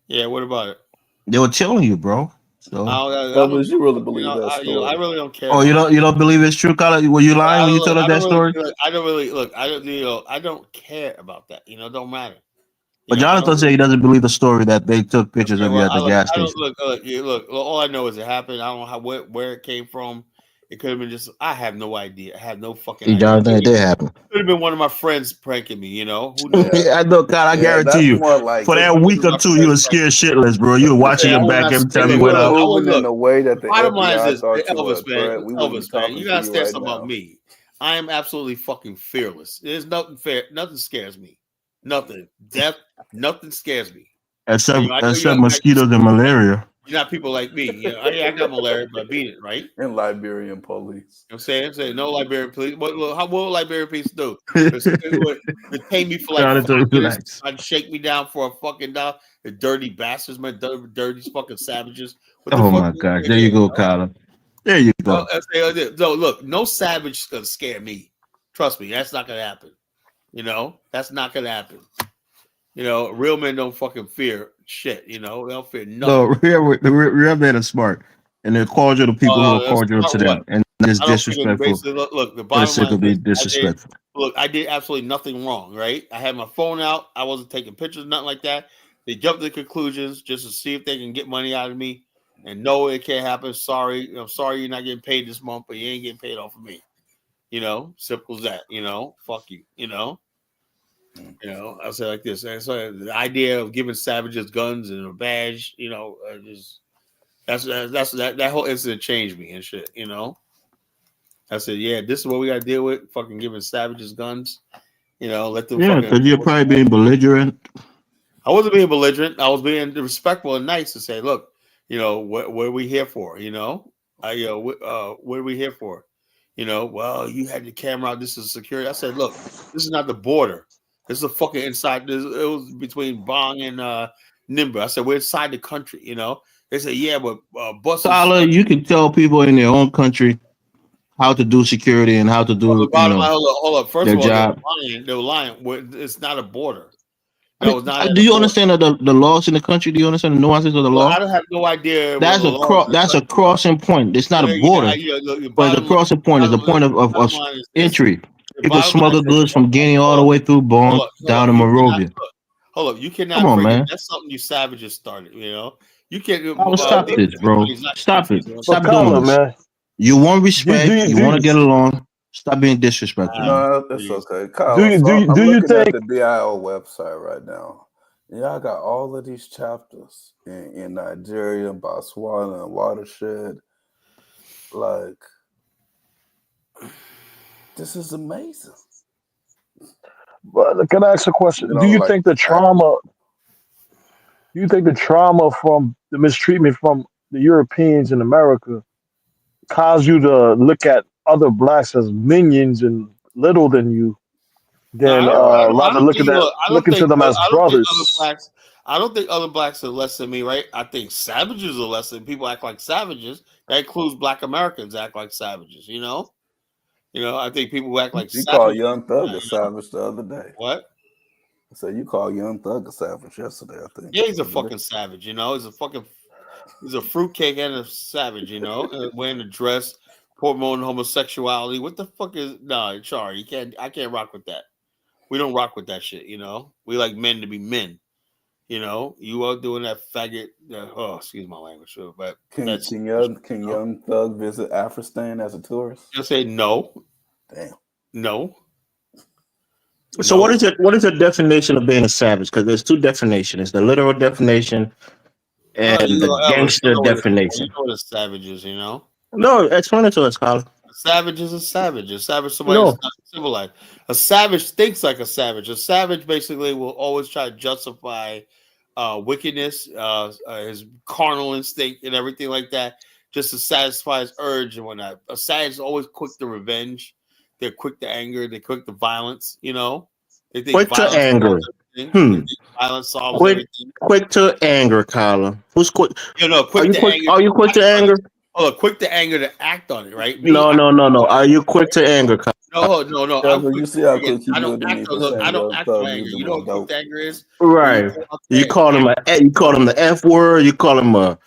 Yeah, what about it? They were killing you, bro. So, Bubbles, you really You believe know, that I story? really don't care oh, about it. you don't believe it's true, Carla? Were you lying when you told us that story? I don't really look. I don't, you know, I don't care about that. You know, it don't matter. You But know, I don't. Jonathan said he doesn't believe the story that they took pictures Okay, of you well, at the gas I don't station. look. Look. All I know is it happened. I don't know how where it came from. It could have been just. I have no idea. I have no fucking See, idea. Jonathan, it did happen. Could have been one of my friends pranking me. You know, who knows? Yeah, I know, God, I yeah, guarantee that's you, more like for Could have that been one week of or my two, you were friends scared pranking me. shitless, bro. You were watching Say your I would back not. every Hey, time you if look, it went was look. out. I would moving in look. a way that the Bottom line is FBI this, thought you were a Elvis, man. threat, we wouldn't be Elvis, man. talking You to gotta you understand right something about now. me. I am absolutely fucking fearless. There's nothing fair. Nothing scares me. Nothing. Death. Nothing scares me. You know, I know you Except have mosquitoes and malaria. you're not people like me. You know, I got malaria, but I beat it, right? In Liberian police. You know what I'm saying? Saying no Liberian police. What will Liberian police do? It would detain me for like Jonathan, 5 minutes, relax. try to shake me down for a fucking dollar. The dirty bastards, man, dirty fucking savages. What the Oh fuck my is gosh, right there here? you You go, know? Kyla. There you No, go. no, look, no savage is gonna scare me. Trust me, that's not gonna happen. You know, that's not gonna happen. You know, real men don't fucking fear shit. You know, they don't fear No, nothing. real men are smart, and they're cordial to people who are That's cordial not to what. them, and it's I don't think it's disrespectful basically look. The for the bottom sake line of is being this: disrespectful. I did absolutely nothing wrong. Right? I had my phone out. I wasn't taking pictures, nothing like that. They jumped to conclusions just to see if they can get money out of me. And no, it can't happen. Sorry, I'm sorry you're not getting paid this month, but you ain't getting paid off of me. You know, simple as that. You know, fuck you. You know. You know, I'll say like this. And so the idea of giving savages guns and a badge, you know, just that whole incident changed me and shit. You know, I said, yeah, this is what we got to deal with. Fucking giving savages guns. You know, let them Yeah, fucking. because you're probably being belligerent. I wasn't being belligerent. I was being respectful and nice to say, look, you know, what are we here for? You know, what are we here for? You know, well, you had the camera out. This is security. I said, look, this is not the border. This is a fucking inside. It was between Bong and Nimba. I said, we're inside the country. You know, they said, yeah, but buses. Tyler, you can tell people in their own country how to do security and how to Well, the do, bottom line, hold up. First their of all, they were job. lying. They were lying. It's not a border. I That mean, was not at do a you border. understand the laws in the country? Do you understand the nuances of the Well, I law? don't have no idea what That's the a laws in the that's a country are. crossing point. It's not a border, Look, the but it's a crossing point. It's a point of bottom line is this. entry. The You can bottom line smuggle is this. goods from Guinea all Hold the up, way through hold Bong up, hold down up. to You cannot Monrovia. hold up. You Come cannot on, forget man. that's something you savages started. You know, you can't. Tyler, stop These this, bro. countries, not Stop it. countries. You know? But Stop doing Kyla, this. man, You want do respect. you You do want to you get along. Stop being disrespectful, Ah, man. No, that's please. okay. do Kyle, you do so you, I'm do you looking at think? the BIO website right now. Yeah, I got all of these chapters in Nigeria, Botswana, and Watershed. Like, this is amazing. But can I ask a You question? Do know, you like think the trauma? Do you think the trauma from the mistreatment from the Europeans in America caused you to look at other blacks as minions and little than you, No, than I rather don't think. Look, look into them as I don't think other brothers? blacks. I don't think other blacks are less than me, right? I think savages are less than people act like savages. That includes Black Americans act like savages. You know. I think people who act like you called savages. Young Thug a You know savage the other day. what? I said you called Young Thug a savage yesterday, I think. Yeah, he's a Wasn't it? fucking savage. You know, he's a fruitcake and a savage. You know, wearing a dress, promoting homosexuality. What the fuck is no? Sorry, you can't. I can't rock with that. We don't rock with that shit. You know, we like men to be men. You know, you are doing that faggot. Oh, excuse my language, but Can that's can you young can know? young Thug visit Afghanistan as a tourist? You'll say no, Damn. no, So what no. is it? What is the definition of being a savage? Because there's two definitions: the literal definition and You the know, Ellis, gangster definition. you know what a savage is. You know. No, explain it to us, Colin. A savage is a savage. A savage, somebody that's No, not civilized. A savage thinks like a savage. A savage basically will always try to justify wickedness, his carnal instinct, and everything like that, just to satisfy his urge and whatnot. A savage is always quick to revenge. They're quick to anger. They're quick to violence. You know, they think quick to violence anger. solves everything. They Hmm. think violence solves Quick, everything. quick to anger, Colin. Who's quick? You know, Are quick you to quick? anger. Are you quick to Act on it. anger? Oh, quick to anger to act on it, right? Me, No, I no, no, no. Are you quick to anger, Colin? No. I'm Cousin, quick. you see how Again, quick he I don't didn't act on. even Look, I say don't Young act on Thug anger. music You know was what quick dope. to anger is? When you Right. go out You there, call him you call him the F word. You call him a,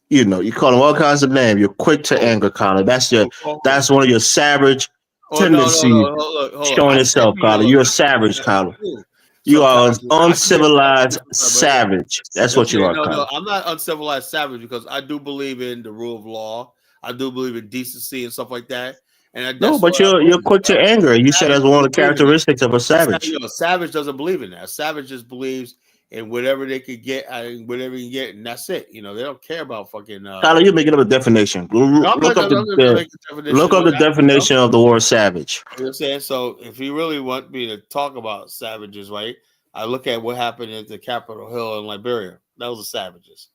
you call him all kinds of names. You're quick to oh, anger, Colin. oh, That's one of your savage no. tendencies Hold on. showing I said, itself, Colin. look, You're a I said, savage, Colin. ooh, You are an sometimes I can be a uncivilized savage, but savage. That's you'll what you say are, no. Colin. I'm not uncivilized savage because I do believe in the rule of law. I do believe in decency and stuff like that, and No, that's what but I you're believe in. quick to Right? anger. You said Savage that's one of doesn't the believe in that. characteristics of a savage. A savage doesn't believe in that. A savage just believes in whatever they could get, whatever you can get, and that's it. You know, they don't care about fucking. Colin, you're making up a definition. No, I'm not. I'm not going to make a Look definition up with the that. You know? definition of the word savage. You know what I'm saying? So, if you really want me to talk about savages, right? I look at what happened at the Capitol Hill in Liberia. That was the savages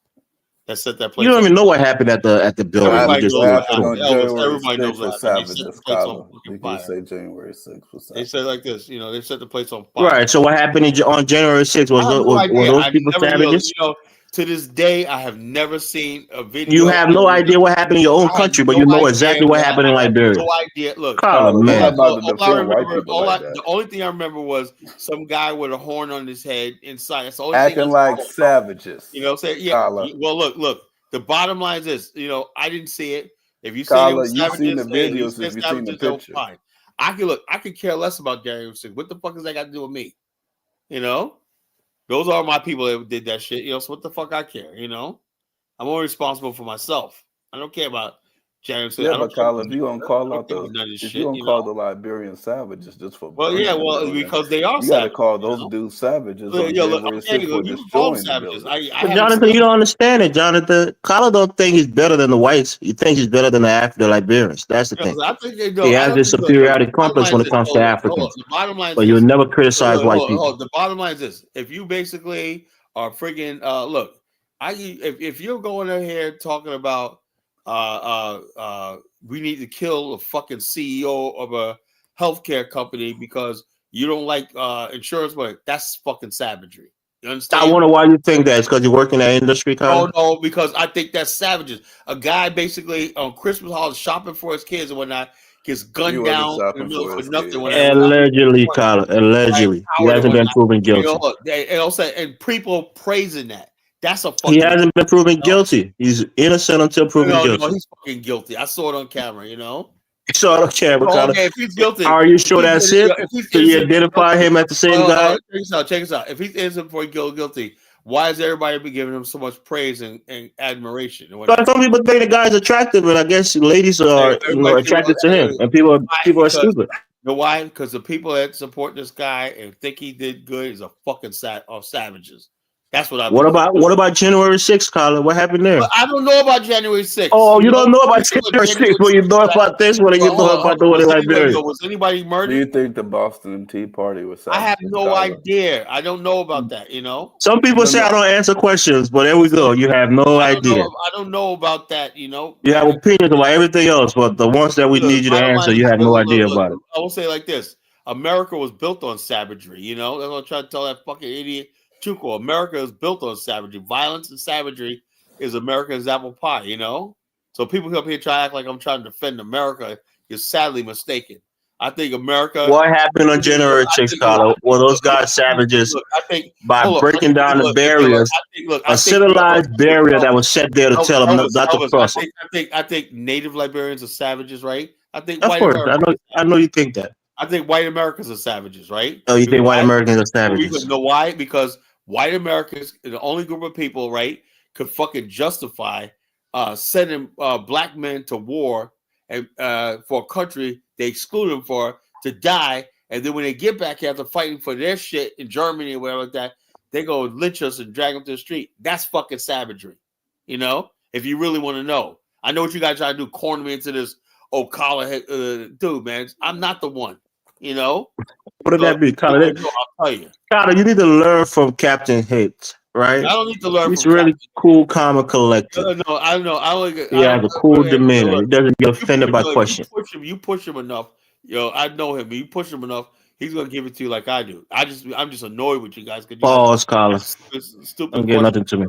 that set that You place don't on even know fire. what happened at the building. You What Everybody just knows what threw a what happened happened. on stone. Elvis, January everybody knows 6th what was happened. They set the savages, place on Kyler. fucking You can fire. say January 6th was They savages. said like this, you know, they set the place on fire. Right. So what happened on January 6th? I have no Were idea. those I people never, savages? to this day, I have never seen a You video. have no idea what happened in your own I have country, but no you know idea. exactly what I happened in have Liberia. no idea. Look, Colin, Kyler, you're not man. about to all I defend white remember, people like that. the only thing I remember was some guy with a horn on his head inside. That's the only thing I Acting like saw. savages. You know, say Kyler. Well, look. The bottom line is this. You know, I didn't see it. If you say they were Kyler, you seen the savages, hey, you videos said if you seen the savages, oh, picture. fine. I can look. I could care less about January 6th. What the fuck has that got to do with me? You know, those are my people that did that shit. You know, so what the fuck I care? You know, I'm only responsible for myself. I don't care about January 6th. Yeah, I don't but care Kyler, about if you gonna I call don't out care about the none of this if you shit. gonna You know. call the Liberian savages just for Well, yeah, burning the well, building, because they are you got to savages. call You those know. dudes savages Look, on yo, look, January I'm saying, 6th for look, you can call them destroying the savages. building. I But haven't Jonathan, seen. you don't understand it, Jonathan. Colin don't think he's better than the whites. He thinks he's better than the Liberians. That's the You know, thing. 'cause I think they He know. I has don't this think. Look, superiority the bottom complex line is when it this. comes to Hold on. Africans. The bottom line is But you'll this. never criticize white people. The bottom line is this. If you basically are freaking look, if you're going in here talking about we need to kill a fucking CEO of a healthcare company because you don't like insurance money, that's fucking savagery. You I understand? wonder why you think that. It's because you work in that industry, Colin? No, because I think that's savages. A guy basically on Christmas holidays shopping for his kids and whatnot gets He gunned wasn't down in the shopping middle for for his nothing, kids. whatever, without Allegedly, money, Colin. right? Allegedly. He Coward and hasn't been whatnot. proven You know, guilty. look, and also, and people praising that. That's a He fucking. hasn't been proven guilty. He's innocent until proven No, guilty. he's fucking guilty. I saw it on camera. You know. So I don't care, but No, Colin, okay, if he's guilty, are you sure that's it? if he's So you innocent, identify guilty. him as the same guy? Check this out. If he's innocent before he guilty, why is everybody be giving him so much praise and admiration and But whatnot? some people think the guy's attractive, and I guess ladies are, Everybody say, well, attracted to him, and people why? are Because stupid. you know why? Because the people that support this guy and think he did good is a fucking savages. That's what I believe. What about January 6th, Colin? What happened there? But I don't know about January 6th. Oh, You you don't know, know about people January 6th, but you 6th know about this one, and you know about the one in Liberia. Was anybody Do murdered? you think the Boston Tea Party was I have savages, no Kyler? idea. I don't know about that. You know. Some people No, say I no. don't answer questions, but there we go. You have no idea. I don't know about that. You know. You have opinions about everything else, but the ones that we Look, need you to bottom line answer, is you this. have no idea about it. I will say it like this: America was built on savagery. You know, that's what I'm trying to tell that fucking idiot Chuko. America is built on savagery. Violence and savagery is America's apple pie. You know, so people come here try to act like I'm trying to defend America. You're sadly mistaken. I think America. What happened on January I 6th, think, look, Carlo? Were those look, guys savages look, I think. by Hold on. breaking down the barriers, a civilized barrier that was set there to tell them not to cross it? I think native Liberians are savages, right? I think Of white course, Americans. I know you think that. I think white Americans are savages, right? Oh, you think white Why? Americans are The reason, savages? know why? Because white Americans, the only group of people, right, could fucking justify sending black men to war and for a country they exclude them for to die, and then when they get back after fighting for their shit in Germany or whatever like that, they go lynch us and drag them to the street. That's fucking savagery, you know. If you really want to know, I know what you guys try to do, corner me into this collar, dude, man. I'm not the one, you know. What did that be, Carlo? I'll tell you. Carlo, you need to learn from Captain Hicks, right? I don't need to learn He's from really Captain. cool, calm, and collected. No, I don't know. He has a cool demeanor. He doesn't get offended by questions. You push him enough. I know him. You push him enough, he's gonna give it to you like I do. I'm just annoyed with you guys. Pause, Carlo. Stupid. Don't get nothing to me.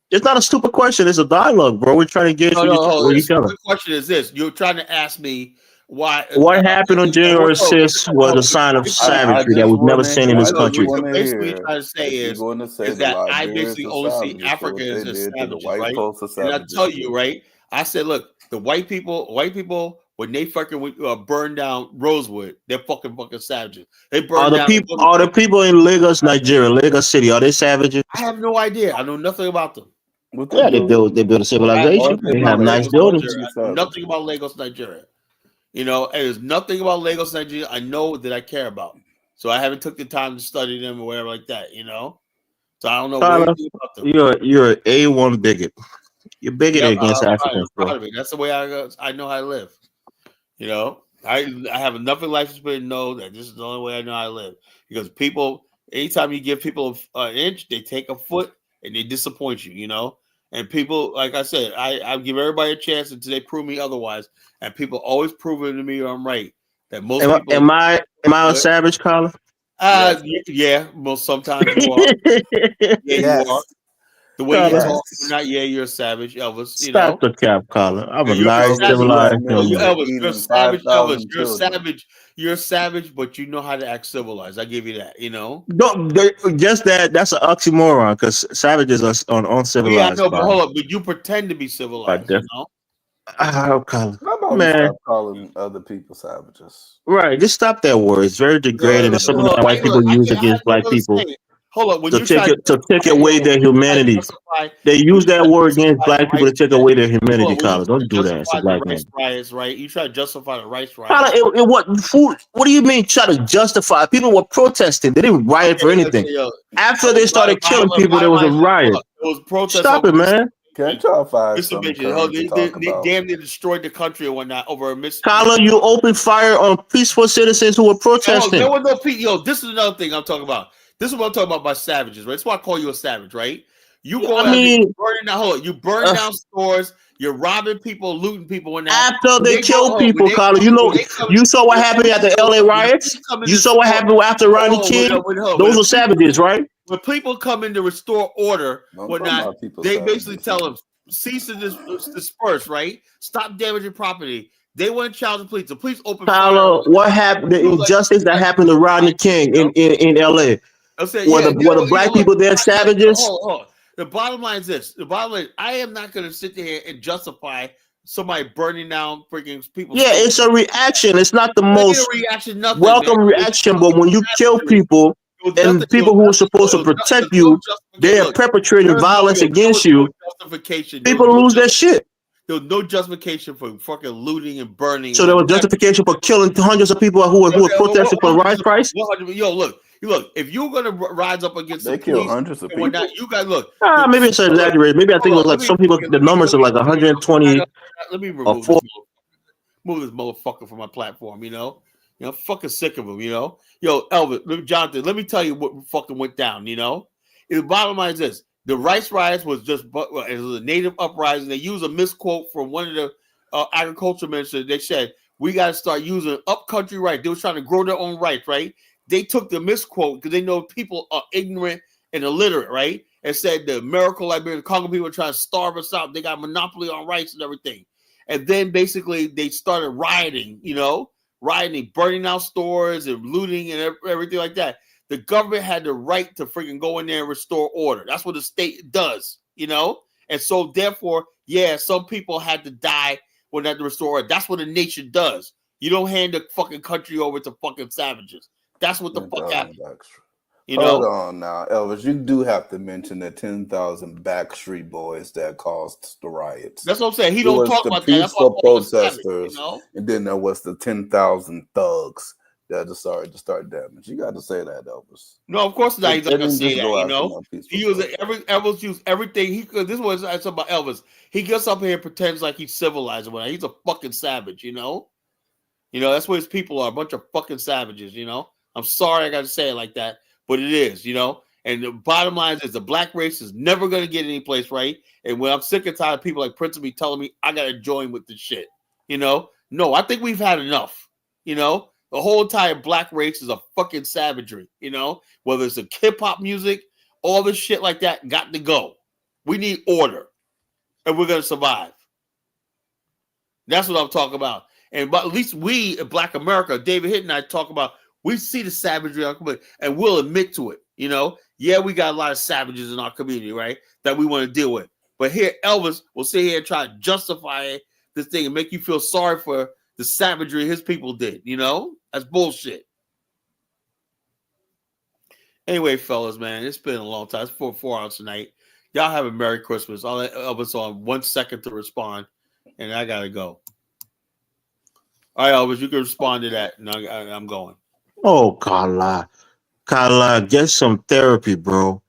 It's not a stupid question. It's a dialogue, bro. We're trying to get each other. The question is this: you're trying to ask me why. What happened on January 6th was a sign of savagery that we've never seen in this country. What you're basically trying to say is that I basically only see Africans as savages, right? And I tell you, right? I said, look, the white people, when they fucking burn down Rosewood, they're fucking savages. They burn down. Are the people in Lagos, Nigeria, Lagos City, are they savages? I have no idea. I know nothing about them. Yeah, they build a civilization. They have nice buildings. Nothing about Lagos, Nigeria. You know, and there's nothing about Lagos, Nigeria I know that I care about. So I haven't took the time to study them or whatever like that, you know? So I don't know anything about them. You're an A1 bigot. You're bigoted against Africans, bro. That's the way I know how to live. You know? I have enough life to know that this is the only way I know how to live. Because people, anytime you give people an inch, they take a foot and they disappoint you, you know? And people, like I said, I give everybody a chance until they prove me otherwise. And people always prove to me I'm right. That most people. Am I a savage, Colin? Yeah, most sometimes you are. You are. The way you talk, you're a savage, Elvis. Stop the cap, Colin. I'm a nice, civilized Elvis, you're a savage, Elvis. You're a savage. You're a savage, but you know how to act civilized. I give you that. You know. Just that's an oxymoron because savages are uncivilized. Yeah, I know, but hold up. But you pretend to be civilized. You know. Colin, man, stop calling other people savages. Right, just stop that word. It's very degrading. It's something that white people use against black people. Hold on, to take away their humanity. They use that word against black people to take away their humanity, Colin. Don't do that. It's a black man. Riots, right? You try to justify the rights riots. Colin, what do you mean try to justify? People were protesting. They didn't riot for anything. After they started killing people, there was a riot. Stop it, man. Can't y'all find something they damn near destroyed the country or whatnot over a mistake. Colin, you opened fire on peaceful citizens who were protesting. There was no peace. This is another thing I'm talking about. This is what I'm talking about by savages, right? That's why I call you a savage, right? You go you burn down stores, you're robbing people, looting people, and after they kill people, Colin. You saw what happened at the LA riots. You saw what happened after Rodney King. Those are savages, right? When people come in to restore order, whatnot, they basically tell them cease and disperse, right? Stop damaging property. They want to challenge the police. The police open fire. What happened? The injustice that happened to Rodney King in LA. Were the black people there savages? Hold on. The bottom line is this. The bottom line, I am not going to sit there and justify somebody burning down freaking people. Yeah, it's a reaction. It's not the most welcome reaction, but when you kill people and people who are supposed to protect you, they are perpetrating violence against you. People lose their shit. There was no justification for fucking looting and burning. So there was justification for killing hundreds of people who were protesting for rice price? Yo, look, if you're gonna rise up against they kill hundreds of people, you guys look. Maybe it's exaggerated. Maybe I think it was like some people. The numbers are like 120. Let me remove this motherfucker from my platform. You know, I'm fucking sick of him. You know, yo, Elvis, Jonathan, let me tell you what fucking went down. You know, the bottom line is this: the rice riots was just it was a native uprising. They used a misquote from one of the agriculture ministers. They said we got to start using upcountry rice. They were trying to grow their own rice, right? They took the misquote because they know people are ignorant and illiterate, right? And said the American Liberian Congo people are trying to starve us out. They got monopoly on rice and everything. And then basically they started rioting, you know, rioting, burning out stores and looting and everything like that. The government had the right to freaking go in there and restore order. That's what the state does, you know? And so therefore, yeah, some people had to die when they had to restore order. That's what a nation does. You don't hand the fucking country over to fucking savages. That's what the fuck happened. You Hold know? on now, Elvis. You do have to mention the 10,000 Backstreet Boys that caused the riots. That's what I'm saying. He There don't was talk the about that. That's why I peaceful call him a savage, protesters, you know? and then there was the 10,000 thugs that decided to start damage. You got to say that, Elvis. No, of course not. He's not They gonna didn't say just that. go You after know, no peaceful he used protesters. Elvis used everything he could. This was I talk about Elvis. He gets up here and pretends like he's civilized. When he's a fucking savage. You know, that's what his people are—a bunch of fucking savages. You know, I'm sorry I got to say it like that, but it is. You know, and the bottom line is the black race is never gonna get any place right. And when I'm sick and tired of people like Prince of me telling me I gotta join with this shit. You know, no, I think we've had enough. You know. The whole entire black race is a fucking savagery, you know, whether it's a hip hop music, all this shit like that got to go. We need order and we're going to survive. That's what I'm talking about. But at least we in Black America, David Hitt and I talk about, we see the savagery in our community and we'll admit to it, you know. Yeah, we got a lot of savages in our community, right, that we want to deal with. But here, Elvis will sit here and try to justify this thing and make you feel sorry for the savagery his people did, you know? That's bullshit. Anyway, fellas, man, it's been a long time. It's 4 hours tonight. Y'all have a Merry Christmas. I'll let Elvis on 1 second to respond, and I gotta go. All right, Elvis, you can respond to that, and I'm going. Oh, Kala, get some therapy, bro.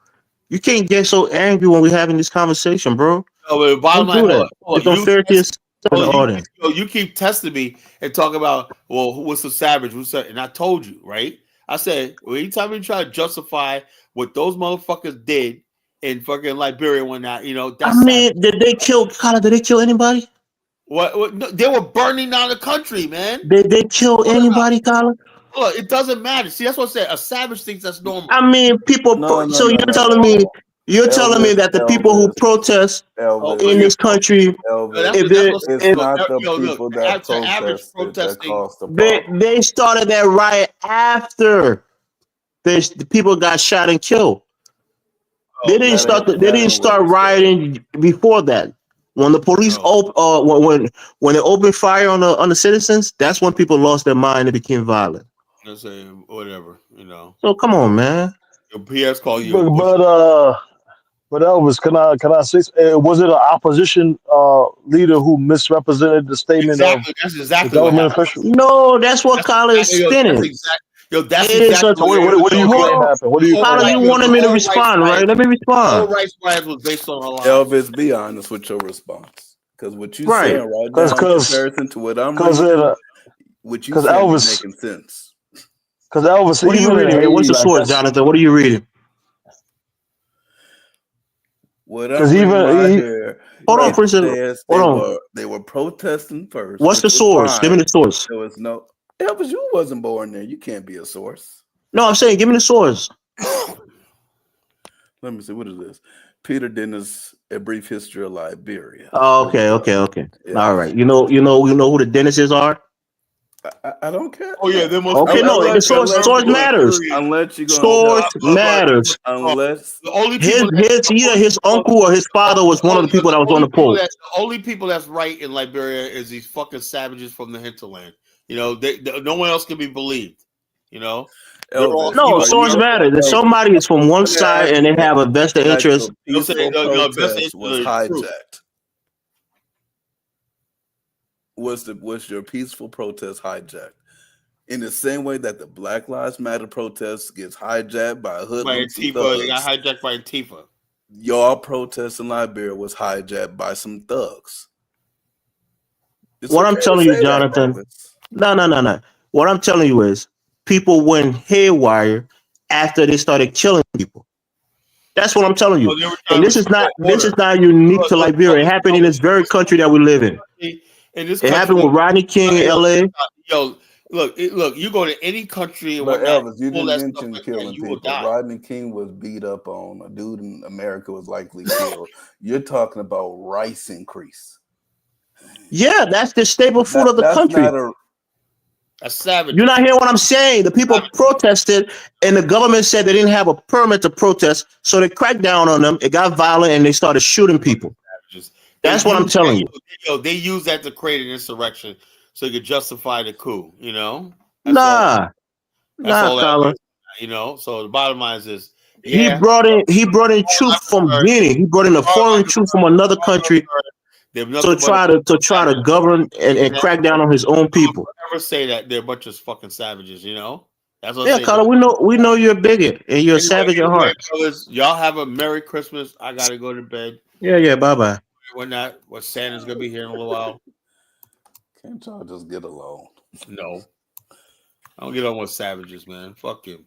You can't get so angry when we're having this conversation, bro. No, but the bottom Don't line, do that. It's unfair to yourself in the audience. you keep testing me and talk about, well, what's a savage? And I told you, right? I said, well, anytime you try to justify what those motherfuckers did in fucking Liberia when that, you know, that's savage. Did they kill Kala? Did they kill anybody? What no, they were burning down the country, man. Did they kill anybody, Kala? Look, it doesn't matter. See, that's what I said. A savage thinks that's normal. People. No, So you're telling me that the people who protest in this country, if it's not the people that protested that caused the problem. they started that riot after the people got shot and killed. They didn't start rioting before that. When the police when they opened fire on the citizens, that's when people lost their mind and became violent. I say whatever, you know. So come on, man. Your PS call you. But Elvis, can I say? Was it an opposition leader who misrepresented the statement That's exactly the government official? No, that's what Kala is spinning. That's exactly what do you claim happened? What do you? Kala, you wanted me to respond, right? Let me respond. All rights riots was based on a lie. Elvis, be honest with your response, because what you saying right now, in comparison to what I'm reading, what you saying is making sense. Because Elvis, what are you reading? What's the source, Jonathan? What are you reading? What I'm reading right here. Hold on, President. Hold on. They were protesting first. What's the source? Give me the source. There was no Elvis. You wasn't born there. You can't be a source. No, I'm saying, give me the source. Let me see. What is this? Peter Dennis, A Brief History of Liberia. Oh, okay. Yeah. All right. You know who the Dennises are? I don't care. Oh yeah, the source matters. Unless you source matters. Unless the only people his uncle or his father was one of the people that was on the poll. The only people that's right in Liberia is these fucking savages from the hinterland. You know, no one else can be believed. You know. Source matters. If somebody is from one side and they have a vested interest, was hijacked. Was your peaceful protest hijacked? In the same way that the Black Lives Matter protest gets hijacked by hoodlums, they got hijacked by Antifa. Your protest in Liberia was hijacked by some thugs. What I'm telling you, Jonathan, no. What I'm telling you is people went haywire after they started killing people. That's what I'm telling you. And this is not unique to Liberia. It happened in this very country that we live in. It happened with Rodney King in LA. Yo, look, you go to any country. But Elvis, you didn't mention killing people. Rodney King was beat up on. A dude in America was likely killed. You're talking about rice increase. Yeah, that's the staple food of the country. That's savage. You're not hearing what I'm saying. The people protested, and the government said they didn't have a permit to protest, so they cracked down on them. It got violent, and they started shooting people. That's what I'm telling you. They use that to create an insurrection so you could justify the coup. You know, Nah, Colin. You know, so the bottom line is this. He brought in troops from Guinea. He brought in a foreign troop from another country to try to govern and crack down on his own people. Never say that they're a bunch of fucking savages. You know, that's what. Yeah, Colin. We know you're a bigot and you're a savage at heart. Y'all have a Merry Christmas. I gotta go to bed. Yeah. Bye bye. What Santa's gonna be here in a little while. Can't y'all just get along? No, I don't get on with savages, man. Fuck him.